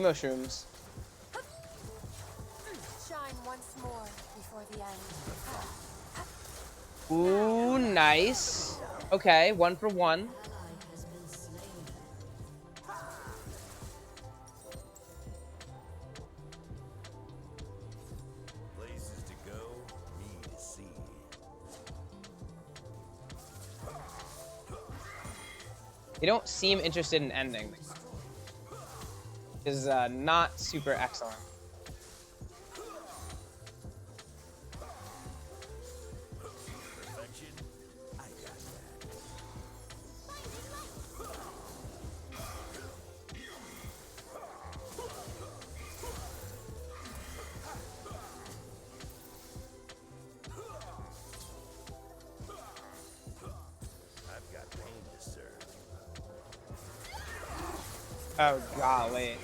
Speaker 1: Mushrooms.
Speaker 5: Shine once more before the end.
Speaker 1: Ooh, nice. Okay, 1 for 1.
Speaker 3: Ally has been slain.
Speaker 2: Places to go,
Speaker 1: They don't seem interested in ending. Is not super excellent.
Speaker 2: Perfection. I got that. I've got pain to serve.
Speaker 1: Oh golly.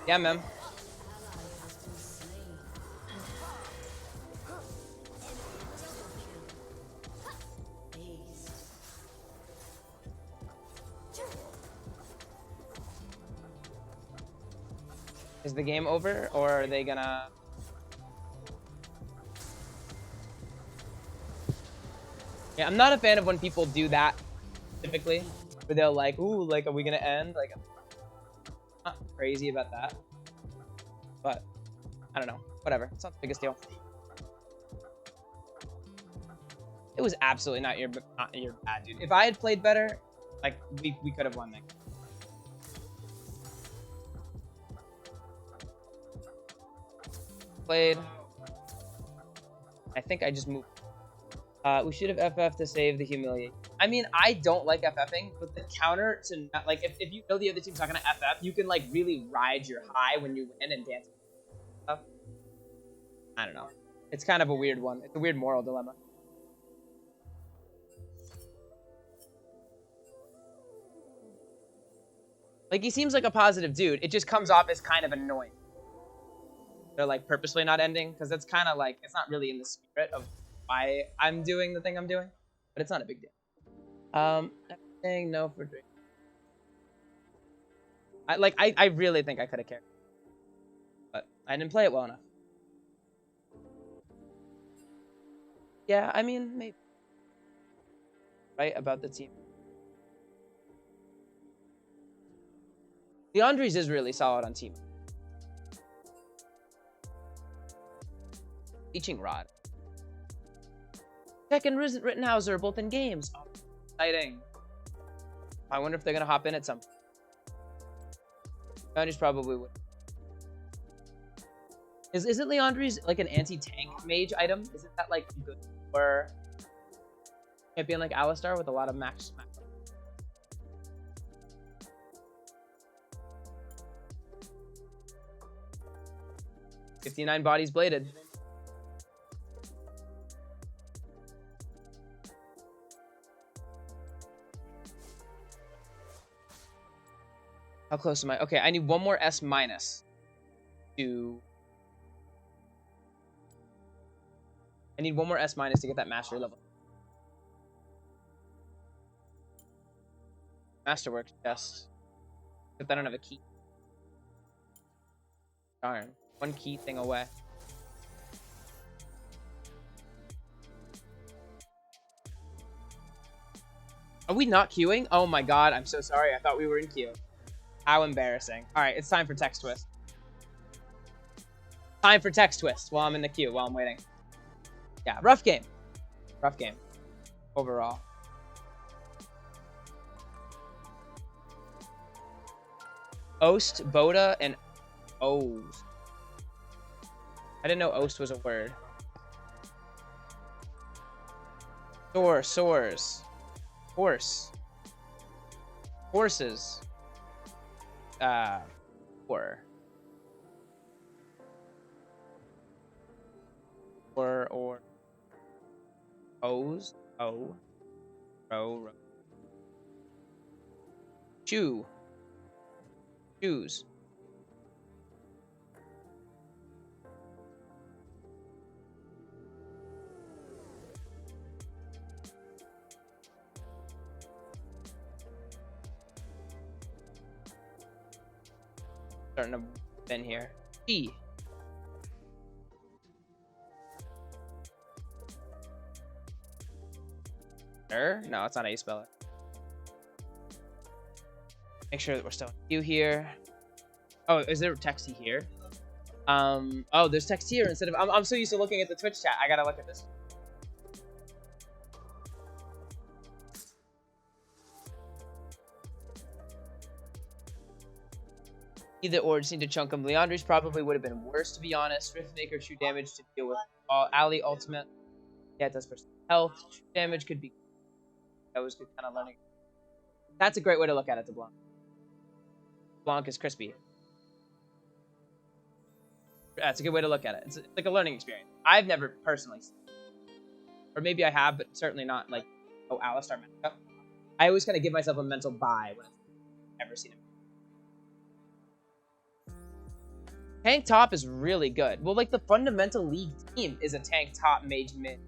Speaker 1: Yeah, man. Is the game over, or are they gonna... Yeah, I'm not a fan of when people do that, typically. Where they're like, ooh, like, are we gonna end? Like, I'm not crazy about that. But, I don't know. Whatever. It's not the biggest deal. It was absolutely not your bad, dude. If I had played better, like, we could have won that. Played. I think I just moved. We should have FF to save the humiliation. I mean, I don't like FFing, but the counter to not, like, if you know the other team's not gonna FF, you can like really ride your high when you win and dance. Stuff. I don't know. It's kind of a weird one. It's a weird moral dilemma. Like, he seems like a positive dude. It just comes off as kind of annoying. They're like purposely not ending, because that's kind of like, it's not really in the spirit of why I'm doing the thing I'm doing, but it's not a big deal. I'm saying no for Draven. I really think I could have cared, but I didn't play it well enough. Yeah, I mean, maybe. Right about the team. Leandri's is really solid on team. Teaching Rod. Tech and Rittenhouse are both in games. Oh, exciting. I wonder if they're gonna hop in at some point. Leandri's probably would. Isn't Leandri's like an anti-tank mage item? Isn't that like good for champion like Alistar with a lot of max? 59 bodies bladed. How close am I? Okay, I need one more S minus to... I need one more S minus to get that mastery level. Masterworks, yes. Except I don't have a key. Darn. One key thing away. Are we not queuing? Oh my god, I'm so sorry. I thought we were in queue. How embarrassing. Alright, it's time for text twist. Time for text twist while I'm in the queue, while I'm waiting. Yeah, rough game. Rough game. Overall. Oast, Boda, and O's. I didn't know Oast was a word. Soars. Horse. Horses. Or. O's. O. Row. Chew. Choose. Starting to bend here. G. No, that's not how you spell it. Make sure that we're still in queue here. Oh, is there texty here? Oh, there's text here instead of. I'm so used to looking at the Twitch chat. I gotta look at this. Either or, just need to chunk him. Leandri's probably would have been worse, to be honest. Riftmaker, true damage to deal with. Ali ultimate. Yeah, it does for health. True damage could be. That was good kind of learning. That's a great way to look at it, to Blanc. Blanc is crispy. That's a good way to look at it. It's like a learning experience. I've never personally seen it. Or maybe I have, but certainly not like, oh, Alistar matchup. I always kind of give myself a mental buy when I've ever seen it. Tank top is really good. Well, like the fundamental league team is a tank top mage mid,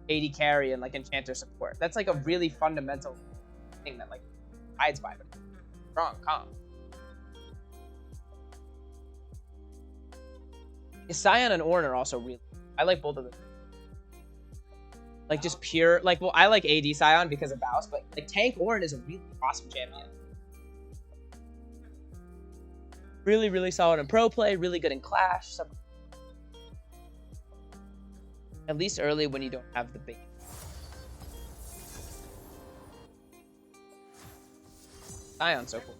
Speaker 1: AD carry, and like enchanter support. That's like a really fundamental thing that like hides by them. Strong comp. Scion and Ornn are also really. I like both of them. Like just pure, like well, I like AD Scion because of Baus, but like tank Ornn is a really awesome champion. Really, really solid in pro play, really good in clash. At least early when you don't have the bait. Scion's so cool.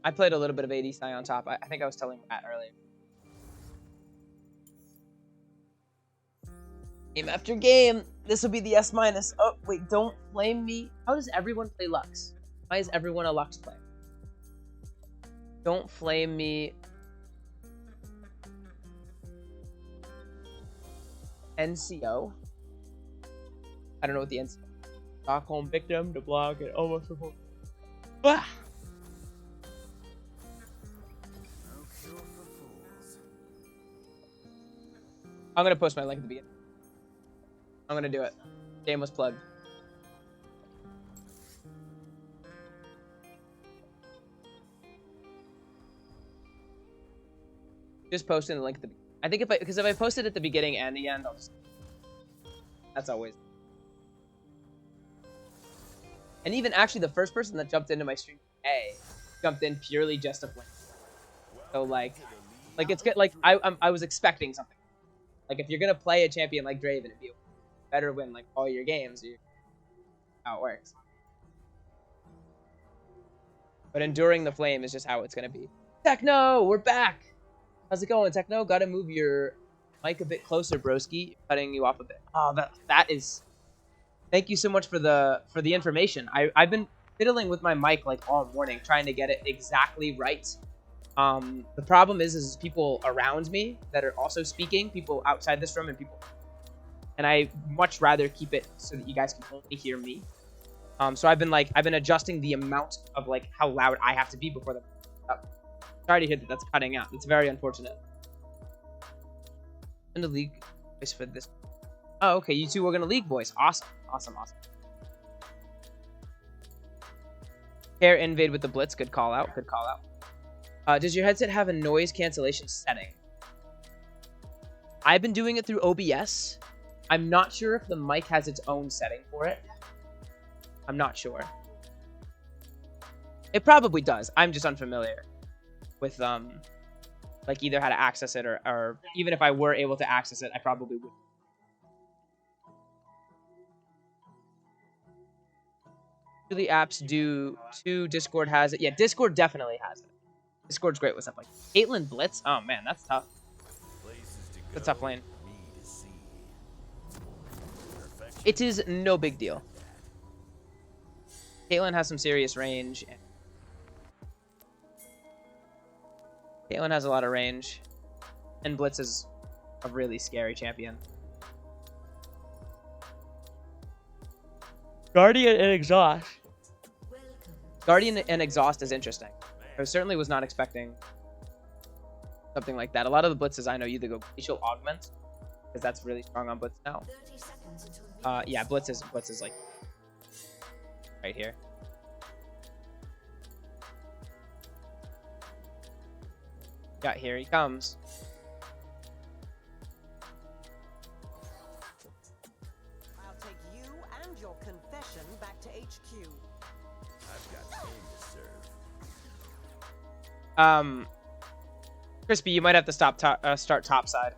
Speaker 1: I played a little bit of AD Scion top. I think I was telling Matt earlier. Game after game. This will be the S-. Oh, wait, don't blame me. How does everyone play Lux? Why is everyone a Lux player? Don't flame me. NCO. I don't know what the NCO is. Stockholm victim to block it. Almost support. Ah!
Speaker 2: No cure for fools.
Speaker 1: I'm gonna post my link at the beginning. I'm gonna do it. Game was plugged. Just posting the link at the. I think because if I post it at the beginning and the end, I'll just. That's always. And even actually, the first person that jumped into my stream today jumped in purely just to play. So like it's good. Like I was expecting something. Like if you're gonna play a champion like Draven, it'd be better win like all your games. How it works. But enduring the flame is just how it's gonna be. Techno, we're back. How's it going, Techno? Gotta move your mic a bit closer, broski. Cutting you off a bit. Oh, that is. Thank you so much for the information. I've been fiddling with my mic like all morning, trying to get it exactly right. The problem is people around me that are also speaking, people outside this room, and people. And I much rather keep it so that you guys can only hear me. So I've been adjusting the amount of like how loud I have to be before the. Sorry to hear that that's cutting out. It's very unfortunate. In the league voice for this. Oh, okay. You two were gonna league voice. Awesome. Awesome. Awesome. Hair invade with the blitz. Good call out. Good call out. Does your headset have a noise cancellation setting? I've been doing it through OBS. I'm not sure if the mic has its own setting for it. I'm not sure. It probably does. I'm just unfamiliar with like either how to access it or even if I were able to access it, I probably would. Do the apps do too? Discord has it. Yeah, Discord definitely has it. Discord's great with stuff like Caitlyn Blitz. Oh man, that's tough. It's a tough lane. It is no big deal. Caitlyn has some serious range. Caitlyn has a lot of range. And Blitz is a really scary champion. Guardian and Exhaust. Guardian and Exhaust is interesting. I certainly was not expecting something like that. A lot of the blitzes I know either go Glacial Augment, because that's really strong on Blitz now. Yeah, Blitz is like right here. Yeah, here he comes.
Speaker 5: I'll take you and your confession back to HQ.
Speaker 2: I've got pain to serve.
Speaker 1: Crispy, you might have to start top side.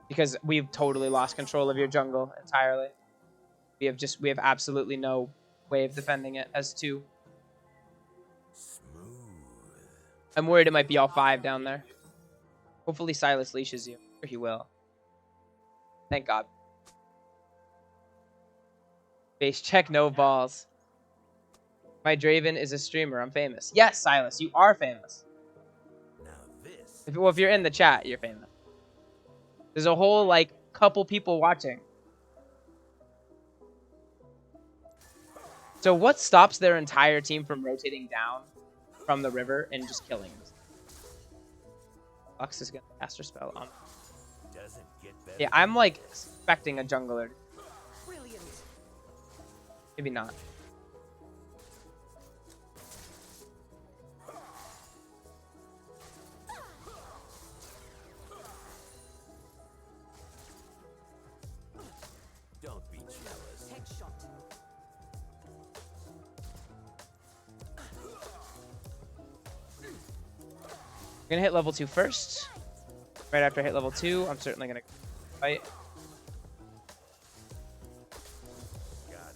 Speaker 1: Because we've totally lost control of your jungle entirely. We have absolutely no way of defending it as two.
Speaker 2: Smooth.
Speaker 1: I'm worried it might be all 5 down there. Hopefully Silas leashes you. Or he will. Thank God. Base check, no balls. My Draven is a streamer. I'm famous. Yes, Silas, you are famous.
Speaker 2: Now this.
Speaker 1: Well, if you're in the chat, you're famous. There's a whole, like, couple people watching. So what stops their entire team from rotating down from the river and just killing us? Lux is going to cast her spell on.
Speaker 2: Doesn't get better.
Speaker 1: Yeah, I'm, like, expecting a jungler.
Speaker 5: Brilliant.
Speaker 1: Maybe not.
Speaker 2: Don't be jealous.
Speaker 5: Head shot.
Speaker 1: I'm going to hit level 2 first. Right after I hit level 2, I'm certainly going to fight.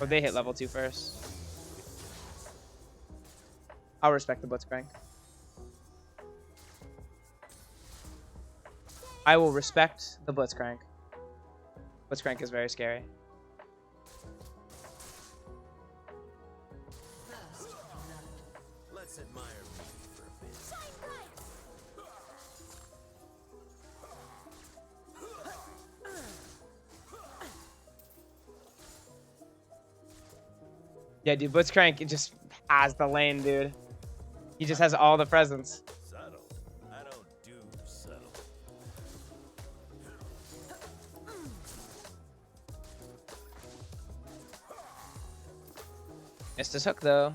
Speaker 1: Or they hit level 2 first. I'll respect the Blitzcrank. I will respect the Blitzcrank. Blitzcrank is very scary.
Speaker 3: First blood.
Speaker 2: Let's admire me for a bit.
Speaker 1: Yeah, dude, Blitzcrank, it just has the lane, dude. He just has all the presence.
Speaker 2: Subtle. I don't do subtle.
Speaker 1: Missed his hook, though.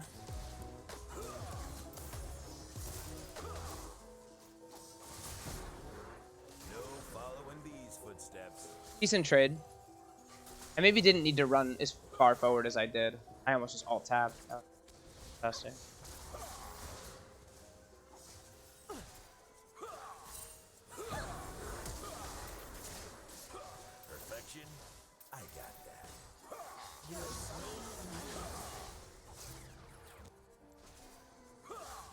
Speaker 2: No following these footsteps.
Speaker 1: Decent trade. I maybe didn't need to run as far forward as I did. I almost just alt-tabbed. That was disgusting.
Speaker 2: Perfection. I got that.
Speaker 3: You have slain an enemy.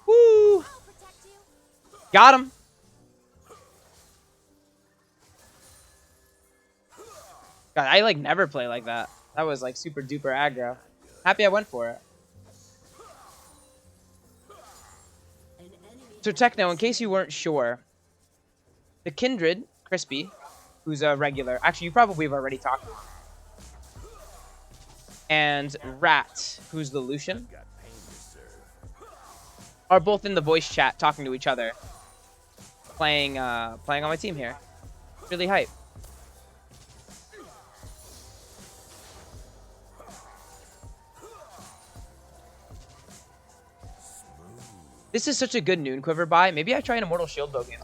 Speaker 1: Woo!
Speaker 4: I'll protect you.
Speaker 1: Got him! God, I like never play like that. That was like super duper aggro. Happy I went for it.
Speaker 3: An enemy.
Speaker 1: So Techno, in case you weren't sure, the Kindred, Crispy, who's a regular, actually you probably have already talked to him, and Rat, who's the Lucian,
Speaker 2: Got pain to serve.
Speaker 1: are both in the voice chat talking to each other, playing on my team here. Really hype. This is such a good Noon Quiver buy. Maybe I try an Immortal Shield Bow game.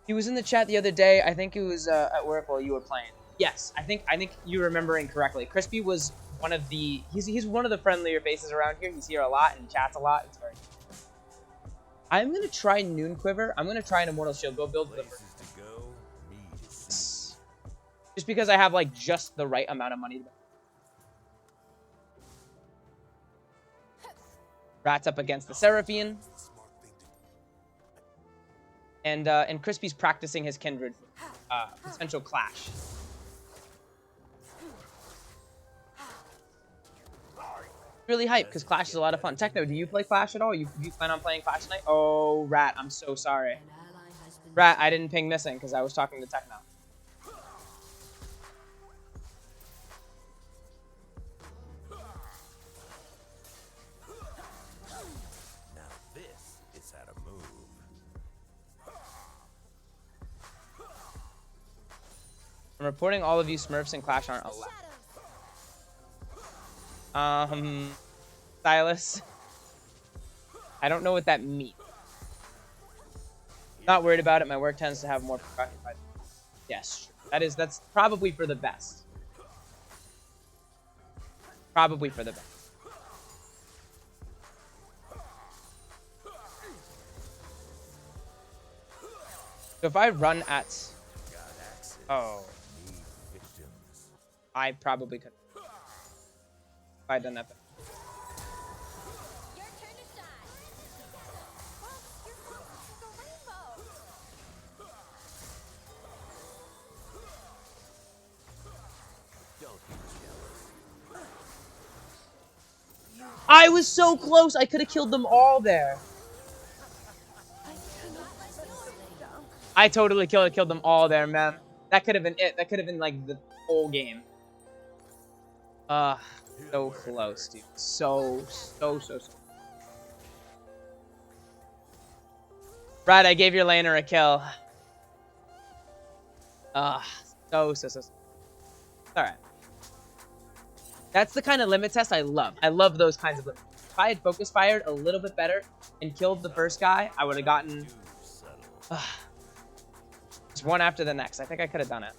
Speaker 1: He was in the chat the other day. I think it was at work while you were playing. Yes, I think you're remembering correctly. Crispy was one of the he's one of the friendlier faces around here. He's here a lot and chats a lot. It's very cool. I'm gonna try Noon Quiver. I'm gonna try an Immortal Shield Bow build with him.
Speaker 2: Places to go, me to see.
Speaker 1: Just because I have like just the right amount of money. Rat's up against the Seraphine. And Crispy's practicing his Kindred potential clash. Really hype because Clash is a lot of fun. Techno, do you play Clash at all? You plan on playing Clash tonight? Oh, Rat, I'm so sorry.
Speaker 3: An ally has been.
Speaker 1: Rat, I didn't ping missing because I was talking to Techno.
Speaker 2: Now this is how to move.
Speaker 1: I'm reporting all of you Smurfs in Clash aren't allowed. Silas. I don't know what that means. Not worried about it. My work tends to have more preoccupied. Yes, that's probably for the best. Probably for the best. So if I run at... Oh.
Speaker 2: Need victims.
Speaker 1: I probably could. If I had done that.
Speaker 4: Your turn to shine. Well, you're close to the rainbow.
Speaker 2: Don't be jealous.
Speaker 1: I was so close. I could have killed them all there. I totally killed them all there, man. That could have been it. That could have been like the whole game. So close, dude. So. Brad, I gave your laner a kill. So. Alright. That's the kind of limit test I love. I love those kinds of limits. If I had focus fired a little bit better and killed the first guy, I would have gotten... just one after the next. I think I could have done it.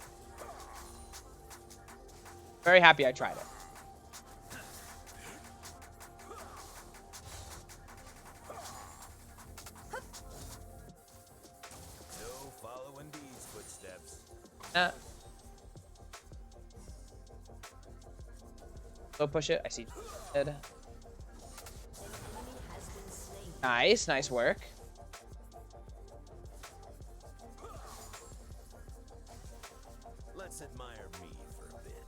Speaker 1: Very happy I tried it.
Speaker 2: No following these footsteps.
Speaker 1: Go push it. I see. Dead.
Speaker 3: Enemy has been slain.
Speaker 1: Nice work.
Speaker 2: Let's admire me for a bit.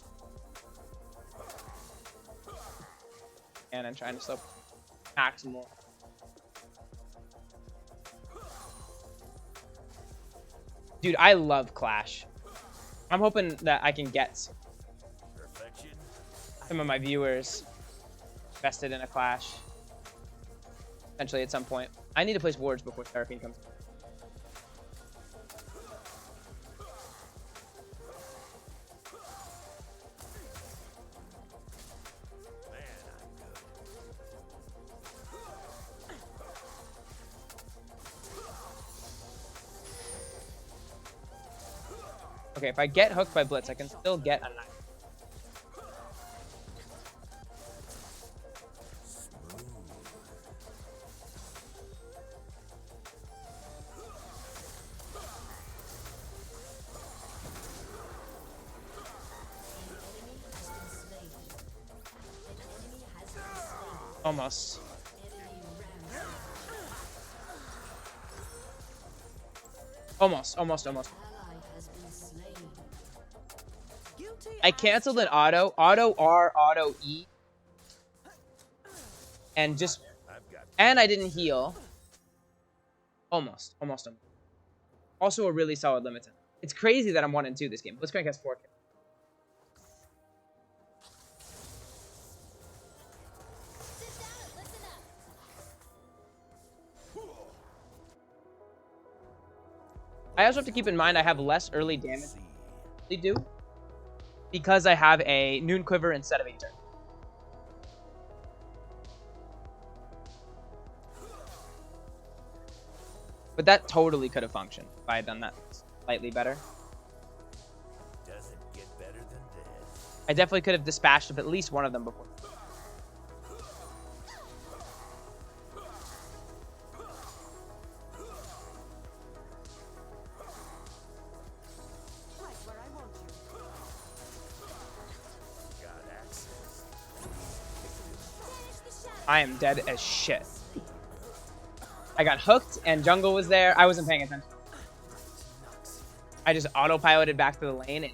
Speaker 1: And I'm trying to slow maximal. Dude, I love Clash. I'm hoping that I can get
Speaker 2: Perfection.
Speaker 1: some of my viewers invested in a Clash. Eventually at some point. I need to place wards before Seraphine comes.
Speaker 2: Man, I'm good.
Speaker 1: Okay, if I get hooked by Blitz, I can still get a knife. Almost. Almost.
Speaker 3: Ally has been slain.
Speaker 5: Guilty
Speaker 1: I
Speaker 5: as
Speaker 1: canceled an
Speaker 5: charged.
Speaker 1: auto R, auto E. And just,
Speaker 2: I've got
Speaker 1: and I didn't heal. Almost. Also a really solid limit. It's crazy that I'm 1 and 2 this game. Blitzcrank has 4 kills.
Speaker 4: Sit down and listen up.
Speaker 1: I also have to keep in mind I have less early damage
Speaker 2: see.
Speaker 1: than I do because I have a Noon Quiver instead of a turn. But that totally could have functioned if I had done that slightly better.
Speaker 2: Doesn't get better than this.
Speaker 1: I definitely could have dispatched at least one of them before.
Speaker 5: Right where I want you.
Speaker 2: Got access.
Speaker 4: Banish the shadow.
Speaker 1: I am dead as shit. I got hooked and jungle was there. I wasn't paying attention. I just autopiloted back to the lane and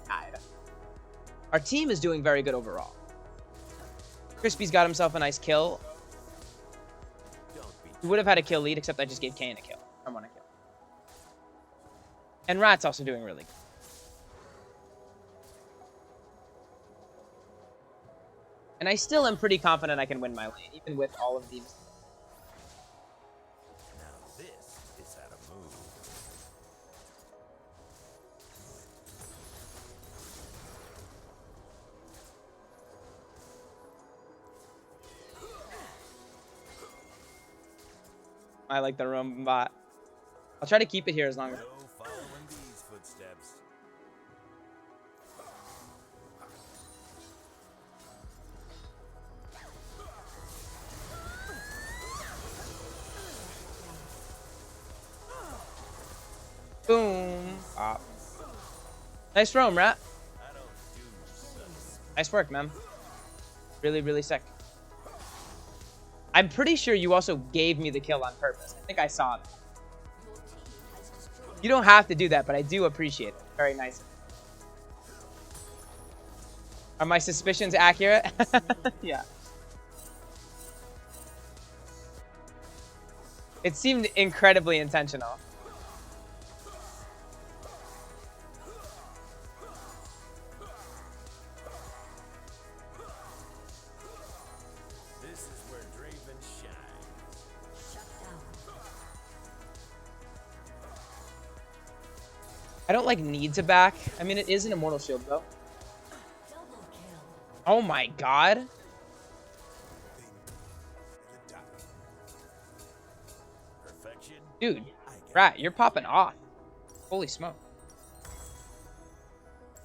Speaker 1: died. Our team is doing very good overall. Crispy's got himself a nice kill.
Speaker 2: Don't be
Speaker 1: He would have had a kill lead, except I just gave Kane a kill. I want a kill. And Rat's also doing really good. And I still am pretty confident I can win my lane, even with all of these.
Speaker 2: Now this is how to move.
Speaker 1: I like the roam bot. I'll try to keep it here as long as...
Speaker 2: No following these footsteps.
Speaker 1: Nice roam, rat.
Speaker 2: I don't do such.
Speaker 1: Nice work, man. Really, really sick. I'm pretty sure you also gave me the kill on purpose. I think I saw that. You don't have to do that, but I do appreciate it. Very nice. Are my suspicions accurate? Yeah. It seemed incredibly intentional.
Speaker 2: This is where Draven shines.
Speaker 3: Shut down.
Speaker 1: I don't like need to back. I mean, it is an immortal shield though.
Speaker 3: Double kill.
Speaker 1: Oh my god.
Speaker 2: Perfection.
Speaker 1: Dude, rat, you're popping off. Holy smoke.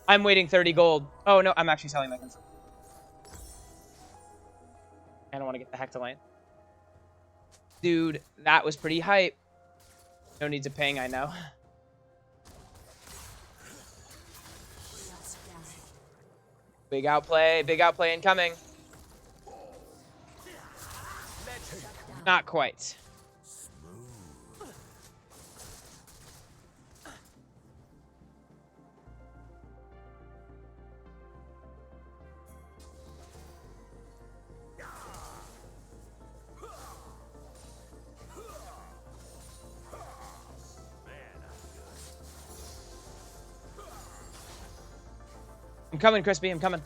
Speaker 1: I'm waiting 30 gold. Oh no, I'm actually selling my console. I don't want to get the heck to lane. Dude, that was pretty hype. No need to ping, I know.
Speaker 3: Shut down.
Speaker 1: Big outplay incoming. Not quite. I'm coming, Crispy, I'm coming.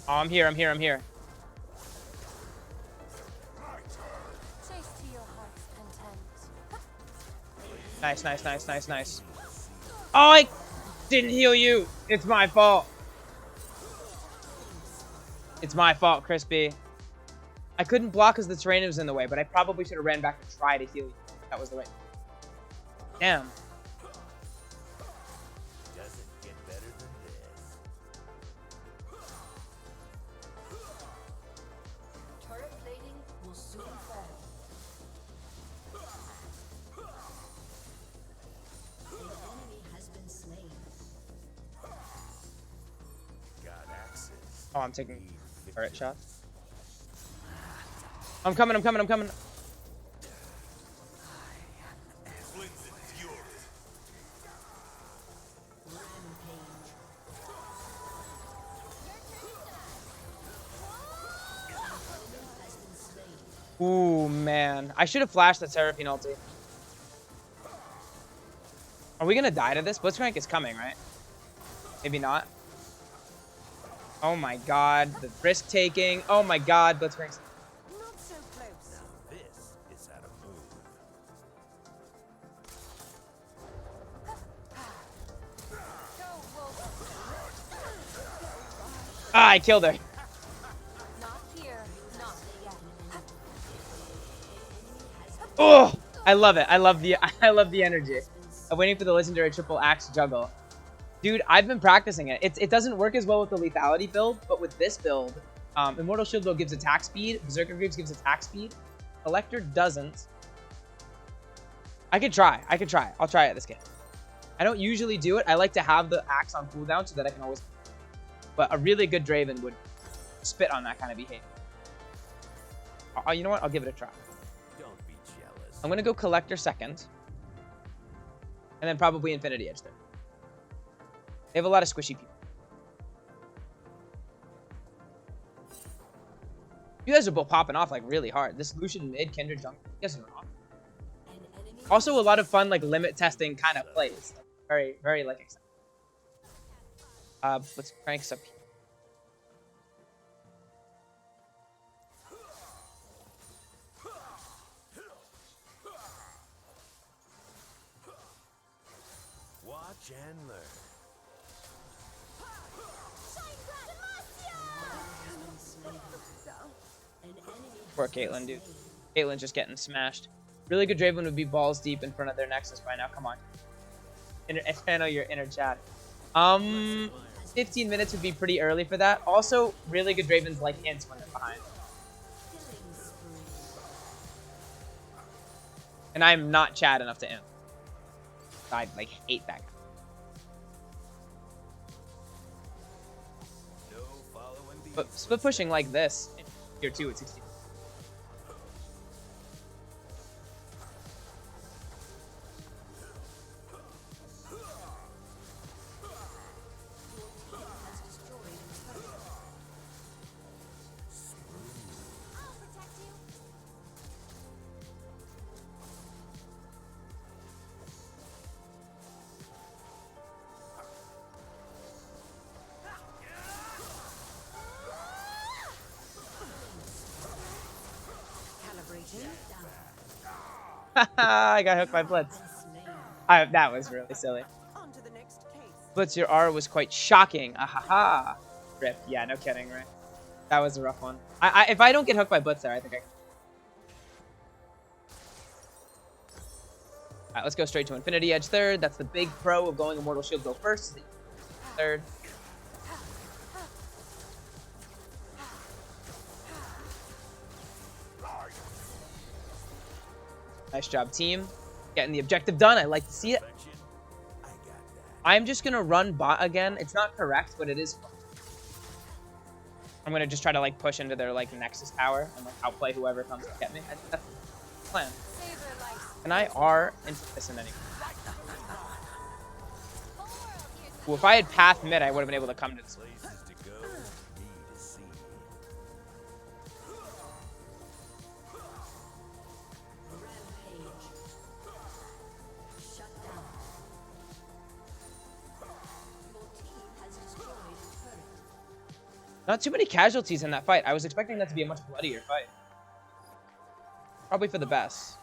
Speaker 1: Oh, I'm here.
Speaker 4: Chase to your heart's content.
Speaker 1: Nice. Oh, I didn't heal you. It's my fault. It's my fault, Crispy. I couldn't block because the terrain was in the way, but I probably should have ran back to try to heal you. That was the right. Damn.
Speaker 2: Doesn't get better than this.
Speaker 3: Turret plating will soon fall. An enemy has been slain.
Speaker 2: Got access.
Speaker 1: Oh, I'm taking turret shots. I'm coming.
Speaker 3: Rampage. Has been slain.
Speaker 1: Ooh, man. I should have flashed the Seraphine ulti. Are we gonna die to this? Blitzcrank is coming, right? Maybe not. Oh my god. The risk taking. Oh my god. Blitzcrank's.
Speaker 5: Not so close.
Speaker 2: This is how to move.
Speaker 4: Go, Wolf.
Speaker 1: Ah, I killed her.
Speaker 4: Not here. Not yet.
Speaker 1: Oh, I love it. I love the energy. I'm waiting for the legendary triple axe juggle. Dude, I've been practicing it. It doesn't work as well with the lethality build, but with this build, Immortal Shield though gives attack speed, Berserker Greaves gives attack speed, Collector doesn't. I could try. I'll try it this game. I don't usually do it. I like to have the axe on cooldown so that I can always. But a really good Draven would spit on that kind of behavior. You know what? I'll give it a try.
Speaker 2: Don't be jealous.
Speaker 1: I'm gonna go Collector second, and then probably Infinity Edge third. They have a lot of squishy people. You guys are both popping off like really hard. This Lucian mid, Kindred jungle, you guys are off.
Speaker 3: An enemy
Speaker 1: Also a lot of fun like limit testing kind of plays. Very, very like exciting. Let's crank this up here.
Speaker 2: Watch and learn.
Speaker 3: has been slain. An enemy
Speaker 1: Poor Caitlyn, dude. Caitlyn's just getting smashed. Really good Draven would be balls deep in front of their Nexus by now. Come on. I know your inner chat. 15 minutes would be pretty early for that. Also, really good Dravens like hints when they're behind.
Speaker 3: killing spree.
Speaker 1: And I'm not Chad enough to imp. I like hate that guy.
Speaker 2: No following the
Speaker 1: But split pushing like this in tier 2 at 16.
Speaker 3: Has destroyed a turret.
Speaker 4: I'll protect you.
Speaker 5: Calibrating.
Speaker 1: I got hooked by Blitz.
Speaker 3: Slain.
Speaker 1: That was really silly.
Speaker 5: On to the next case.
Speaker 1: Blitz, your R was quite shocking. Ahaha. Rip. Yeah, no kidding, right? That was a rough one. If I don't get hooked by Blitz there, I think I can. Alright, let's go straight to Infinity Edge third. That's the big pro of going Immortal Shield go first. Third. Nice job, team. Getting the objective done. I like to see it.
Speaker 2: perfection. I got that.
Speaker 1: I'm just going to run bot again. It's not correct, but it is fun. I'm going to just try to like push into their like Nexus tower and like outplay whoever comes to get me. I think that's the plan.
Speaker 4: Save their lives.
Speaker 1: And I are into this in any.
Speaker 4: Whole world here's the
Speaker 1: Well, if I had path mid, I would have been able to come to this.
Speaker 2: Places to go, me to see.
Speaker 3: Rampage. Shut down. Your team has destroyed a turret.
Speaker 1: Not too many casualties in that fight. I was expecting that to be a much bloodier fight. Probably for the best.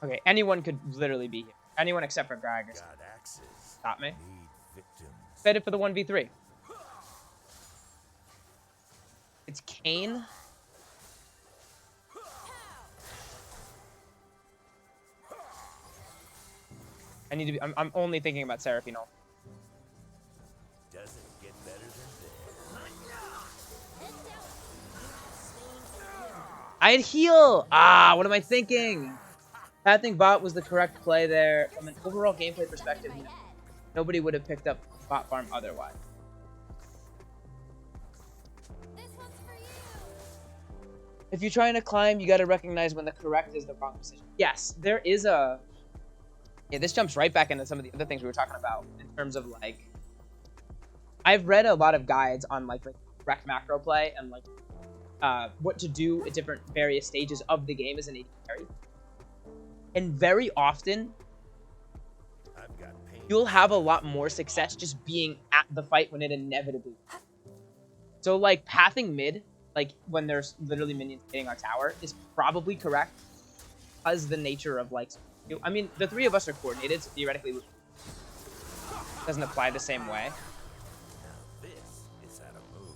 Speaker 1: Okay, anyone could literally be here. Anyone except for Greg.
Speaker 2: Got axes.
Speaker 1: Stop me.
Speaker 2: Need victims.
Speaker 1: Excited for the 1v3. It's Kane. I need to be. I'm only thinking about Seraphine.
Speaker 2: Doesn't get better than
Speaker 1: I'd heal. Ah, what am I thinking? Pathing bot was the correct play there. From an overall gameplay perspective,
Speaker 4: right head.
Speaker 1: nobody would have picked up bot farm otherwise.
Speaker 4: This one's for you.
Speaker 1: If you're trying to climb, you got to recognize when the correct is the wrong decision. Yes, there is a. Yeah, this jumps right back into some of the other things we were talking about in terms of like. I've read a lot of guides on like the correct macro play and like what to do at different various stages of the game as an AD carry. And very often,
Speaker 2: I've got pain.
Speaker 1: you'll have a lot more success just being at the fight when it inevitably. So like pathing mid, like when there's literally minions hitting our tower, is probably correct because the nature of like. I mean, the three of us are coordinated, so theoretically, it doesn't apply the same way.
Speaker 2: Now this is how to move.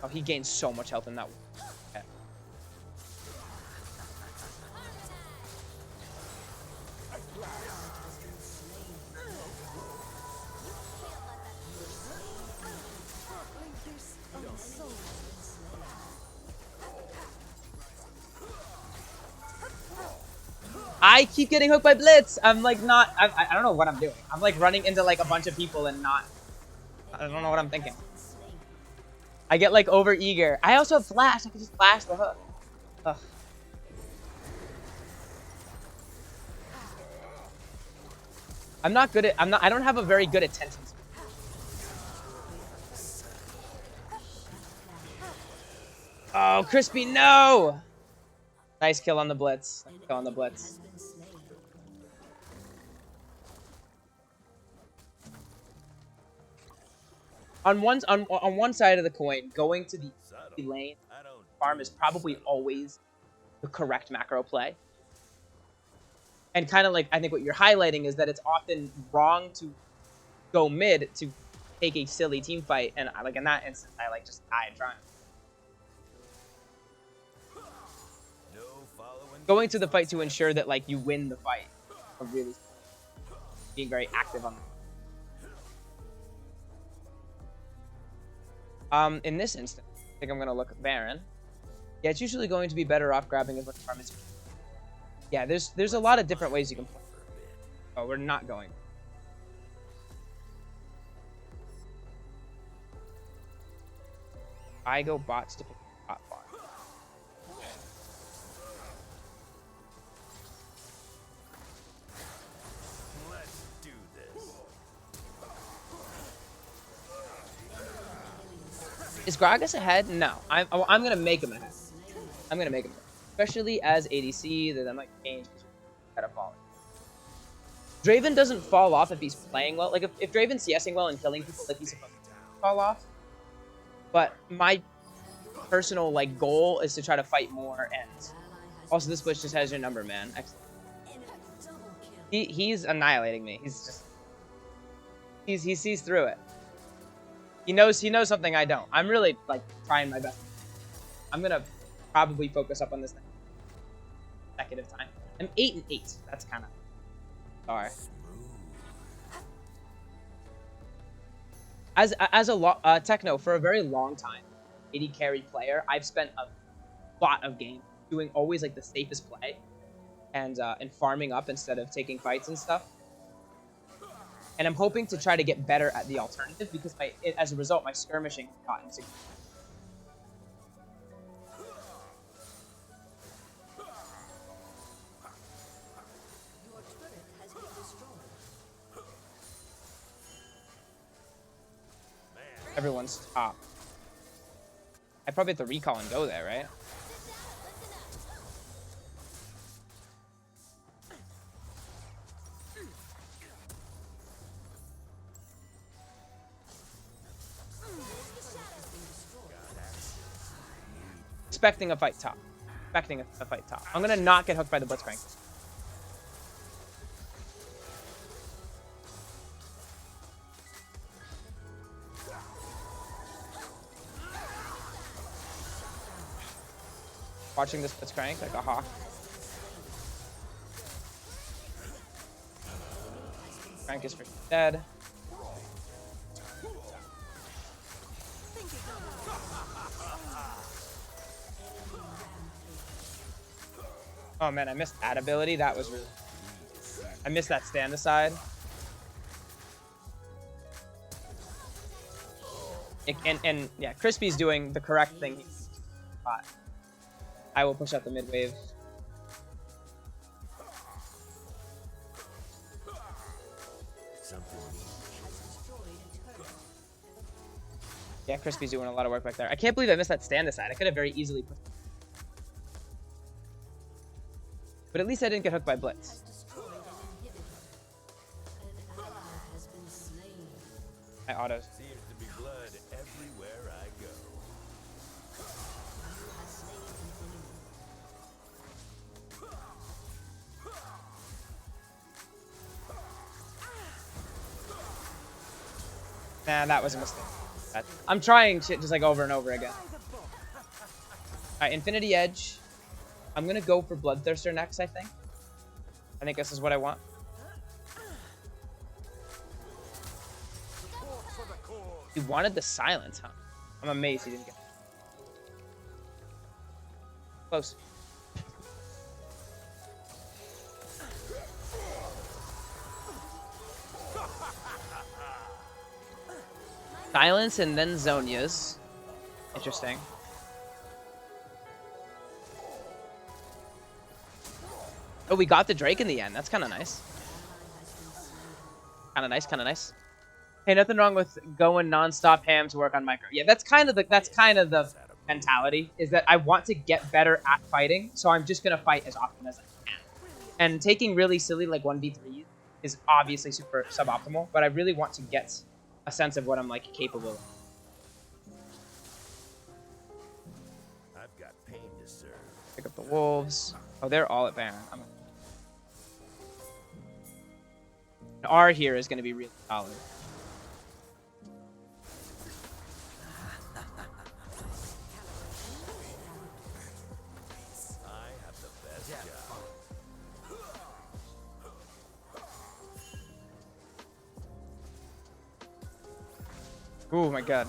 Speaker 1: Oh, he gains so much health in that one. Okay. I keep getting hooked by Blitz. I'm like not. I don't know what I'm doing. I'm like running into like a bunch of people and not. I don't know what I'm thinking. I get like over eager. I also have flash. I can just flash the hook. Ugh. I'm not good at. I don't have a very good attention span. Oh, Crispy, no! Nice kill on the Blitz. Nice kill on the Blitz.
Speaker 3: Has been slain.
Speaker 1: On one side of the coin, going to the
Speaker 2: Subtle.
Speaker 1: lane
Speaker 2: I don't
Speaker 1: farm
Speaker 2: do
Speaker 1: is probably
Speaker 2: subtle.
Speaker 1: always the correct macro play. And kind of like, I think what you're highlighting is that it's often wrong to go mid to take a silly team fight. And I, like in that instance, I like just die trying.
Speaker 2: No following
Speaker 1: Going to the fight to ensure that like you win the fight. Or really being very active on In this instance, I think I'm gonna look at Baron. Yeah, it's usually going to be better off grabbing as much farm as you can. Yeah, there's a lot of different ways you can play. Oh, we're not going. I go bots to pick bot farm.
Speaker 2: Let's do this.
Speaker 1: Is Gragas ahead? No. I'm gonna make him ahead. I'm gonna make him ahead. Especially as ADC, that might change because you gotta fall. Draven doesn't fall off if he's playing well. Like if Draven's CSing well and killing people, like he's supposed to fall off. But my personal like goal is to try to fight more, and also this Bush just has your number, man. Excellent. He's annihilating me. He's just he sees through it. He knows something I don't. I'm really like trying my best. I'm gonna probably focus up on this consecutive time. I'm 8-8. That's kind of sorry. As a techno for a very long time, AD carry player, I've spent a lot of games doing always like the safest play, and farming up instead of taking fights and stuff. And I'm hoping to try to get better at the alternative because as a result, my skirmishing has gotten significant.
Speaker 3: Your turret has been destroyed.
Speaker 1: Everyone's top. I probably have to recall and go there, right? Expecting a fight top. Expecting a fight top. I'm gonna not get hooked by the Blitzcrank. Watching this Blitzcrank like a hawk. Crank is for dead. Oh man, I missed that ability. That was really... I missed that stand aside. And yeah, Crispy's doing the correct thing. I will push out the mid wave. Yeah, Crispy's doing a lot of work back there. I can't believe I missed that stand aside. I could have very easily pushed. But at least I didn't get hooked by Blitz. I autos.
Speaker 2: Seems to be blood everywhere I go.
Speaker 1: Nah, that was a mistake. I'm trying shit just like over and over again. Alright, Infinity Edge. I'm gonna go for Bloodthirster next, I think. I think this is what I want. He wanted the silence, huh? I'm amazed he didn't get it. Close. Silence and then Zonia's. Interesting. Oh, we got the Drake in the end. That's kind of nice. Kind of nice, kind of nice. Hey, nothing wrong with going non-stop ham to work on micro. Yeah, that's kind of the mentality, is that I want to get better at fighting, so I'm just gonna fight as often as I can. And taking really silly like 1v3 is obviously super suboptimal, but I really want to get a sense of what I'm like capable of.
Speaker 2: I've got pain to serve.
Speaker 1: Pick up the wolves. Oh, they're all at Baron. R here is going to be really solid.
Speaker 2: I have the best job.
Speaker 1: Oh my god.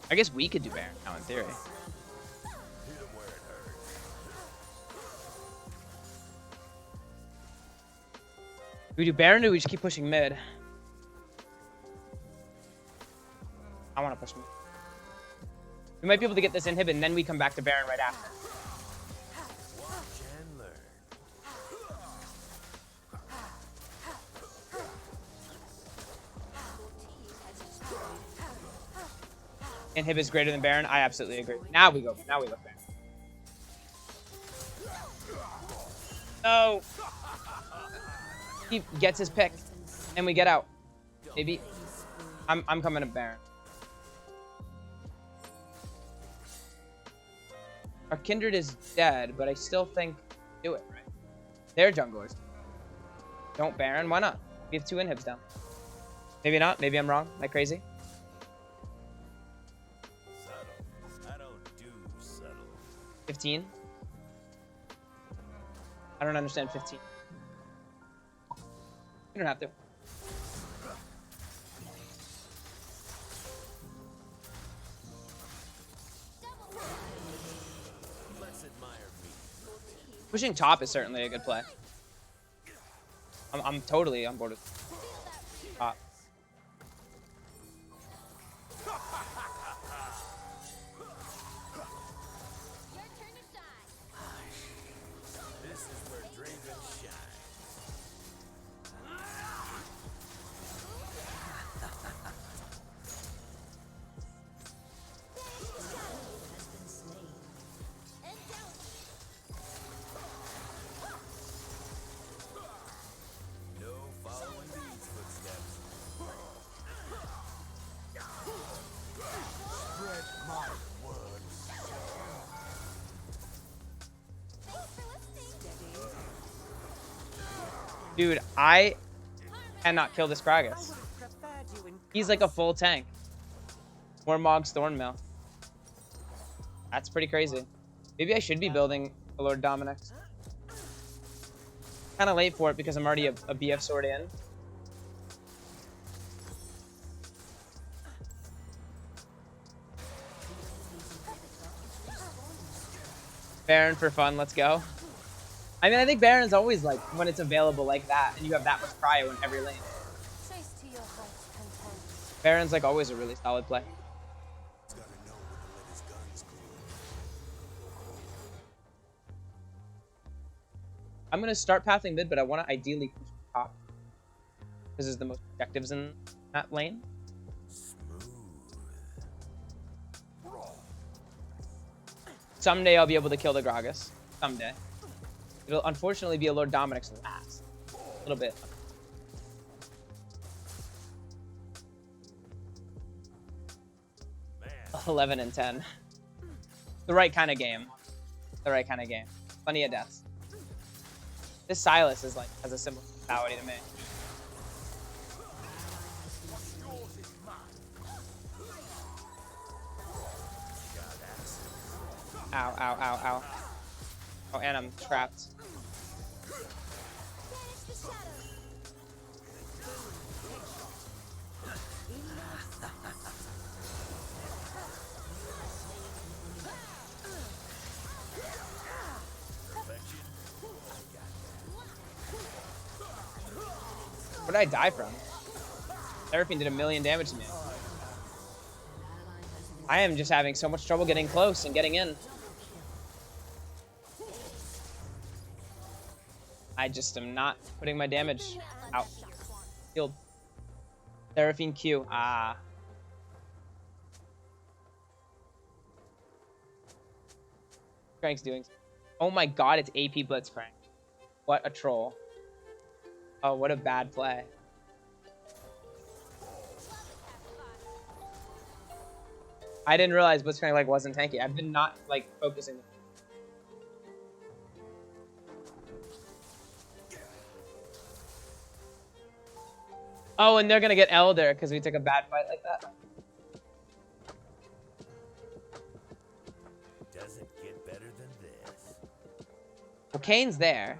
Speaker 1: I guess we could do Baron now in theory.
Speaker 2: Hit 'em where it hurts.
Speaker 1: Do we do Baron or do we just keep pushing mid? I want to push mid. We might be able to get this inhib and then we come back to Baron right after.
Speaker 2: Watch and learn.
Speaker 1: Inhib is greater than Baron. I absolutely agree. Now we go. Now we look Baron. No. He gets his pick, and we get out. Maybe. I'm coming to Baron. Our Kindred is dead, but I still think do it, right? They're junglers. Don't Baron. Why not? We have 2 inhibs down. Maybe not. Maybe I'm wrong. Am I crazy?
Speaker 2: Subtle. I don't do subtle.
Speaker 1: 15? I don't understand 15. You don't have to.
Speaker 2: Let's admire me.
Speaker 1: Pushing top is certainly a good play. I'm totally on board with top.
Speaker 2: This is where Draven shines. No following these footsteps. Spread my word.
Speaker 1: Dude, I cannot kill this Gragas.
Speaker 5: Preferred you in
Speaker 1: He's like a full tank. More Mog's Thornmill. That's pretty crazy. Maybe I should be building a Lord Dominic's. Kind of late for it because I'm already a BF sword in. Baron for fun, let's go. I mean, I think Baron's always like when it's available like that, and you have that much cryo in every lane.
Speaker 4: Chase to your heart's content.
Speaker 1: Baron's like always a really solid play.
Speaker 6: He's gotta know when to let his guns go.
Speaker 1: I'm gonna start pathing mid, but I want to ideally push top. This is the most objectives in that lane.
Speaker 2: Smooth.
Speaker 1: Someday I'll be able to kill the Gragas. Someday. It'll unfortunately be a Lord Dominic's last. A little bit.
Speaker 2: Man,
Speaker 1: 11 and 10. The right kind of game. The right kind of game. Plenty of deaths. This Silas is like has a similar mentality to me. Ow, ow, ow, ow. Oh, and I'm trapped. Where did I die from? Seraphine did 1,000,000 damage to me. I am just having so much trouble getting close and getting in. I just am not putting my damage out. Healed. Seraphine Q. Ah. Frank's doing. Oh my god, it's AP Blitz Frank. What a troll. Oh, what a bad play. I didn't realize Blitzcrank like wasn't tanky. I've been not like focusing. Oh, and they're gonna get Elder because we took a bad fight like that.
Speaker 2: doesn't get better than this.
Speaker 1: Well, Kane's there.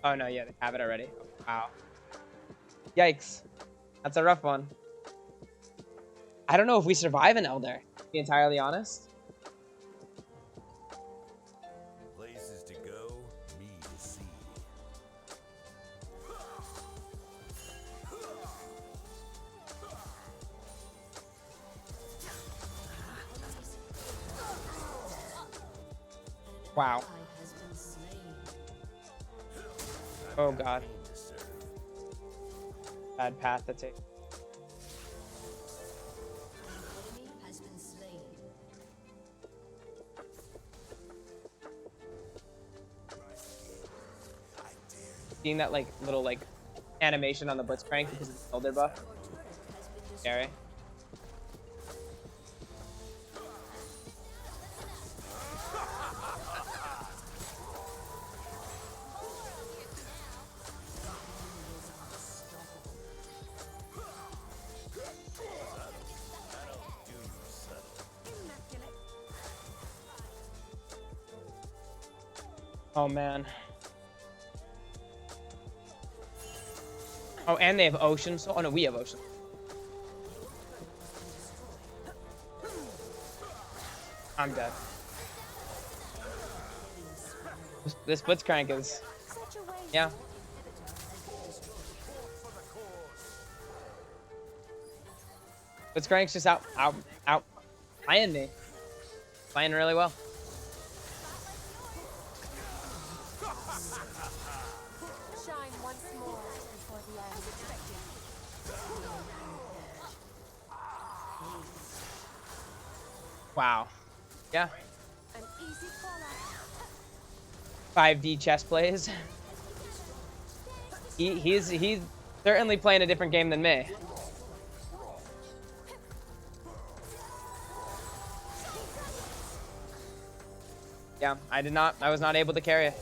Speaker 1: Oh no, yeah, they have it already. Wow. Yikes. That's a rough one. I don't know if we survive an Elder, to be entirely honest.
Speaker 2: Places to go, me to see.
Speaker 1: Wow.
Speaker 3: Ally has been slain.
Speaker 1: Oh god.
Speaker 2: Pain to serve.
Speaker 1: Bad path to take.
Speaker 3: Enemy has been slain.
Speaker 1: Seeing that like little like animation on the Blitzcrank because of the Elder buff.
Speaker 3: Your turret has been destroyed.
Speaker 1: Scary. Oh man. Oh, and they have Ocean Soul. Oh no, we have Ocean. I'm dead. This Blitzcrank is,
Speaker 4: Such a way.
Speaker 1: yeah. Blitzcrank's just out playing me. Playing really well.
Speaker 4: Shine once more before the end.
Speaker 1: Wow. Yeah.
Speaker 4: An easy call out.
Speaker 1: 5D chess plays. He's certainly playing a different game than me. Yeah, I was not able to carry it.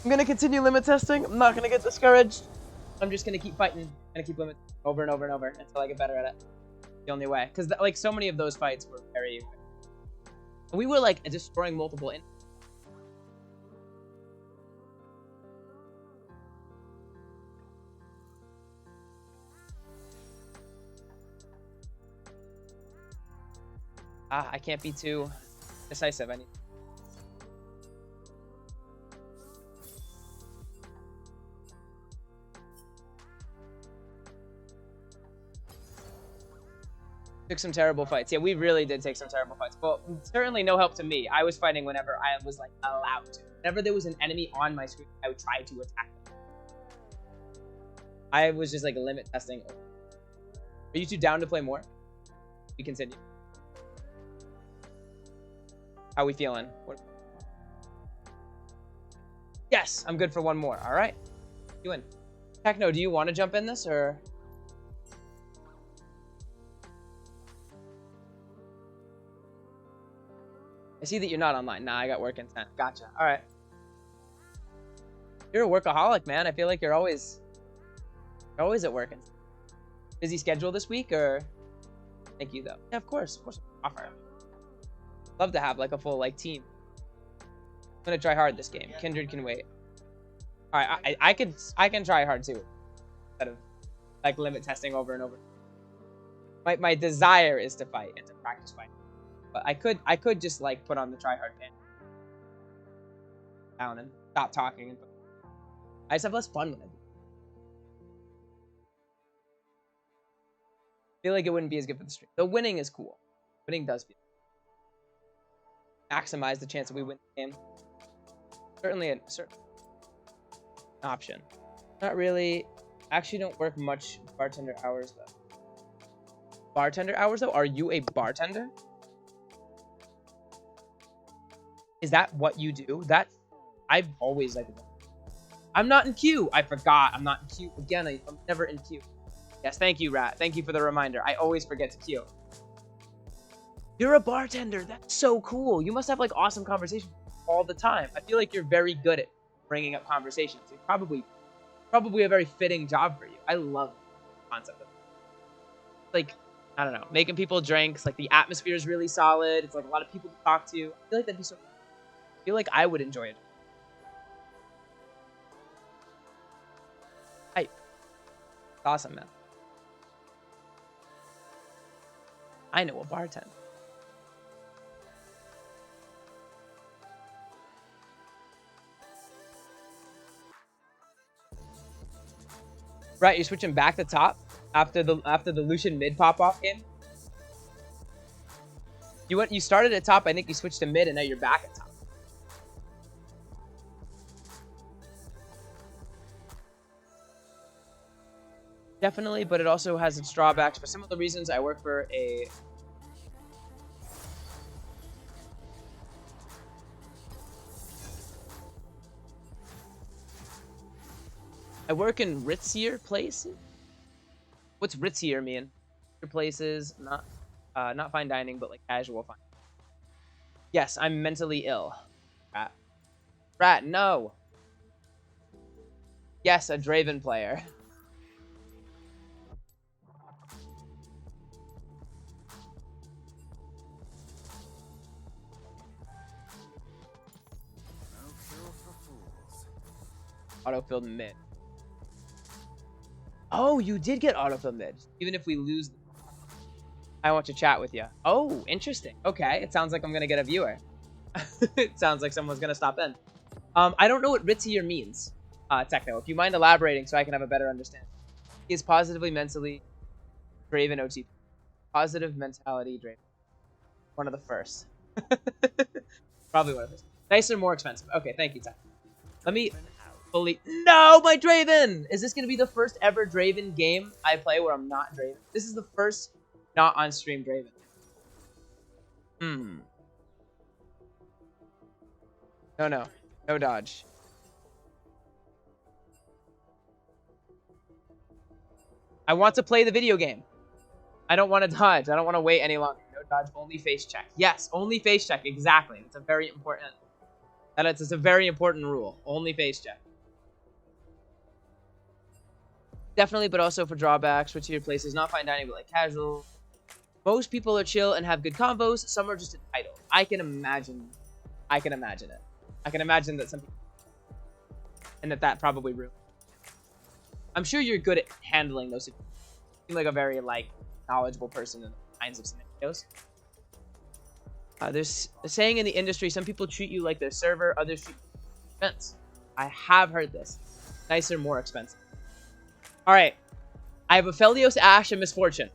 Speaker 1: I'm gonna continue limit testing. I'm not gonna get discouraged. I'm just gonna keep fighting. Gonna keep limit over and over and over until I get better at it. The only way, because like so many of those fights were very. We were like destroying multiple. I can't be too decisive. I need. Took some terrible fights. Yeah, we really did take some terrible fights. Well, certainly no help to me. I was fighting whenever I was like allowed to. Whenever there was an enemy on my screen, I would try to attack them. I was just like limit testing. Are you two down to play more? We continue. How we feeling? Yes, I'm good for one more. All right. You in. Techno, do you want to jump in this or? I see that you're not online. Nah, I got work intent. Gotcha. All right. You're a workaholic, man. I feel like you're always at work. Busy schedule this week or? Thank you though. Yeah, of course. Offer. Love to have like a full like team. I'm gonna try hard this game. Kindred can wait. All right, I can try hard too, instead of like limit testing over and over. My desire is to fight and to practice fighting, but I could just like put on the try hard game down and stop talking. And I just have less fun with it. I feel like it wouldn't be as good for the stream. The winning is cool. Winning does feel. Maximize the chance that we win the game. Certainly a certain option. Not really. Actually don't work much bartender hours though. Bartender hours though? Are you a bartender? Is that what you do? That I've always like. I'm not in queue. I forgot. I'm not in queue again. I'm never in queue. Yes, thank you, Rat. Thank you for the reminder. I always forget to queue. You're a bartender. That's so cool. You must have like awesome conversations all the time. I feel like you're very good at bringing up conversations. It's probably a very fitting job for you. I love the concept of it. Like, I don't know, making people drinks. Like the atmosphere is really solid. It's like a lot of people to talk to. I feel like that'd be so. I feel like I would enjoy it. Awesome, man. I know a bartender. Right, you're switching back to top after the Lucian mid pop off game. You started at top, I think you switched to mid, and now you're back at top. Definitely, but it also has its drawbacks. For some of the reasons, I work for a I work in ritzier places. What's ritzier mean? Ritzier places, not fine dining, but like casual fine. Yes, I'm mentally ill. Rat. Rat, no. Yes, a Draven player.
Speaker 2: No cure for fools.
Speaker 1: Autofilled mid. Oh, you did get autofilled mid. Even if we lose, I want to chat with you. Oh, interesting. Okay, it sounds like I'm gonna get a viewer. It sounds like someone's gonna stop in. I don't know what ritzier means, Techno. If you mind elaborating so I can have a better understanding. He is positively mentally Draven OTP. Positive mentality Draven. One of the first. Probably one of the first. Nicer, more expensive. Okay, thank you, Techno. Let me fully... No, my Draven! Is this going to be the first ever Draven game I play where I'm not Draven? This is the first not on stream Draven. No. No dodge. I want to play the video game. I don't want to dodge. I don't want to wait any longer. No dodge, only face check. Yes, only face check. Exactly. It's a very important... It's a very important rule. Only face check. Definitely, but also for drawbacks, switch to your places, not fine dining, but like casual. Most people are chill and have good combos. Some are just entitled. I can imagine it. I can imagine that some people... And that probably ruined. I'm sure you're good at handling those situations. You seem like a very, like, knowledgeable person in kinds of scenarios. There's a saying in the industry, some people treat you like their server, others treat you like expense. I have heard this. Nicer, more expensive. Alright. I have Aphelios, Ashe, and Misfortune.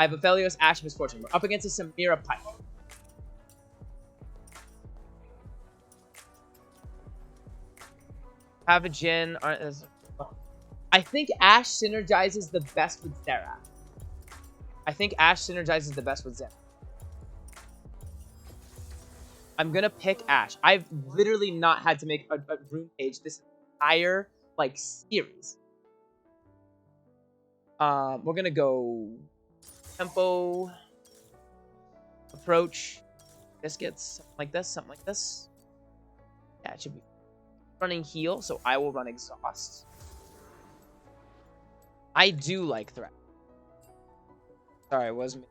Speaker 1: We're up against a Samira Pipe. Have a Jhin. I think Ashe synergizes the best with Xerath. I'm gonna pick Ashe. I've literally not had to make a rune page this entire, like, series. We're gonna go tempo, approach, biscuits, something like this. Yeah, it should be running heal, so I will run exhaust. I do like threat. Sorry, it was me.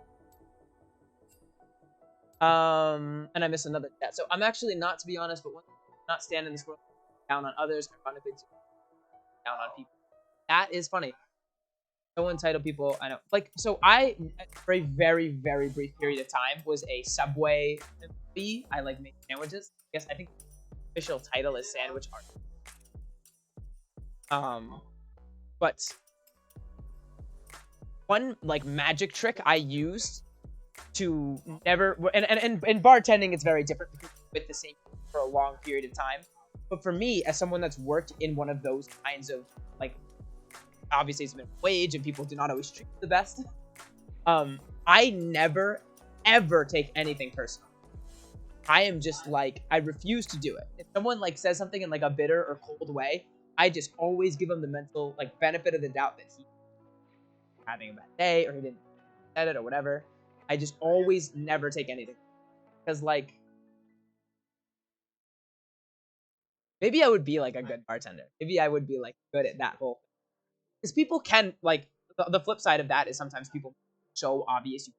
Speaker 1: And I missed another chat. So I'm actually not, to be honest, but not standing in this world down on others, ironically down on people. That is funny. So entitled people, I know. Like, so I, for a very, very brief period of time, was a Subway employee. I like make sandwiches. I think the official title is sandwich artist. But one like magic trick I used to never, and in bartending it's very different because you're with the same people for a long period of time. But for me, as someone that's worked in one of those kinds of, like, obviously it's been wage and people do not always treat you the best. I never ever take anything personal. I am just like, I refuse to do it. If someone like says something in like a bitter or cold way, I just always give them the mental like benefit of the doubt that he's having a bad day or he didn't said it or whatever. I just always never take anything. Because like, maybe I would be like a good bartender. Maybe I would be like good at that whole thing. Because people can, like, the flip side of that is sometimes people so obvious you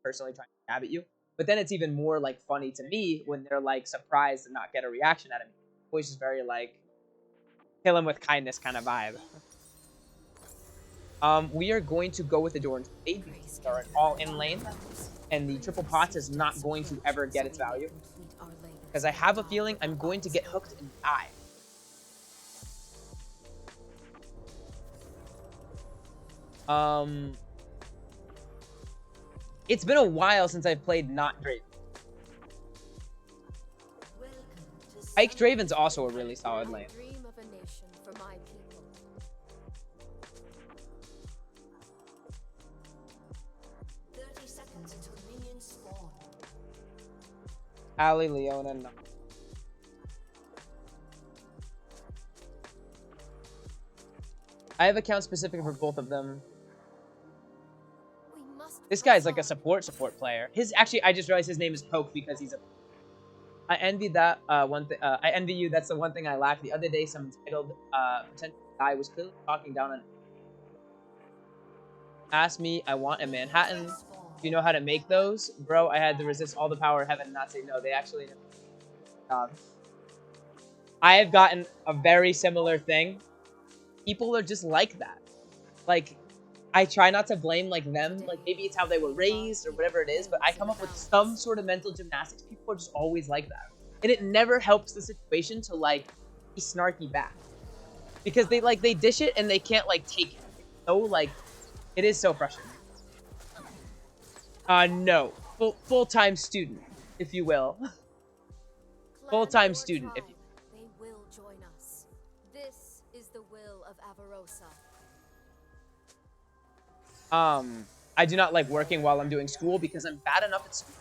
Speaker 1: personally trying to stab at you. But then it's even more, like, funny to me when they're, like, surprised to not get a reaction out of me. Always just very, like, kill him with kindness kind of vibe. We are going to go with the Doran's Blade because they are an all-in lane, and the triple pots is not going to ever get its value. Because I have a feeling I'm going to get hooked and die. It's been a while since I've played not Draven. Ike Draven's also a really solid lane.
Speaker 4: Dream of a nation for my people.
Speaker 3: 30 seconds until minions spawn.
Speaker 1: Ali, Leona, no. I have accounts specific for both of them.
Speaker 4: We must
Speaker 1: This guy's like a
Speaker 4: press
Speaker 1: support player. Actually, I just realized his name is Poke because he's a. I envy that one thing. I envy you. That's the one thing I lack. The other day, some entitled potential guy was clearly talking down on. Asked me, I want a Manhattan. Do you know how to make those, bro? I had to resist all the power of heaven and not say no. They actually know. I have gotten a very similar thing. People are just like that. Like, I try not to blame like them. Like maybe it's how they were raised or whatever it is, but I come up with some sort of mental gymnastics. People are just always like that, and it never helps the situation to like be snarky back because they dish it and they can't like take it. So like, it is so frustrating. No, full-time student, if you will.
Speaker 4: Clan
Speaker 1: Full-time
Speaker 4: or
Speaker 1: student, if
Speaker 4: tribe,
Speaker 1: you.
Speaker 4: They will join us. This is the will of Avarosa.
Speaker 1: I do not like working while I'm doing school because I'm bad enough at school.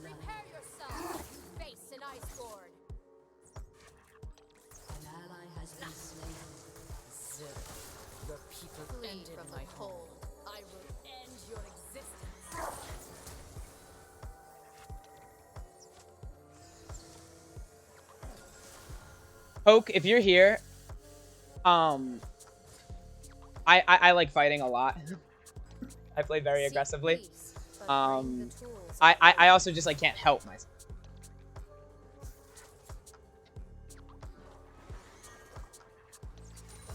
Speaker 4: Prepare yourself. Face an iceborn.
Speaker 3: An ally has been slain.
Speaker 5: Your people
Speaker 4: Flee
Speaker 5: ended
Speaker 4: from
Speaker 5: my
Speaker 4: the
Speaker 5: home.
Speaker 4: cold.
Speaker 5: I will end your existence.
Speaker 1: Poke, if you're here, I like fighting a lot. I play very
Speaker 4: Seek
Speaker 1: aggressively.
Speaker 4: peace, but bring the tools of
Speaker 1: I also just like can't help myself.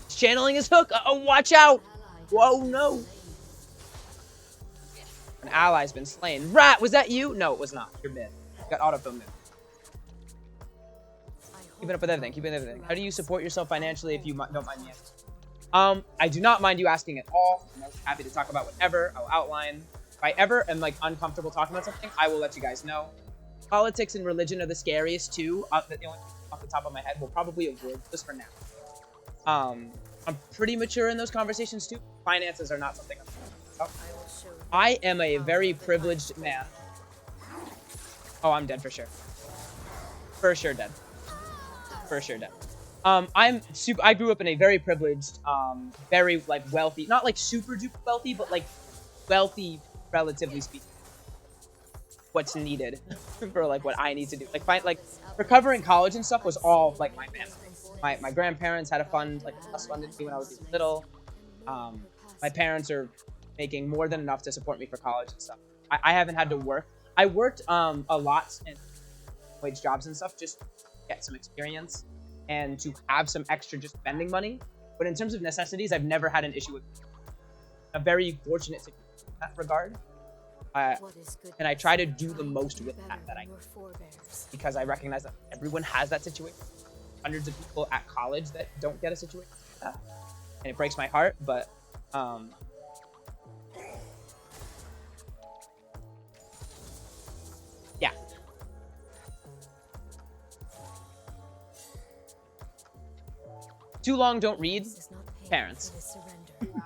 Speaker 1: He's channeling his hook. Oh, watch out! Whoa, no! An ally's been slain. Rat, was that you? No, it was not. You're mid. Got autofill mid. Keeping up with everything. Keeping up with everything. How do you support yourself financially if you don't mind me asking? I do not mind you asking at all. I'm happy to talk about whatever. I'll outline. If I ever am like uncomfortable talking about something, I will let you guys know. Politics and religion are the scariest too. The only off the top of my head, we'll probably avoid this for now. I'm pretty mature in those conversations too. Finances are not something I'm talking about.
Speaker 4: I will show you
Speaker 1: I am a
Speaker 4: the
Speaker 1: very
Speaker 4: power of
Speaker 1: privileged
Speaker 4: the
Speaker 1: man. Oh, I'm dead for sure. For sure dead. For sure dead. I grew up in a very privileged, very like wealthy, not like super duper wealthy, but like wealthy, relatively speaking. What's needed for like what I need to do. Like recovering college and stuff was all like my family. My grandparents had a fund, like a trust fund me when I was little. My parents are making more than enough to support me for college and stuff. I haven't had to work. I worked a lot in wage jobs and stuff just to get some experience and to have some extra just spending money. But in terms of necessities, I've never had an issue with it. A very fortunate situation in that regard.
Speaker 4: What is good
Speaker 1: And I try to do the most with
Speaker 4: better
Speaker 1: that I
Speaker 4: than your forebears.
Speaker 1: because I recognize that everyone has that situation. Hundreds of people at college that don't get a situation like that. And it breaks my heart, but yeah. Too long don't read.
Speaker 4: This is not pain,
Speaker 1: Parents.
Speaker 4: it is surrender.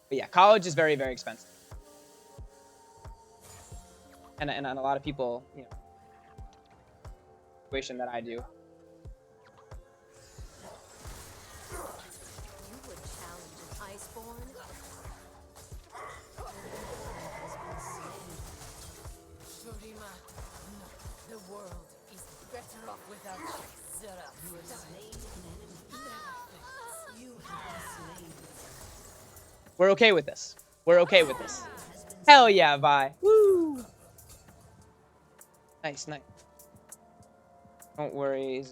Speaker 1: But yeah, college is very, very expensive. And a lot of people, you know, situation that I do.
Speaker 4: You would challenge an iceborn?
Speaker 5: Shurima, no, the world is better off without you. Zara,
Speaker 3: You have slain an enemy. You have been slain.
Speaker 1: We're okay with this. We're okay with this. Hell yeah, Vi. Woo! Nice, nice. Don't worry.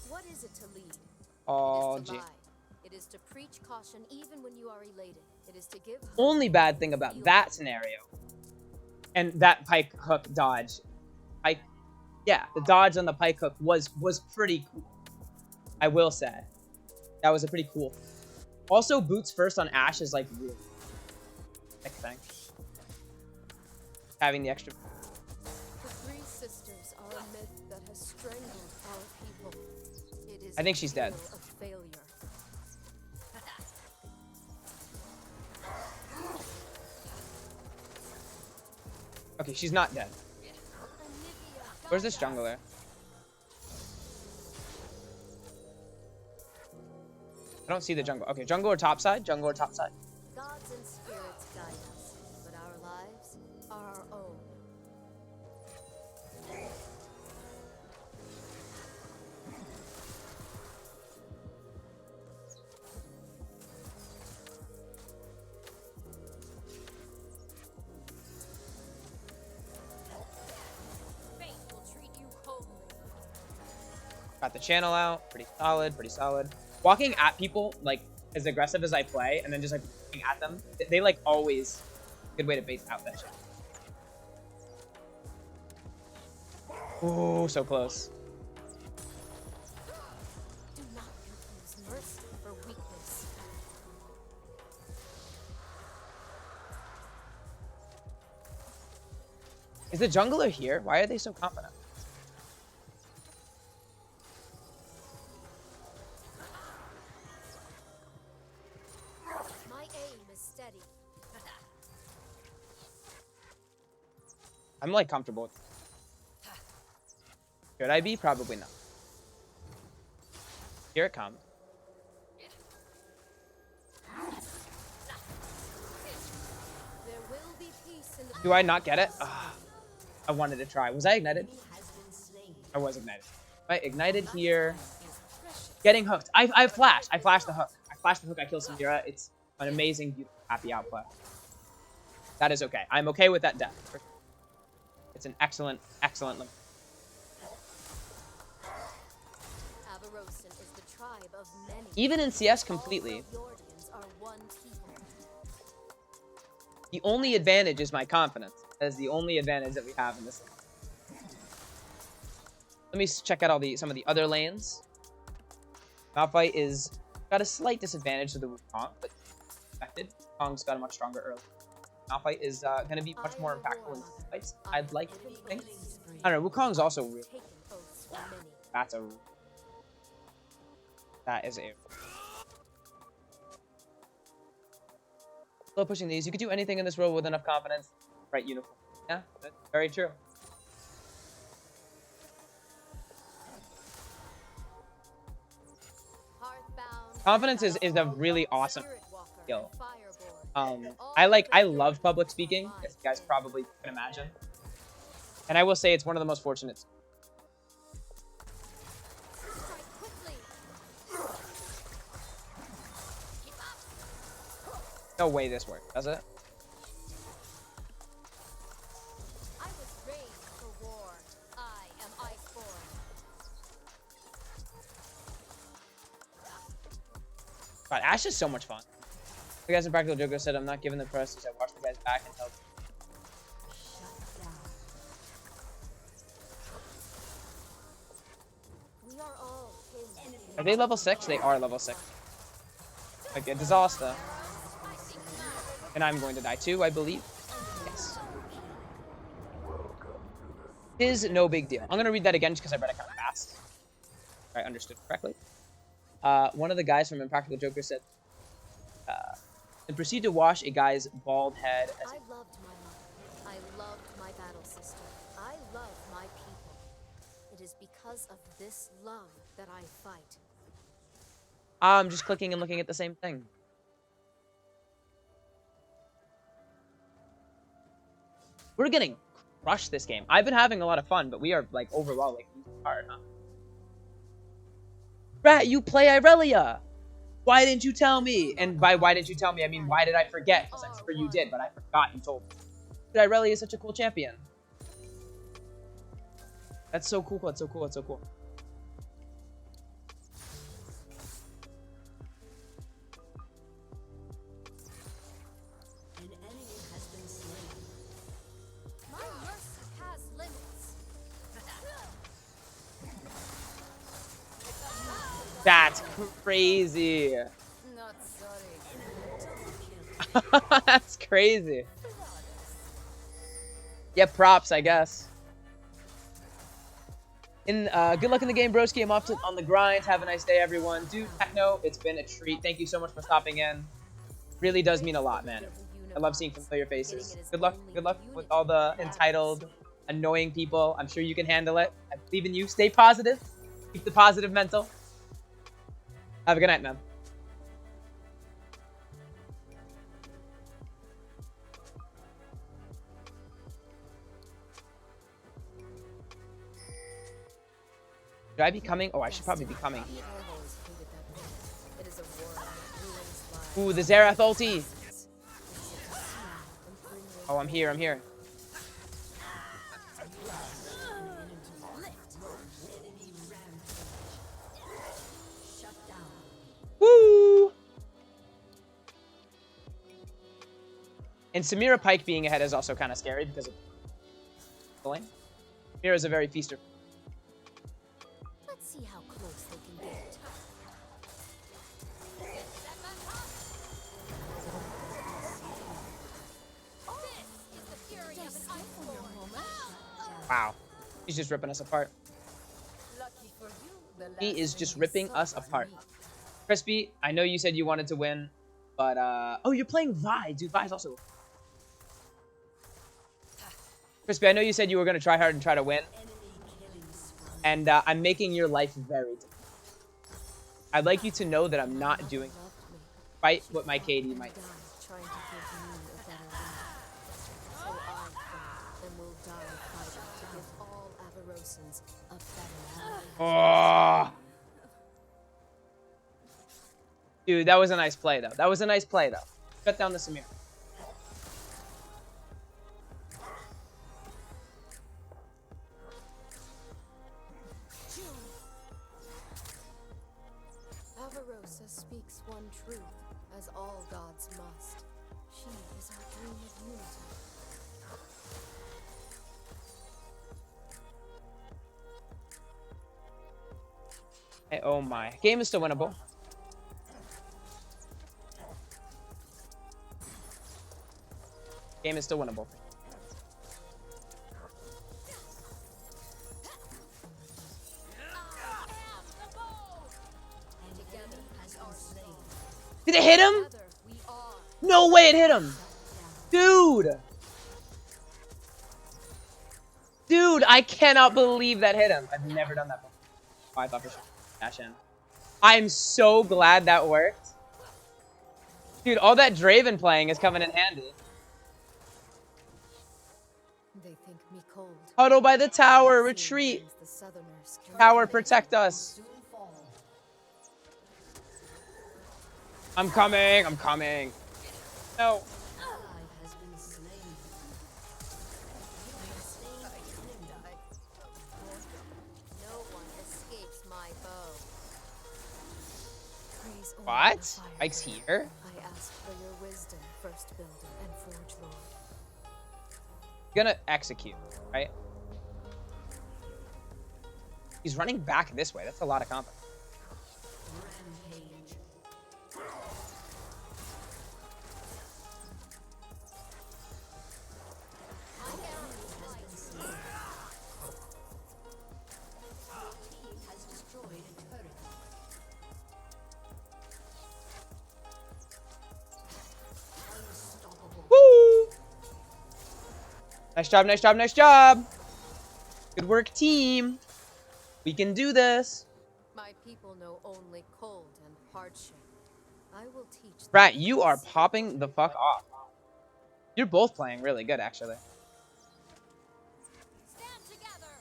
Speaker 4: What
Speaker 3: What is it to lead?
Speaker 1: Oh,
Speaker 3: It is to
Speaker 1: gee.
Speaker 3: lie. It is to preach caution even when you are elated. It is to give hope.
Speaker 1: Only bad thing about that scenario and that pike hook dodge, yeah, the dodge on the pike hook was pretty cool. I will say that was a pretty cool. Also, boots first on Ashe is like really sick thing. Having the extra.
Speaker 3: The three sisters are a myth that has strangled our people. It is
Speaker 1: I think she's dead.
Speaker 3: a tale of failure.
Speaker 1: Okay, she's not dead. Where's this jungler? I don't see the jungle. Okay, jungle or top side? Jungle or top side?
Speaker 3: Gods and spirits guide us, but our lives are our own.
Speaker 5: Fate will treat you coldly.
Speaker 1: Got the channel out. Pretty solid, pretty solid. Walking at people, like, as aggressive as I play, and then just, like, walking at them, they like, always... Good way to base out that shit. Ooh, so close.
Speaker 3: Do not confuse mercy for weakness.
Speaker 1: Is the jungler here? Why are they so confident?
Speaker 3: My aim is steady.
Speaker 1: I'm, like, comfortable with it. Should I be? Probably not. Here it comes.
Speaker 3: There will be peace in the
Speaker 1: Do I not get it? Ah, I wanted to try. Was I ignited?
Speaker 3: has been slain.
Speaker 1: I was ignited. I ignited here. Getting hooked. I flashed. I flashed the hook. I flashed the hook. I killed Samira. It's an amazing, beautiful, happy outplay. That is okay. I'm okay with that death. It's an excellent, excellent limit.
Speaker 3: Avarosan is the tribe of many.
Speaker 1: Even in CS completely,
Speaker 3: All Fjordians are one people.
Speaker 1: the only advantage is my confidence. That is the only advantage that we have in this. Let me check out some of the other lanes. Malphite is got a slight disadvantage to the Wukong, but expected. Wukong's got a much stronger early. Malphite is going to be much more impactful in fights. I'd like to think. I don't know. Wukong's also real.
Speaker 3: Taken oaths from many.
Speaker 1: That is a. Slow pushing these. You could do anything in this role with enough confidence. Right uniform. Yeah, that's very true.
Speaker 3: Hearthbound,
Speaker 1: Confidence is a really awesome
Speaker 3: Spirit Walker,
Speaker 1: skill.
Speaker 3: and Fireborn.
Speaker 1: I love public speaking, as you guys probably can imagine. And I will say it's one of the most fortunate.
Speaker 3: Strike quickly. Keep up.
Speaker 1: No way this works, does it?
Speaker 3: I was raised for war. I am Iceborn.
Speaker 1: God, Ashe is so much fun. The guys in Practical Joker said, I'm not giving the press. I watched the guys back and help.
Speaker 3: We are all kin.
Speaker 1: Are they level 6? They are level 6. Like a disaster. And I'm going to die too, I believe. Yes. Is no big deal. I'm going to read that again just because I read it kind of fast. If I understood correctly. One of the guys from Impractical Joker said, and proceed to wash a guy's bald head as
Speaker 3: I loved my mother. I loved my battle sister. I love my people. It is because of this love that I fight.
Speaker 1: I'm just clicking and looking at the same thing. We're getting crushed this game. I've been having a lot of fun, but we are like overall like hard, huh? Rat, you play Irelia. Why didn't you tell me? And by why didn't you tell me, I mean, why did I forget? Because I'm sure you did, but I forgot you told me. Dude, Irelia is such a cool champion. That's so cool. That's so cool. That's so cool. That's crazy.
Speaker 5: Not sorry.
Speaker 1: That's crazy. Yeah, props, I guess. Good luck in the game, broski. I'm off on the grind. Have a nice day, everyone. Dude, Techno, it's been a treat. Thank you so much for stopping in. Really does mean a lot, man. I love seeing familiar faces. Good luck with all the entitled, annoying people. I'm sure you can handle it. I believe in you. Stay positive. Keep the positive mental. Have a good night, man. Should I be coming? Oh, I should probably be coming.
Speaker 5: I've always hated that war. It is a war that ruins lives.
Speaker 1: Ooh, the Xerath ulti. Oh, I'm here. I'm here. Woo! And Samira Pike being ahead is also kind of scary because of lane. Samira is a very feaster.
Speaker 3: Let's see how close they can get.
Speaker 1: Wow. He's just ripping us apart.
Speaker 5: Lucky for you, the
Speaker 1: He
Speaker 5: last
Speaker 1: is just
Speaker 5: enemy
Speaker 1: ripping
Speaker 5: saw
Speaker 1: us
Speaker 5: was
Speaker 1: apart.
Speaker 5: me.
Speaker 1: Crispy, I know you said you wanted to win, but oh, you're playing Vi. Dude, Vi's also. Crispy, I know you said you were gonna try hard and try to win, and I'm making your life very difficult. I'd like you to know that I'm not doing quite what my KD might do.
Speaker 3: Trying to give me a better life. So I fight and will die fighting to give all Avarosans a better life.
Speaker 1: Oh. Dude, that was a nice play, though. That was a nice play, though. Shut down the Samir.
Speaker 3: Avarosa speaks one truth, as all gods must. She is our dream of unity.
Speaker 1: Hey, oh my. Game is still winnable. Game is still winnable. Did it hit him? No way it hit him. Dude. Dude, I cannot believe that hit him. I've never done that before. Oh, I thought for sure. Dash in. I'm so glad that worked. Dude, all that Draven playing is coming in handy.
Speaker 3: They think me cold.
Speaker 1: Huddle by the tower. Retreat.
Speaker 3: The Southerners can
Speaker 1: Tower, protect us.
Speaker 3: soon fall.
Speaker 1: I'm coming. I'm coming. No.
Speaker 3: Ally has been slain. You have slain an enemy.
Speaker 5: No one escapes my bow.
Speaker 3: Praise only
Speaker 1: What?
Speaker 3: the fire.
Speaker 1: Mike's here?
Speaker 3: I ask for your wisdom, first builder and forge lord.
Speaker 1: Gonna execute, right? He's running back this way. That's a lot of combat.
Speaker 3: Rampage. Has destroyed a turret. Unstoppable.
Speaker 1: Woo! Nice job, nice job, nice job. Good work, team. We can do this.
Speaker 5: My people know only cold and hardship. I will teach them.
Speaker 1: Rat, you are popping the fuck off. You're both playing really good, actually.
Speaker 4: Stand together.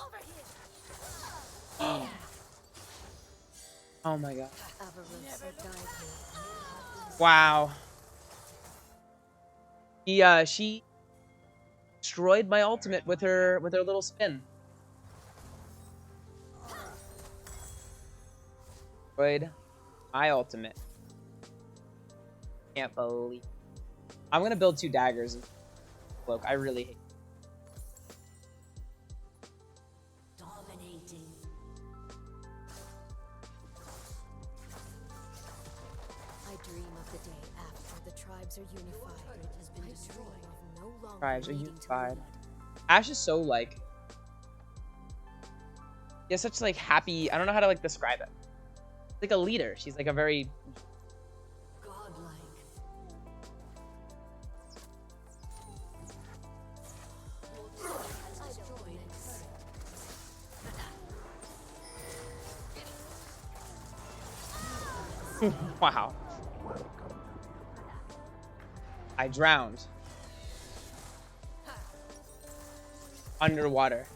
Speaker 4: Over here.
Speaker 1: Oh my god.
Speaker 3: Avarosa guide me.
Speaker 1: Wow. She destroyed my ultimate with her little spin. Destroyed my ultimate. Can't believe. I'm gonna build 2 daggers. Cloak. I really hate.
Speaker 3: The day after the tribes are unified, it has been destroyed. No longer
Speaker 1: Tribes are
Speaker 3: needing to
Speaker 1: unified.
Speaker 3: lead.
Speaker 1: Ash is so like, he has such like happy. I don't know how to like describe it. Like a leader. She's like a very
Speaker 3: Godlike. Has joined.
Speaker 1: wow. I drowned underwater.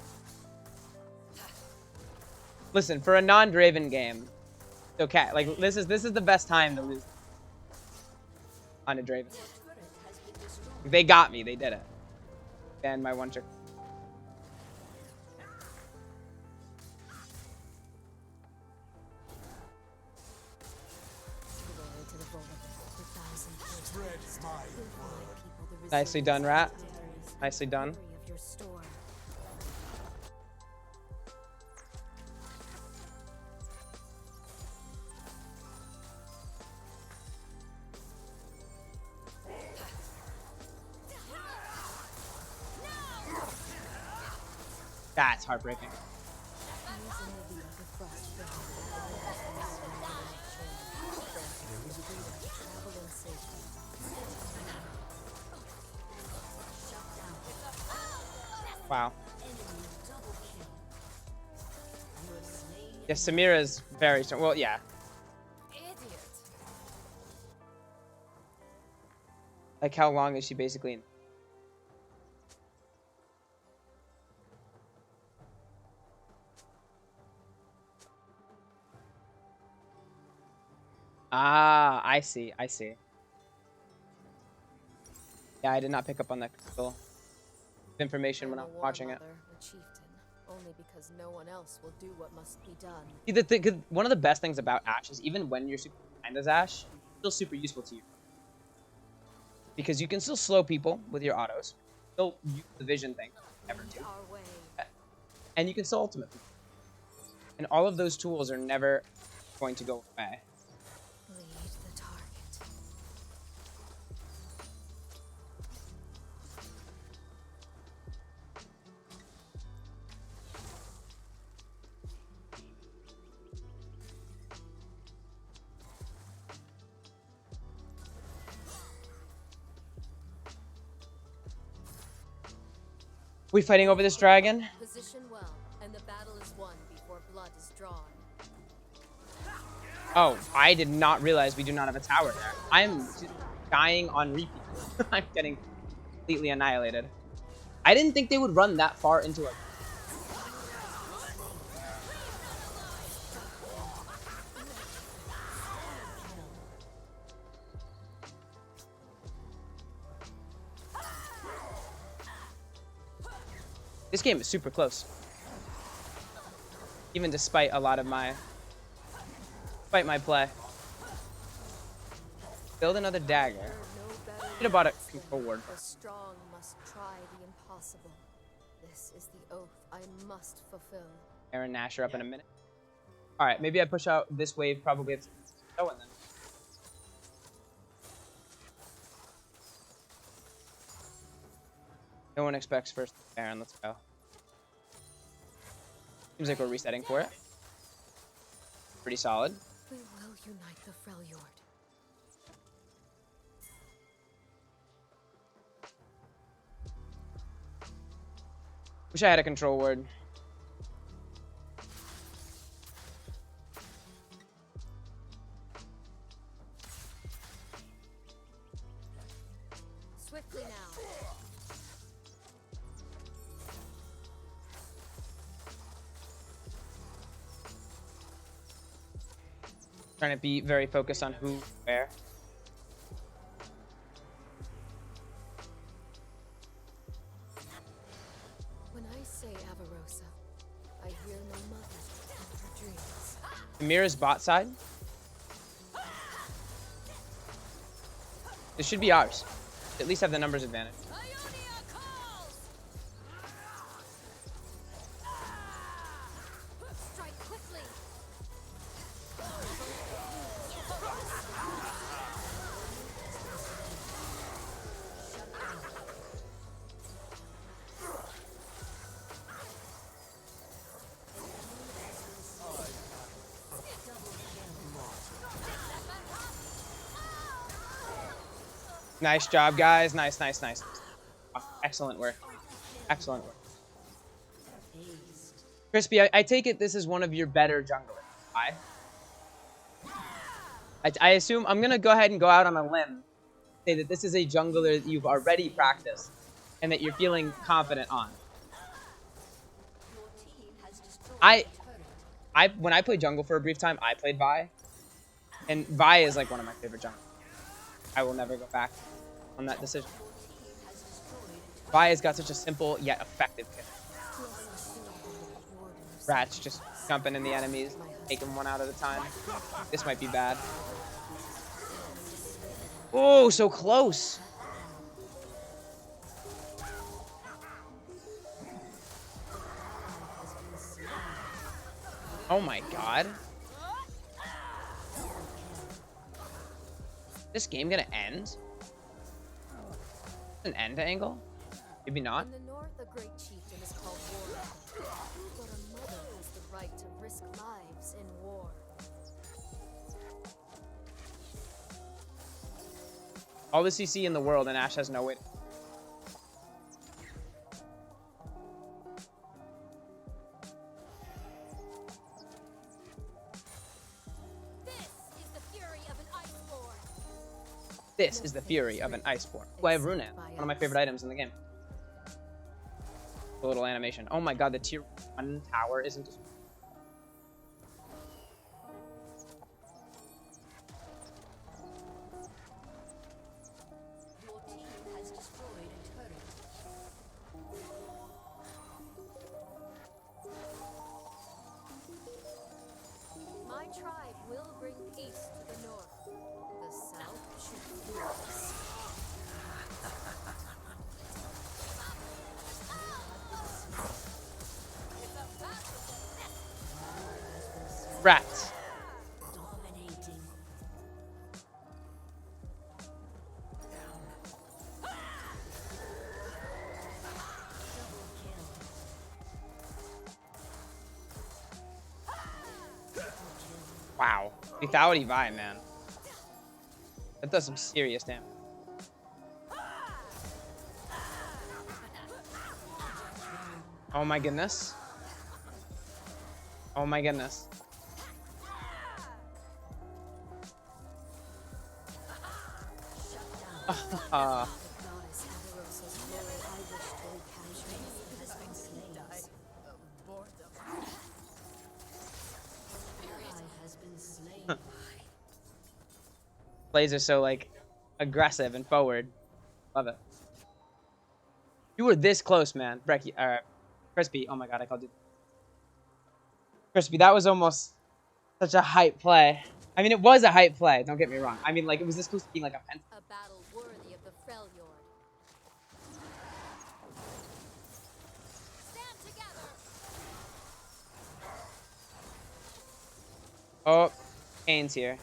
Speaker 1: Listen, for a non-Draven game, it's okay. Like this is the best time to lose on a Draven. They got me. They did it. And my one trick. Nicely done, Rat. Nicely done. That's heartbreaking. Wow. Yeah, Samira's very strong. Well, yeah.
Speaker 5: Idiot.
Speaker 1: Like, how long is she basically in? Ah, I see. I see. Yeah, I did not pick up on that crystal information when I was watching it.
Speaker 3: A chieftain, only because no one else will do what must be done.
Speaker 1: See, the thing, one of the best things about Ashe is even when you're super behind as Ashe, it's still super useful to you. Because you can still slow people with your autos. Still use the vision thing. Never do.
Speaker 3: Our way.
Speaker 1: And you can still ultimate people. And all of those tools are never going to go away.
Speaker 3: Lead the target.
Speaker 1: We fighting over this dragon?
Speaker 3: Position well, and the battle is won before blood is drawn.
Speaker 1: Oh, I did not realize we do not have a tower there. I'm dying on repeat. I'm getting completely annihilated. I didn't think they would run that far into it. This game is super close. Even despite a lot of my play. Build another dagger. Should have bought a control ward.
Speaker 3: The strong must try the impossible. This is the oath I must fulfill.
Speaker 1: Aaron Nasher up in a minute. Alright, maybe I push out this wave probably at so and then. No one expects first Aaron, let's go. Seems like we're resetting for it. Pretty solid.
Speaker 3: We will unite the Freljord.
Speaker 1: Wish I had a control word.
Speaker 3: Swiftly now.
Speaker 1: Trying to be very focused on who, where.
Speaker 3: When I say Avarosa, I hear my mother and her dreams.
Speaker 1: Amira's bot side. This should be ours. At least have the numbers advantage.
Speaker 5: Ionia calls!
Speaker 3: Strike quickly.
Speaker 1: Nice job, guys. Nice, nice, nice. Oh, excellent work. Excellent work. Crispy, I take it this is one of your better junglers. I assume I'm going to go ahead and go out on a limb. Say that this is a jungler that you've already practiced and that you're feeling confident on. When I played jungle for a brief time, I played Vi. And Vi is like one of my favorite junglers. I will never go back on that decision. Vi has got such a simple yet effective kill. Rat's just jumping in the enemies, taking one out at a time. This might be bad. Oh, so close. Oh my god. This game gonna end? An end angle? Maybe not.
Speaker 3: In the north, a great chieftain is called War. But a mother has the right to risk lives in war.
Speaker 1: All the CC in the world, and Ashe has no way. This is the fury of an iceborn. Oh, I have Runan, one of my favorite items in the game. A little animation. Oh my god, the tier 1 tower isn't just...
Speaker 3: Your team has destroyed a turret. My tribe will bring peace to the north. The south should fear us.
Speaker 1: Rats.
Speaker 3: Dominating.
Speaker 1: Wow. Lethality Vi, man. That does some serious damage. Oh my goodness. Oh my goodness.
Speaker 3: Goddess Avarosa's glory, I wish to recapture has been slain. I has been slain.
Speaker 1: Plays are so like aggressive and forward. Love it. You were this close, man. Brecky, Crispy. Oh my god, I called you. Crispy, that was almost such a hype play. I mean, it was a hype play. Don't get me wrong. I mean, like, it was this close to being like a pen.
Speaker 3: A battle worthy of the Freljord. Stand together.
Speaker 1: Oh, Kane's here.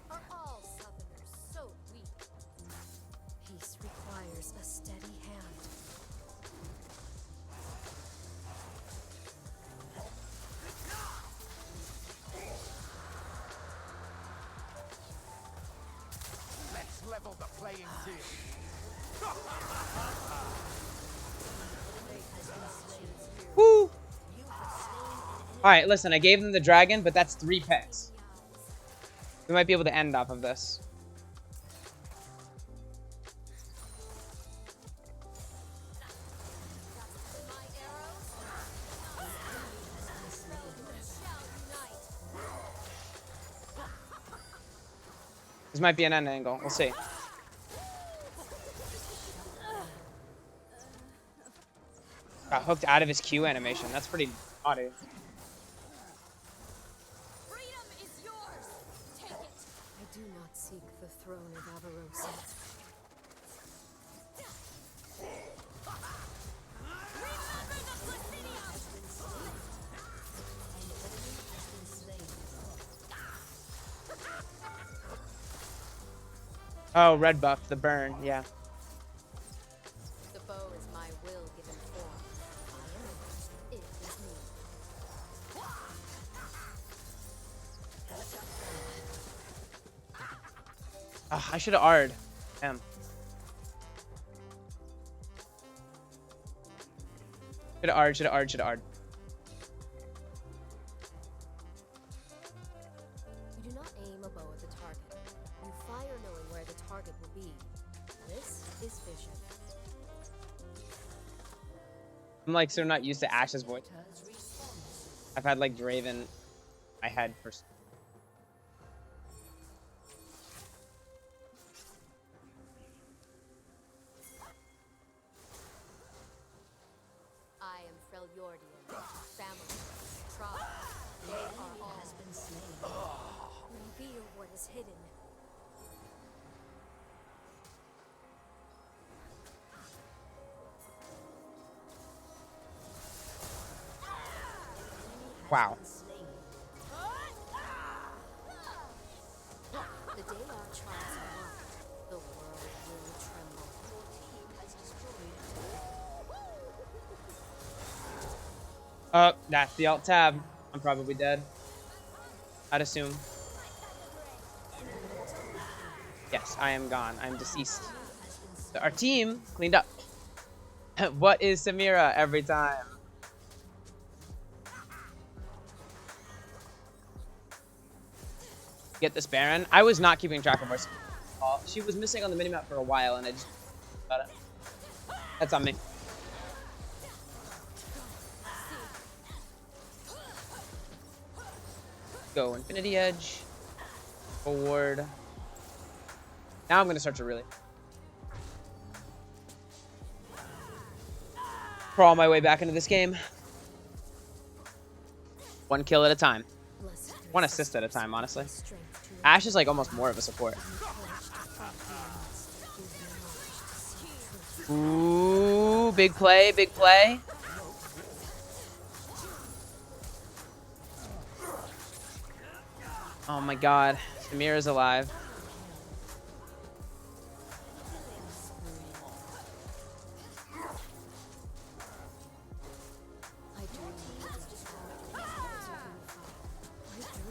Speaker 3: Are all Southerners so weak? Peace requires a steady hand.
Speaker 2: Let's level the playing field.
Speaker 1: Woo! Alright, listen, I gave them the dragon, but that's 3 picks. We might be able to end off of this. This might be an end angle. We'll see. Got hooked out of his Q animation. That's pretty naughty.
Speaker 3: Freedom is yours. Take it. I do not seek the throne of Avarosa.
Speaker 1: Oh, red buff, the burn, yeah.
Speaker 3: The bow is my will given form. It is me.
Speaker 1: I should have R'd. Damn. Should have R'd, should have R'd, should have R'd.
Speaker 3: You do not aim a bow at the target. You fire knowing where the target will be. This is vision.
Speaker 1: I'm like so not used to Ash's voice. I've had like Draven I had for
Speaker 3: I am Freljordian. Family. Tribe. They are all has been slain. Reveal what is hidden.
Speaker 1: wow.
Speaker 3: The day our tribes are marked, the world will tremble. Your team has destroyed.
Speaker 1: That's the alt tab. I'm probably dead. I'd assume. Yes, I am gone. I'm deceased. Our team cleaned up. What is Samira every time? Get this Baron. I was not keeping track of her. She was missing on the minimap for a while, and I just got it. That's on me. Go Infinity Edge. Forward. Now I'm gonna start to really crawl my way back into this game. One kill at a time. One assist at a time, honestly. Ash is like almost more of a support. Ooh, big play, big play. Oh my god, Samir is alive.
Speaker 3: I dream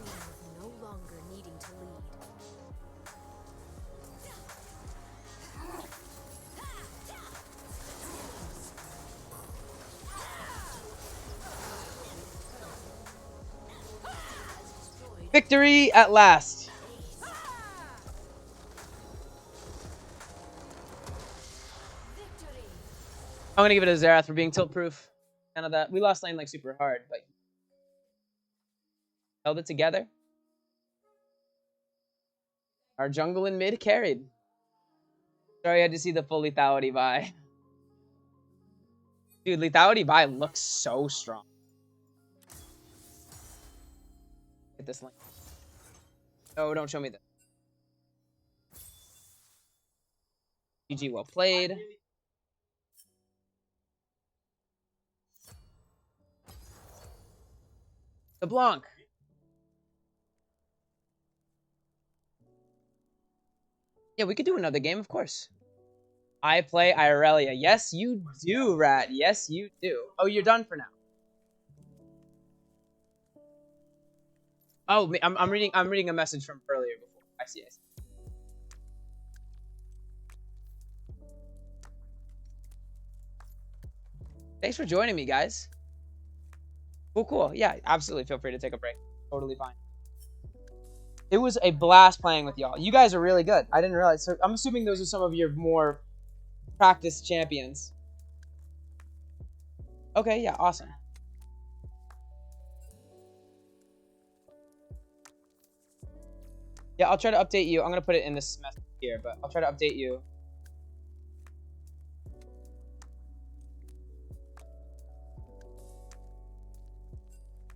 Speaker 3: of no longer needing to lead.
Speaker 1: Victory at last. I'm gonna give it a Xerath for being tilt proof. None of that. We lost lane like super hard, but held it together. Our jungle and mid carried. Sorry I had to see the full lethality buy. Dude, lethality buy looks so strong. Get this link. Oh, don't show me that. GG, well played. The Blanc. Yeah, we could do another game, of course. I play Irelia. Yes, you do, Rat. Yes, you do. Oh, you're done for now. Oh, I'm reading a message from earlier before. I see. Thanks for joining me, guys. Cool. Yeah, absolutely. Feel free to take a break. Totally fine. It was a blast playing with y'all. You guys are really good. I didn't realize. So I'm assuming those are some of your more practiced champions. Okay, yeah, awesome. Yeah, I'll try to update you. I'm going to put it in this message here, but I'll try to update you.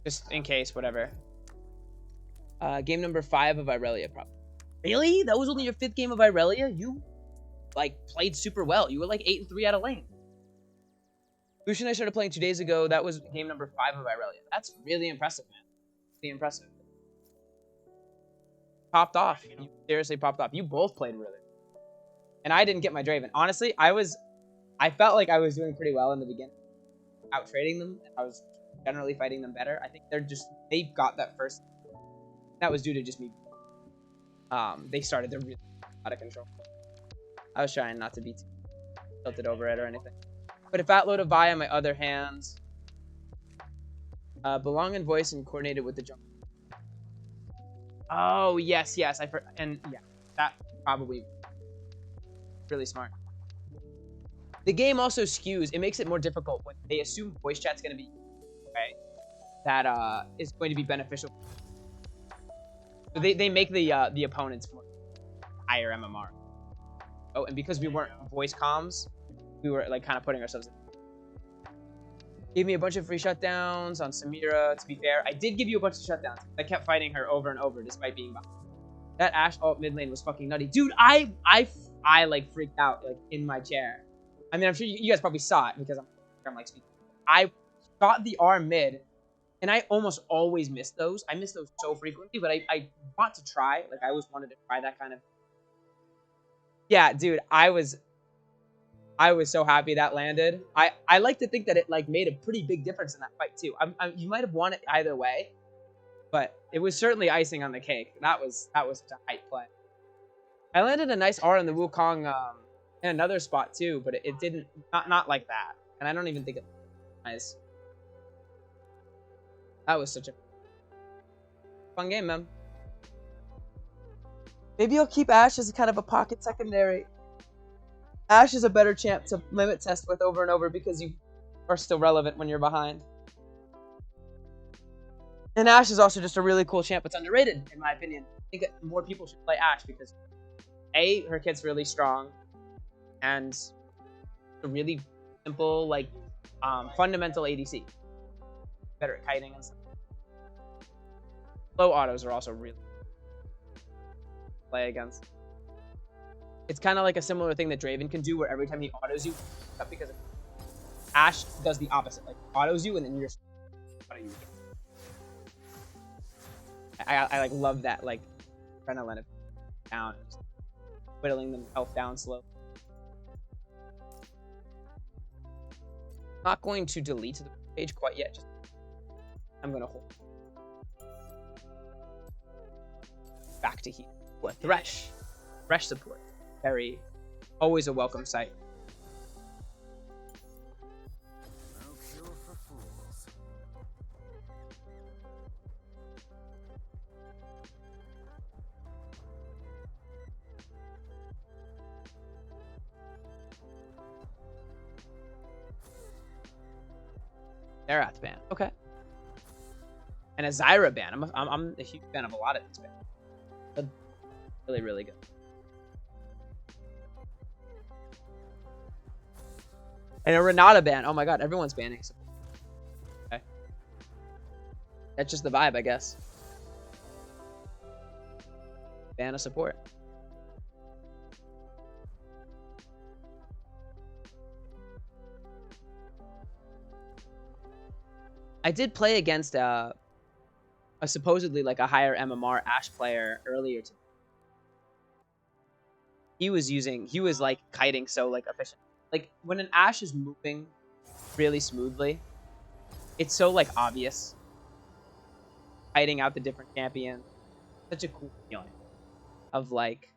Speaker 1: Just in case, whatever. Game number 5 of Irelia, probably. Really? That was only your 5th game of Irelia? You, like, played super well. You were, like, 8-3 out of lane. Lucian and I started playing 2 days ago. That was game number 5 of Irelia. That's really impressive, man. Really impressive. Popped off. You seriously popped off. You both played really well. And I didn't get my Draven. Honestly, I felt like I was doing pretty well in the beginning. Out trading them. I was generally fighting them better. I think they got that first. That was due to just me. They started their really out of control. I was trying not to be too tilted over it or anything. But a fat load of Vi on my other hands. Belong in voice and coordinated with the jump. Oh, yes. And yeah, that probably really smart. The game also skews. It makes it more difficult when they assume voice chat's going to be okay. That is going to be beneficial. So they make the opponents more higher MMR. Oh, and because we weren't voice comms, we were like kind of putting ourselves in. Gave me a bunch of free shutdowns on Samira. To be fair, I did give you a bunch of shutdowns. I kept fighting her over and over despite being behind. That Ashe ult mid lane was fucking nutty. Dude, I like freaked out like in my chair. I mean, I'm sure you guys probably saw it because I'm like speaking. I shot the R mid, and I almost always miss those. I miss those so frequently, but I want to try. Like, I always wanted to try that kind of. Yeah, dude, I was so happy that landed. I like to think that it like made a pretty big difference in that fight too. You might have won it either way, but it was certainly icing on the cake. That was such a hype play. I landed a nice R in the Wukong in another spot too, but it didn't not like that, and I don't even think it was nice. That was such a fun game, man. Maybe I'll keep Ashe as kind of a pocket secondary. Ashe is a better champ to limit test with over and over because you are still relevant when you're behind. And Ashe is also just a really cool champ. It's underrated, in my opinion. I think that more people should play Ashe because A, her kit's really strong, and a really simple, like, fundamental ADC. Better at kiting and stuff. Low autos are also really play against. It's kind of like a similar thing that Draven can do, where every time he autos you, because Ashe does the opposite, like autos you and then you're auto you. I like love that, like trying to let it down, just whittling them health down slow. Not going to delete the page quite yet. Just I'm gonna hold back to heat. What Thresh support. Very, always a welcome sight.
Speaker 2: No cure for fools.
Speaker 1: Zerath ban. Okay. And a Zyra ban. I'm a huge fan of a lot of these bans. But really, really good. And a Renata ban. Oh my god, everyone's banning. Okay. That's just the vibe, I guess. Ban a support. I did play against a supposedly like a higher MMR Ashe player earlier today. He was like kiting so like efficient. Like when an Ashe is moving really smoothly, it's so like obvious. Kiting out the different champions. Such a cool feeling of like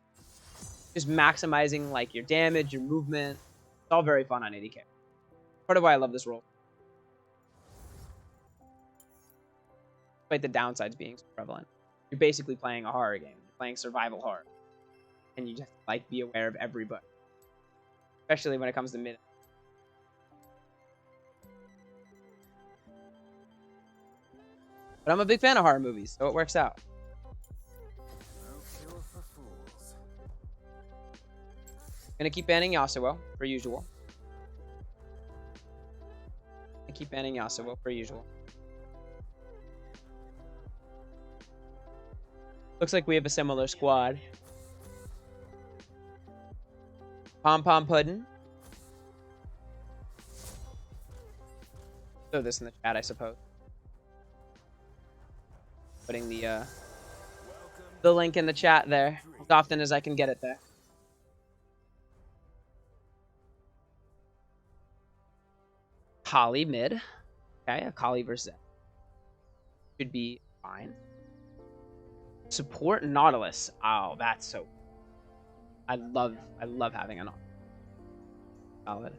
Speaker 1: just maximizing like your damage, your movement. It's all very fun on 80k. Part of why I love this role. Despite the downsides being so prevalent. You're basically playing a horror game. You're playing survival horror. And you just like be aware of everybody. Especially when it comes to mid. But I'm a big fan of horror movies, so it works out.
Speaker 2: No cure for fools.
Speaker 1: Gonna keep banning Yasuo, per usual. I keep banning Yasuo, per usual. Looks like we have a similar squad. Pom Pom Puddin'. Throw this in the chat, I suppose. Putting the link in the chat there, as often as I can get it there. Kali mid. Okay, a Kali versus should be fine. Support Nautilus. Oh, that's so. I love having an solid.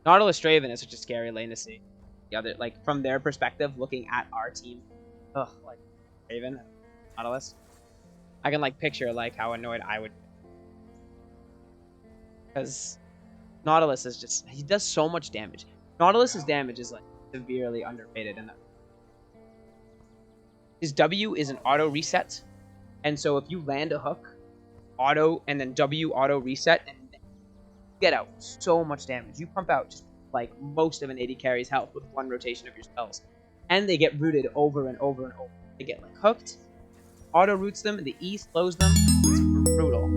Speaker 1: Nautilus Draven is such a scary lane to see. The other, like, from their perspective, looking at our team, ugh, like Draven, Nautilus, I can like picture like how annoyed I would be. Because Nautilus is just, he does so much damage. Nautilus's damage is like severely underrated in that. His W is an auto reset, and so if you land a hook, auto and then W auto reset, and then get out so much damage. You pump out just like most of an AD carry's health with one rotation of your spells, and they get rooted over and over and over. They get like hooked, auto roots them, and the E slows them. It's brutal.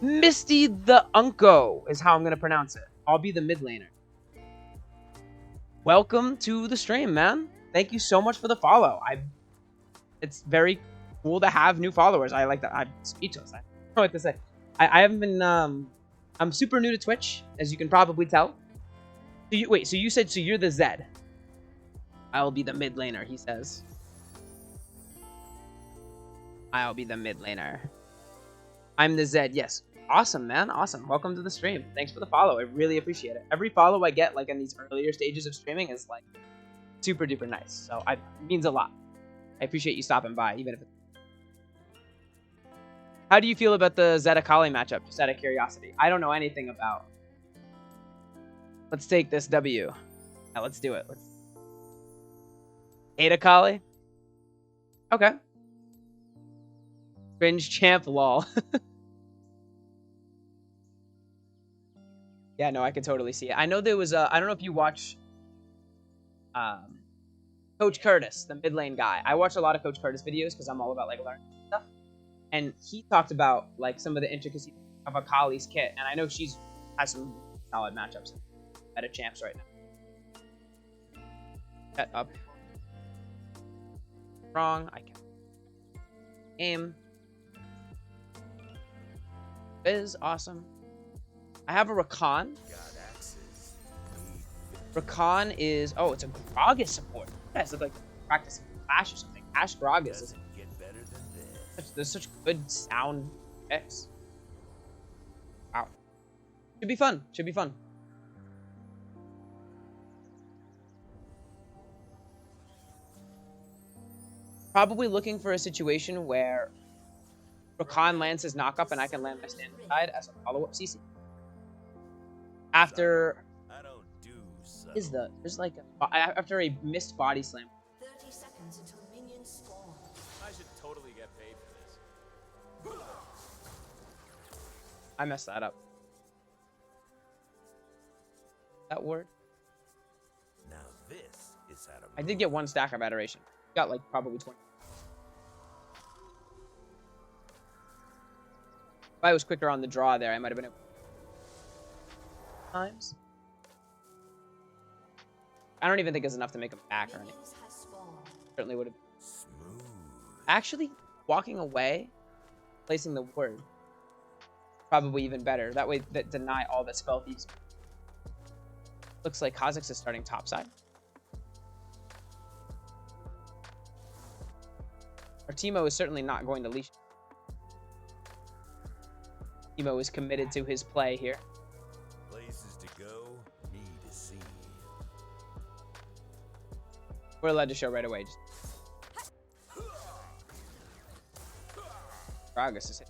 Speaker 1: Misty the Unco is how I'm gonna pronounce it. I'll be the mid laner. Welcome to the stream, man. Thank you so much for the follow. It's very cool to have new followers. I like that. I'm speechless. I don't know what to say. I haven't been, I'm super new to Twitch, as you can probably tell. Wait, so you said, so you're the Zed. I'll be the mid laner, he says. I'll be the mid laner. I'm the Zed, yes. Awesome, man. Awesome. Welcome to the stream. Thanks for the follow. I really appreciate it. Every follow I get, like, in these earlier stages of streaming is, like, super duper nice. So, it means a lot. I appreciate you stopping by, even if it's... How do you feel about the Zed Akali matchup? Just out of curiosity. I don't know anything about. Let's take this W. Now, let's do it. Hate Akali? Okay. Cringe champ, lol. Yeah, no, I can totally see it. I know there was I don't know if you watch Coach Curtis, the mid lane guy. I watch a lot of Coach Curtis videos because I'm all about like learning stuff. And he talked about like some of the intricacies of Akali's kit, and I know she's has some solid matchups at a champs right now. Set up. Wrong. I can't. Aim. Is awesome. I have a Rakan. Rakan is... Oh, it's a Gragas support. You guys look like practicing Clash or something. Ash Gragas is... There's such good sound picks. Wow. Should be fun. Should be fun. Probably looking for a situation where Rakan lands his knock-up and I can land my standard side as a follow-up CC. After there's like after a missed body slam.
Speaker 3: 30 seconds until minions spawn.
Speaker 2: I should totally get paid for this.
Speaker 1: I messed that up. That word.
Speaker 2: Now this is how to
Speaker 1: I did get one stack of adoration. Got like probably 20. If I was quicker on the draw there, I might have been able times. I don't even think it's enough to make him back or anything. Certainly would have.
Speaker 2: smooth.
Speaker 1: Actually, walking away, placing the word, probably even better. That way, that deny all that spell thieves. Looks like Kha'Zix is starting topside. Our Teemo is certainly not going to leash. Teemo is committed to his play here.
Speaker 2: Places to go, need to see.
Speaker 1: We're allowed to show right away. Just... Gragas is hit.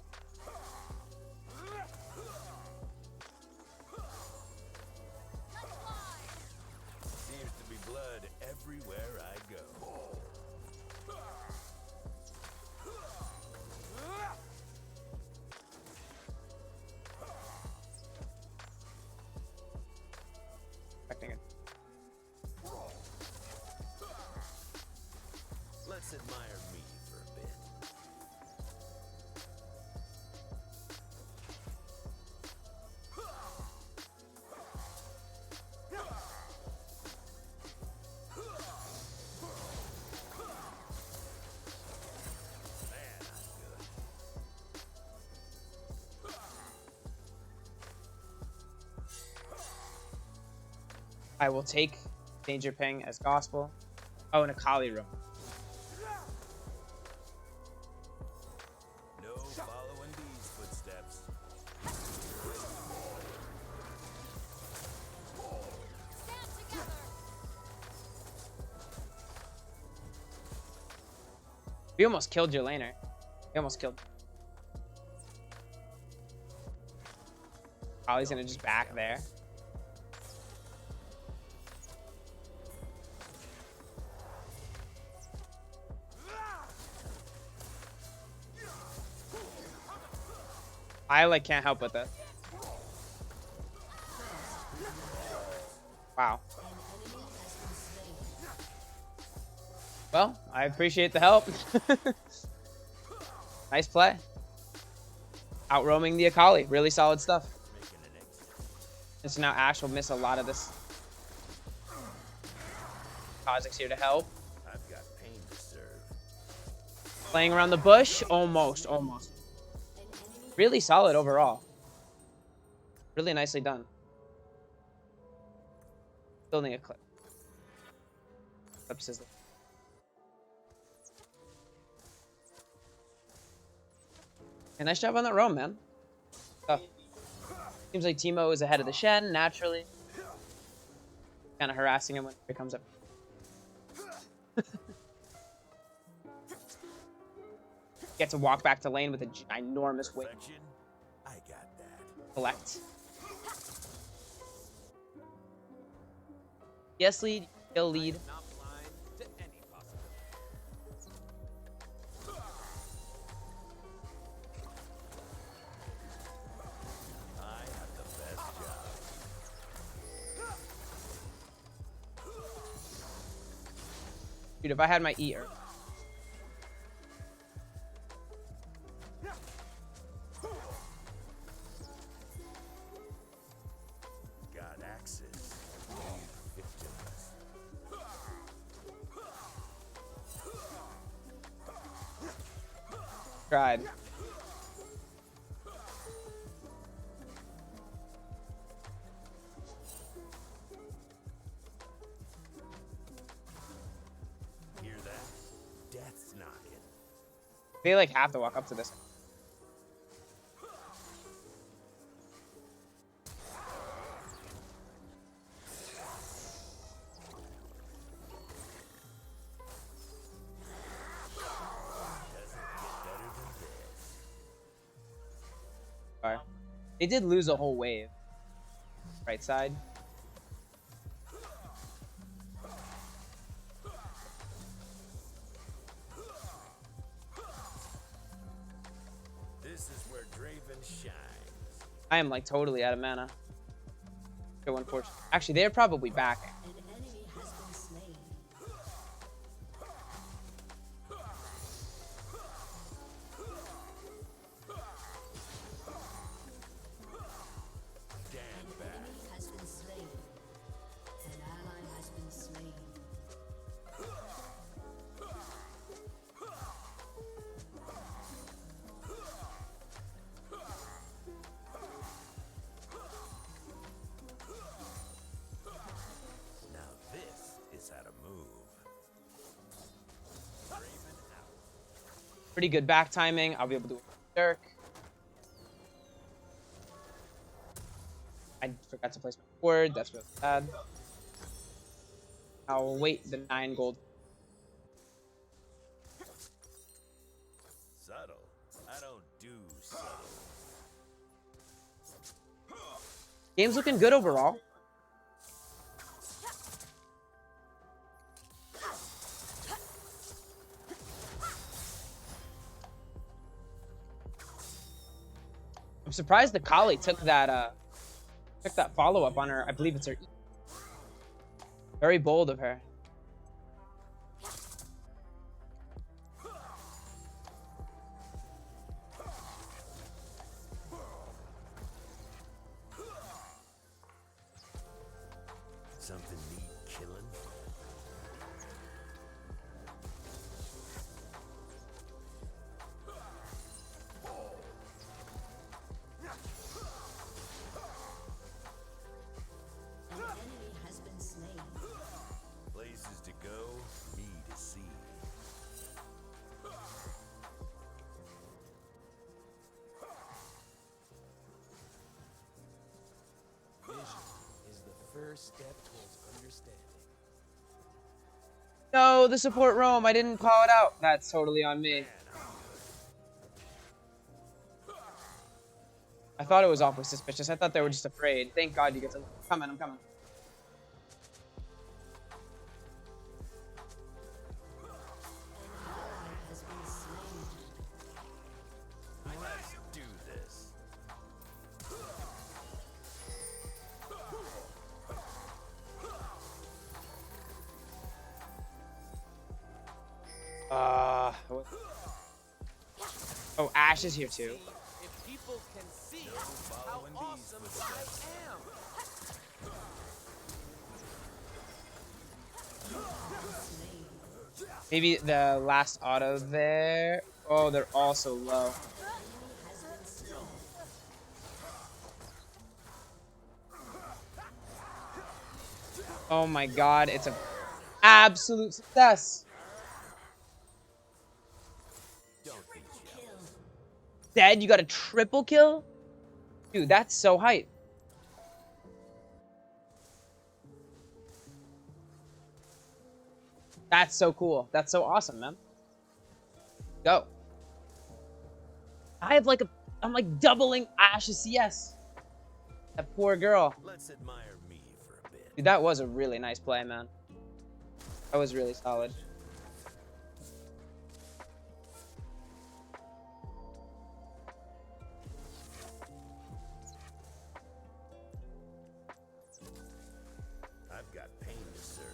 Speaker 2: Seems to be blood everywhere I go.
Speaker 1: Expecting it.
Speaker 2: Let's admire me for a bit.
Speaker 1: I will take Danger Ping as gospel. Oh, and a Kali room.
Speaker 2: No following the steps.
Speaker 4: Stand together.
Speaker 1: We almost killed your laner. We almost killed. Ollie's gonna just back there. I like can't help with it. Wow. Well, I appreciate the help. Nice play. Out roaming the Akali. Really solid stuff.
Speaker 2: Making an exit.
Speaker 1: And so now Ash will miss a lot of this. Kha'Zix's here to help.
Speaker 2: I've got pain to serve.
Speaker 1: Playing around the bush. Almost. Almost. Really solid overall. Really nicely done. Building a clip. Clips is and nice job on that roam, man. Tough. Seems like Teemo is ahead of the Shen, naturally. Kind of harassing him when he comes up. Get to walk back to lane with a ginormous wave.
Speaker 2: Perfection? I got that.
Speaker 1: Collect. Yes, lead. Kill lead.
Speaker 2: Not blind to any possibility. I have the best job.
Speaker 1: Dude, if I had my ear.
Speaker 2: Got access. Leave victims.
Speaker 1: Tried.
Speaker 2: Hear that? Death's knocking.
Speaker 1: They like have to walk up to this. Sorry. They did lose a whole wave. Right side.
Speaker 2: This is where Draven shines.
Speaker 1: I am like totally out of mana. So unfortunate. Actually, they're probably back.
Speaker 3: An enemy has been slain.
Speaker 2: Stand
Speaker 3: An
Speaker 2: back.
Speaker 3: enemy has been slain. An ally has been slain.
Speaker 2: Now this is how to move. Draven out.
Speaker 1: Pretty good back timing. I'll be able to do a Dirk. I forgot to place my word. That's really bad. I'll wait the 9 gold.
Speaker 2: Subtle. I don't do subtle.
Speaker 1: Game's looking good overall. I'm surprised the Kali took that follow up on her. I believe it's her. Very bold of her.
Speaker 2: Something need killing?
Speaker 3: An enemy has been slain.
Speaker 2: Places to go, me to see. first step towards understanding.
Speaker 1: No, the support roam. I didn't call it out. That's totally on me. I thought it was awfully suspicious. I thought they were just afraid. Thank God you get to... I'm coming, I'm coming.
Speaker 3: Has been slain.
Speaker 2: Let's do this.
Speaker 1: What? Oh, Ash is here too.
Speaker 5: If people can see how awesome I am.
Speaker 1: Maybe the last auto there. Oh, they're all so low. Oh my God, it's an absolute success.
Speaker 2: Don't be jealous.
Speaker 1: Dead, you got a triple kill? Dude, that's so hype. That's so cool. That's so awesome, man. Go. I have like I'm like doubling Ash's CS. That poor girl.
Speaker 2: Let's admire me for a bit.
Speaker 1: Dude, that was a really nice play, man. That was really solid.
Speaker 2: I've got pain to serve.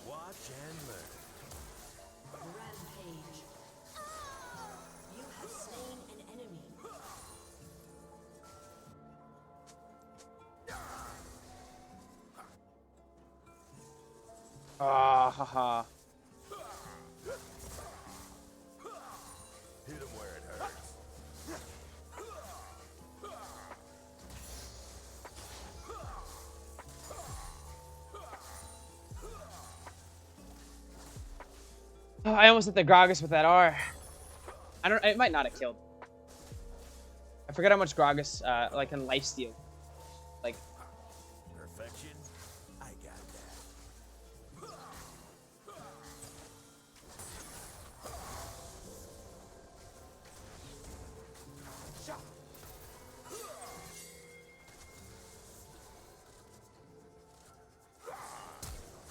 Speaker 2: Watch and learn.
Speaker 3: Rampage. You have slain an enemy.
Speaker 1: Ah, haha.
Speaker 2: Hit him where it hurts.
Speaker 1: Oh, I almost hit the Gragas with that R. It might not have killed. I forget how much Gragas, like, can lifesteal. Like,
Speaker 2: Perfection. I got that.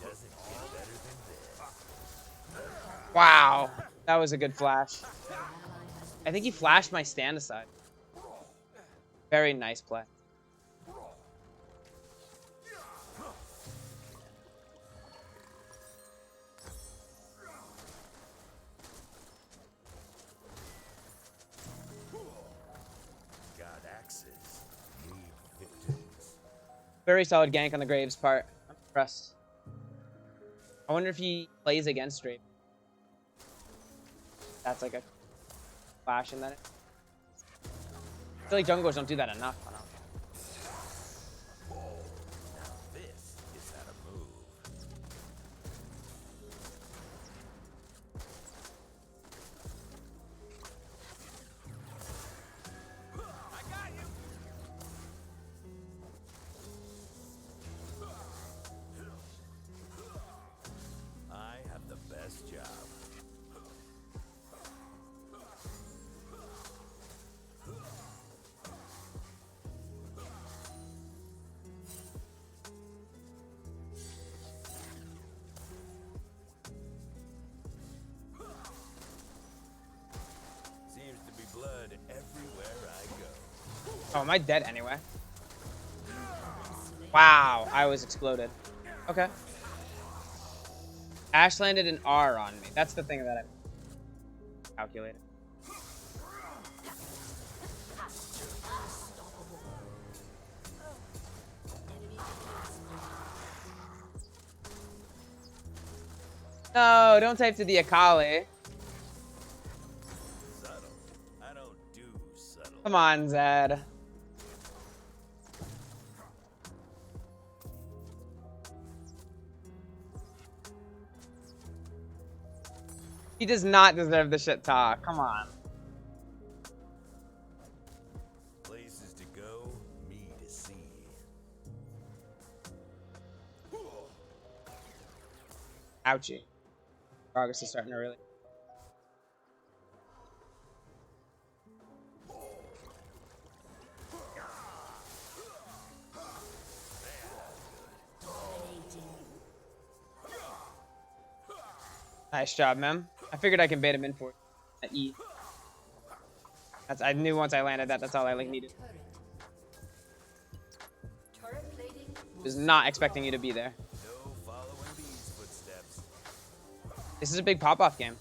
Speaker 2: Doesn't get better than this.
Speaker 1: wow. That was a good flash. I think he flashed my stand aside. Very nice play.
Speaker 2: God axes need victims.
Speaker 1: Very solid gank on the Graves part. I'm impressed. I wonder if he plays against Draven. That's like a flash in that. I feel like junglers don't do that enough. I don't know.
Speaker 2: Now this is how to move. I got you. I have the best job. Seems to be blood everywhere I go.
Speaker 1: Oh, am I dead anyway? Wow, I was exploded. Okay. Ash landed an R on me. That's the thing that I calculated. No, don't type to the Akali.
Speaker 2: Subtle. I don't do subtle.
Speaker 1: Come on, Zed. He does not deserve the shit talk. Come on.
Speaker 2: Places to go, me to see.
Speaker 1: Ouchie. August is starting to really. Nice job, man. I figured I can bait him in for at E. I knew once I landed that, that's all I like needed. Was not expecting you to be there.
Speaker 2: No following these footsteps.
Speaker 1: This is a big pop-off game.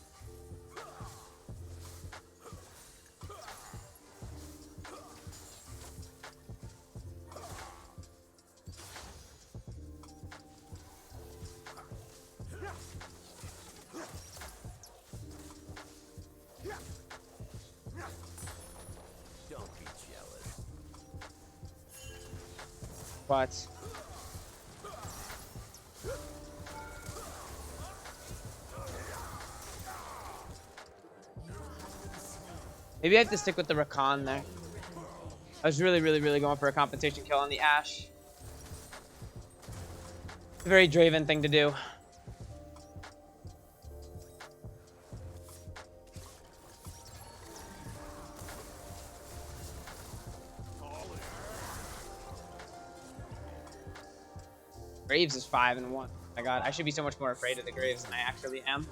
Speaker 2: Don't be jealous.
Speaker 1: But maybe I have to stick with the Rakan there. I was really going for a compensation kill on the Ashe. It's a very Draven thing to do. Graves is 5-1. My God, I should be so much more afraid of the Graves than I actually am.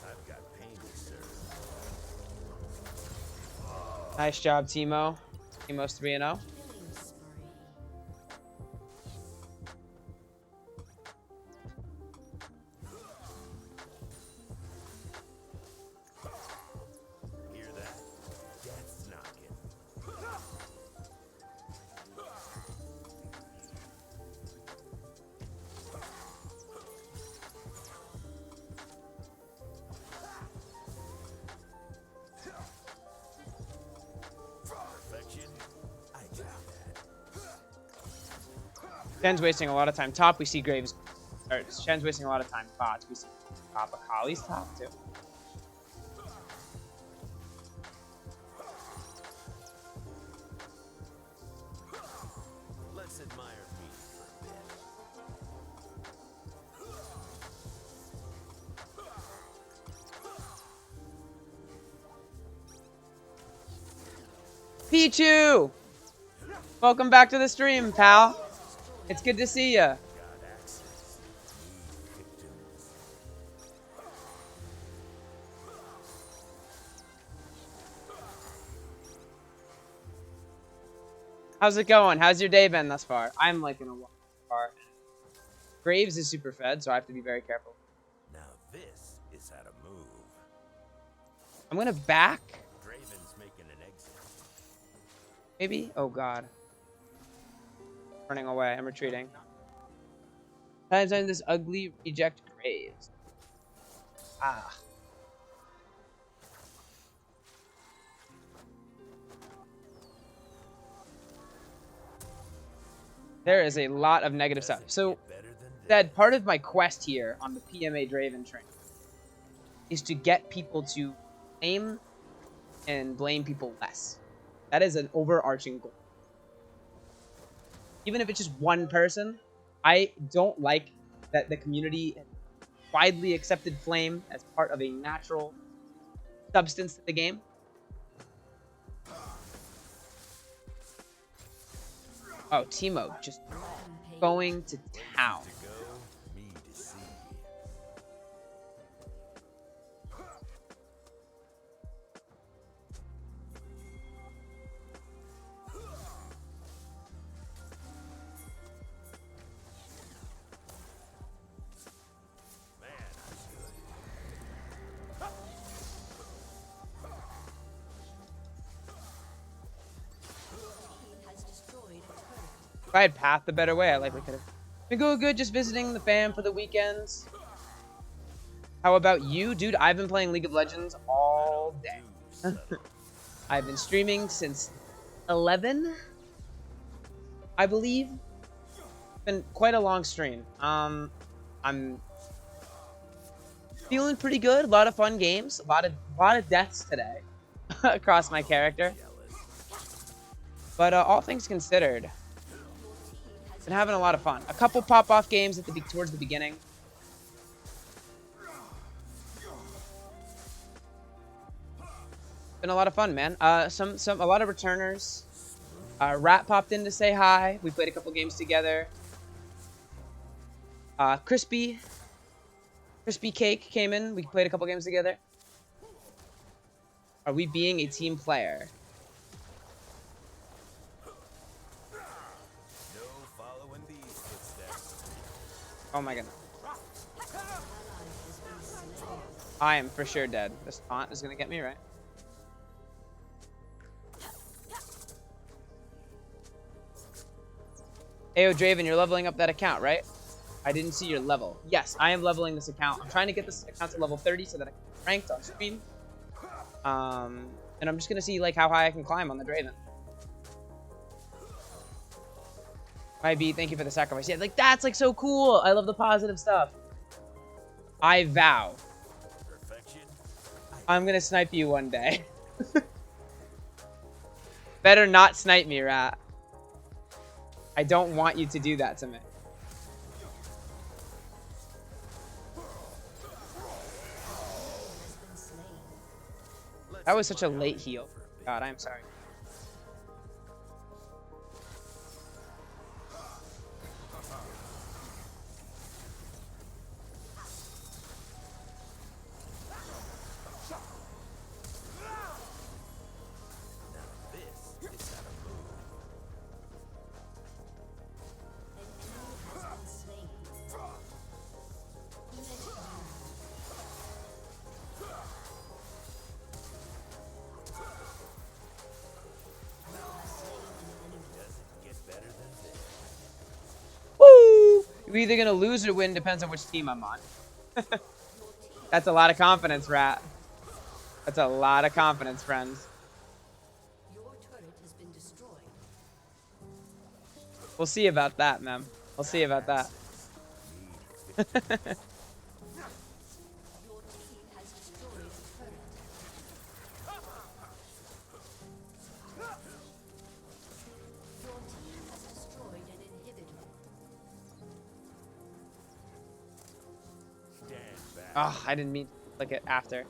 Speaker 2: I've got pain to serve.
Speaker 1: Nice job, Teemo. Teemo's 3-0.
Speaker 3: Killing spree.
Speaker 2: Hear that? Death's knocking. Perfection? I doubt that.
Speaker 1: Shen's wasting a lot of time. Top, we see Graves. Or Shen's wasting a lot of time. Bots, we see top. Akali's top, too.
Speaker 2: Let's admire me for a bit.
Speaker 1: Pichu! Welcome back to the stream, pal. It's good to see ya.
Speaker 2: Got access. Need victims.
Speaker 1: How's it going? How's your day been thus far? I'm liking a lot so far. Graves is super fed, so I have to be very careful.
Speaker 2: Now this is how to move.
Speaker 1: I'm gonna back.
Speaker 2: Draven's making an exit.
Speaker 1: Maybe? Oh God. Running away. I'm retreating. Times on this ugly reject Graves. Ah. There is a lot of negative stuff. So,
Speaker 2: Better than this.
Speaker 1: that part of my quest here on the pmaDraven train is to get people to aim and blame people less. That is an overarching goal. Even if it's just one person, I don't like that the community widely accepted flame as part of a natural substance to the game. Oh, Teemo just going to town.
Speaker 2: To go, me to see. Man, I should.
Speaker 3: Has destroyed a turret.
Speaker 1: If I had pathed the better way, I likely could have been good just visiting the fam for the weekends. How about you, dude? I've been playing League of Legends all day. I've been streaming since 11, I believe. It's been quite a long stream. I'm feeling pretty good. A lot of fun games. A lot of deaths today across my character. But all things considered, been having a lot of fun. A couple pop-off games at towards the beginning. Been a lot of fun, man. A lot of returners. Rat popped in to say hi. We played a couple games together. Crispy Cake came in. We played a couple games together. Are we being a team player?
Speaker 2: No following these footsteps.
Speaker 1: Oh my goodness. I am for sure dead. This taunt is gonna get me right. Ayo, Draven, you're leveling up that account, right? I didn't see your level. Yes, I am leveling this account. I'm trying to get this account to level 30 so that I can get ranked on stream. And I'm just gonna see like how high I can climb on the Draven. IB, thank you for the sacrifice. Yeah, like that's like so cool. I love the positive stuff. I vow.
Speaker 2: Perfection.
Speaker 1: I'm gonna snipe you one day. Better not snipe me, rat. I don't want you to do that to me. That was such a late heal. God, I'm sorry. We're either gonna lose or win, depends on which team I'm on. That's a lot of confidence, rat. That's a lot of confidence, friends.
Speaker 3: Your turret has been destroyed.
Speaker 1: We'll see about that, ma'am. We'll see about that.
Speaker 3: Your team has destroyed a turret. Your team has destroyed an inhibitor.
Speaker 2: Stand back.
Speaker 1: Oh, I didn't mean to click it after.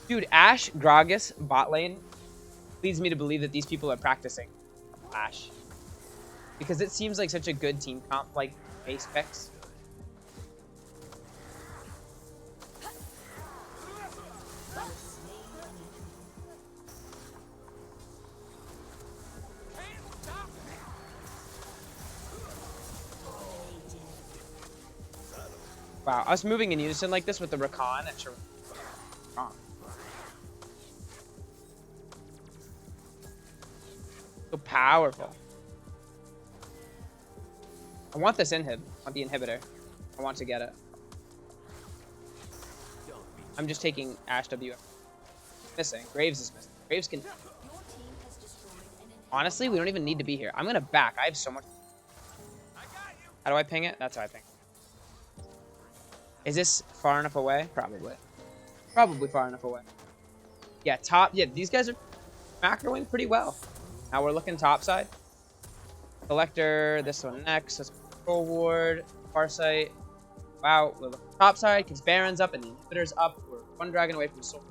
Speaker 1: Dude, Ashe, Gragas, bot lane leads me to believe that these people are practicing Ashe. Because it seems like such a good team comp, like base picks. Wow, us moving in unison like this with the Rakan and Rakan. So powerful. I want this inhib. I want the inhibitor. I want to get it. I'm just taking Ashe W. Missing. Graves is missing. Graves can... Honestly, we don't even need to be here. I'm gonna back. I have so much... How do I ping it? That's how I ping it. Is this far enough away? Probably. Probably far enough away. Yeah, top... Yeah, these guys are macroing pretty well. Now we're looking top side. Collector, this one next. Let's control ward, Farsight. Wow, we're looking top side because Baron's up and the inhibitor's up. We're one dragon away from soul.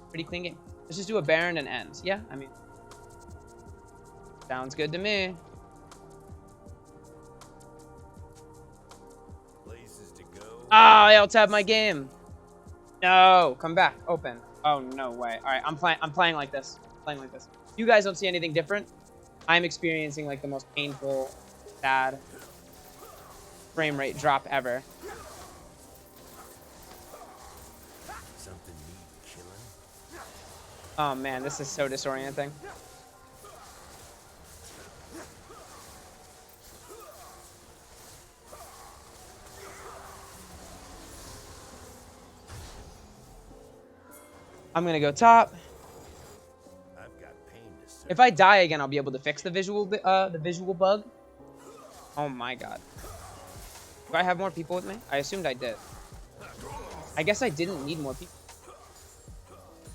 Speaker 1: Pretty clean game. Let's just do a Baron and end. Yeah, I mean, sounds good to me.
Speaker 2: Places to go.
Speaker 1: Oh, I alt-tabbed my game. No, come back, open. Oh no way. All right, I'm playing like this. Playing like this. You guys don't see anything different. I'm experiencing like the most painful, sad frame rate drop ever.
Speaker 2: Something need killing.
Speaker 1: Oh man, this is so disorienting. I'm gonna go top.
Speaker 2: I've got pain to serve.
Speaker 1: If I die again, I'll be able to fix the visual bug. Oh my god. Do I have more people with me? I assumed I did. I guess I didn't need more people.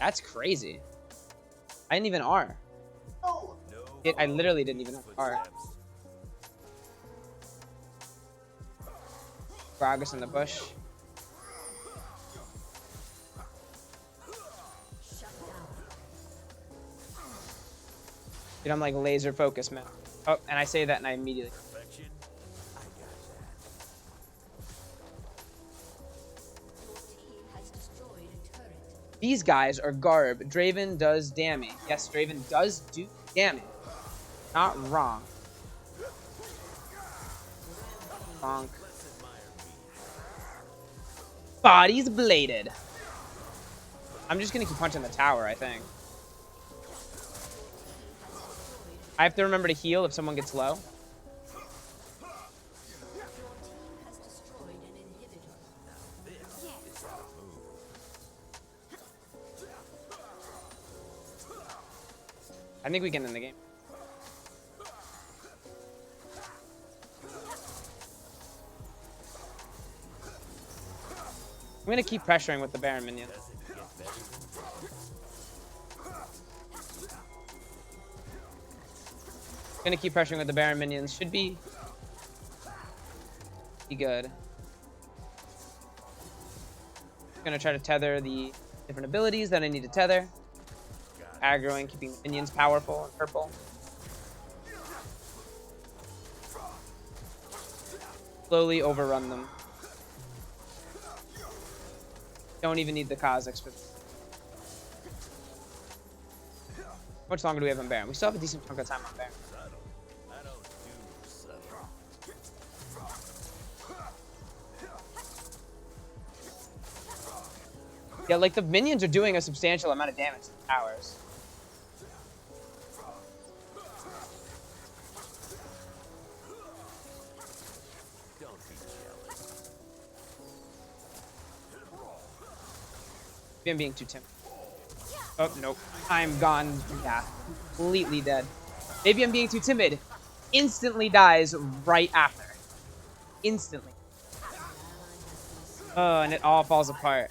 Speaker 1: That's crazy. I didn't even R.
Speaker 2: No
Speaker 1: I literally didn't even have R.
Speaker 2: footsteps.
Speaker 1: Gragas in the bush.
Speaker 3: Shut down.
Speaker 1: Dude, I'm like laser focused, man. Oh, and I say that and I immediately.
Speaker 2: Perfection. I got
Speaker 3: Your team has destroyed a turret.
Speaker 1: These guys are garb. Draven does damage. Yes, Draven does do damage. Not wrong. Bonk.
Speaker 2: that. Let's admire me.
Speaker 1: Bodies bladed. I'm just gonna keep punching the tower, I think. I have to remember to heal if someone gets low.
Speaker 3: Your team has destroyed an inhibitor.
Speaker 2: This is the move.
Speaker 1: I think we can end the game. I'm gonna keep pressuring with the Baron minion.
Speaker 2: Does it get better than
Speaker 1: Gonna keep pressuring with the Baron minions. Should be good. Gonna try to tether the different abilities that I need to tether. Aggroing, keeping the minions powerful and purple. Slowly overrun them. Don't even need the Kha'Zix for this. How much longer do we have on Baron? We still have a decent chunk of time on Baron.
Speaker 2: subtle? I don't do subtle.
Speaker 1: Yeah, like the minions are doing a substantial amount of damage to the towers.
Speaker 2: Don't be jealous.
Speaker 1: Maybe I'm being too timid. Oh, nope. I'm gone. Yeah, completely dead. Maybe I'm being too timid. Instantly dies right after. Instantly. Oh, and it all falls apart.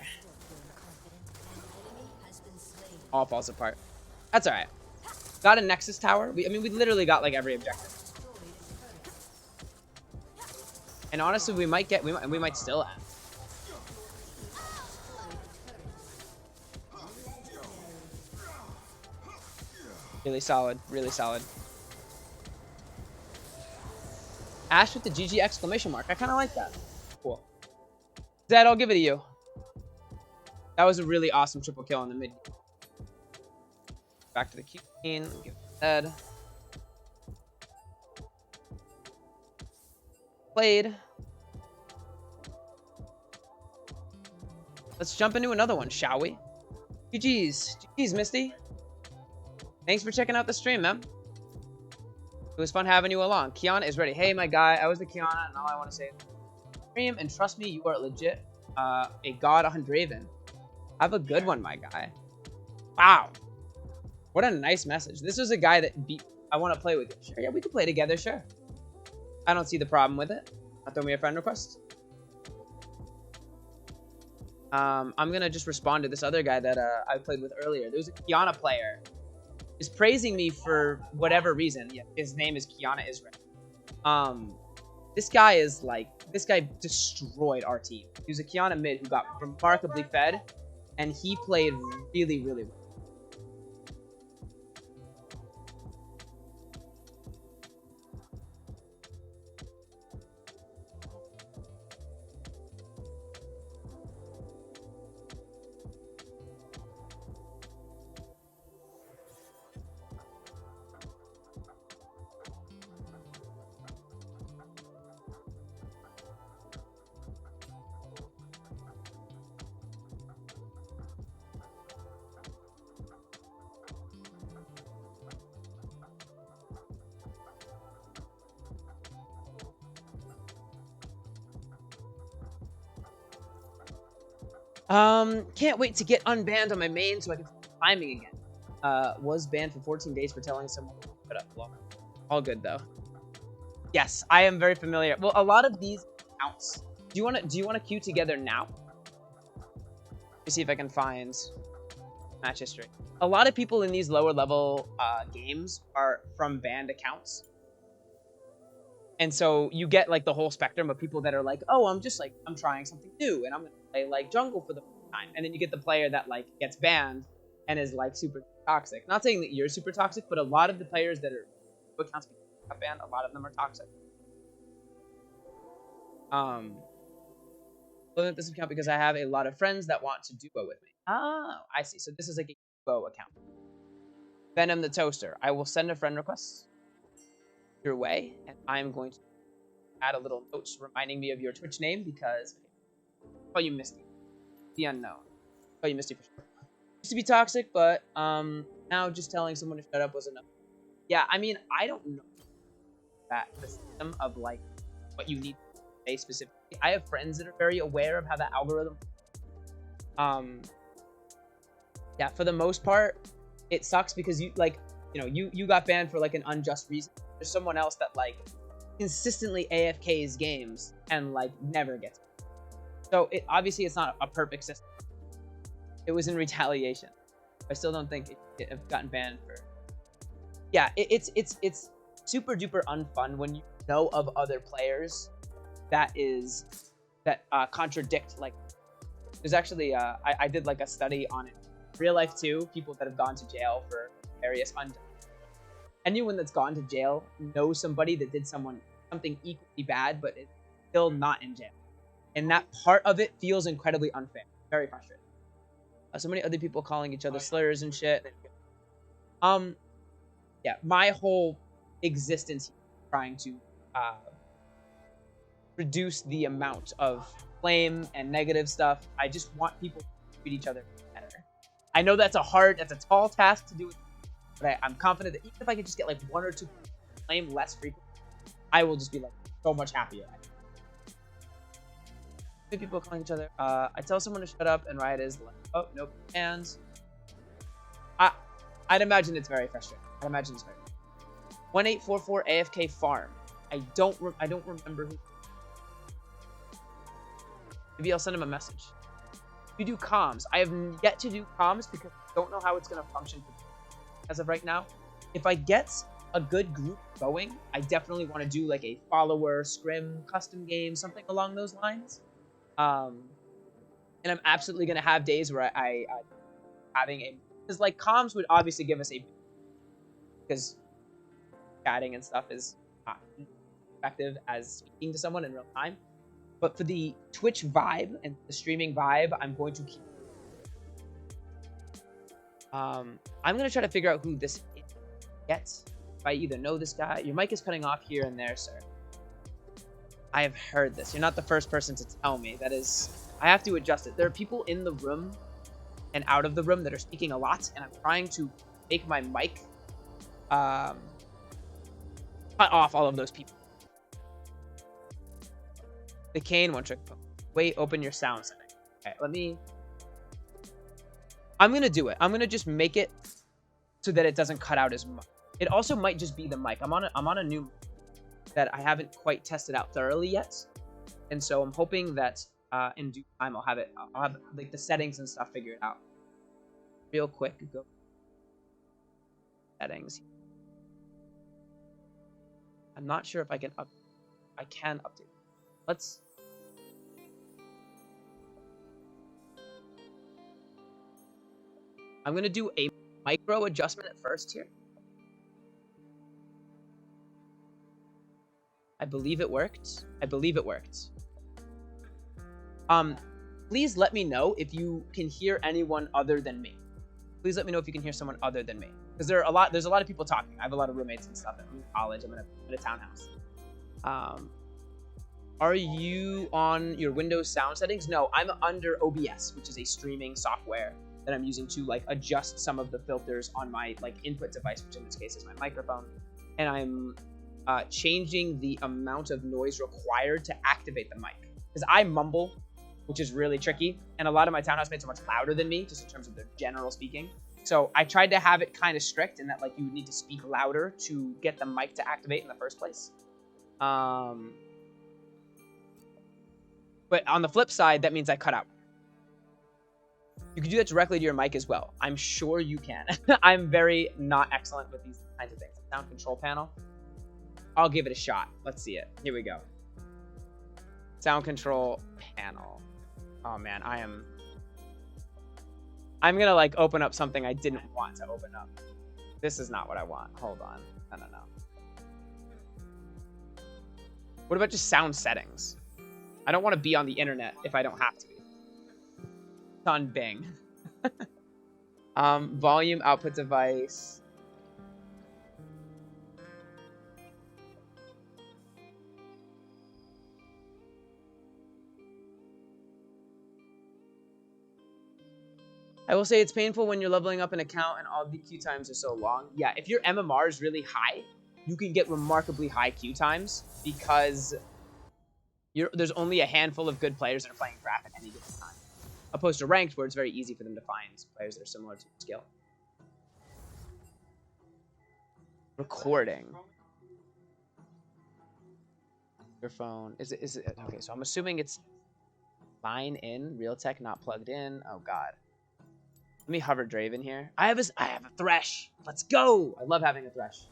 Speaker 1: All falls apart. That's alright. Got a Nexus tower. I mean, we literally got like every objective. And honestly, we might still have. Really solid, really solid. Ash with the GG exclamation mark. I kind of like that. Cool. Zed, I'll give it to you. That was a really awesome triple kill in the mid. Back to the queen. Give it to Zed. Played. Let's jump into another one, shall we? GG's. GG's, Misty. Thanks for checking out the stream, man. It was fun having you along. Kiana is ready. Hey, my guy. I was the Kiana, and all I want to say is stream, and trust me, you are legit a god on Draven. Have a good one, my guy. Wow. What a nice message. This was a guy that I want to play with you. Sure, yeah, we can play together, sure. I don't see the problem with it. Throw me a friend request. I'm going to just respond to this other guy that I played with earlier. There was a Kiana player. Is praising me for whatever reason. Yeah, his name is Kiana Israel. This guy destroyed our team. He was a Kiana mid who got remarkably fed, and he played really, really well. Can't wait to get unbanned on my main so I can start climbing again. Was banned for 14 days for telling someone to put up vlog. All good though. Yes, I am very familiar. Well, a lot of these accounts. Do you want to queue together now? Let me see if I can find match history. A lot of people in these lower level games are from banned accounts. And so you get like the whole spectrum of people that are like, oh, I'm trying something new and I'm gonna play like jungle for the first time. And then you get the player that like gets banned and is like super toxic. Not saying that you're super toxic, but a lot of the players that are accounts got banned, a lot of them are toxic. Looking at this account because I have a lot of friends that want to duo with me. Oh, I see. So this is like a duo account. Venom the Toaster. I will send a friend request your way, and I'm going to add a little note reminding me of your Twitch name because I'll call you Misty. The unknown. I'll call you Misty for sure. Used to be toxic, but now just telling someone to shut up was enough. Yeah, I mean, I don't know that the system of like what you need to say specifically. I have friends that are very aware of how that algorithm. Yeah, for the most part, it sucks because you got banned for like an unjust reason. There's someone else that like consistently AFKs games and like never gets it. So it obviously it's not a perfect system. It was in retaliation. I still don't think it have gotten banned for. Yeah, it's super duper unfun when you know of other players that contradict like. There's actually I did like a study on it. Real life too, people that have gone to jail for various anyone that's gone to jail knows somebody that did something equally bad, but is still not in jail. And that part of it feels incredibly unfair. Very frustrating. So many other people calling each other slurs and shit. Yeah, my whole existence is trying to reduce the amount of flame and negative stuff. I just want people to treat each other better. I know that's a tall task to do, but I'm confident that even if I could just get like 1 or 2 flame less frequently, I will just be like so much happier. People calling each other. I tell someone to shut up, and Riot is like, oh nope. And I'd imagine it's very frustrating. 1844 AFK farm. I don't remember who. Maybe I'll send him a message. You do comms. I have yet to do comms because I don't know how it's gonna function as of right now. If I get a good group going, I definitely want to do like a follower scrim custom game, something along those lines. And I'm absolutely gonna have days where I having a, because like comms would obviously give us a, because chatting and stuff is not effective as speaking to someone in real time. But for the Twitch vibe and the streaming vibe, I'm going to keep. I'm gonna try to figure out who this gets. If I either know this guy, your mic is cutting off here and there, sir. I have heard this. You're not the first person to tell me. That is, I have to adjust it. There are people in the room and out of the room that are speaking a lot, and I'm trying to make my mic cut off all of those people. The Kane one trick. Wait, open your sound setting. Okay, I'm gonna do it. I'm gonna just make it so that it doesn't cut out as much. It also might just be the mic. I'm on a new that I haven't quite tested out thoroughly yet, and so I'm hoping that in due time I'll have like the settings and stuff figured out. Real quick, go settings. I'm not sure if I can update. Let's. I'm gonna do a micro adjustment at first here. I believe it worked. Please let me know if you can hear anyone other than me. Please let me know if you can hear someone other than me. Because there's a lot of people talking. I have a lot of roommates and stuff. I'm in college. I'm in a townhouse. Are you on your Windows sound settings? No, I'm under OBS, which is a streaming software that I'm using to like adjust some of the filters on my like input device, which in this case is my microphone. And I'm changing the amount of noise required to activate the mic. Because I mumble which is really tricky. And a lot of my townhouse mates are much louder than me, just in terms of their general speaking. So I tried to have it kind of strict in that like you would need to speak louder to get the mic to activate in the first place. But on the flip side, that means I cut out. You can do that directly to your mic as well. I'm sure you can. I'm very not excellent with these kinds of things. Sound control panel. I'll give it a shot. Let's see it. Here we go. Sound control panel. Oh man, I'm gonna like open up something I didn't want to open up. This is not what I want. Hold on. No. What about just sound settings? I don't want to be on the internet if I don't have to be. It's on Bing. Volume output device. I will say it's painful when you're leveling up an account and all the queue times are so long. Yeah, if your MMR is really high, you can get remarkably high queue times because there's only a handful of good players that are playing Graph at any given time. Opposed to ranked, where it's very easy for them to find players that are similar to skill. Recording. Your phone. Is it okay, so I'm assuming it's line in, Realtek not plugged in. Oh god. Let me hover Draven here. I have a Thresh. Let's go. I love having a Thresh.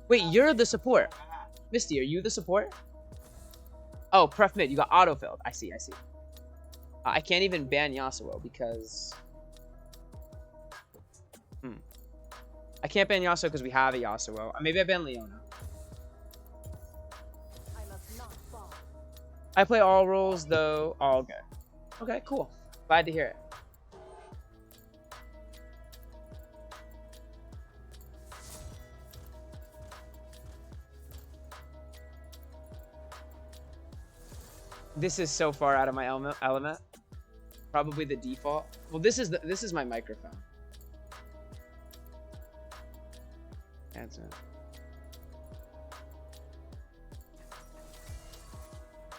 Speaker 1: Wait, you're the support. Misty, are you the support? Oh, pref mid. You got autofilled. I see. I can't even ban Yasuo because... I can't ban Yasuo because we have a Yasuo. Maybe I ban Leona. I play all roles, though. All good. Okay, cool. Glad to hear it. This is so far out of my element. Probably the default. Well, this is my microphone. That's it.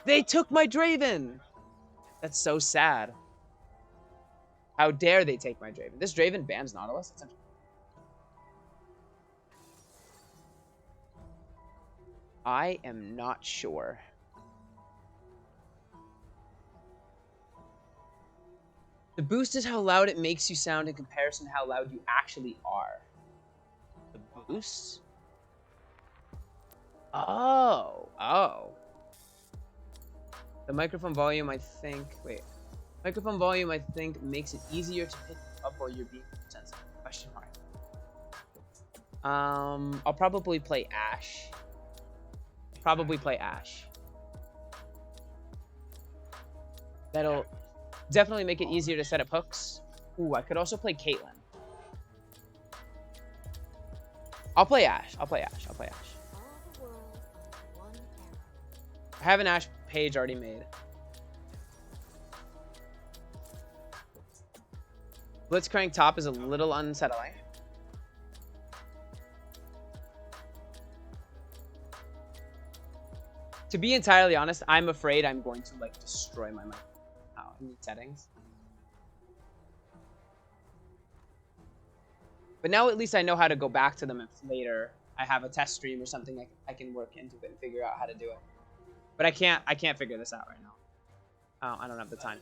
Speaker 1: They took my Draven. That's so sad. How dare they take my Draven? This Draven bans Nautilus. That's I am not sure. The boost is how loud it makes you sound in comparison to how loud you actually are. The boost? Oh. The microphone volume, I think... Wait. Microphone volume, I think, makes it easier to pick up while you're being sensitive. Question mark. I'll probably play Ashe. That'll definitely make it easier to set up hooks. Ooh, I could also play Caitlyn. I'll play Ashe.
Speaker 3: All the world on one arrow.
Speaker 1: I have an Ashe page already made. Blitzcrank top is a little unsettling. To be entirely honest, I'm afraid I'm going to like destroy my mic. Oh, I need settings. But now at least I know how to go back to them if later I have a test stream or something I can work into it and figure out how to do it. But I can't figure this out right now. Oh, I don't have the time.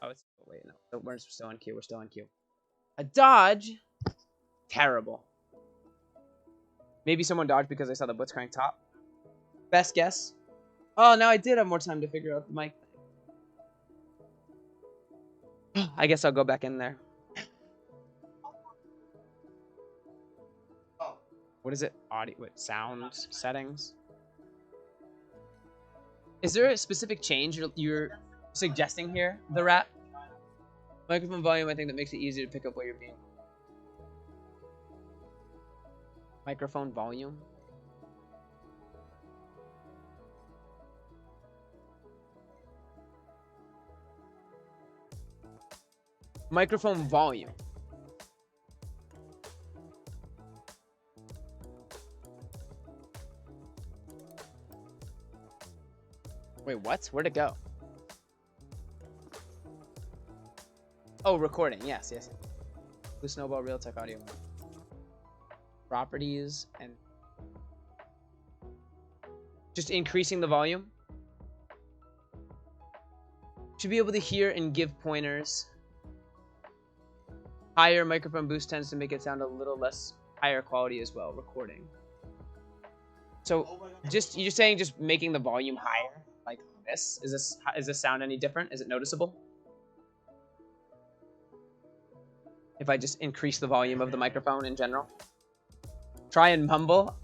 Speaker 1: Oh, wait, no. We're still in queue. We're still in queue. A dodge? Terrible. Maybe someone dodged because I saw the Blitzcrank top. Best guess. Oh, now I did have more time to figure out the mic thing. I guess I'll go back in there. What is it? Audio, what, sound settings? Is there a specific change you're suggesting here, the rat? Microphone volume, I think that makes it easier to pick up what you're being. Microphone volume? Microphone volume. Wait, what? Where'd it go? Oh, recording. Yes, yes. Blue Snowball Realtek Audio. Properties and just increasing the volume. Should be able to hear and give pointers. Higher microphone boost tends to make it sound a little less higher quality as well. Recording. So you're saying just making the volume higher like this? Is this sound any different? Is it noticeable? If I just increase the volume of the microphone in general. Try and mumble.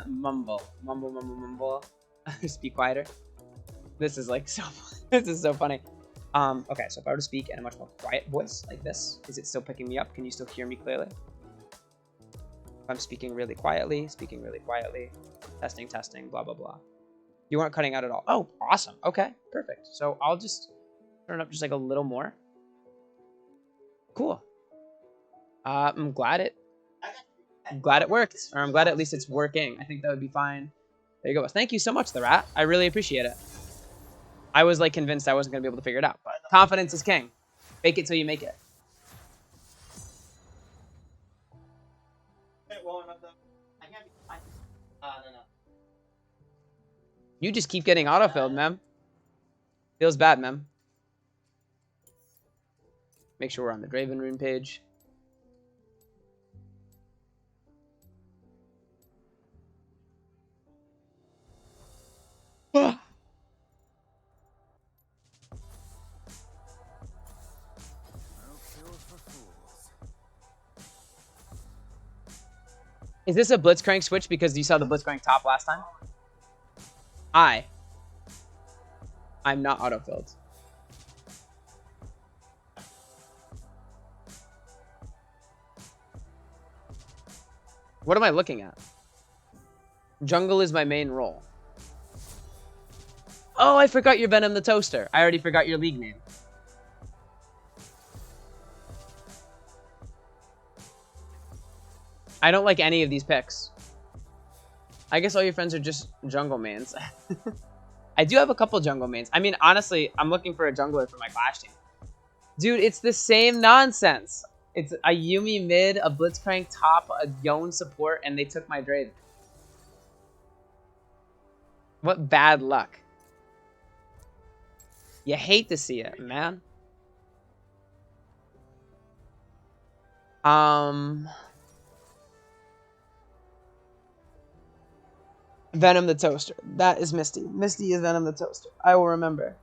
Speaker 1: Mumble. Speak quieter. This is like so. This is so funny. Okay, so if I were to speak in a much more quiet voice like this, is it still picking me up? Can you still hear me clearly? If I'm speaking really quietly, testing, blah blah blah. You aren't cutting out at all. Oh, awesome. Okay, perfect. So I'll just turn it up just like a little more. Cool. I'm glad it worked, or I'm glad at least it's working. I think that would be fine. There you go. Thank you so much, the rat. I really appreciate it. I was like convinced I wasn't gonna be able to figure it out, but confidence is king. Fake it till you make it. You just keep getting autofilled, ma'am. Feels bad, ma'am. Make sure we're on the Draven rune page. Is this a Blitzcrank switch because you saw the Blitzcrank top last time? I'm not autofilled. What am I looking at? Jungle is my main role. Oh, I forgot your Venom the Toaster. I already forgot your league name. I don't like any of these picks. I guess all your friends are just jungle mains. I do have a couple jungle mains. I mean, honestly, I'm looking for a jungler for my Clash team. Dude, it's the same nonsense. It's a Yuumi mid, a Blitzcrank top, a Yone support, and they took my Draven. What bad luck. You hate to see it, man. Venom the Toaster. That is Misty. Misty is Venom the Toaster. I will remember.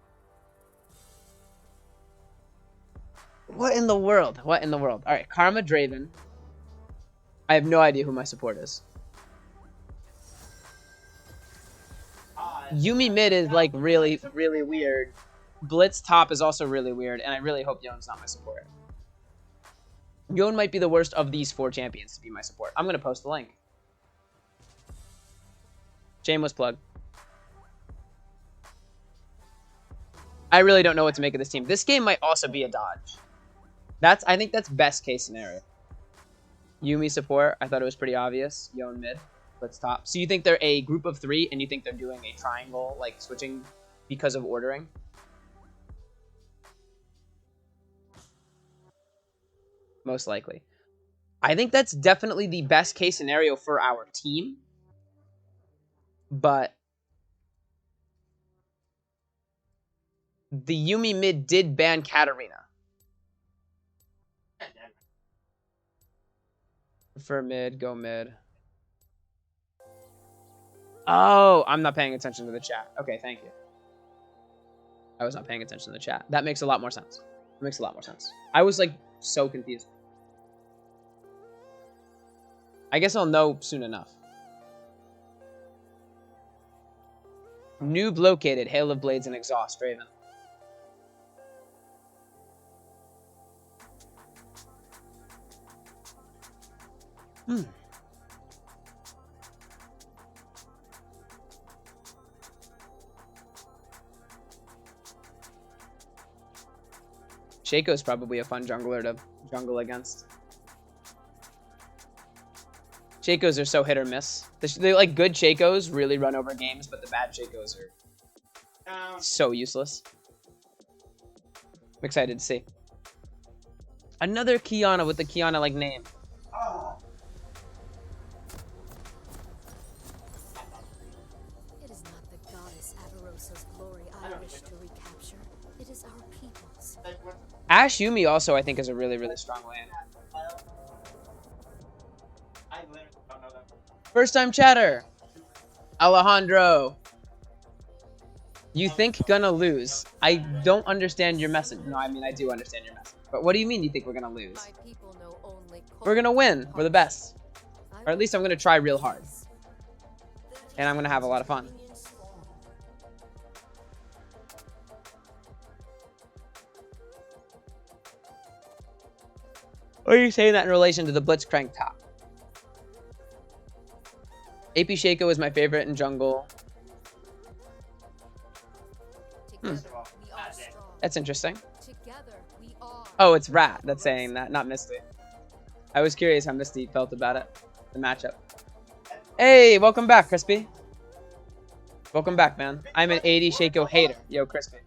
Speaker 1: What in the world? What in the world? Alright, Karma Draven. I have no idea who my support is. Yuumi mid is like really, really weird. Blitz top is also really weird, and I really hope Yone's not my support. Yone might be the worst of these 4 champions to be my support. I'm going to post the link. Shameless plug. I really don't know what to make of this team. This game might also be a dodge. I think that's best case scenario. Yuumi support, I thought it was pretty obvious. Yone mid, Blitz top. So you think they're a group of 3, and you think they're doing a triangle, like switching because of ordering? Most likely. I think that's definitely the best case scenario for our team. But the Yuumi mid did ban Katarina. Prefer mid, go mid. Oh, I'm not paying attention to the chat. Okay, thank you. I was not paying attention to the chat. That makes a lot more sense. It makes a lot more sense. I was like so confused. I guess I'll know soon enough. Noob located. Hail of Blades and Exhaust. Draven. Shaco's probably a fun jungler to jungle against. Shakos are so hit or miss. The like good Shakos really run over games, but the bad Shakos are So useless. I'm excited to see. Another Kiana with the Kiana like name.
Speaker 3: It is not the goddess Avarosa's glory I wish to recapture. It is our people's.
Speaker 1: Ash Yumi also I think is a really, really strong lane. First time chatter. Alejandro. You think gonna lose. I don't understand your message. No, I mean I do understand your message. But what do you mean you think we're gonna lose?
Speaker 3: My people know only
Speaker 1: We're gonna win. We're the best.
Speaker 3: I
Speaker 1: Or at least I'm gonna try real hard. And I'm gonna have a lot of fun. Or are you saying that in relation to the Blitzcrank top? AP Shaco is my favorite in jungle.
Speaker 3: Together we are strong.
Speaker 1: That's interesting.
Speaker 3: Together we are.
Speaker 1: Oh, it's Rat that's saying that, not Misty. I was curious how Misty felt about it, the matchup. Hey, welcome back, Crispy. Welcome back, man. I'm an 80 Shaco hater. Yo, Crispy.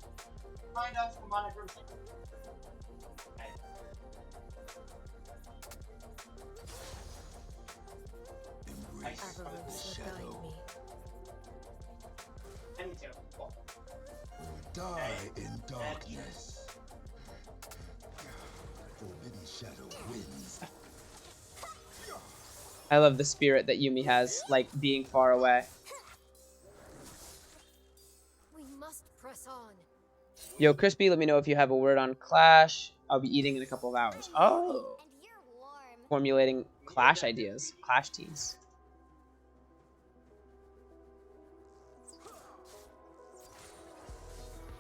Speaker 3: Avarosa guide me.
Speaker 6: Die in darkness. Forbidden shadow wins.
Speaker 1: I love the spirit that Yumi has, like being far away.
Speaker 3: We must press on.
Speaker 1: Yo, Crispy, let me know if you have a word on Clash. I'll be eating in a couple of hours. Oh,
Speaker 4: And you're warm.
Speaker 1: formulating Clash ideas, Clash teams.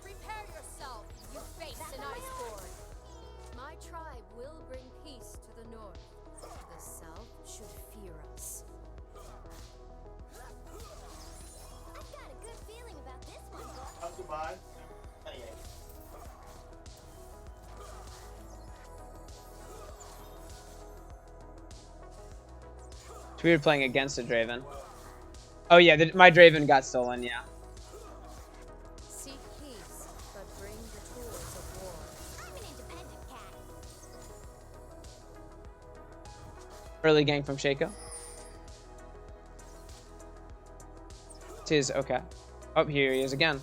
Speaker 3: Prepare yourself, you face an iceborn. My tribe will bring peace to the north. The south should fear us.
Speaker 4: I've got a good feeling about this one, boy.
Speaker 1: It's weird playing against a Draven. Oh yeah, my Draven got stolen, yeah.
Speaker 3: Seek peace, but bring the tools of war.
Speaker 4: I'm an independent cat.
Speaker 1: Early gang from Shaco. Tis okay. Oh, here he is again.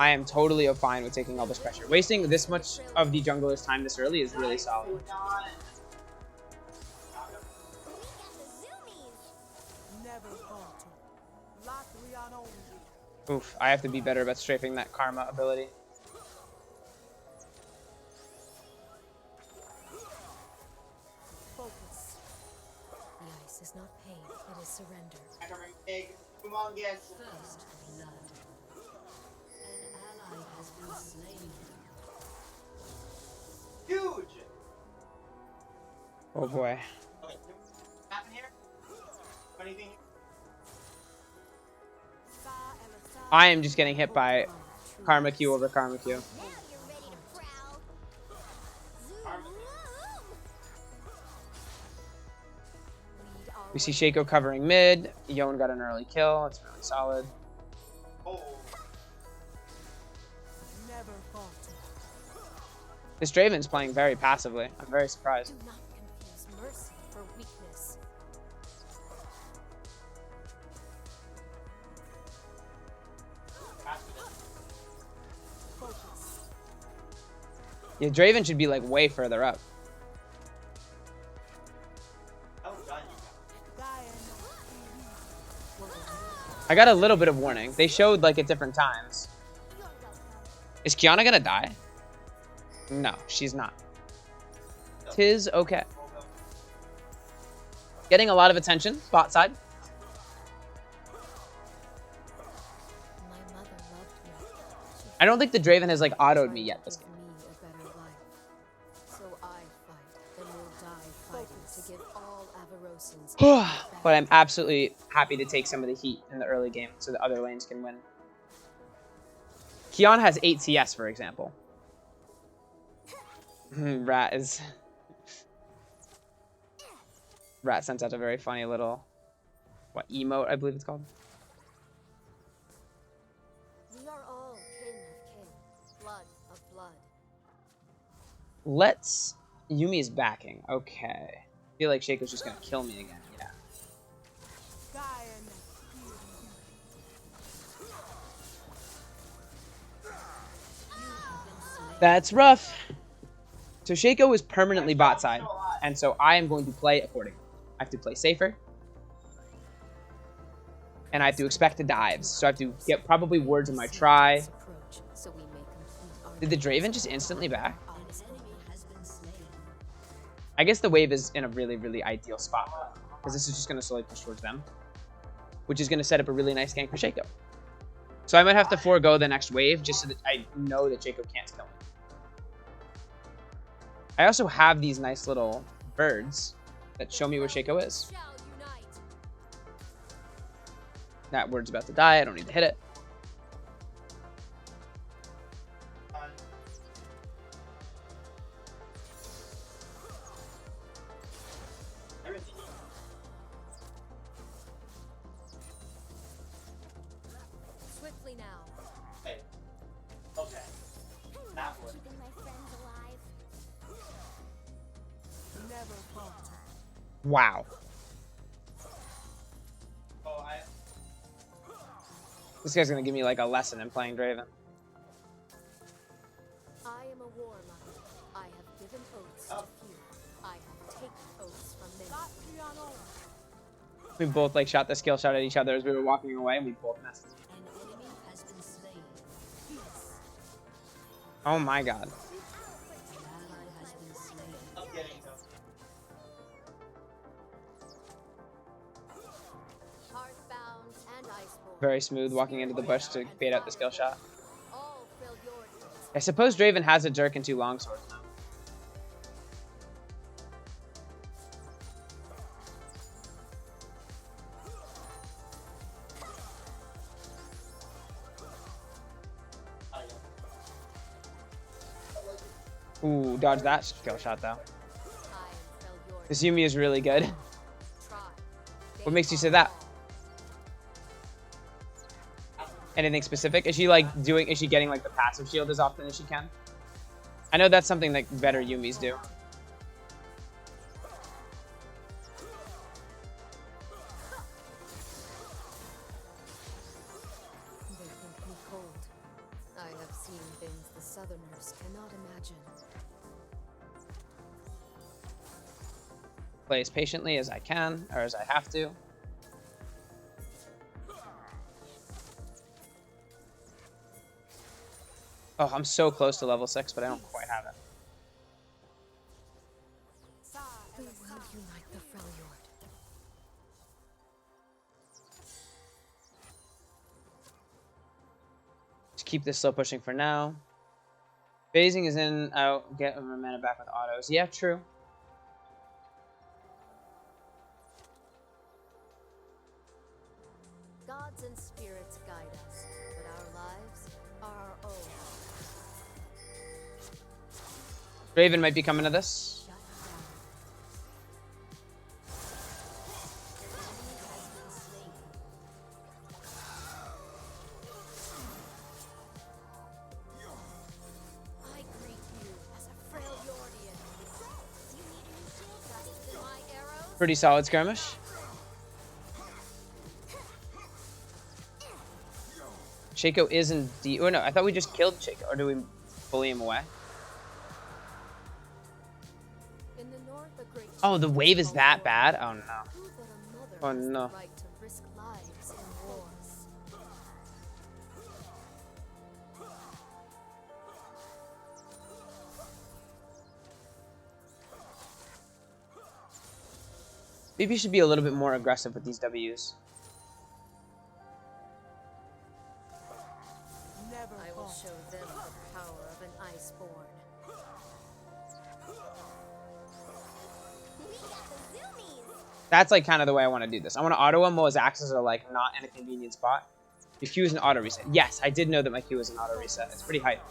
Speaker 1: I am totally fine with taking all this pressure. Wasting this much of the jungler's time this early is really solid.
Speaker 4: We got the zoomies.
Speaker 5: Never falter. Latvian only.
Speaker 1: Oof, I have to be better about strafing that karma ability.
Speaker 5: Focus.
Speaker 3: The ice is not pain, it is surrender.
Speaker 7: First blood. An ally has been slain.
Speaker 1: Oh boy. I am just getting hit by Karma Q over Karma Q.
Speaker 4: Now you're ready to prowl. Zoom.
Speaker 3: Lead our
Speaker 1: We see Shaco covering mid. Yon got an early kill. It's really solid.
Speaker 5: Never falter.
Speaker 1: This Draven's playing very passively. I'm very surprised.
Speaker 3: Do not confuse mercy for weakness.
Speaker 5: Focus.
Speaker 1: Yeah, Draven should be like way further up. I got a little bit of warning. They showed like at different times. Is Kiana gonna die? No, she's not. Tis okay. Getting a lot of attention, bot side.
Speaker 3: My mother loved me. She
Speaker 1: I don't think the Draven has like autoed me yet this
Speaker 3: give
Speaker 1: game.
Speaker 3: me a better life. So I fight and will die fighting to give all Avarosans
Speaker 1: But I'm absolutely happy to take some of the heat in the early game so the other lanes can win. Kiana has 8 CS, for example. Rat sent out a very funny little what, emote, I believe it's called.
Speaker 3: We are all kin of kin, blood of blood.
Speaker 1: Let's... Yumi's backing. Okay. I feel like Shaco's just gonna kill me again. Yeah. That's rough. So Shaco is permanently bot side, and so I am going to play accordingly. I have to play safer, and I have to expect the dives. So I have to get probably words in my try. Did the Draven just instantly back? I guess the wave is in a really, really ideal spot, because this is just going to slowly push towards them, which is going to set up a really nice gank for Shaco. So I might have to forego the next wave just so that I know that Shaco can't kill me. I also have these nice little birds that show me where Shaco is. That word's about to die. I don't need to hit it.
Speaker 3: Swiftly now.
Speaker 1: Okay. That one.
Speaker 4: Keeping my friends alive.
Speaker 5: Never falter.
Speaker 1: Wow. This guy's gonna give me like a lesson in playing Draven.
Speaker 3: I am a war mother. I have given oaths to few. I have taken oaths from many.
Speaker 1: We both like shot the skill shot at each other as we were walking away, and we both messed.
Speaker 7: An enemy has been slain.
Speaker 1: Oh my god.
Speaker 7: An ally has been slain.
Speaker 3: Heartbound and iceborne.
Speaker 1: Very smooth walking into the bush to bait out the skill shot.
Speaker 3: All fill your dreams.
Speaker 1: I suppose Draven has a Dirk and 2 longswords now. Ooh, dodge that skill shot though.
Speaker 3: I fill your
Speaker 1: This Yumi is really good.
Speaker 3: try.
Speaker 1: What makes you say that? Anything specific? Is she like doing, is she getting like the passive shield as often as she can? I know that's something that better Yumis do.
Speaker 3: They think me cold. I have seen things the Southerners cannot imagine.
Speaker 1: Play as patiently as I can, or as I have to. Oh, I'm so close to level 6, but I don't quite have it.
Speaker 3: We will unite the Freljord.
Speaker 1: Just keep this slow pushing for now. Phasing is in, I'll get my mana back with autos. Yeah, true.
Speaker 3: Gods and spirits guide us, but our lives are our own.
Speaker 1: Draven might be coming to this.
Speaker 3: Shut down. I greet you as a Freljordian. You need a new shield? Trust in my arrows?
Speaker 1: Pretty solid skirmish. Shaco is indeed. Oh no, I thought we just killed Shaco. Or do we bully him away?
Speaker 3: In the north, a great
Speaker 1: Oh, the
Speaker 3: chief
Speaker 1: wave is
Speaker 3: called
Speaker 1: that
Speaker 3: War.
Speaker 1: bad? Oh no.
Speaker 3: Who but a mother
Speaker 1: Oh,
Speaker 3: has the
Speaker 1: no.
Speaker 3: right to risk lives in wars?
Speaker 1: Maybe you should be a little bit more aggressive with these Ws.
Speaker 5: Never
Speaker 3: I will
Speaker 5: falter.
Speaker 3: show them the power of an iceborn.
Speaker 4: We got the zoomies.
Speaker 1: That's like kind of the way I want to do this. I want to auto him while his axes are like not in a convenient spot. Your Q is an auto reset. Yes, I did know that my Q is an auto reset. It's pretty hype.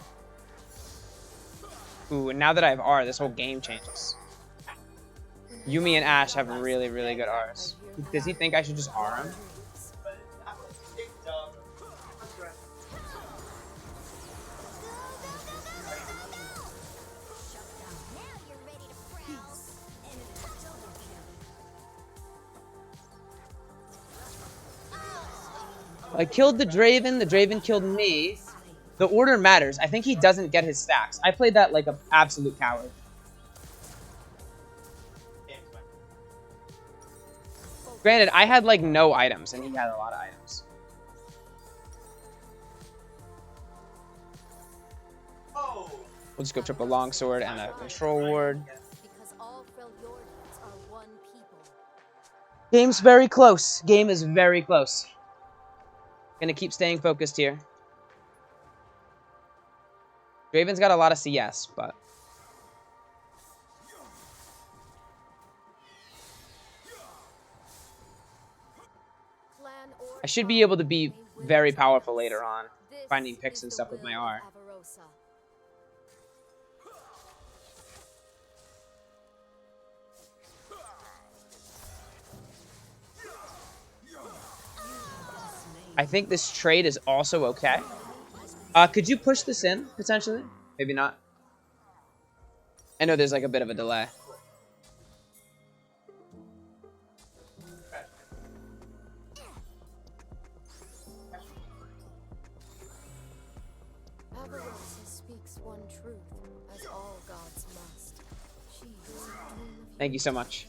Speaker 1: Ooh, and now that I have R, this whole game changes. Yumi and Ashe have really, really good Rs.
Speaker 3: I
Speaker 1: Does he think I should just R him?
Speaker 4: Now you're ready to prowl.
Speaker 1: I killed the Draven killed me. The order matters. I think he doesn't get his stacks. I played that like an absolute coward. Granted, I had like no items and he had a lot of items. We'll just go triple longsword and a control ward.
Speaker 3: Because all Freljordans are one people.
Speaker 1: Game's very close. Game is very close. Gonna keep staying focused here. Draven's got a lot of CS, but
Speaker 3: Clan or
Speaker 1: I should be able to be very powerful later on, finding picks and stuff with my R.
Speaker 3: Avarosa.
Speaker 1: I think this trade is also okay. Could you push this in, potentially? Maybe not. I know there's like a bit of a delay.
Speaker 3: Avarosa speaks one truth, as all gods must. She is a dream of
Speaker 1: Thank you so much.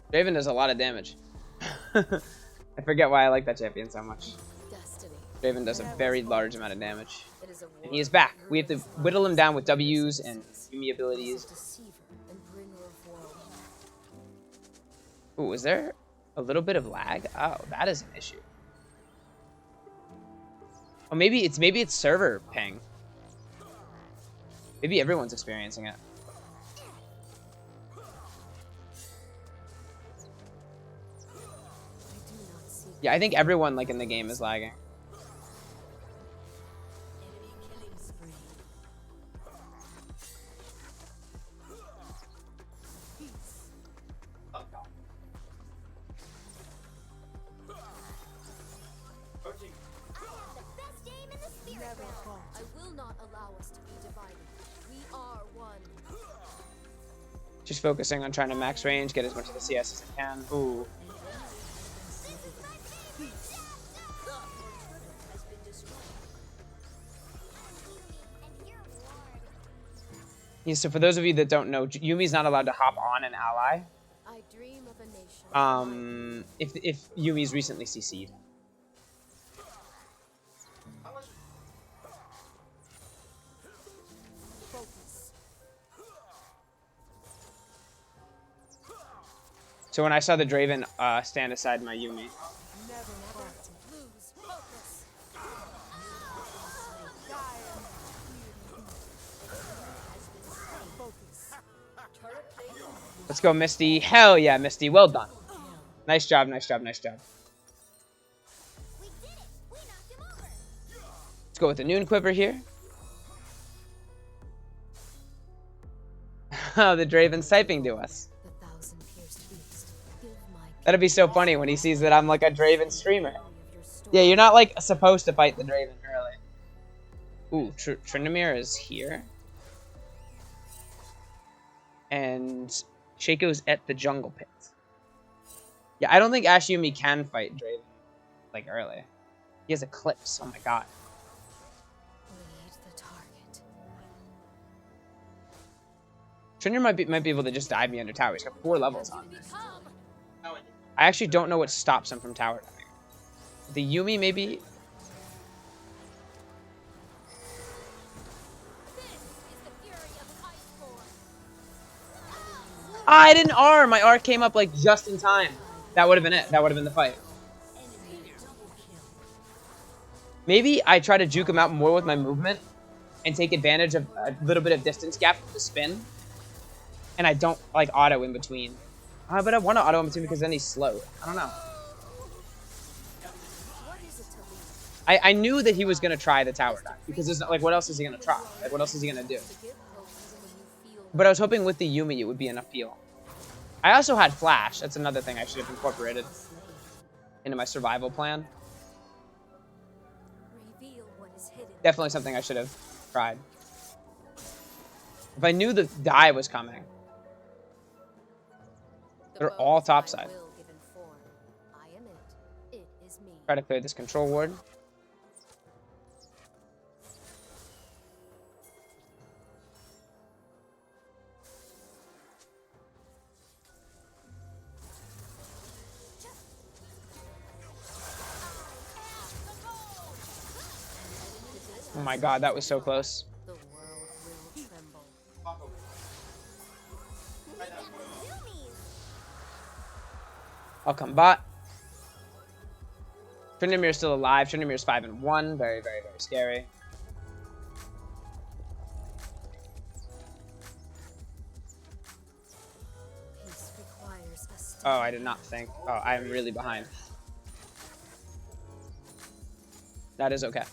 Speaker 1: Draven does a lot of damage. I forget why I like that champion so much.
Speaker 3: destiny.
Speaker 1: Draven does a very large amount of damage.
Speaker 3: It is a
Speaker 1: And he is back. We have to whittle him down with W's and Yumi abilities.
Speaker 3: deceiver and bringer of woe.
Speaker 1: Ooh, is there a little bit of lag? Oh, that is an issue. Oh, maybe it's server ping. Maybe everyone's experiencing it.
Speaker 3: I do not seek
Speaker 1: Yeah, I think everyone like in the game is lagging.
Speaker 7: Enemy killing spree.
Speaker 4: The best aim in the spirit realm.
Speaker 3: I will not allow us to be divided. We are one.
Speaker 1: Just focusing on trying to max range, get as much of the CS as I can. Ooh.
Speaker 4: This is my favorite chapter.
Speaker 7: Has been destroyed.
Speaker 4: And you're warned.
Speaker 1: Yeah, so for those of you that don't know, Yumi's not allowed to hop on an ally.
Speaker 3: I dream of a nation.
Speaker 1: If Yumi's recently CC'd.
Speaker 3: Focus.
Speaker 1: So when I saw the Draven stand aside my Yumi,
Speaker 3: Never fight. Lose. Focus. Focus.
Speaker 7: Turret plate.
Speaker 1: let's go Misty. Hell yeah, Misty. Well done. Nice job, nice job, nice job.
Speaker 4: We did it. We knocked him over.
Speaker 1: Let's go with the Noon Quiver here. Oh, the Draven's typing to us.
Speaker 3: The thousand-pierced beast. Give my
Speaker 1: That'd be so funny when he sees that I'm like a Draven streamer.
Speaker 3: glory of your story.
Speaker 1: Yeah, you're not like supposed to fight the Draven early. Ooh, Tryndamere is here. And Shaco's at the jungle pit. Yeah, I don't think Ash Yumi can fight Draven like early. He has Eclipse. Oh my god.
Speaker 3: Lead the target.
Speaker 1: Tryndamere might be able to just dive me under tower. He's got 4 levels on me.
Speaker 4: Come.
Speaker 1: I actually don't know what stops him from tower diving. The Yumi maybe.
Speaker 4: This is the fury of Iceborne.
Speaker 1: Ah, I didn't R. My R came up like just in time. That would have been it. That would have been the fight.
Speaker 7: Enemy double kill.
Speaker 1: Maybe I try to juke him out more with my movement and take advantage of a little bit of distance gap with the spin. And I don't like auto in between. But I want to auto in between because then he's slowed. I don't know. I knew that he was gonna try the tower dive because there's like, what else is he gonna try? Like, what else is he gonna do?
Speaker 3: To give hope even when you feel
Speaker 1: But I was hoping with the Yumi it would be enough heal. I also had flash. That's another thing I should have incorporated into my survival plan.
Speaker 3: reveal what is hidden.
Speaker 1: Definitely something I should have tried. If I knew the die was coming.
Speaker 3: The
Speaker 1: They're
Speaker 3: bow
Speaker 1: all
Speaker 3: is my
Speaker 1: topside.
Speaker 3: will given form. I am it. It is me.
Speaker 1: Try to clear this control ward. Oh my god, that was so close.
Speaker 3: The world will tremble.
Speaker 1: I'll come bot. Tryndamere is still alive. Tryndamere's 5-1. Very, very, very scary.
Speaker 3: Peace requires a step.
Speaker 1: Oh, I did not think. Oh, I am really behind. That is okay.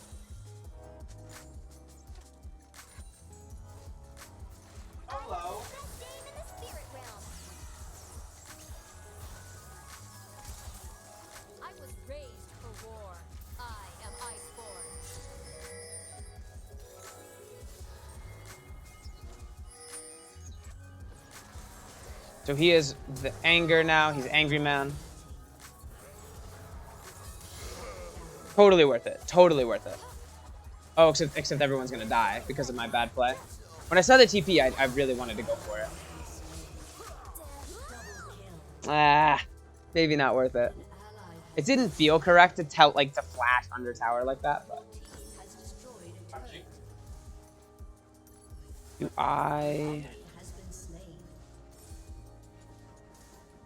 Speaker 4: Best game in the spirit realm. I was raised for war. I am Iceborn.
Speaker 1: So he is the anger now. He's angry man. Totally worth it. Totally worth it. Oh, except everyone's gonna die because of my bad play. When I saw the TP, I really wanted to go for it. Ah, maybe not worth it. It didn't feel correct to to flash under tower like that, but. Do I?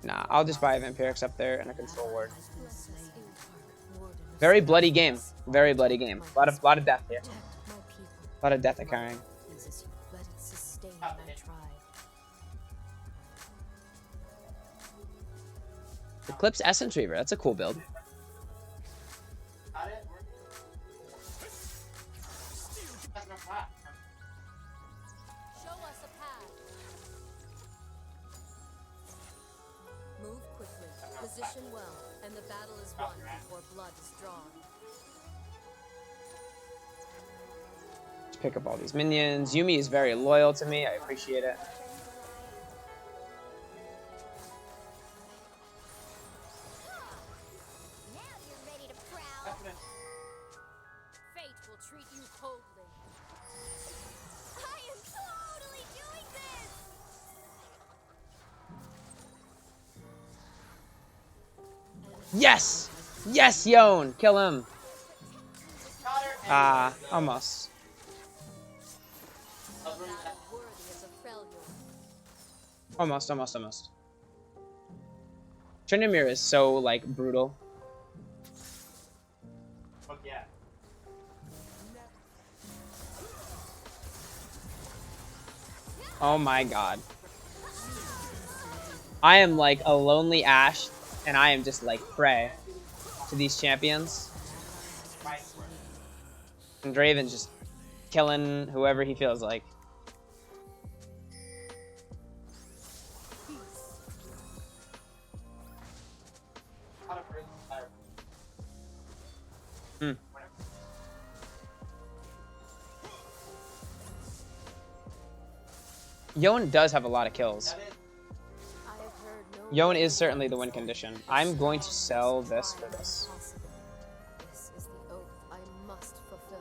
Speaker 1: Nah, I'll just buy a Vampirix up there and a control ward. Very bloody game. Very bloody game. A lot of death here.
Speaker 3: Protect my people.
Speaker 1: A lot of death occurring.
Speaker 3: Pleases you. Let it sustain my tribe.
Speaker 1: Eclipse Essence Reaver. That's a cool build.
Speaker 4: Show us a path.
Speaker 3: Move quickly. Position well. And the battle is won before blood is drawn.
Speaker 1: Just pick up all these minions. Yumi is very loyal to me. I appreciate it.
Speaker 4: Now you're ready to prowl. Fate will treat you coldly. I am totally doing this.
Speaker 1: Yes! Yes, Yon! Kill him! Ah, almost.
Speaker 3: Battle worthy as a failure.
Speaker 1: Almost. Tryndamere is so, like, brutal. Oh my god. I am like a lonely Ashe, and I am just like prey to these champions. And Draven's just killing whoever he feels like. Yon does have a lot of kills.
Speaker 3: I have heard no
Speaker 1: Yon is certainly the win condition. I'm going to sell this for this.
Speaker 3: possible. This is the oath I must fulfill.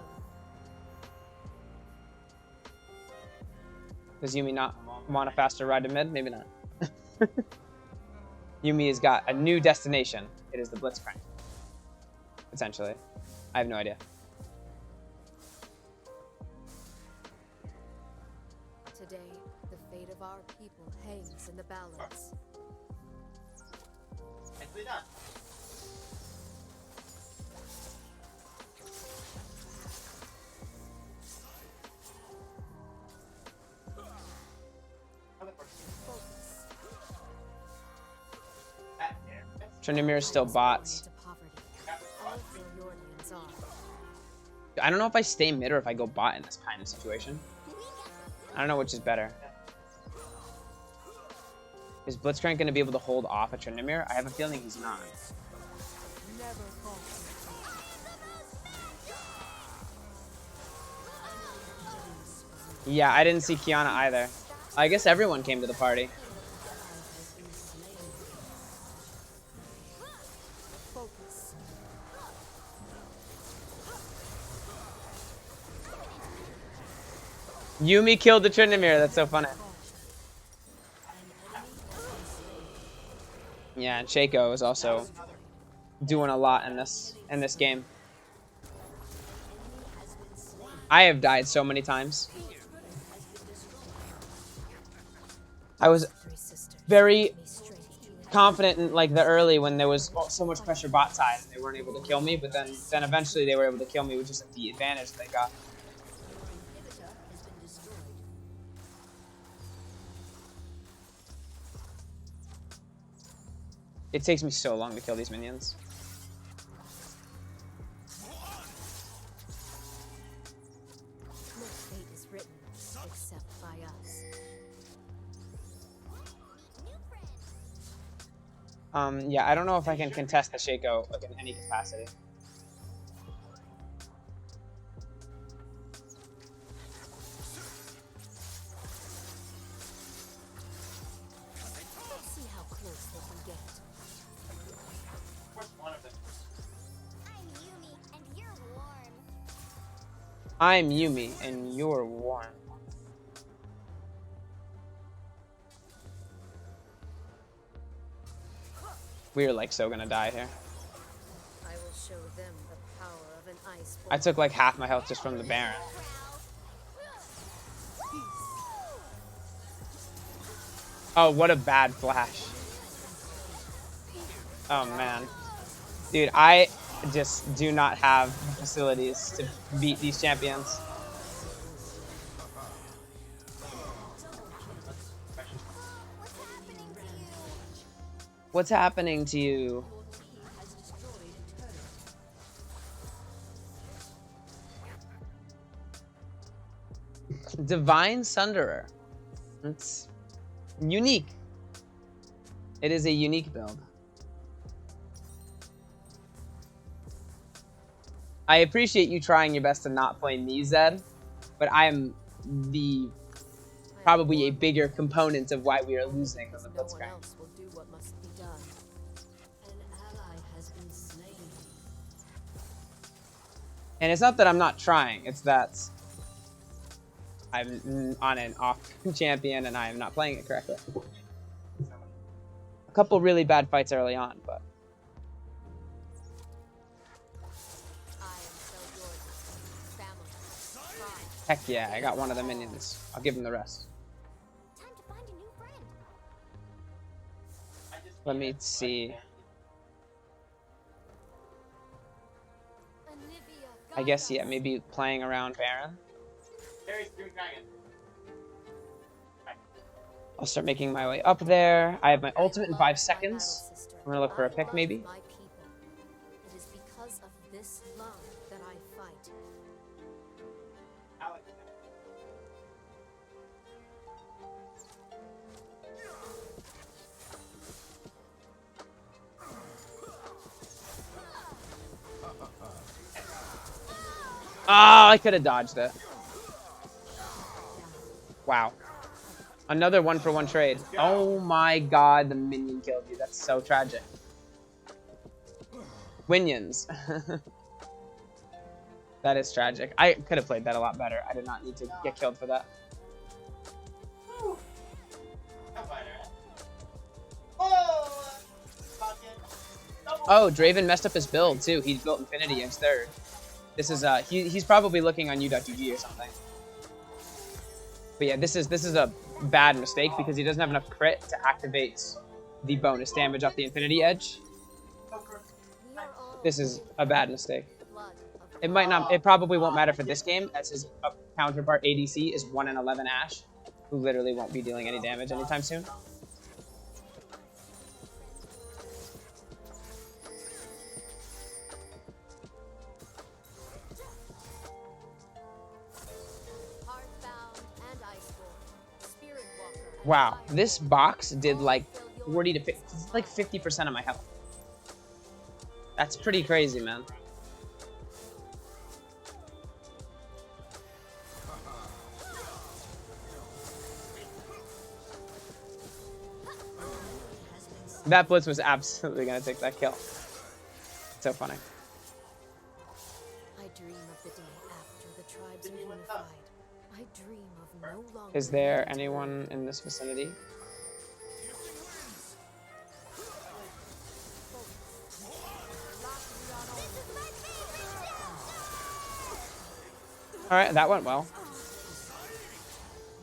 Speaker 1: Does Yumi not want a faster ride to mid? Maybe not. Yumi has got a new destination. It is the Blitzcrank. Potentially. I have no idea.
Speaker 3: Today, the fate of our people hangs in the balance.
Speaker 1: Tryndamere is still bots.
Speaker 3: To poverty. All Philordians are.
Speaker 1: I don't know if I stay mid or if I go bot in this kind of situation. I don't know which is better. Is Blitzcrank going to be able to hold off a Tryndamere? I have a feeling he's not.
Speaker 5: Never fall.
Speaker 1: Yeah, I didn't see Kiana either. I guess everyone came to the party.
Speaker 5: Focus.
Speaker 1: Yumi killed the Tryndamere. That's so funny. Yeah, and Shaco is also doing a lot in this game. I have died so many times. I was very confident in like the early when there was so much pressure bot side and they weren't able to kill me, but then eventually they were able to kill me with just the advantage they got. It takes me so long to kill these minions.
Speaker 3: No fate is written except by us.
Speaker 1: Yeah, I don't know if I can contest the Shaco like in any capacity.
Speaker 3: Let's see how close they can get.
Speaker 4: I'm Yumi, and you're warm.
Speaker 1: I'm Yumi, and you're warm. We're like so gonna die here.
Speaker 3: I will show them the power of an ice.
Speaker 1: I took like half my health just from the Baron. Oh, what a bad flash. Oh man. Dude, I just do not have the facilities to beat these champions. What's happening to you? Divine Sunderer. It's unique. It is a unique build. I appreciate you trying your best to not play me, Zed, but I am probably a bigger component of why we are losing than the
Speaker 3: No one
Speaker 1: Blitzcrank.
Speaker 3: else will do what must be done.
Speaker 7: An ally has been slain.
Speaker 1: And it's not that I'm not trying, it's that I'm on an off champion and I am not playing it correctly. A couple really bad fights early on, but
Speaker 3: I am so yours. Family. Pride.
Speaker 1: heck yeah, I got one of the minions. I'll give him the rest.
Speaker 4: Time to find a new friend.
Speaker 1: Let me see.
Speaker 4: Olivia,
Speaker 1: I guess, yeah, maybe playing around Baron. I'll start making my way up there. I have my ultimate in 5 seconds. I'm gonna look for a pick, maybe.
Speaker 3: My people. It is because of this love that I fight.
Speaker 1: Oh, I could have dodged it. Wow. Another 1-for-1 trade. Oh my god, the minion killed you. That's so tragic. Winions. That is tragic. I could have played that a lot better. I did not need to get killed for that. Oh, Draven messed up his build too. He built Infinity Edge third. This is he's probably looking on u.gg or something. But yeah, this is a bad mistake because he doesn't have enough crit to activate the bonus damage off the Infinity Edge.
Speaker 3: We are all
Speaker 1: This is a bad mistake.
Speaker 3: blood of
Speaker 1: It might not. It probably won't matter for this game, as his counterpart ADC is 1 in 11 Ashe, who literally won't be dealing any damage anytime soon. Wow, this box did like 40 to 50, like 50% of my health. That's pretty crazy, man. That blitz was absolutely gonna take that kill. So funny.
Speaker 3: I dream of the day after the tribes are unified. I dream of no longer.
Speaker 1: Is there anyone in this vicinity? All right, that went well.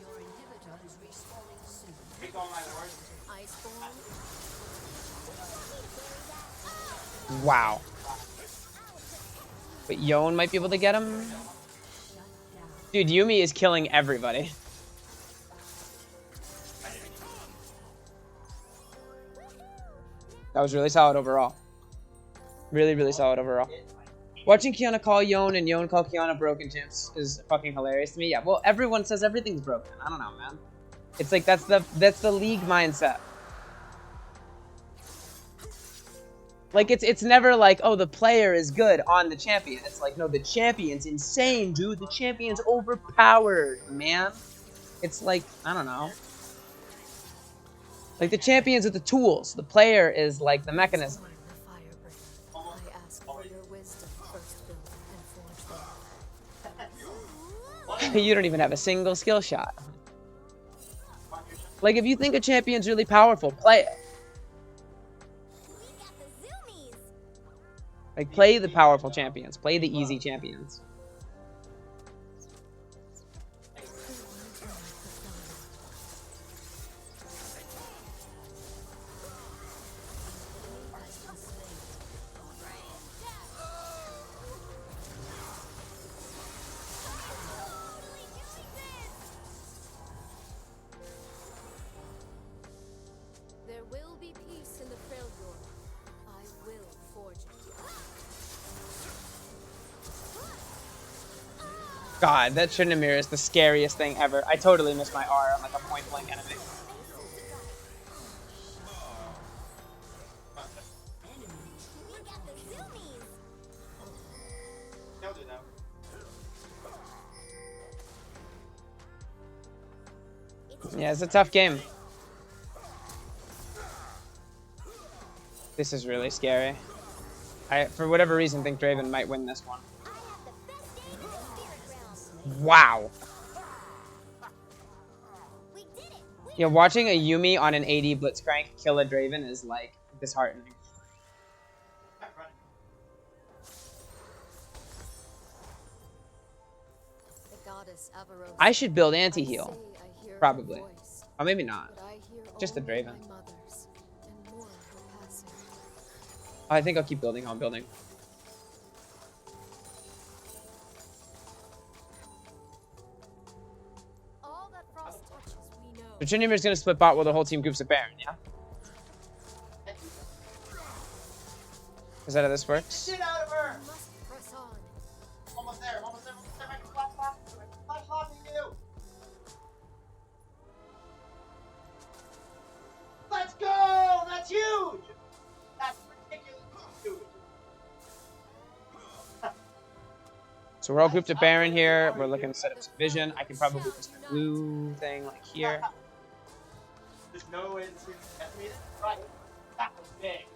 Speaker 7: Your inhibitor is respawning soon.
Speaker 3: Iceborne?
Speaker 1: Wow. But Yone might be able to get him. Dude, Yuumi is killing everybody. That was really solid overall. Really, really solid overall. Watching Kiana call Yone and Yone call Kiana broken champs is fucking hilarious to me. Yeah, well, everyone says everything's broken. I don't know, man. It's like that's the league mindset. Like it's never like, oh, the player is good on the champion. It's like, no, the champion's insane, dude. The champion's overpowered, man. It's like, I don't know. Like the champion's with the tools. The player is like the mechanism.
Speaker 3: The Firebringer. I ask for your wisdom, first build and forge them.
Speaker 1: You don't even have a single skill shot. Like if you think a champion's really powerful, play it.
Speaker 4: We got the zoomies.
Speaker 1: Like play the powerful champions. Play the easy champions.
Speaker 3: There will be peace in the Freljord. I will forge it.
Speaker 1: God, that Tryndamere is the scariest thing ever. I totally missed my R on like a point blank enemy.
Speaker 4: We got the zoomies.
Speaker 1: Yeah, it's a tough game. This is really scary. I, for whatever reason, think Draven might win this one.
Speaker 4: I have the best aim in the spirit realm.
Speaker 1: Wow.
Speaker 4: We did it. We
Speaker 1: Yeah, watching a Yuumi on an AD Blitzcrank kill a Draven is like disheartening.
Speaker 3: The goddess Avarosa.
Speaker 1: I should build
Speaker 3: I
Speaker 1: anti-heal.
Speaker 3: say I hear her
Speaker 1: Probably.
Speaker 3: voice,
Speaker 1: Or maybe not.
Speaker 3: but I hear
Speaker 1: Just the
Speaker 3: only
Speaker 1: Draven.
Speaker 3: my mother's, and more her passing.
Speaker 1: I think I'll keep building how I'm building.
Speaker 3: All that Frost touches, we know.
Speaker 1: So Tryndamere's gonna split bot while the whole team groups a Baron, yeah? Is that how this works?
Speaker 3: We must press on.
Speaker 8: Almost there. I can flash lobbing you. Let's go! That's huge! That's ridiculously huge.
Speaker 1: So we're all grouped at Baron here. We're looking to set up some vision. I can probably put my blue thing like here.
Speaker 8: There's no way to estimate it. Right. That was big.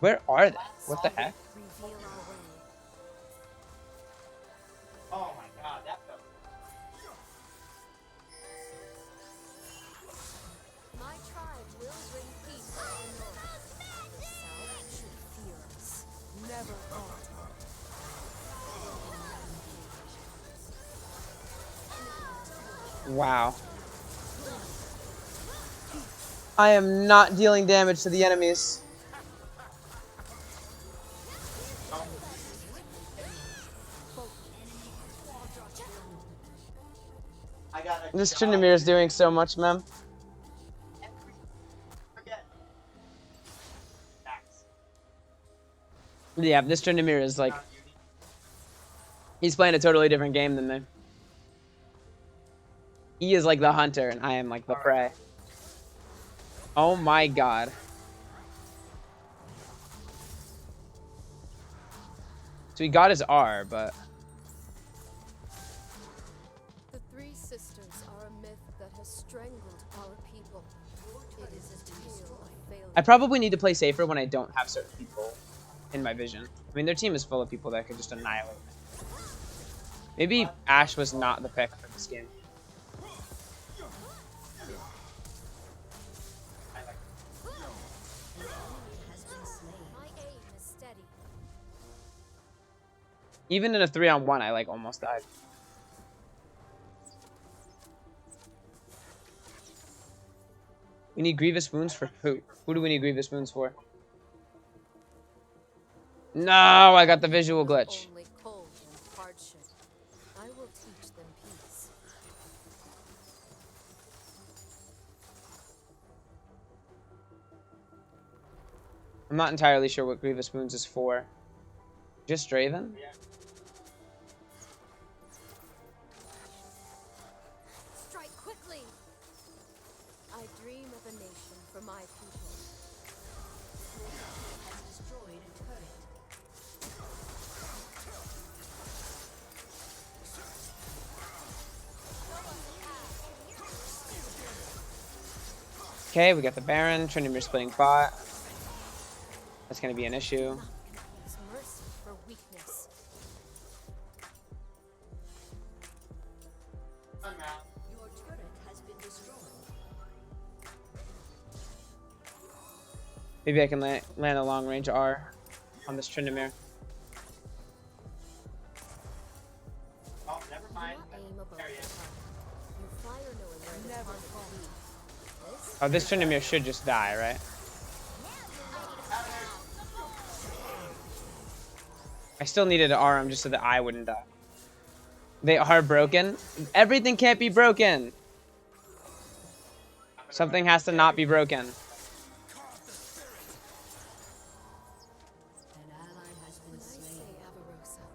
Speaker 1: Where are they? What the heck?
Speaker 3: Reveal our way.
Speaker 8: Oh my god, that felt.
Speaker 3: My tribe will bring peace to the north. The south should fear us. Never falter.
Speaker 1: Wow. I am not dealing damage to the enemies.
Speaker 8: I got a
Speaker 1: This Tryndamere is doing so much, man.
Speaker 8: Forget. Max.
Speaker 1: Yeah, this Tryndamere is like,
Speaker 8: Not beauty.
Speaker 1: he's playing a totally different game than me. He is like the hunter, and I am like the prey. Oh my god. So he got his R, but...
Speaker 3: The three sisters are a myth that has strangled our people. It is a tale of failure.
Speaker 1: I probably need to play safer when I don't have certain people in my vision. I mean, their team is full of people that could just annihilate me. Maybe Ashe was not the pick for this game.
Speaker 3: My aim is steady.
Speaker 1: Even in a 3-on-1, I like almost died. We need grievous wounds for who? Who do we need grievous wounds for? No, I got the visual glitch.
Speaker 3: Only cold and hardship. I will teach them peace.
Speaker 1: I'm not entirely sure what grievous wounds is for. Just Draven?
Speaker 3: Strike quickly. I dream of a nation for my people.
Speaker 7: Has destroyed a turret.
Speaker 1: Okay, we got the Baron. Tryndamere splitting bot. That's going to be an issue.
Speaker 3: Use mercy for weakness.
Speaker 7: Your turret has been destroyed.
Speaker 1: Maybe I can land a long range R on this Tryndamere.
Speaker 8: Oh, never
Speaker 3: Do
Speaker 8: mind.
Speaker 3: not aim above the heart. You fire knowing where the
Speaker 5: Never
Speaker 3: target will be. This
Speaker 1: Oh, this Tryndamere should just die, right? I still needed an RM just so that I wouldn't die. They are broken. Everything can't be broken. Something has to not be broken.
Speaker 7: An ally has been
Speaker 3: When I
Speaker 7: slain.
Speaker 3: say Avarosa,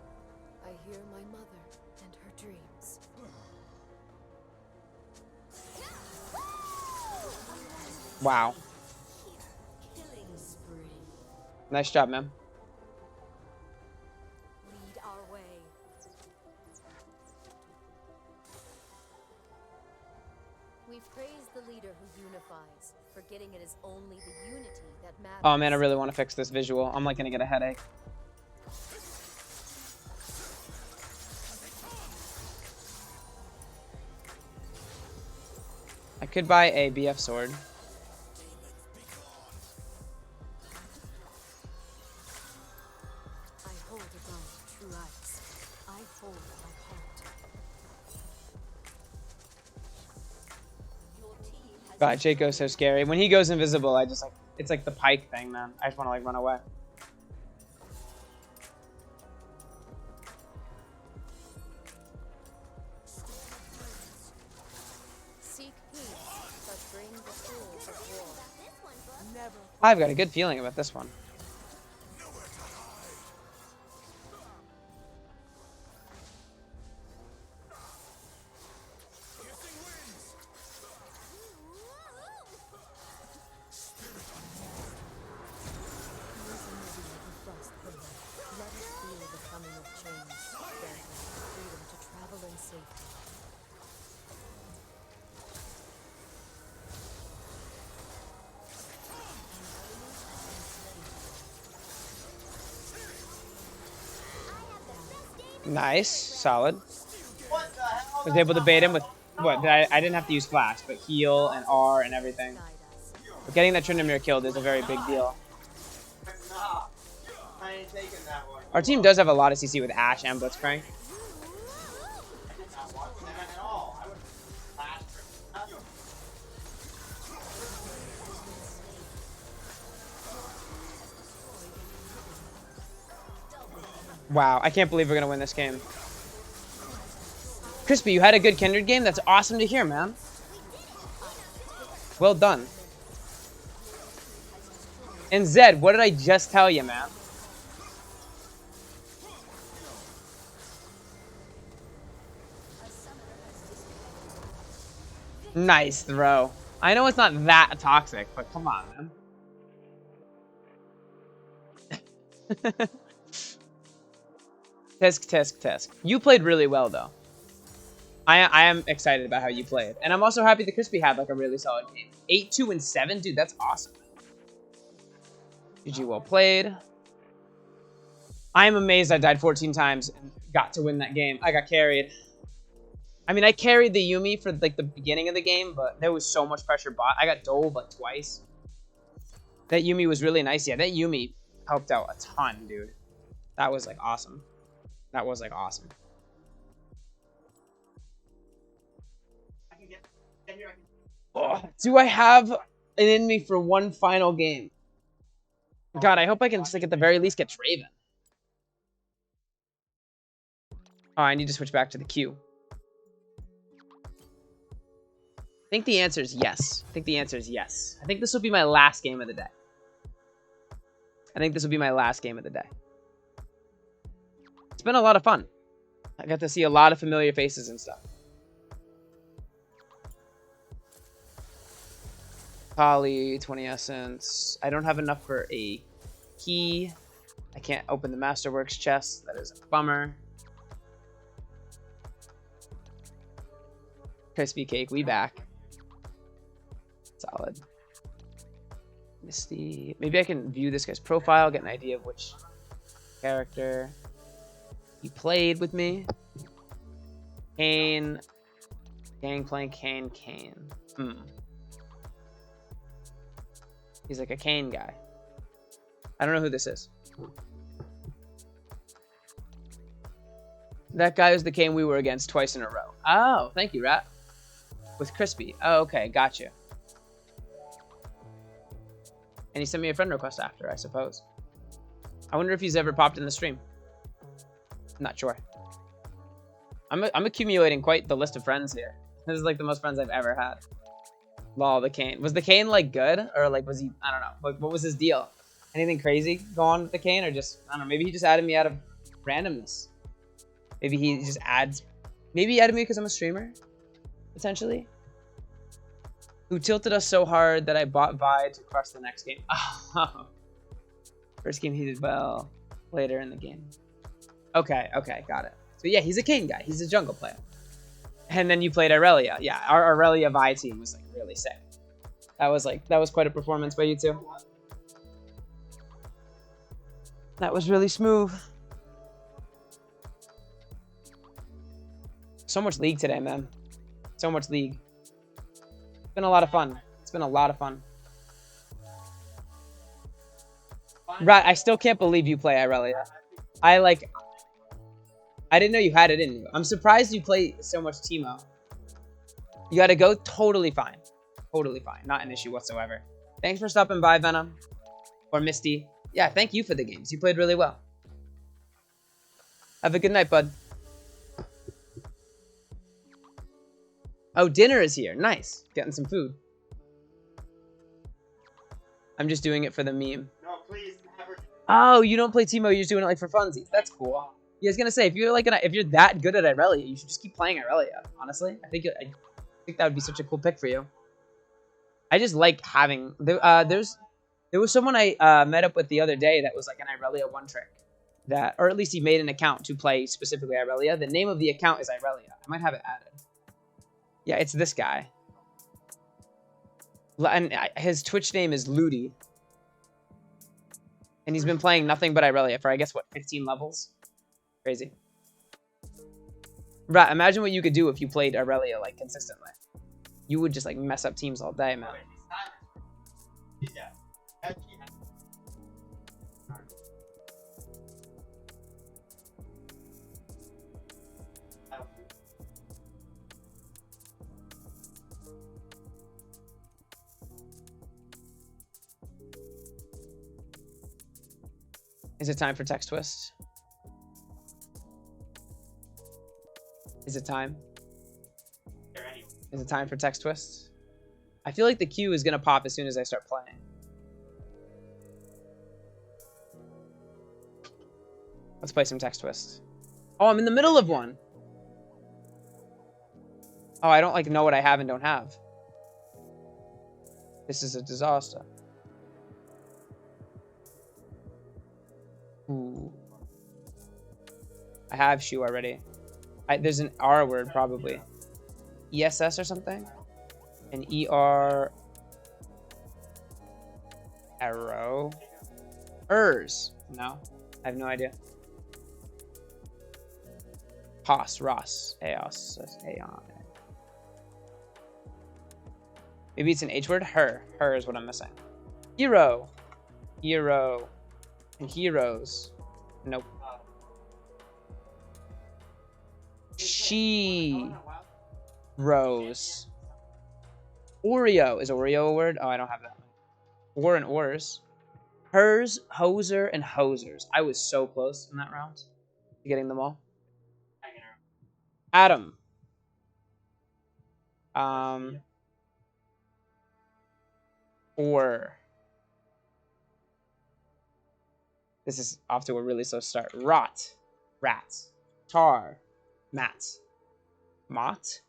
Speaker 3: I hear my mother and her dreams.
Speaker 1: Wow.
Speaker 7: Killing spree.
Speaker 1: Nice job, man.
Speaker 3: Lead our way. We've praised the leader who unifies, forgetting it is only the unity that matters.
Speaker 1: Oh man, I really want to fix this visual. I'm like gonna get a headache. I could buy a BF sword.
Speaker 3: I hold above true ice. I hold my heart.
Speaker 7: Your team has
Speaker 1: God, Jaco's so scary. When he goes invisible, I just like, it's like the Pike thing, man. I just want to like run away.
Speaker 3: Seek peace, but bring the tools of war.
Speaker 5: Never.
Speaker 1: I've got a good feeling about this one.
Speaker 3: Frost pillar. Let us feel the coming of change. Grant us the freedom to travel in safety.
Speaker 1: Nice, solid.
Speaker 8: What the hell?
Speaker 1: Was able to bait him with what? I didn't have to use flash, but heal and R and everything.
Speaker 3: Guide us.
Speaker 1: But getting that Tryndamere killed is a very big deal.
Speaker 8: Nah. I ain't taking that one.
Speaker 1: Our team does have a lot of CC with Ashe and Blitzcrank.
Speaker 8: Not watching that at all. I would flash for nothing.
Speaker 1: Wow, I can't believe we're gonna win this game. Crispy, you had a good Kindred game? That's awesome to hear, man. Well done. And Zed, what did I just tell you, man? Nice throw. I know it's not that toxic, but come on, man. Tisk, tisk, tisk. You played really well, though. I am excited about how you played. And I'm also happy that Crispy had, like, a really solid game. 8, 2, and 7? Dude, that's awesome. GG, well played. I am amazed I died 14 times and got to win that game. I got carried. I mean, I carried the Yuumi for, like, the beginning of the game, but there was so much pressure bot. I got dove, like, twice. That Yuumi was really nice. Yeah, that Yuumi helped out a ton, dude. That was, like, awesome. That was, like, awesome. Oh, do I have it in me for one final game? God, I hope I can just, like, at the very least get Draven. Oh, I need to switch back to the queue. I think the answer is yes. I think the answer is yes. I think this will be my last game of the day. I think this will be my last game of the day. It's been a lot of fun. I got to see a lot of familiar faces and stuff. Kali, 20 essence. I don't have enough for a key. I can't open the Masterworks chest. That is a bummer. Crispy cake, we back. Solid. Misty. Maybe I can view this guy's profile, get an idea of which character he played with me. Kane. Gangplank, Kane. He's like a Kane guy. I don't know who this is. That guy was the Kane we were against twice in a row. Oh, thank you, Rat. With Crispy. Oh, okay, gotcha. And he sent me a friend request after, I suppose. I wonder if he's ever popped in the stream. I'm not sure. I'm accumulating quite the list of friends here. This is like the most friends I've ever had. Lol, the Kane. Was the Kane, like, good? Or, like, was he... I don't know. Like, what was his deal? Anything crazy going on with the Kane? Or just... I don't know. Maybe he just added me out of randomness. Maybe he just adds... Maybe he added me because I'm a streamer? Potentially? Who tilted us so hard that I bought Vi to crush the next game. Oh. First game he did well. Later in the game. Okay, okay. Got it. So, yeah, he's a Kane guy. He's a jungle player. And then you played Aurelia. Yeah, our Aurelia Vi team was, like, really sick. That was quite a performance by you two. That was really smooth. So much League today, man. So much League. It's been a lot of fun. It's been a lot of fun. Right, I still can't believe you play Aurelia. I didn't know you had it in you. I'm surprised you play so much Teemo. You gotta go. Totally fine. Totally fine. Not an issue whatsoever. Thanks for stopping by, Venom. Or Misty. Yeah, thank you for the games. You played really well. Have a good night, bud. Oh, dinner is here. Nice. Getting some food. I'm just doing it for the meme.
Speaker 8: No, please, never.
Speaker 1: Oh, you don't play Teemo. You're just doing it like for funsies. That's cool. Yeah, I was gonna say, if you're that good at Aurelia, you should just keep playing Aurelia. Honestly, I think that would be such a cool pick for you. I just like having there was someone I met up with the other day that was like an Aurelia one trick that, or at least he made an account to play specifically Aurelia. The name of the account is Aurelia. I might have it added. Yeah, it's this guy. And his Twitch name is Ludi. And he's been playing nothing but Aurelia for, I guess, what, 15 levels? Crazy. Right, imagine what you could do if you played Aurelia, like, consistently. You would just, like, mess up teams all day, man.
Speaker 8: Yeah.
Speaker 1: Is it time for text twist? Is it time? Is it time for text twist? I feel like the queue is gonna pop as soon as I start playing. Let's play some text twist. Oh, I'm in the middle of one. Oh, I don't like know what I have and don't have. This is a disaster. Ooh. I have shoe already. There's an R word probably. ESS or something? An ER. Arrow. Ers. No. I have no idea. Ross. Eos. Aeon. Maybe it's an H word? Her. Her is what I'm missing. Hero. Hero. And heroes. Nope. She. Rose. Oreo. Is Oreo a word? Oh, I don't have that. Or and ors. Hers, hoser, and hosers. I was so close in that round to getting them all. Adam. Or. This is off to a really slow start. Rot. Rat. Tar. Mat. Mott.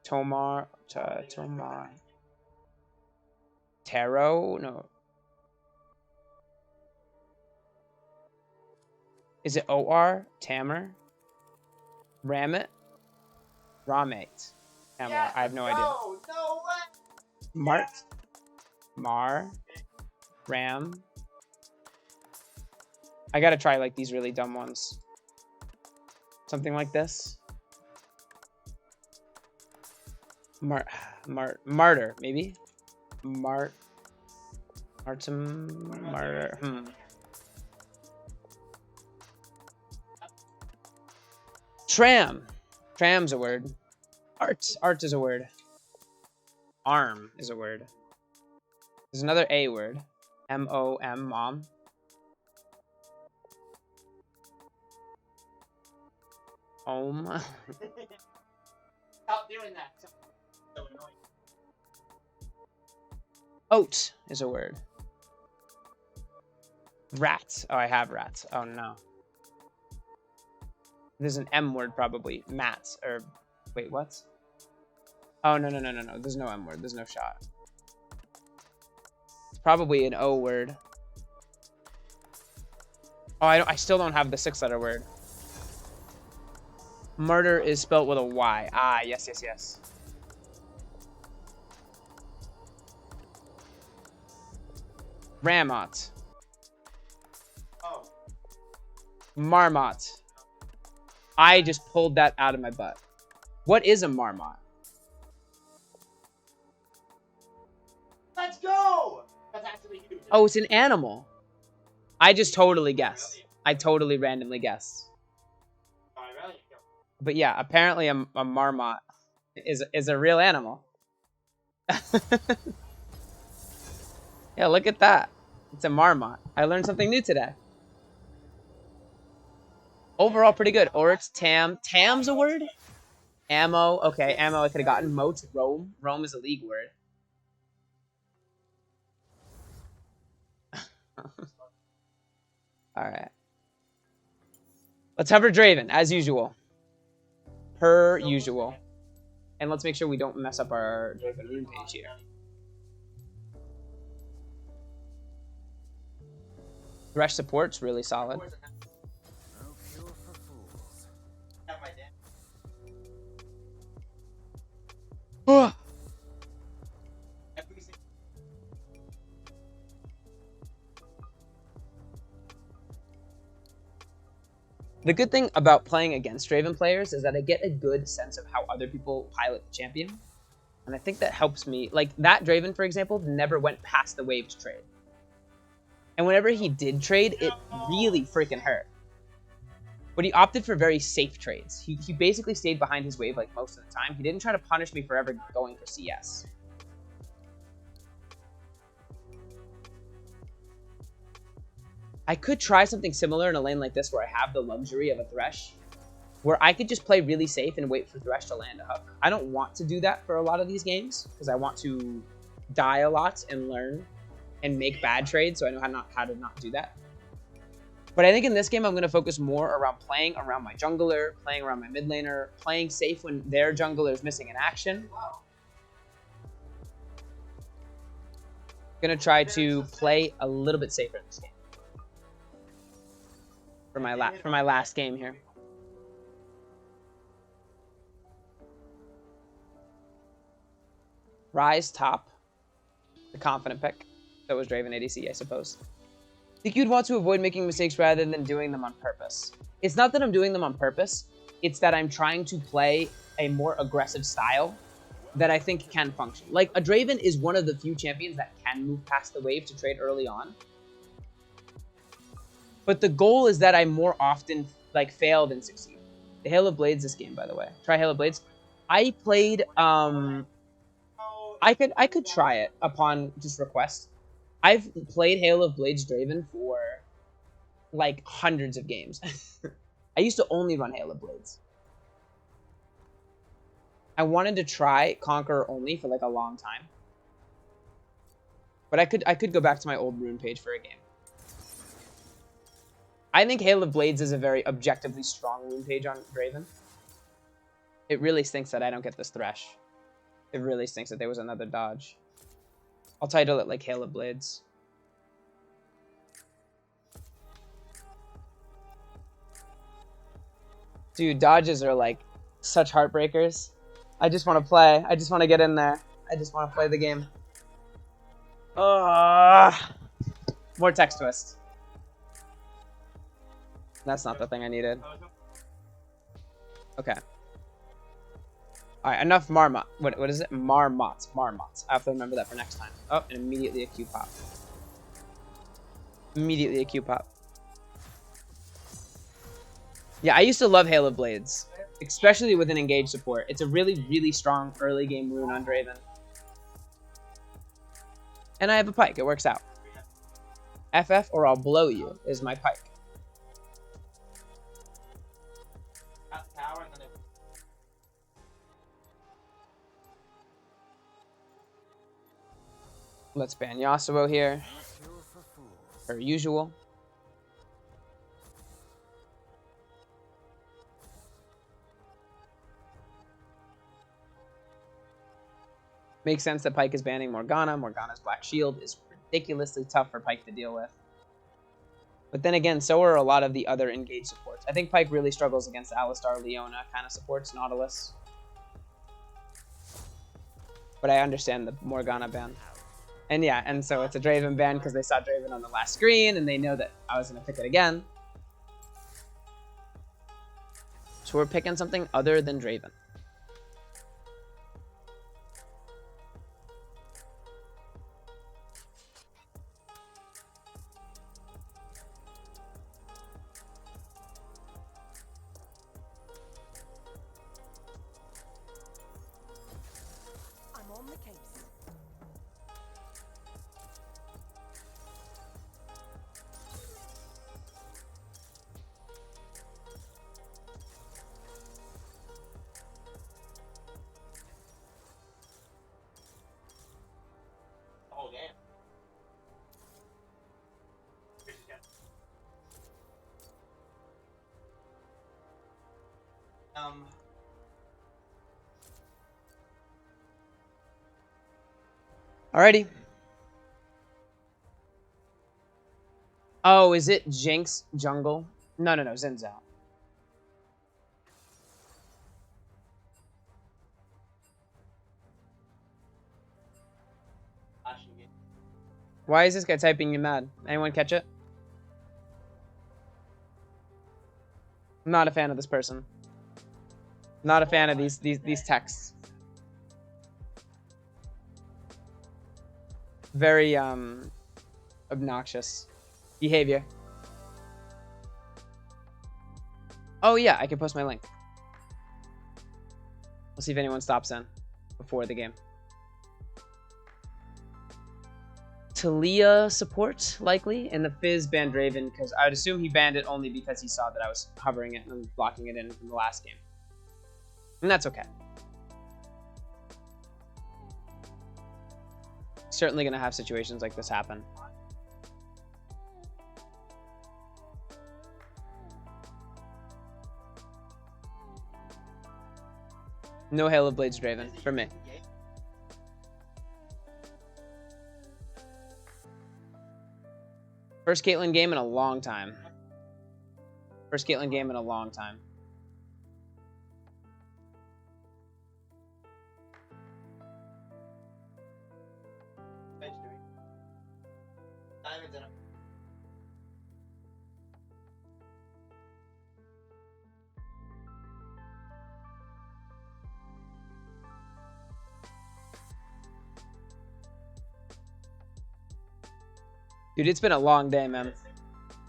Speaker 1: Tomar. Tomar. Tarot? No. Is it OR? Tamer? Ramit? Ramate. Tamer.
Speaker 8: Yes,
Speaker 1: I have no idea.
Speaker 8: No way.
Speaker 1: Mart? Mar? Ram? I gotta try like these really dumb ones. Something like this. Martyr, maybe? Martyr. Tram. Tram's a word. Art is a word. Arm is a word. There's another A word. M-O-M, mom. Om.
Speaker 8: Stop doing that. So annoying.
Speaker 1: Oat is a word. Rat. Oh, I have rats. Oh, no. There's an M word, probably. Mat. Or, wait, what? Oh, no. There's no M word. There's no shot. It's probably an O word. Oh, I still don't have the 6-letter word. Murder is spelt with a Y. Ah, yes. Ramot.
Speaker 8: Oh.
Speaker 1: Marmot. I just pulled that out of my butt. What is a marmot?
Speaker 8: Let's go. That's actually huge.
Speaker 1: Oh, it's an animal. I just totally guessed. I totally randomly guessed.
Speaker 8: Oh, really?
Speaker 1: But yeah, apparently a marmot is a real animal. Yeah, look at that. It's a marmot. I learned something new today. Overall, pretty good. Oryx, Tam. Tam's a word? Ammo. Okay, ammo I could have gotten. Moat, Rome. Rome is a league word. Alright. Let's hover Draven, as usual. Per usual. And let's make sure we don't mess up our Draven rune page here. Thresh support's really solid.
Speaker 2: No cure for fools.
Speaker 8: Have my dad. Every single-
Speaker 1: The good thing about playing against Draven players is that I get a good sense of how other people pilot the champion. And I think that helps me. Like, that Draven, for example, never went past the waves trade. And whenever he did trade, it really freaking hurt. But he opted for very safe trades. He basically stayed behind his wave like most of the time. He didn't try to punish me for ever going for CS. I could try something similar in a lane like this where I have the luxury of a Thresh, where I could just play really safe and wait for Thresh to land a hook. I don't want to do that for a lot of these games because I want to die a lot and learn and make bad trades, so I know how to not do that. But I think in this game, I'm going to focus more around playing around my jungler, playing around my mid laner, playing safe when their jungler is missing in action. Going to try to play a little bit safer in this game. For my last game here. Rise top. The confident pick. That was Draven ADC, I suppose. I think you'd want to avoid making mistakes rather than doing them on purpose. It's not that I'm doing them on purpose. It's that I'm trying to play a more aggressive style that I think can function. Like, a Draven is one of the few champions that can move past the wave to trade early on. But the goal is that I more often, like, fail than succeed. The Hail of Blades this game, by the way. Try Hail of Blades. I played, I could try it upon just request. I've played Hail of Blades Draven for, like, hundreds of games. I used to only run Hail of Blades. I wanted to try Conqueror only for, like, a long time. But I could go back to my old rune page for a game. I think Hail of Blades is a very objectively strong rune page on Draven. It really stinks that I don't get this Thresh. It really stinks that there was another dodge. I'll title it like Hail of Blades. Dude, dodges are like such heartbreakers. I just want to play. I just want to get in there. I just want to play the game. More text twist. That's not the thing I needed. Okay. Alright, enough Marmot. What is it? Marmots. Marmots. I have to remember that for next time. Oh, and immediately a Q pop. Immediately a Q pop. Yeah, I used to love Hail of Blades. Especially with an engaged support. It's a really, really strong early game rune on Draven. And I have a pike. It works out. FF or I'll blow you is my pike. Let's ban Yasuo here. Per usual. Makes sense that Pyke is banning Morgana. Morgana's Black Shield is ridiculously tough for Pyke to deal with. But then again, so are a lot of the other engaged supports. I think Pyke really struggles against Alistar, Leona kind of supports, Nautilus. But I understand the Morgana ban. And yeah, and so it's a Draven ban because they saw Draven on the last screen and they know that I was going to pick it again. So we're picking something other than Draven.
Speaker 5: I'm on the case.
Speaker 8: Oh, damn.
Speaker 1: Alrighty. Oh, is it Jinx jungle? No, Zin's out. Why is this guy typing you mad? Anyone catch it? I'm not a fan of this person. Not a fan of these texts. Very obnoxious behavior. Oh yeah, I can post my link. We'll see if anyone stops in before the game. Talia support, likely, and the Fizz banned Draven, because I would assume he banned it only because he saw that I was hovering it and blocking it in from the last game. And that's okay. Certainly going to have situations like this happen. No Halo Blades Draven for me. First Caitlyn game in a long time. First Caitlyn game in a long time.
Speaker 8: Diamonds in it.
Speaker 1: Dude, it's been a long day, man. I'm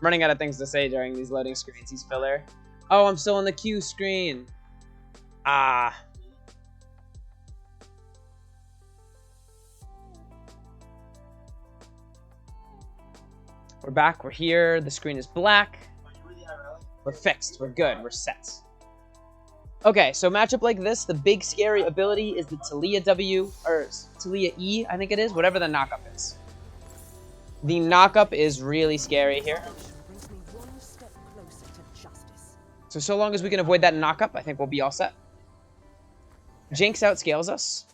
Speaker 1: running out of things to say during these loading screens. He's filler. Oh, I'm still on the queue screen. Ah. We're back. We're here. The screen is black. We're fixed. We're good. We're set. Okay, so matchup like this, the big scary ability is the Talia W, or Talia E, I think it is, whatever the knockup is. The knockup is really scary here. So long as we can avoid that knockup, I think we'll be all set. Jinx outscales us.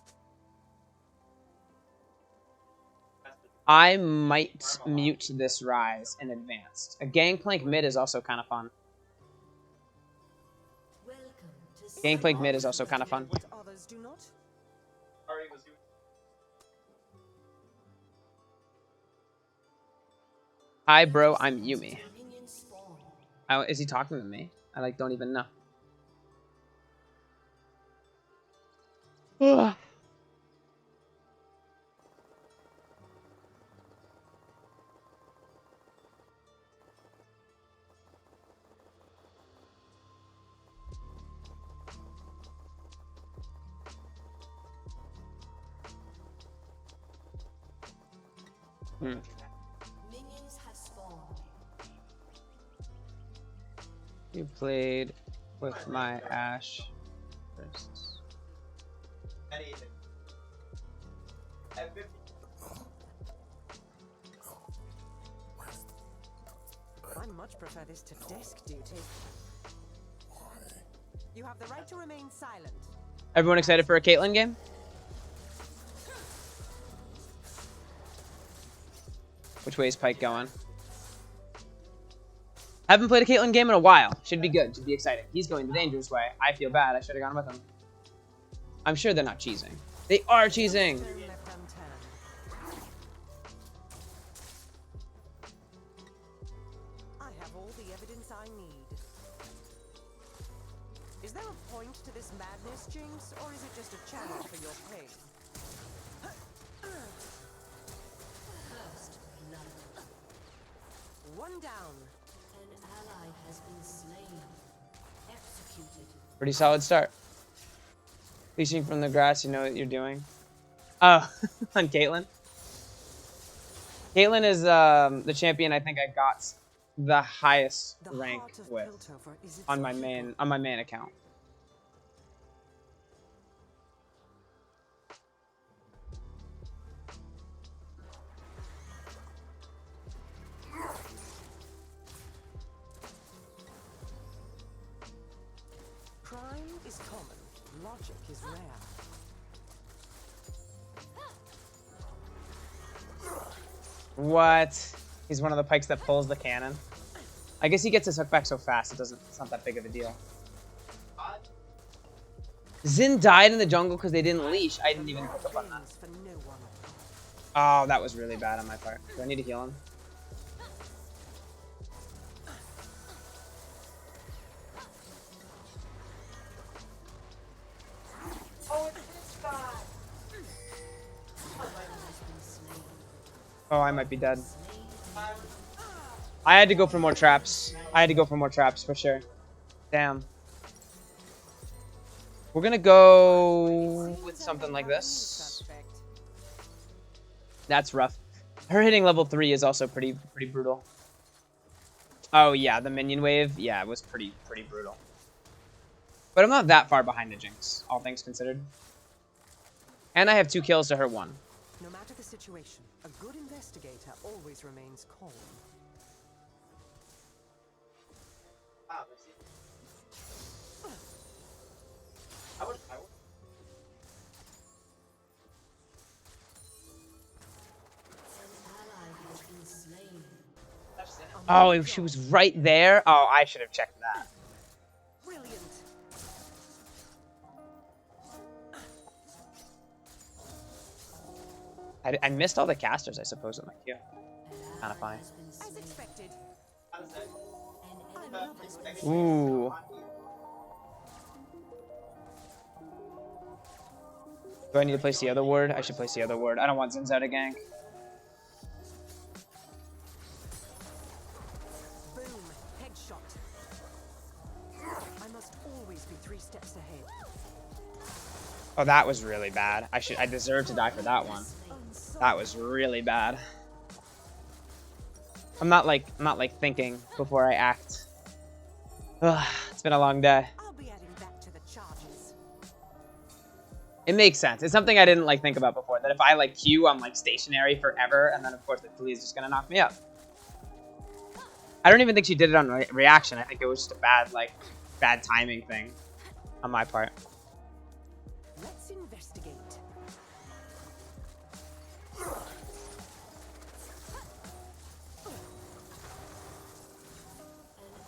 Speaker 1: I might mute this Rise in advanced. A Gangplank mid is also kind of fun. Gangplank mid is also kind of fun. Hi, bro. I'm Yumi. Is he talking to me? I like don't even know. Ugh.
Speaker 7: Minions have spawned.
Speaker 1: You played with my Ash first.
Speaker 9: I much prefer this to desk duty. You have the right to remain silent.
Speaker 1: Everyone excited for a Caitlyn game? Which way is Pike going? Haven't played a Caitlyn game in a while. Should be good. Should be exciting. He's going the dangerous way. I feel bad. I should have gone with him. I'm sure they're not cheesing. They are cheesing!
Speaker 9: I have all the evidence I need. Is there a point to this madness, Jinx, or is it just a channel for your pain?
Speaker 7: First blood.
Speaker 9: One down.
Speaker 7: An ally has been slain. Executed.
Speaker 1: Pretty solid start. Leashing from the grass, you know what you're doing. Oh, on Caitlyn. Caitlyn is the champion I think I got the highest rank with on my main account.
Speaker 9: Crime is common. Logic is rare.
Speaker 1: What? He's one of the pikes that pulls the cannon. I guess he gets his hook back so fast it's not that big of a deal. Xin died in the jungle because they didn't leash. I didn't even pick up on that. Oh, that was really bad on my part. Do I need to heal him? Oh, I might be dead. I had to go for more traps. For sure. Damn. We're gonna go with something like this. That's rough. Her hitting level 3 is also pretty brutal. Oh yeah, the minion wave. Yeah, it was pretty brutal. But I'm not that far behind the Jinx, all things considered. And I have 2 kills to her 1.
Speaker 9: No matter the situation, a good investigator always remains calm.
Speaker 1: Oh, if she was right there. Oh, I should have checked that.
Speaker 9: Brilliant.
Speaker 1: I missed all the casters, I suppose, with my Q.
Speaker 7: An
Speaker 1: Kinda
Speaker 7: ally
Speaker 1: fine.
Speaker 7: has been
Speaker 9: As
Speaker 7: slain.
Speaker 9: expected.
Speaker 8: How does that?
Speaker 7: An enemy has been slain.
Speaker 1: Ooh. Do I need to place the other ward? I should place the other ward. I don't want Zinzao to gank.
Speaker 9: Boom. Headshot. I must always be 3 steps ahead.
Speaker 1: Oh, that was really bad. I deserve to die for that one. That was really bad. I'm not like thinking before I act. Ugh, it's been a long day.
Speaker 9: I'll be adding that to the charges.
Speaker 1: It makes sense. It's something I didn't like think about before. That if I like Q, I'm like stationary forever, and then of course the Taliyah is just gonna knock me up. I don't even think she did it on reaction. I think it was just a bad timing thing on my part.
Speaker 9: Let's investigate.
Speaker 7: An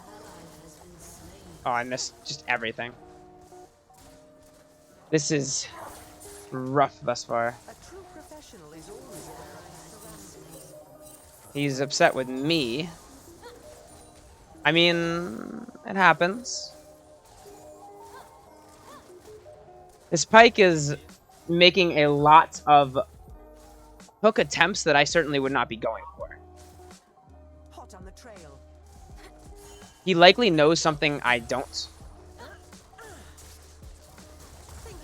Speaker 7: ally has been slain.
Speaker 1: Oh, I missed just everything. This is rough thus far.
Speaker 9: A true professional is always
Speaker 7: An ally has been slain.
Speaker 1: He's upset with me. I mean, it happens. This Pike is making a lot of hook attempts that I certainly would not be going for.
Speaker 9: hot on the trail.
Speaker 1: He likely knows something I don't.
Speaker 9: Think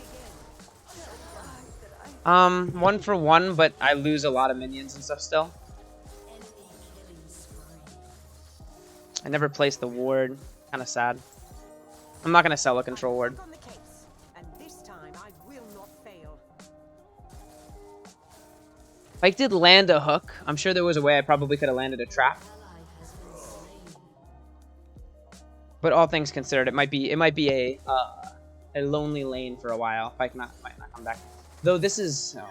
Speaker 9: again.
Speaker 1: 1 for 1, but I lose a lot of minions and stuff still.
Speaker 7: Enemy killing spree.
Speaker 1: I never placed the ward. Kind of sad. I'm not gonna sell a control ward.
Speaker 9: Back on the case, and this time I will not fail.
Speaker 1: Pike did land a hook. I'm sure there was a way I probably could have landed a trap.
Speaker 7: Ally has been slain.
Speaker 1: But all things considered, it might be a lonely lane for a while. Pike might not come back. Though this is
Speaker 9: I'll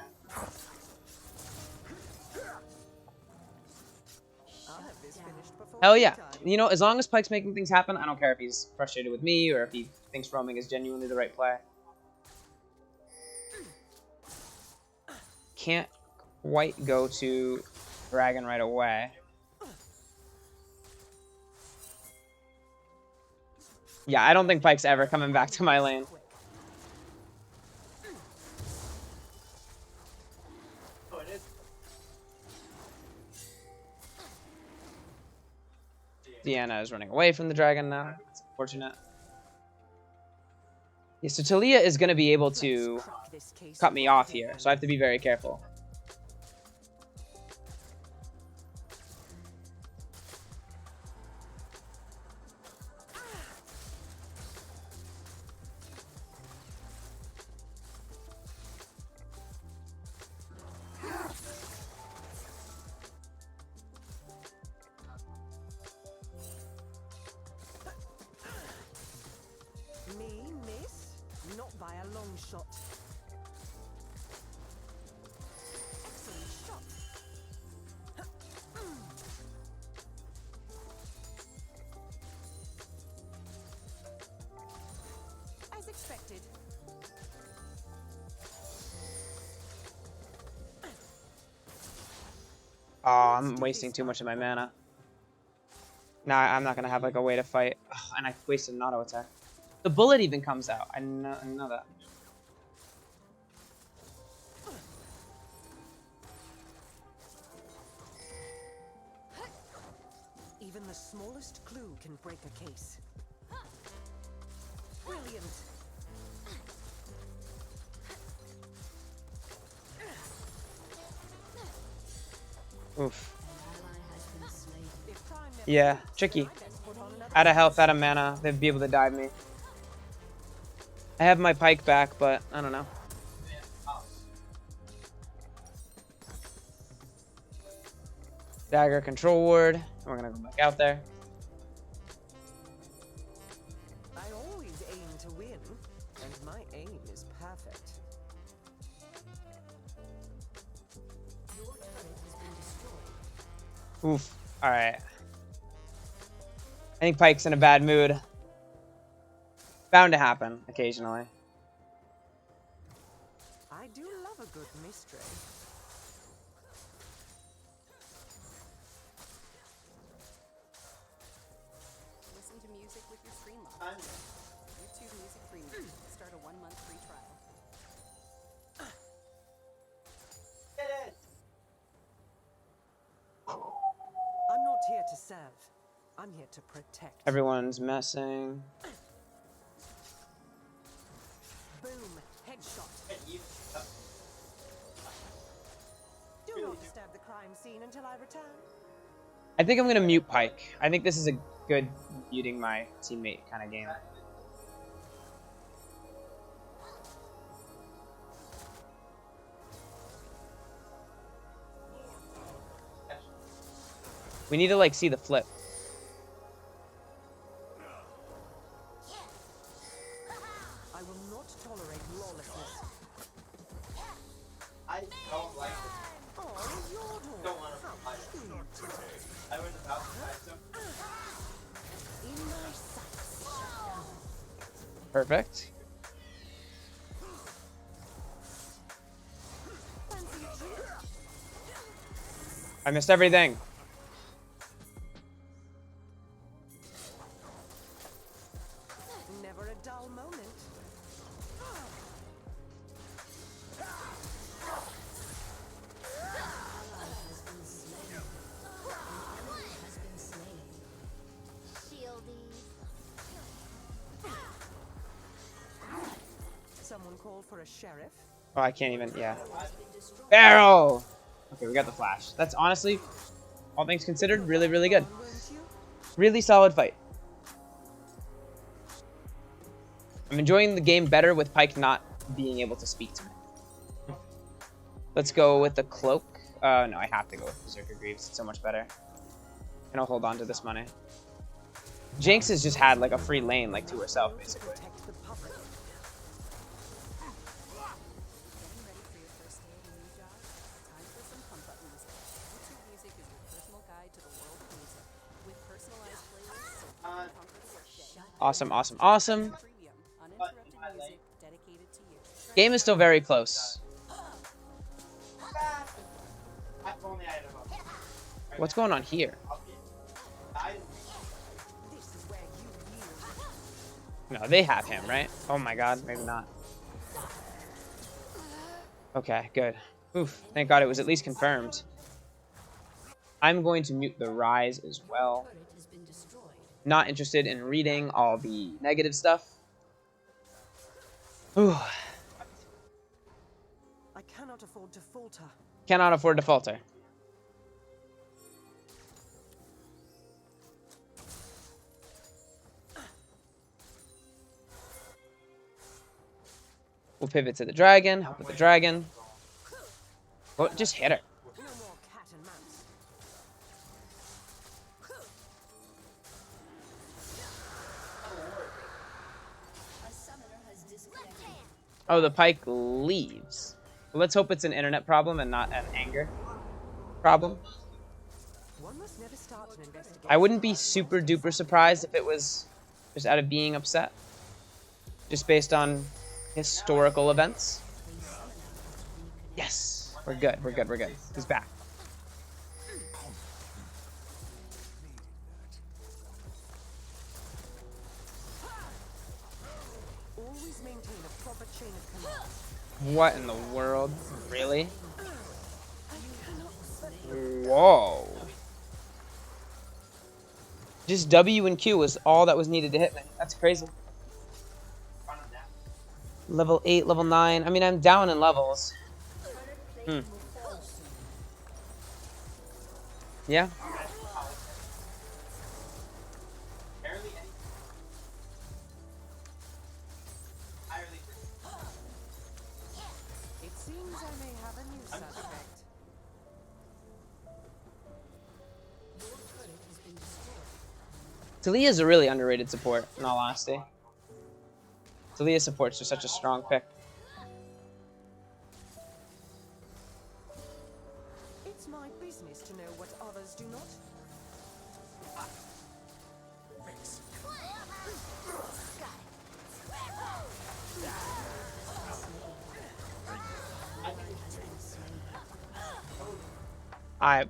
Speaker 9: have this finished before
Speaker 1: hell yeah.
Speaker 9: bedtime.
Speaker 1: You know, as long as Pike's making things happen, I don't care if he's frustrated with me or if he thinks roaming is genuinely the right play. Can't quite go to Dragon right away. Yeah, I don't think Pike's ever coming back to my lane.
Speaker 8: Oh, it is.
Speaker 1: Deanna is running away from the dragon now. It's unfortunate. Yeah, so Taliyah is going to be able to
Speaker 9: Let's crack this case
Speaker 1: cut me off here, so I have to be very careful.
Speaker 9: Me miss? Not by a long shot. Excellent shot. As expected.
Speaker 1: Oh, I'm wasting too much of my mana. Nah, I'm not going to have like a way to fight. Ugh, and I wasted an auto attack. The bullet even comes out. I know that.
Speaker 9: Even the smallest clue can break a case. Brilliant.
Speaker 1: Oof.
Speaker 7: An ally has been slain.
Speaker 9: If time never
Speaker 1: Yeah,
Speaker 9: sleeps,
Speaker 1: tricky.
Speaker 9: I best put on another
Speaker 1: Out of health, out of mana, they'd be able to dive me. I have my Pike back, but I don't know. Dagger control ward. We're gonna go back out there.
Speaker 9: I always aim to win, and my aim is perfect.
Speaker 7: Your turret has been destroyed.
Speaker 1: Oof. Alright. I think Pike's in a bad mood. Bound to happen occasionally.
Speaker 9: I do love a good mystery.
Speaker 10: Listen to music with your screen lock. YouTube Music Premium. Start a 1-month free trial.
Speaker 8: Get it!
Speaker 9: I'm not here to serve. I'm here to protect.
Speaker 1: Everyone's messing.
Speaker 9: Boom. Headshot.
Speaker 8: And you.
Speaker 9: Do not disturb the crime scene until I return.
Speaker 1: I think I'm gonna mute Pike. I think this is a good muting my teammate kind of game. We need to like see the flip.
Speaker 9: I will not tolerate lawlessness.
Speaker 8: I don't like it.
Speaker 9: Oh, your
Speaker 8: Don't want to fight. I was about to fight some.
Speaker 3: In my sights.
Speaker 1: Perfect. I missed everything.
Speaker 9: Never a dull moment.
Speaker 3: Has been slain. An enemy has been slain.
Speaker 4: Shieldy.
Speaker 9: Someone call for a sheriff.
Speaker 1: Oh, I can't even. Yeah. Barrel. Okay, we got the flash. That's honestly, all things considered, really, really good.
Speaker 9: Weren't you?
Speaker 1: Really solid fight. I'm enjoying the game better with Pike not being able to speak to me. Let's go with the cloak. No, I have to go with Berserker Greaves. It's so much better. And I'll hold on to this money. Jinx has just had like a free lane like to herself, basically.
Speaker 9: Protect the public.
Speaker 10: Getting ready for your first day at a new job? Time for some pump up music. YouTube Music is your personal guide to the world of music. With personalized playlists so you can conquer the workday.
Speaker 1: Awesome, awesome, awesome.
Speaker 10: Premium, uninterrupted music dedicated to you.
Speaker 1: Game is still very close.
Speaker 8: If only I had a moment.
Speaker 1: What's going on here?
Speaker 9: This is where you yield.
Speaker 1: No, they have him, right? Oh my god, maybe not. Okay, good. Oof, thank god it was at least confirmed. I'm going to mute the Rise as well.
Speaker 3: Turret has been destroyed.
Speaker 1: Not interested in reading all the negative stuff. Ooh,
Speaker 9: I cannot afford to falter.
Speaker 1: cannot afford to falter. We'll pivot to the dragon, help with the dragon. Oh, just hit her.
Speaker 9: No more cat and mouse.
Speaker 3: A summoner has disconnected.
Speaker 1: Oh, the Pike leaves. Well, let's hope it's an internet problem and not an anger problem.
Speaker 9: One must never start an investigation.
Speaker 1: I wouldn't be super duper surprised if it was just out of being upset. Just based on historical events. Yes, we're good, we're good, we're good. He's back.
Speaker 9: Always maintain a proper chain of command.
Speaker 1: What in the world? Really? Whoa. Just W and Q was all that was needed to hit me. That's crazy. Level 8, level 9. I mean, I'm down in levels. Yeah.
Speaker 9: It seems I may have a new suspect.
Speaker 3: Your turret has been destroyed.
Speaker 1: Talia is a really underrated support, in all honesty. Talia supports are such a strong pick.
Speaker 9: It's my business to know what others do not.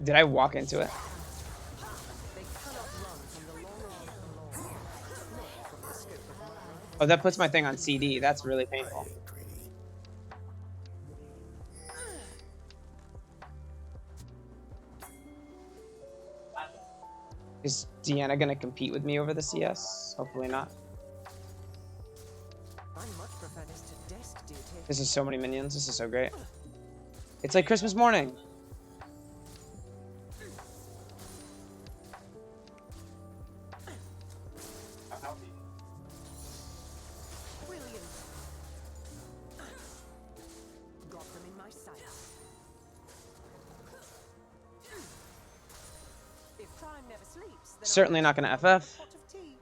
Speaker 1: Did I walk into it?
Speaker 9: They cannot run from the long arm of the law. Not from the scope of my life.
Speaker 1: Oh, that puts my thing on CD. That's really painful.
Speaker 6: Greedy.
Speaker 1: Is Deanna gonna compete with me over the CS? Hopefully not.
Speaker 9: I much prefer this to desk duty.
Speaker 1: This is so many minions. This is so great. It's like Christmas morning.
Speaker 9: Brilliant. Got them in my sights. If time never sleeps, then
Speaker 1: Certainly not gonna FF.
Speaker 9: pot of tea.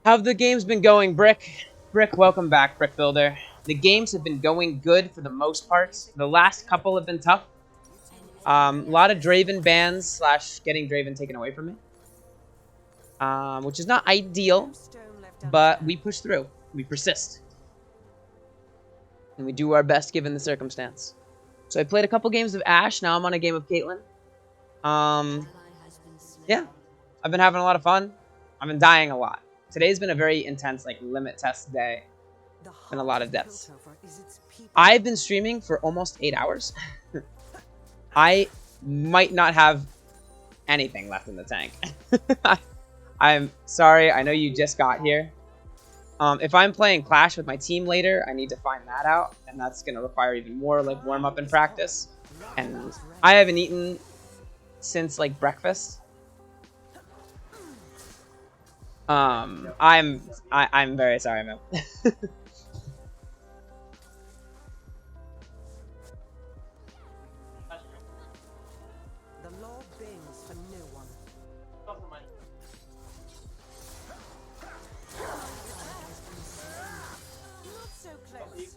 Speaker 1: How have the games been going, Brick? Brick, welcome back, Brick Builder. The games have been going good for the most part. The last couple have been tough. A lot of Draven bans slash getting Draven taken away from me. Which is not ideal, but we push through. We persist. And we do our best given the circumstance. So I played a couple games of Ashe. Now I'm on a game of Caitlyn. Yeah. I've been having a lot of fun. I've been dying a lot. Today's been a very intense, like, limit test day. And a lot of deaths. I've been streaming for almost 8 hours. I might not have anything left in the tank. I'm sorry. I know you just got here. If I'm playing Clash with my team later, I need to find that out. And that's going to require even more, like, warm-up and practice. And I haven't eaten since, like, breakfast. I'm very sorry, man.
Speaker 9: The law bends for no one. Not so close.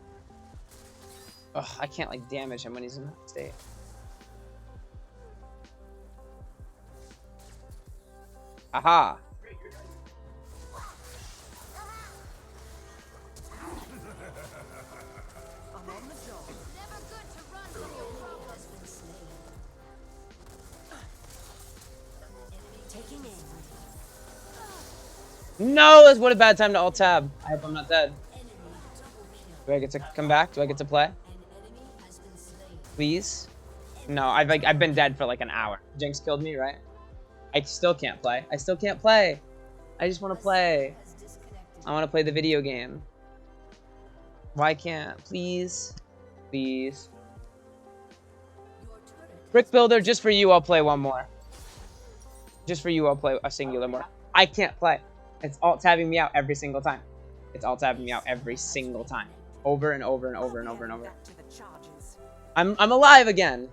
Speaker 1: Ugh, I can't, like, damage him when he's in that state. Aha!
Speaker 9: I'm on the job.
Speaker 4: Never good to run from your problems.
Speaker 9: Taking aim.
Speaker 1: No, that's what a bad time to alt tab. I hope I'm not dead. Do I get to come back? Do I get to play? Please? No, I've been dead for like an hour. Jinx killed me, right? I still can't play. I still can't play. I just want to play. I want to play the video game. Why can't? Please? Please. Brick Builder, just for you, I'll play one more. Just for you, I'll play a singular more. I can't play. It's alt-tabbing me out every single time. It's alt-tabbing me out every single time. Over and over and over and over and over.
Speaker 9: Back to the charges.
Speaker 1: I'm alive again.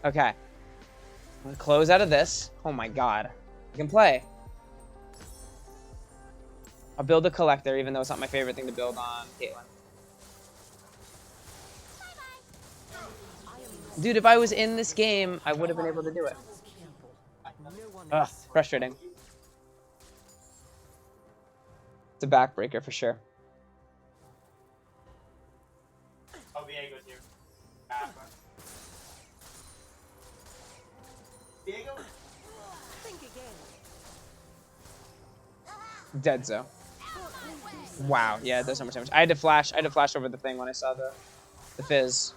Speaker 1: Okay. I'm gonna close out of this. Oh my god. I can play. I'll build a collector, even though it's not my favorite thing to build on Caitlyn. Dude, if I was in this game, I would have been able to do it. Ugh, frustrating. It's a backbreaker for sure.
Speaker 8: Oh, Diego's here. Diego?
Speaker 9: Think again.
Speaker 1: Dead zone. Wow, yeah, it does so much damage. I had to flash over the thing when I saw the fizz.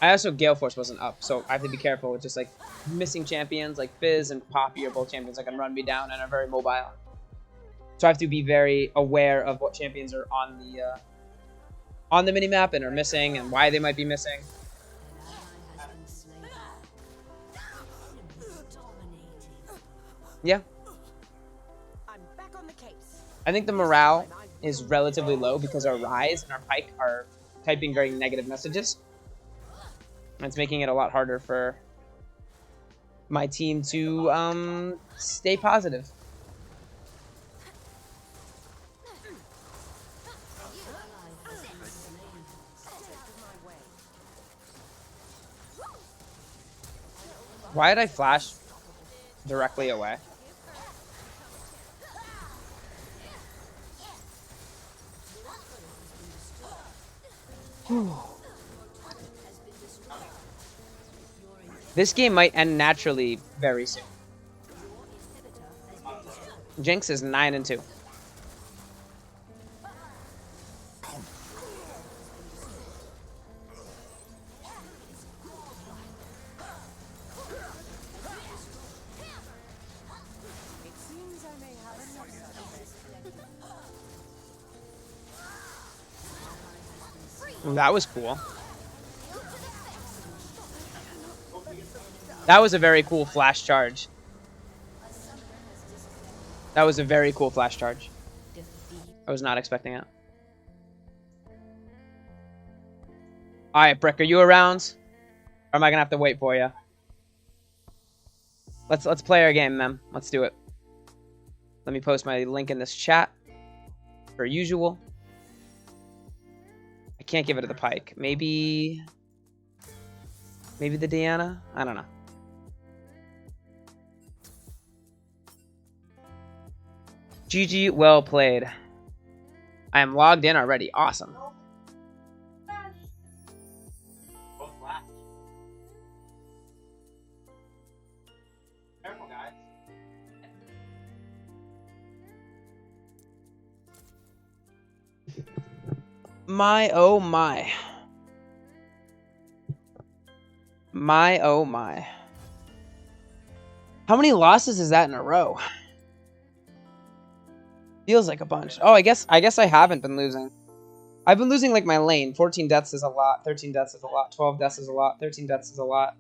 Speaker 1: I also Gale Force wasn't up, so I have to be careful with just like missing champions like Fizz and Poppy are both champions that can run me down and are very mobile. So I have to be very aware of what champions are on the minimap and are missing and why they might be missing. Yeah.
Speaker 9: I'm back on the case.
Speaker 1: I think the morale is relatively low because our Ryze and our Pyke are typing very negative messages. And it's making it a lot harder for my team to stay positive. Why did I flash directly away? This game might end naturally very soon. Jinx is 9-2.
Speaker 10: It seems I may have enough suspects.
Speaker 1: That was cool. That was a very cool flash charge. That was a very cool flash charge. I was not expecting it. Alright, Brick, are you around? Or am I gonna have to wait for you? Let's play our game, man. Let's do it. Let me post my link in this chat. Per usual. I can't give it to the Pike. Maybe the Diana? I don't know. GG, well played. I am logged in already. Awesome.
Speaker 8: Both flash. Careful, guys.
Speaker 1: My oh my. My oh my. How many losses is that in a row? Feels like a bunch. Oh, I guess I haven't been losing. I've been losing like my lane. 14 deaths is a lot. 13 deaths is a lot. 12 deaths is a lot. 13 deaths is a lot.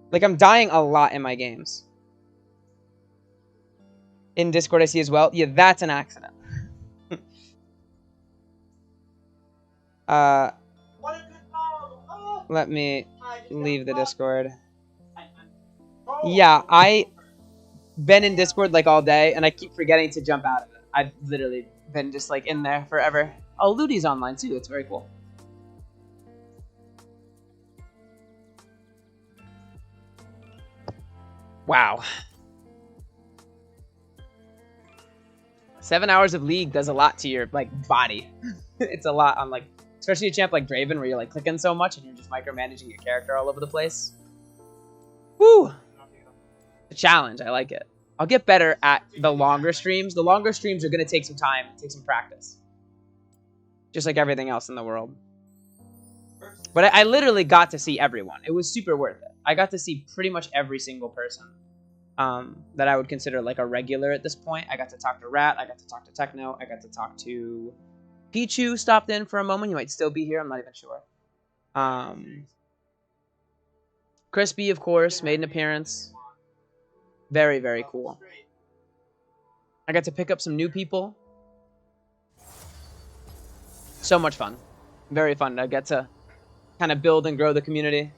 Speaker 1: Like, I'm dying a lot in my games. In Discord I see as well. Yeah, that's an accident.
Speaker 8: What a good ball! Oh,
Speaker 1: Let me leave the Discord.
Speaker 8: oh.
Speaker 1: Yeah, I've been in Discord like all day, and I keep forgetting to jump out of it. I've literally been just like in there forever. Oh, Ludi's online too. It's very cool. Wow. 7 hours of League does a lot to your like body. It's a lot on like, especially a champ like Draven where you're like clicking so much and you're just micromanaging your character all over the place. Woo! A challenge. I like it. I'll get better at the longer streams. The longer streams are going to take some time, take some practice. Just like everything else in the world. But I literally got to see everyone. It was super worth it. I got to see pretty much every single person that I would consider like a regular at this point. I got to talk to Rat. I got to talk to Techno. I got to talk to Pichu. Stopped in for a moment. You might still be here. I'm not even sure. Crispy, of course, made an appearance. Very, very cool. I got to pick up some new people. So much fun. Very fun to get to kind of build and grow the community.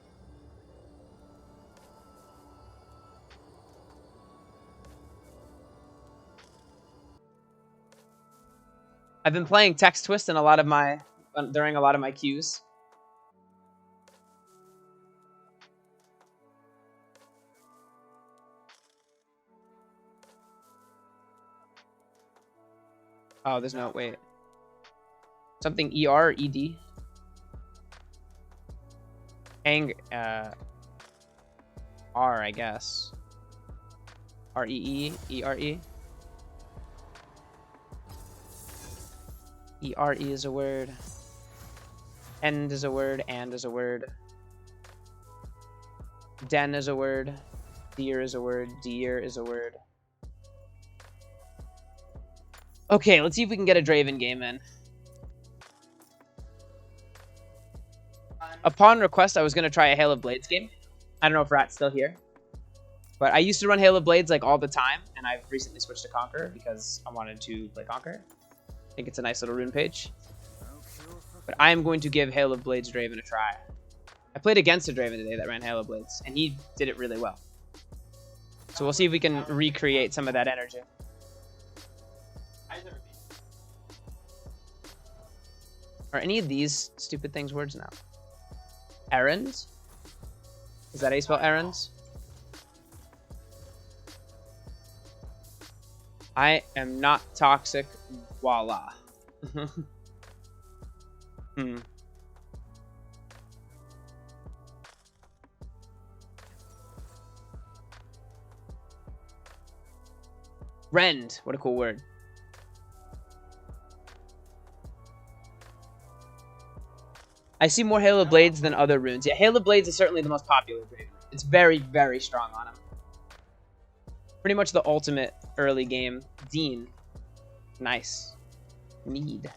Speaker 1: I've been playing Text Twist in during a lot of my queues. Oh, there's no, wait. Something ER or ED? R, I guess. R-E-E? E-R-E? E-R-E is a word. End is a word. And is a word. Den is a word. Deer is a word. Deer is a word. Okay, let's see if we can get a Draven game in. Upon request, I was going to try a Hail of Blades game. I don't know if Rat's still here. But I used to run Hail of Blades like all the time, and I've recently switched to Conquer because I wanted to play Conquer. I think it's a nice little rune page. But I am going to give Hail of Blades Draven a try. I played against a Draven today that ran Hail of Blades, and he did it really well. So we'll see if we can recreate some of that energy. Are any of these stupid things words now? Errands? Is that how you spell errands? I am not toxic. Voila. Rend. What a cool word. I see more Hail of Blades than other runes. Yeah, Hail of Blades is certainly the most popular Draven. It's very, very strong on him. Pretty much the ultimate early game. Dean. Nice. Need.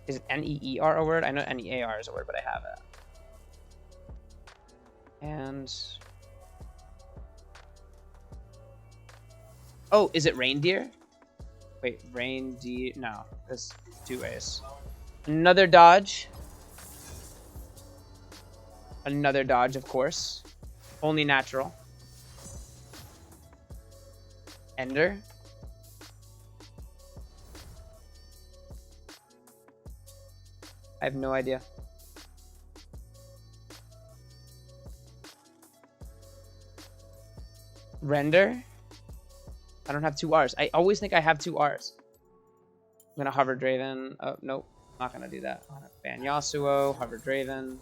Speaker 1: Is it N-E-E-R a word? I know N-E-A-R is a word, but I have it. And... oh, is it reindeer? Wait, reindeer... no, there's two ways. Another dodge. Another dodge, of course. Only natural. Ender. I have no idea. Render. I don't have two R's. I always think I have two R's. I'm gonna hover Draven. Oh, nope. Not gonna do that. I'm gonna ban Yasuo, hover Draven.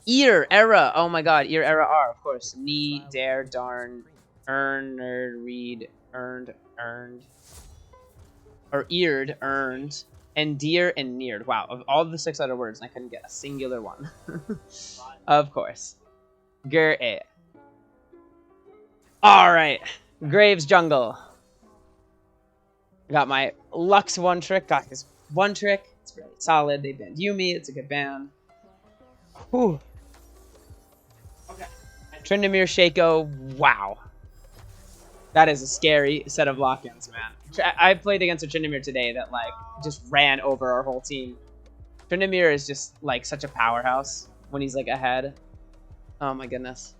Speaker 1: Ear era. Oh my god, ear era R, of course. Knee, dare, darn, earn, nerd, read, earned, earned. Or eared, earned, endear, and neared. Wow, of all the 6 letter words, I couldn't get a singular one. Of course. Ger-e. Alright. Graves Jungle. Got my Lux one trick. Got his one trick. It's really solid. They banned Yumi. It's a good ban. Whew.
Speaker 8: Okay.
Speaker 1: Tryndamere Shaco. Wow. That is a scary set of lock-ins, man. I played against a Tryndamere today that, like, just ran over our whole team. Tryndamere is just, like, such a powerhouse when he's, like, ahead. Oh, my goodness.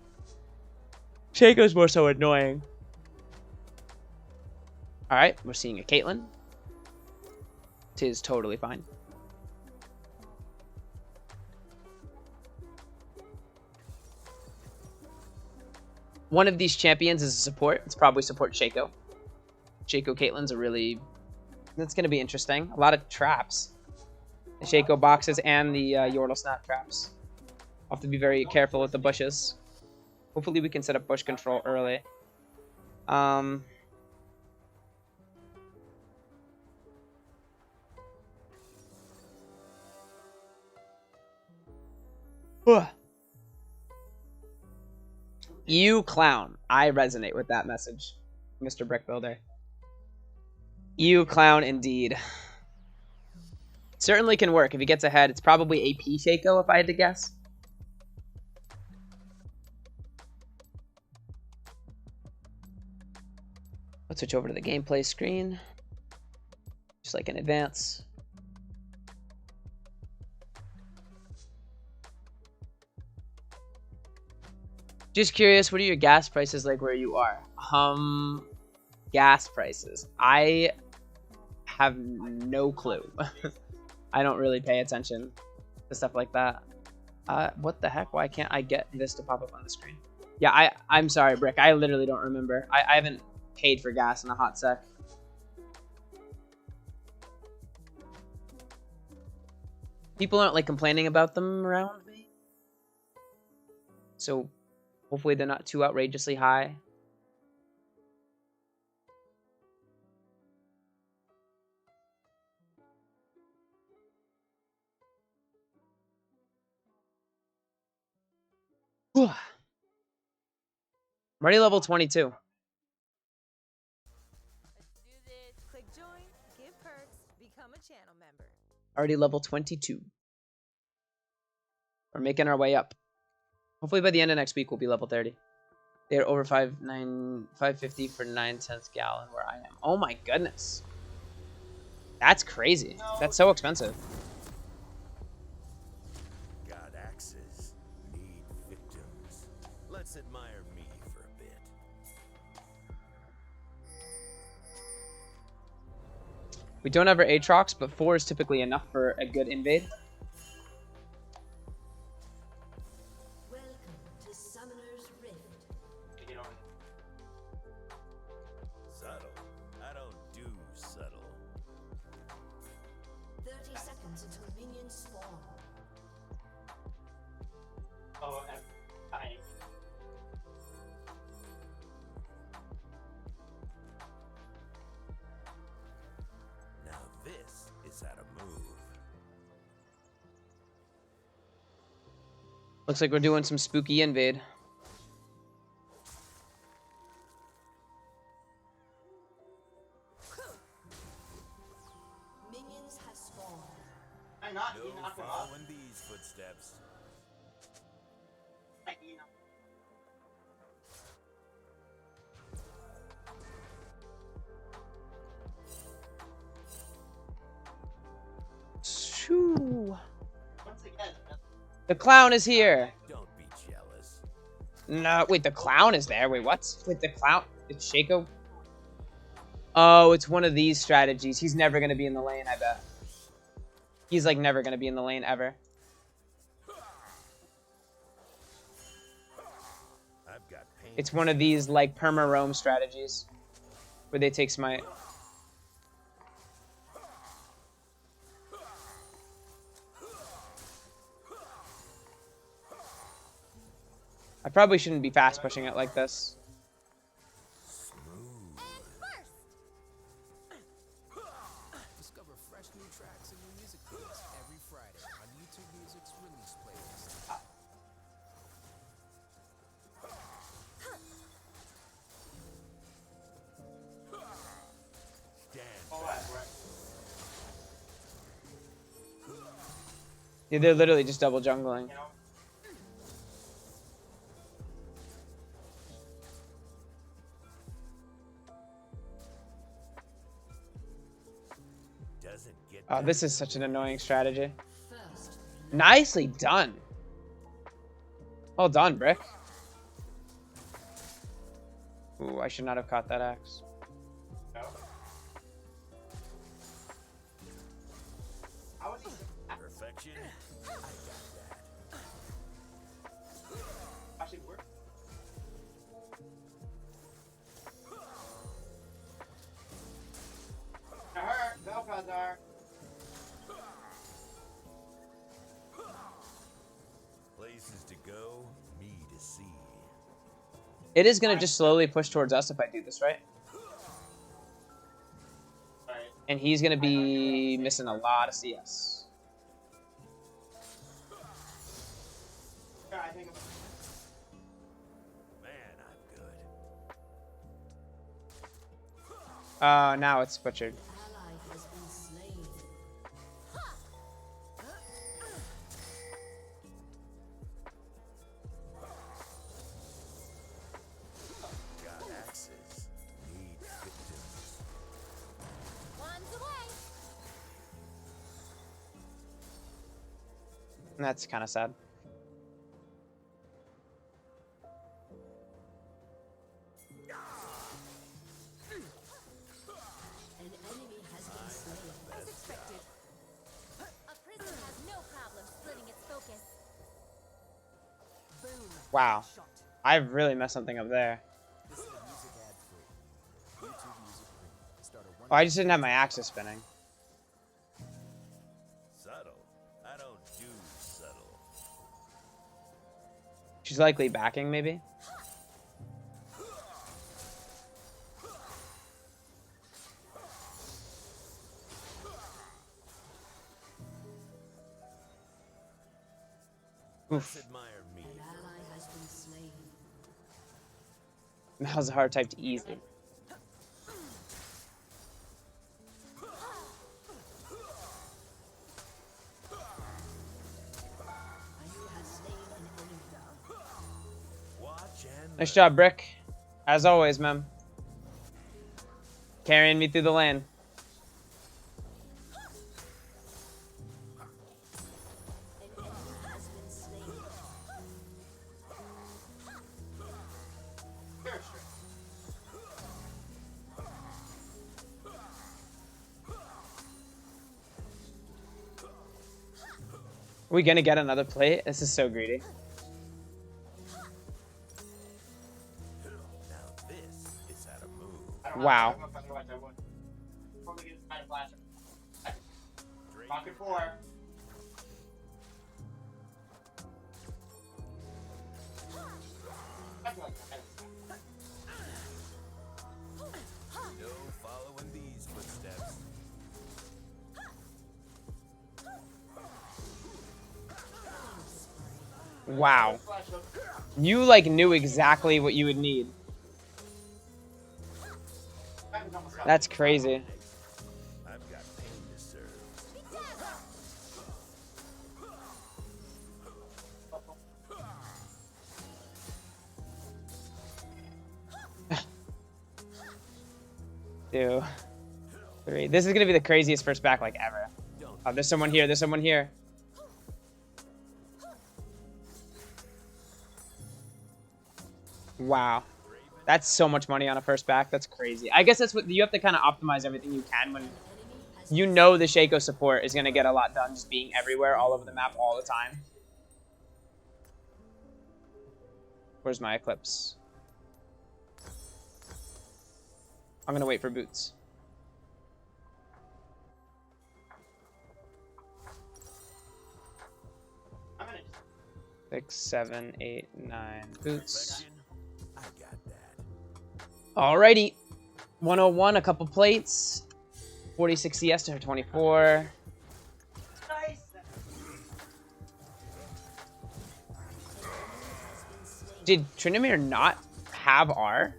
Speaker 1: Shaco's more so annoying. Alright, we're seeing a Caitlyn. Tis totally fine. One of these champions is a support. It's probably support Shaco. Shaco Caitlyn's a really... that's going to be interesting. A lot of traps. The Shaco boxes and the Yordle Snap traps. I'll have to be very careful with the bushes. Hopefully we can set up bush control early. You clown. I resonate with that message, Mr. Brick Builder. You clown indeed. Certainly can work. If he gets ahead, it's probably AP Shaco if I had to guess. Let's switch over to the gameplay screen. Just like in advance. Just curious, what are your gas prices like where you are? Gas prices. I have no clue. I don't really pay attention to stuff like that. What the heck? Why can't I get this to pop up on the screen? Yeah, I'm sorry, Brick. I literally don't remember. I haven't paid for gas in a hot sec. People aren't like complaining about them around me. So hopefully they're not too outrageously high. I'm already level 22.
Speaker 10: Let's do this. Click join, give perks, become a channel member.
Speaker 1: Already level 22. We're making our way up. Hopefully by the end of next week we'll be level 30. They're over 550 for 9 cents gallon where I am. Oh my goodness. That's crazy. That's so expensive.
Speaker 2: Got axes, need victims. Let's admire me for a bit.
Speaker 1: We don't have our Aatrox, but 4 is typically enough for a good invade.
Speaker 7: Welcome to Summoner's Rift.
Speaker 2: Subtle. I don't do subtle.
Speaker 7: 30 seconds until minions spawn.
Speaker 1: Looks like we're doing some spooky invade.
Speaker 7: Minions have spawned.
Speaker 8: I'm not.
Speaker 2: No
Speaker 8: You knocked him off.
Speaker 2: following these footsteps.
Speaker 8: You know.
Speaker 1: Shoo.
Speaker 8: Once again,
Speaker 1: The clown is here.
Speaker 2: Don't be jealous.
Speaker 1: No, wait, the clown is there. Wait, what? Wait, the clown? It's Shaco? Oh, it's one of these strategies. He's never going to be in the lane, I bet. He's, like, never going to be in the lane, ever.
Speaker 2: I've got pain.
Speaker 1: It's one of these, like, perma-roam strategies. Where they take smite. I probably shouldn't be fast pushing it like this.
Speaker 11: Discover fresh new tracks and new music videos every Friday on YouTube Music's release playlist.
Speaker 1: Yeah, they're literally just double jungling. Oh, this is such an annoying strategy. Nicely done. Well done, Brick. Ooh, I should not have caught that axe.
Speaker 2: Perfection. I got that.
Speaker 8: actually work. Her, Vel'Khazar.
Speaker 2: Places to go, me to see.
Speaker 1: It is going to just slowly push towards us if I do this, right? And he's going to be missing a lot of CS.
Speaker 8: I think
Speaker 2: Man, I'm good.
Speaker 1: Now it's butchered.
Speaker 7: Ally has been slain.
Speaker 2: Got axes. Need victims.
Speaker 4: One's away.
Speaker 1: That's kind of sad.
Speaker 7: An enemy has been slain.
Speaker 10: As expected.
Speaker 4: A prison has no problem splitting its focus.
Speaker 10: Boom.
Speaker 1: Wow.
Speaker 10: Shot.
Speaker 1: I've really messed something up there.
Speaker 11: This is a music ad free. YouTube Music Premium. Start at
Speaker 1: Oh, I just didn't have my axis spinning.
Speaker 2: Subtle. I don't do subtle.
Speaker 1: She's likely backing, maybe?
Speaker 2: Let's
Speaker 1: Oof.
Speaker 2: admire me.
Speaker 7: An ally has been slain.
Speaker 1: That was a hard type to easy.
Speaker 7: You have slain an enemy.
Speaker 2: Watch and
Speaker 1: Nice job, Brick. As always, ma'am. Carrying me through the lane.
Speaker 7: An enemy has been slain.
Speaker 8: Fair straight.
Speaker 1: Are we gonna get another plate? This is so greedy.
Speaker 2: now this is how to move.
Speaker 8: I don't
Speaker 1: Wow.
Speaker 8: have to, otherwise I would. Probably get a flasher.
Speaker 2: Drake
Speaker 8: Rocket 4. I feel like
Speaker 2: No following these footsteps.
Speaker 1: Wow. You like knew exactly what you would need. That's crazy.
Speaker 2: I've got pain to serve.
Speaker 1: Two, three. This is gonna be the craziest first back like ever. Oh, there's someone here. There's someone here. Wow. That's so much money on a first back. That's crazy. I guess that's what you have to kind of optimize everything you can when you know the Shaco support is going to get a lot done just being everywhere, all over the map, all the time. Where's my Eclipse? I'm going to wait for boots. Six, 7, 8, 9 boots. Alrighty. 101, a couple plates. 46 CS to her 24. Did Trinimir not have R?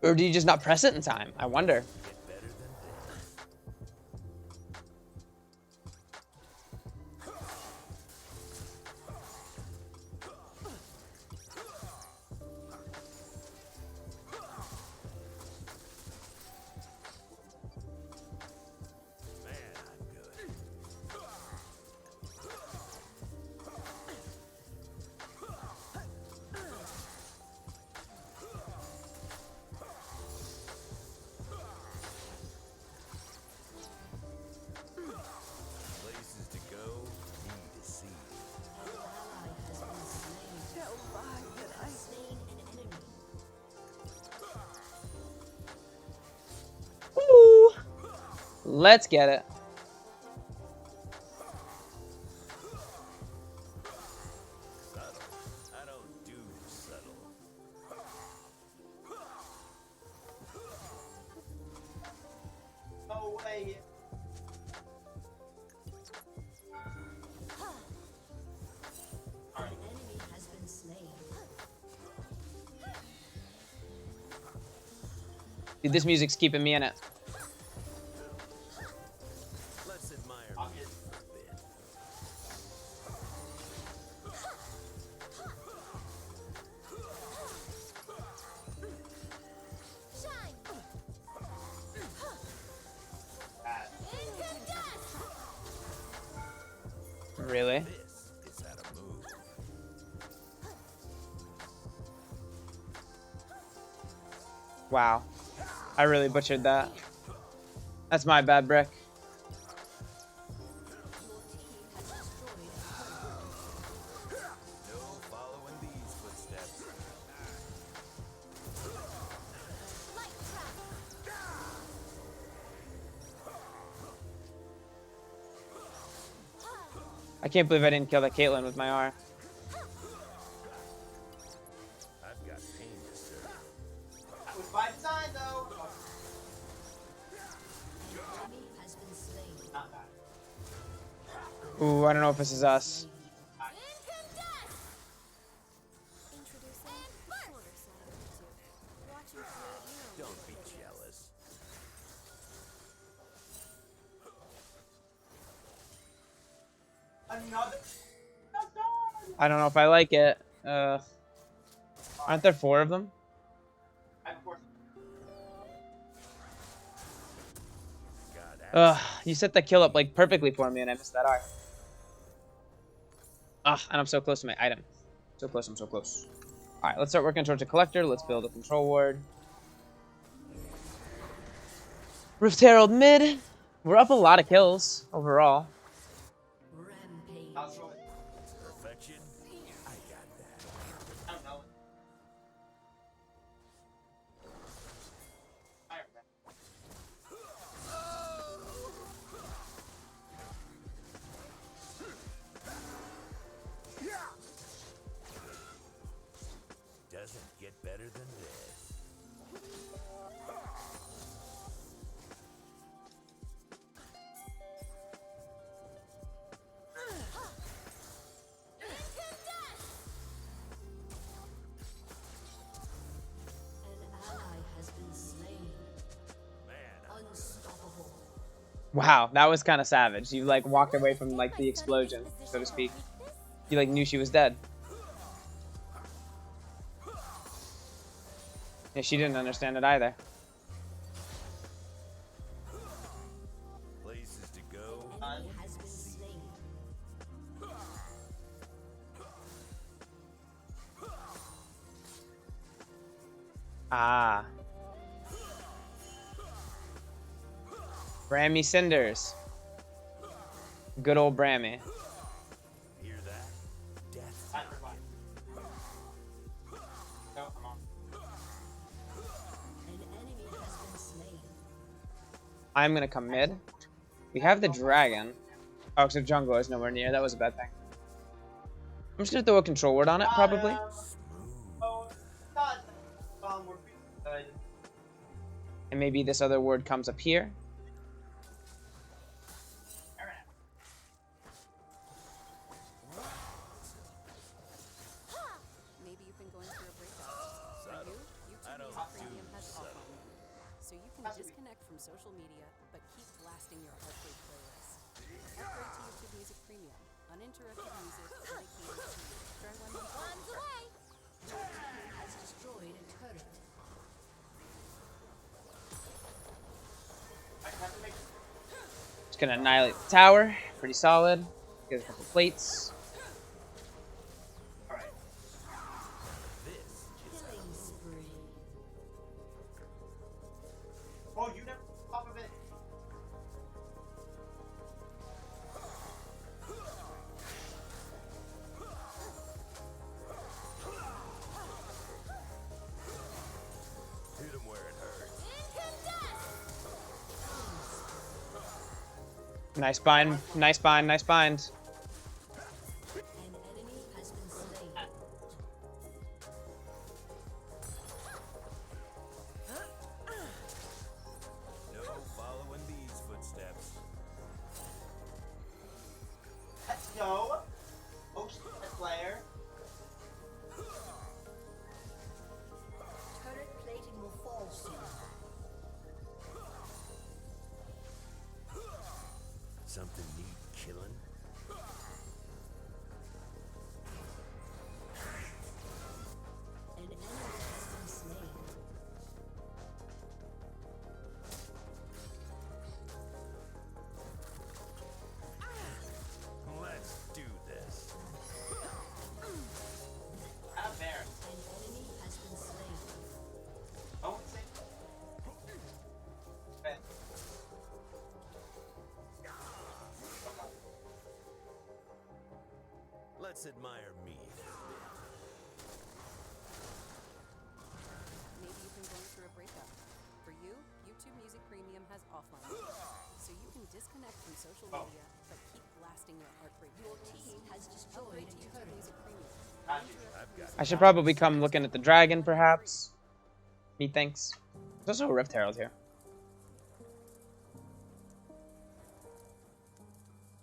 Speaker 1: Or do you just not press it in time? I wonder. Ooh. Let's get it.
Speaker 2: I don't do subtle.
Speaker 8: No way.
Speaker 7: An enemy has been slain.
Speaker 1: Dude, this music's keeping me in it.
Speaker 2: Let's admire me for a bit.
Speaker 1: Really?
Speaker 2: This is how to move.
Speaker 1: Wow. I really butchered that. That's my bad, Brick.
Speaker 2: No following these footsteps.
Speaker 1: I can't believe I didn't kill that Caitlyn with my R.
Speaker 2: I've got pain to serve.
Speaker 8: That was by design, though.
Speaker 7: An enemy has been slain.
Speaker 8: Not bad.
Speaker 1: Ooh, I don't know if this is us.
Speaker 2: Don't be jealous.
Speaker 8: Another.
Speaker 1: I don't know if I like it. Aren't there 4 of them? Ugh, you set that kill up like perfectly for me and I missed that R. Ugh, and I'm so close to my item. So close, I'm so close. Alright, let's start working towards a collector. Let's build a control ward. Rift Herald mid. We're up a lot of kills overall.
Speaker 7: Rampage.
Speaker 2: Perfection? I got that.
Speaker 8: I don't know.
Speaker 2: Doesn't get better than this.
Speaker 1: Wow, that was kind of savage. You like walked away from like the explosion, so to speak. You like knew she was dead. Yeah, she didn't understand it either.
Speaker 2: Places to go.
Speaker 7: Enemy has been slain.
Speaker 1: Ah. Brammy Cinders. Good old Brammy.
Speaker 2: Hear that? Death.
Speaker 8: No, come on.
Speaker 7: An enemy has been slain.
Speaker 1: I'm gonna come mid. We have the dragon. Oh, except jungle is nowhere near. That was a bad thing. I'm just gonna throw a control word on it, probably.
Speaker 8: Oh, God. We're pretty good.
Speaker 1: And maybe this other word comes up here.
Speaker 10: Maybe you've been going through a breakup. For you, YouTube Music Premium has offline mode, so you can disconnect from social media but keep blasting your heartbreak playlist. Upgrade to YouTube Music Premium, uninterrupted music dedicated to you. Try 1 month.
Speaker 4: One's away.
Speaker 7: Has destroyed a turret.
Speaker 1: Just gonna annihilate the tower. Pretty solid. Get a couple plates.
Speaker 7: Killing spree.
Speaker 8: Oh, you never top of it.
Speaker 2: Hit him where it hurts.
Speaker 1: Nice bind. Nice bind. Nice bind.
Speaker 7: An enemy has been slain.
Speaker 2: No following these footsteps.
Speaker 8: Let's go. Oh, shit, player.
Speaker 7: Turret plating will fall soon.
Speaker 2: Something need killing?
Speaker 7: An enemy has been slain.
Speaker 2: Let's do this.
Speaker 8: Out there.
Speaker 7: An enemy has been slain.
Speaker 8: Don't say. Bet.
Speaker 2: Let's admire me.
Speaker 10: Maybe you've been going through a breakup. For you, YouTube Music Premium has offline mode, so you can disconnect from social media but keep blasting your heartbreak.
Speaker 7: Your team has destroyed
Speaker 10: Upgrade to
Speaker 7: a
Speaker 10: YouTube
Speaker 7: turret.
Speaker 10: Music Premium.
Speaker 2: I've got
Speaker 1: I should probably come looking at the dragon, perhaps. Methinks. There's also a Rift Herald here.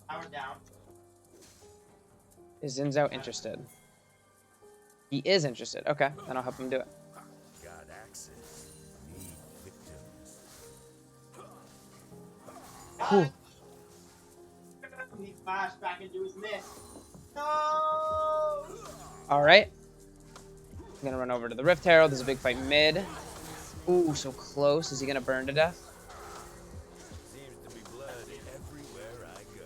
Speaker 8: Power down.
Speaker 1: Is Zinzao interested? He is interested. Okay, then I'll help him do it.
Speaker 2: got axes. Need victims.
Speaker 1: Whew.
Speaker 8: He flashed back into his miss. No!
Speaker 1: All right. I'm gonna run over to the Rift Herald. There's a big fight mid. Ooh, so close. Is he gonna burn to death?
Speaker 2: Seems to be blood everywhere I go.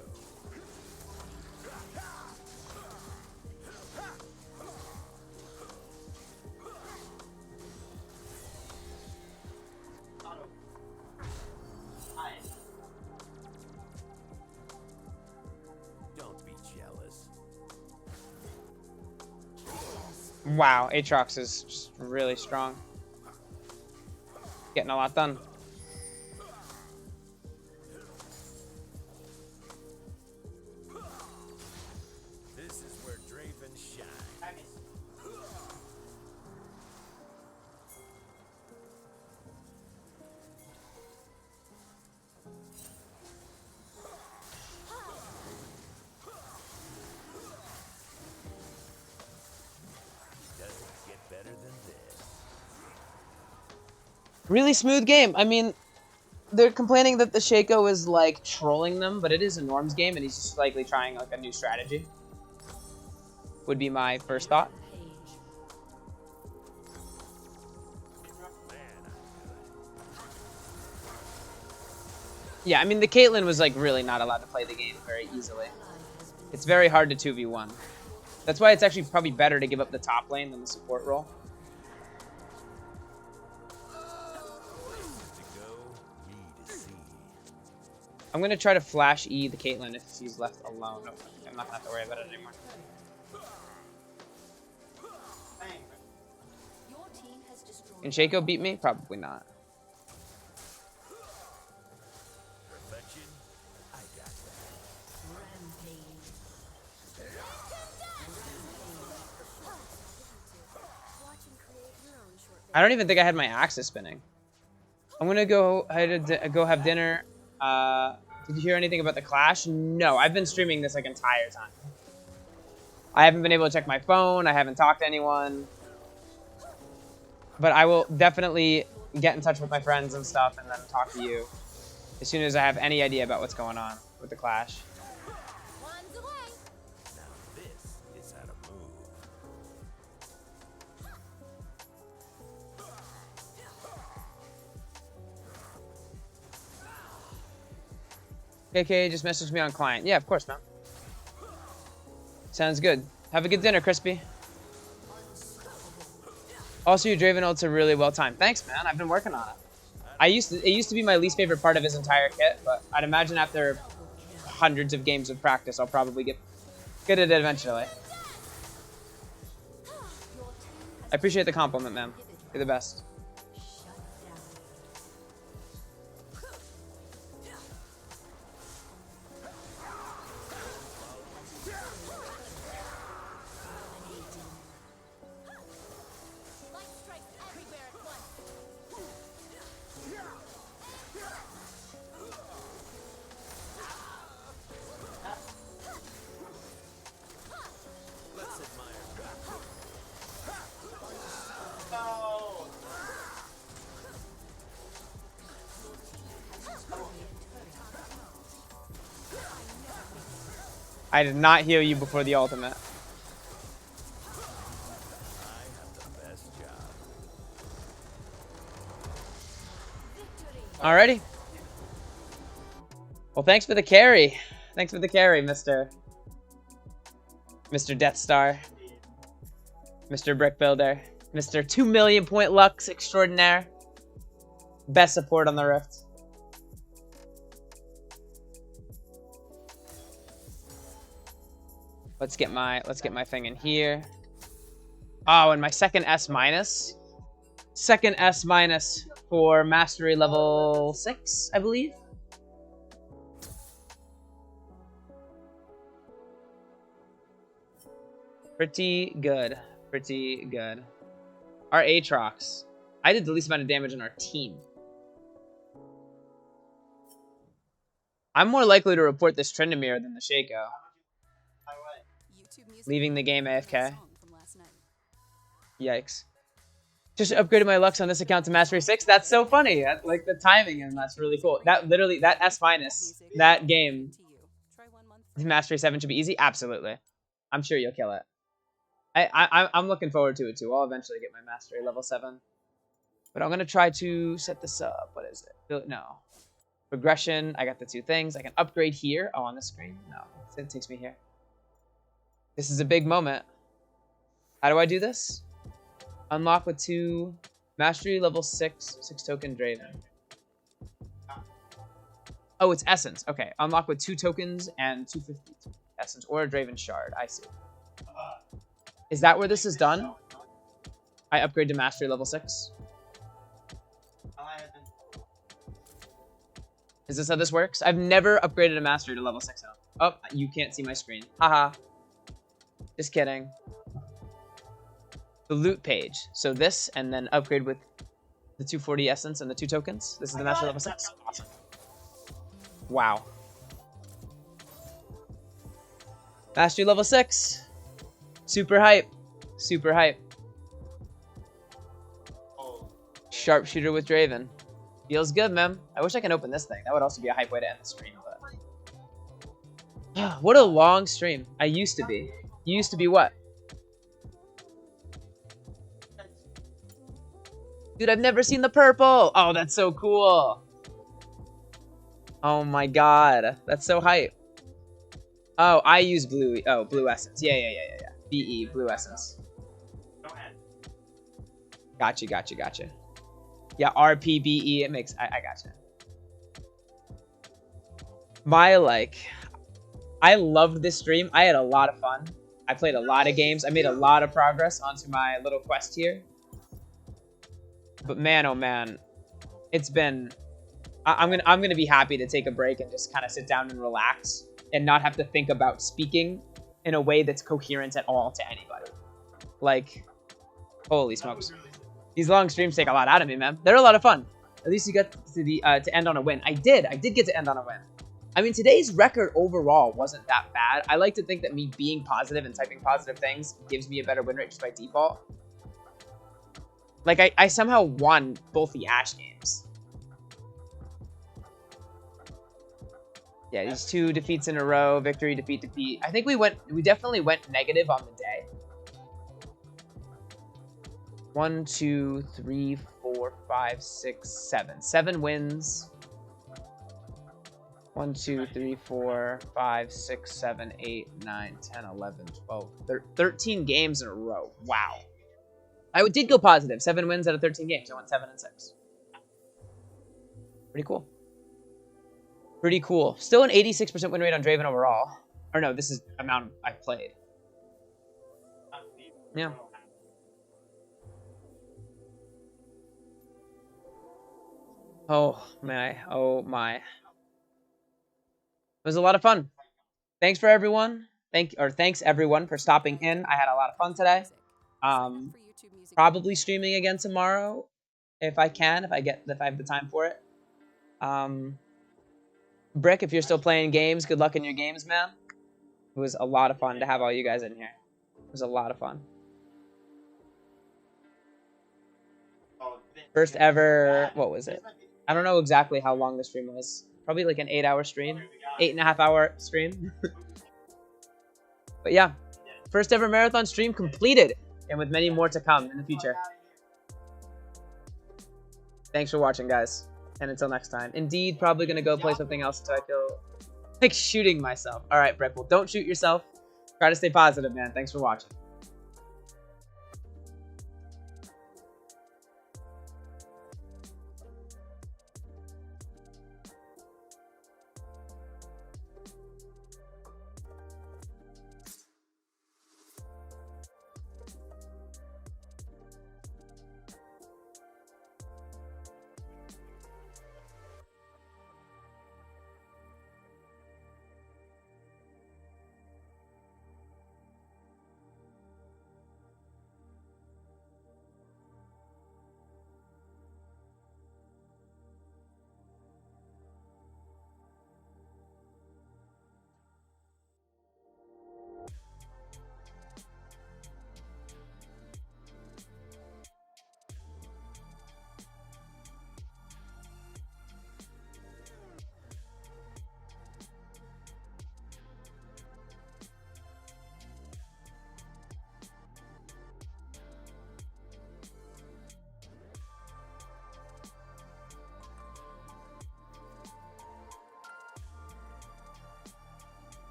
Speaker 2: Don't be jealous.
Speaker 1: Wow, Aatrox is just really strong. Getting a lot done.
Speaker 2: This is where Draven shine. Doesn't get better than this.
Speaker 1: Really smooth game. I mean, they're complaining that the Shaco is like trolling them, but it is a Norm's game, and he's just likely trying like a new strategy. Would be my first thought. Yeah, I mean the Caitlyn was like really not allowed to play the game very easily. It's very hard to 2v1. That's why it's actually probably better to give up the top lane than the support role. I'm gonna try to flash E the Caitlyn if she's left alone. No, I'm not gonna have to worry about it anymore. Can Shaco beat me? Probably not.
Speaker 2: Perfection? I got
Speaker 1: I don't even think I had my axis spinning. I'm gonna go ahead and go have dinner. Did you hear anything about the clash? No, I've been streaming this like entire time. I haven't been able to check my phone. I haven't talked to anyone. But I will definitely get in touch with my friends and stuff and then talk to you as soon as I have any idea about what's going on with the clash.
Speaker 2: Now this is how to move.
Speaker 1: KK just messaged me on client. Yeah, of course, man. Sounds good. Have a good dinner, Crispy. Also, your Draven ults are really well timed. Thanks, man. I've been working on it. It used to be my least favorite part of his entire kit, but I'd imagine after hundreds of games of practice, I'll probably get good at it eventually. I appreciate the compliment, man. You're the best. I did not heal you before the ultimate. Alrighty. Well, thanks for the carry. Thanks for the carry, Mr. Death Star. Mr. Brick Builder. Mr. 2 million point Lux extraordinaire. Best support on the Rift. Let's get my thing in here. Oh, and my second S minus. Second S minus for mastery level 6, I believe. Pretty good. Pretty good. Our Aatrox. I did the least amount of damage on our team. I'm more likely to report this Tryndamere than the Shaco. Leaving the game AFK. Yikes. Just upgraded my Lux on this account to Mastery 6. That's so funny. Like the timing, and that's really cool. That literally, that S minus, that game, Mastery 7 should be easy. Absolutely. I'm sure you'll kill it. I'm looking forward to it too. I'll eventually get my Mastery level 7. But I'm going to try to set this up. What is it? No. Progression. I got the 2 things. I can upgrade here. Oh, on the screen? No. It takes me here. This is a big moment. How do I do this? Unlock with 2 mastery level 6 token Draven. Oh, it's essence. Okay, unlock with 2 tokens and 250 essence or a Draven shard. I see. Is that where this is done? I upgrade to mastery level 6. Is this how this works? I've never upgraded a mastery to level 6. Oh, you can't see my screen. Haha. Just kidding. The loot page. So this, and then upgrade with the 240 essence and the 2 tokens. This is the master level 6. Awesome. Wow. Mastery level 6. Super hype. Super hype. Sharpshooter with Draven. Feels good, man. I wish I could open this thing. That would also be a hype way to end the stream. But what a long stream. I used to be. You used to be what? Dude, I've never seen the purple. Oh, that's so cool. Oh my god. That's so hype. Oh, I use blue. Oh, blue essence. Yeah. BE, blue essence. Gotcha. Yeah, RPBE, it makes, I gotcha. I loved this stream. I had a lot of fun. I played a lot of games. I made a lot of progress onto my little quest here. But man, oh man, it's been, I'm gonna be happy to take a break and just kind of sit down and relax and not have to think about speaking in a way that's coherent at all to anybody. Like, holy smokes. These long streams take a lot out of me, man. They're a lot of fun. At least you got to end on a win. I did get to end on a win. I mean, today's record overall wasn't that bad. I like to think that me being positive and typing positive things gives me a better win rate just by default. Like, I somehow won both the Ash games. Yeah, these 2 defeats in a row. Victory, defeat. I think we definitely went negative on the day. 1, 2, 3, 4, 5, 6, 7. 7 wins. 1, 2, 3, 4, 5, 6, 7, 8, 9, 10, 11, 12, 13 games in a row. Wow. I did go positive. 7 wins out of 13 games. I went 7 and 6. Pretty cool. Pretty cool. Still an 86% win rate on Draven overall. Or no, this is amount I've played. Yeah. Oh my. It was a lot of fun. Thanks for everyone. Thanks everyone for stopping in. I had a lot of fun today. Probably streaming again tomorrow if I can, if I have the time for it. Brick, if you're still playing games, good luck in your games, man. It was a lot of fun to have all you guys in here. It was a lot of fun. First ever, what was it? I don't know exactly how long the stream was. Probably like an 8-hour stream. 8.5-hour stream. But yeah, first ever marathon stream completed. And with many more to come in the future. Thanks for watching, guys. And until next time. Indeed, probably going to go play something else until I feel like shooting myself. All right, Brick. Well, don't shoot yourself. Try to stay positive, man. Thanks for watching.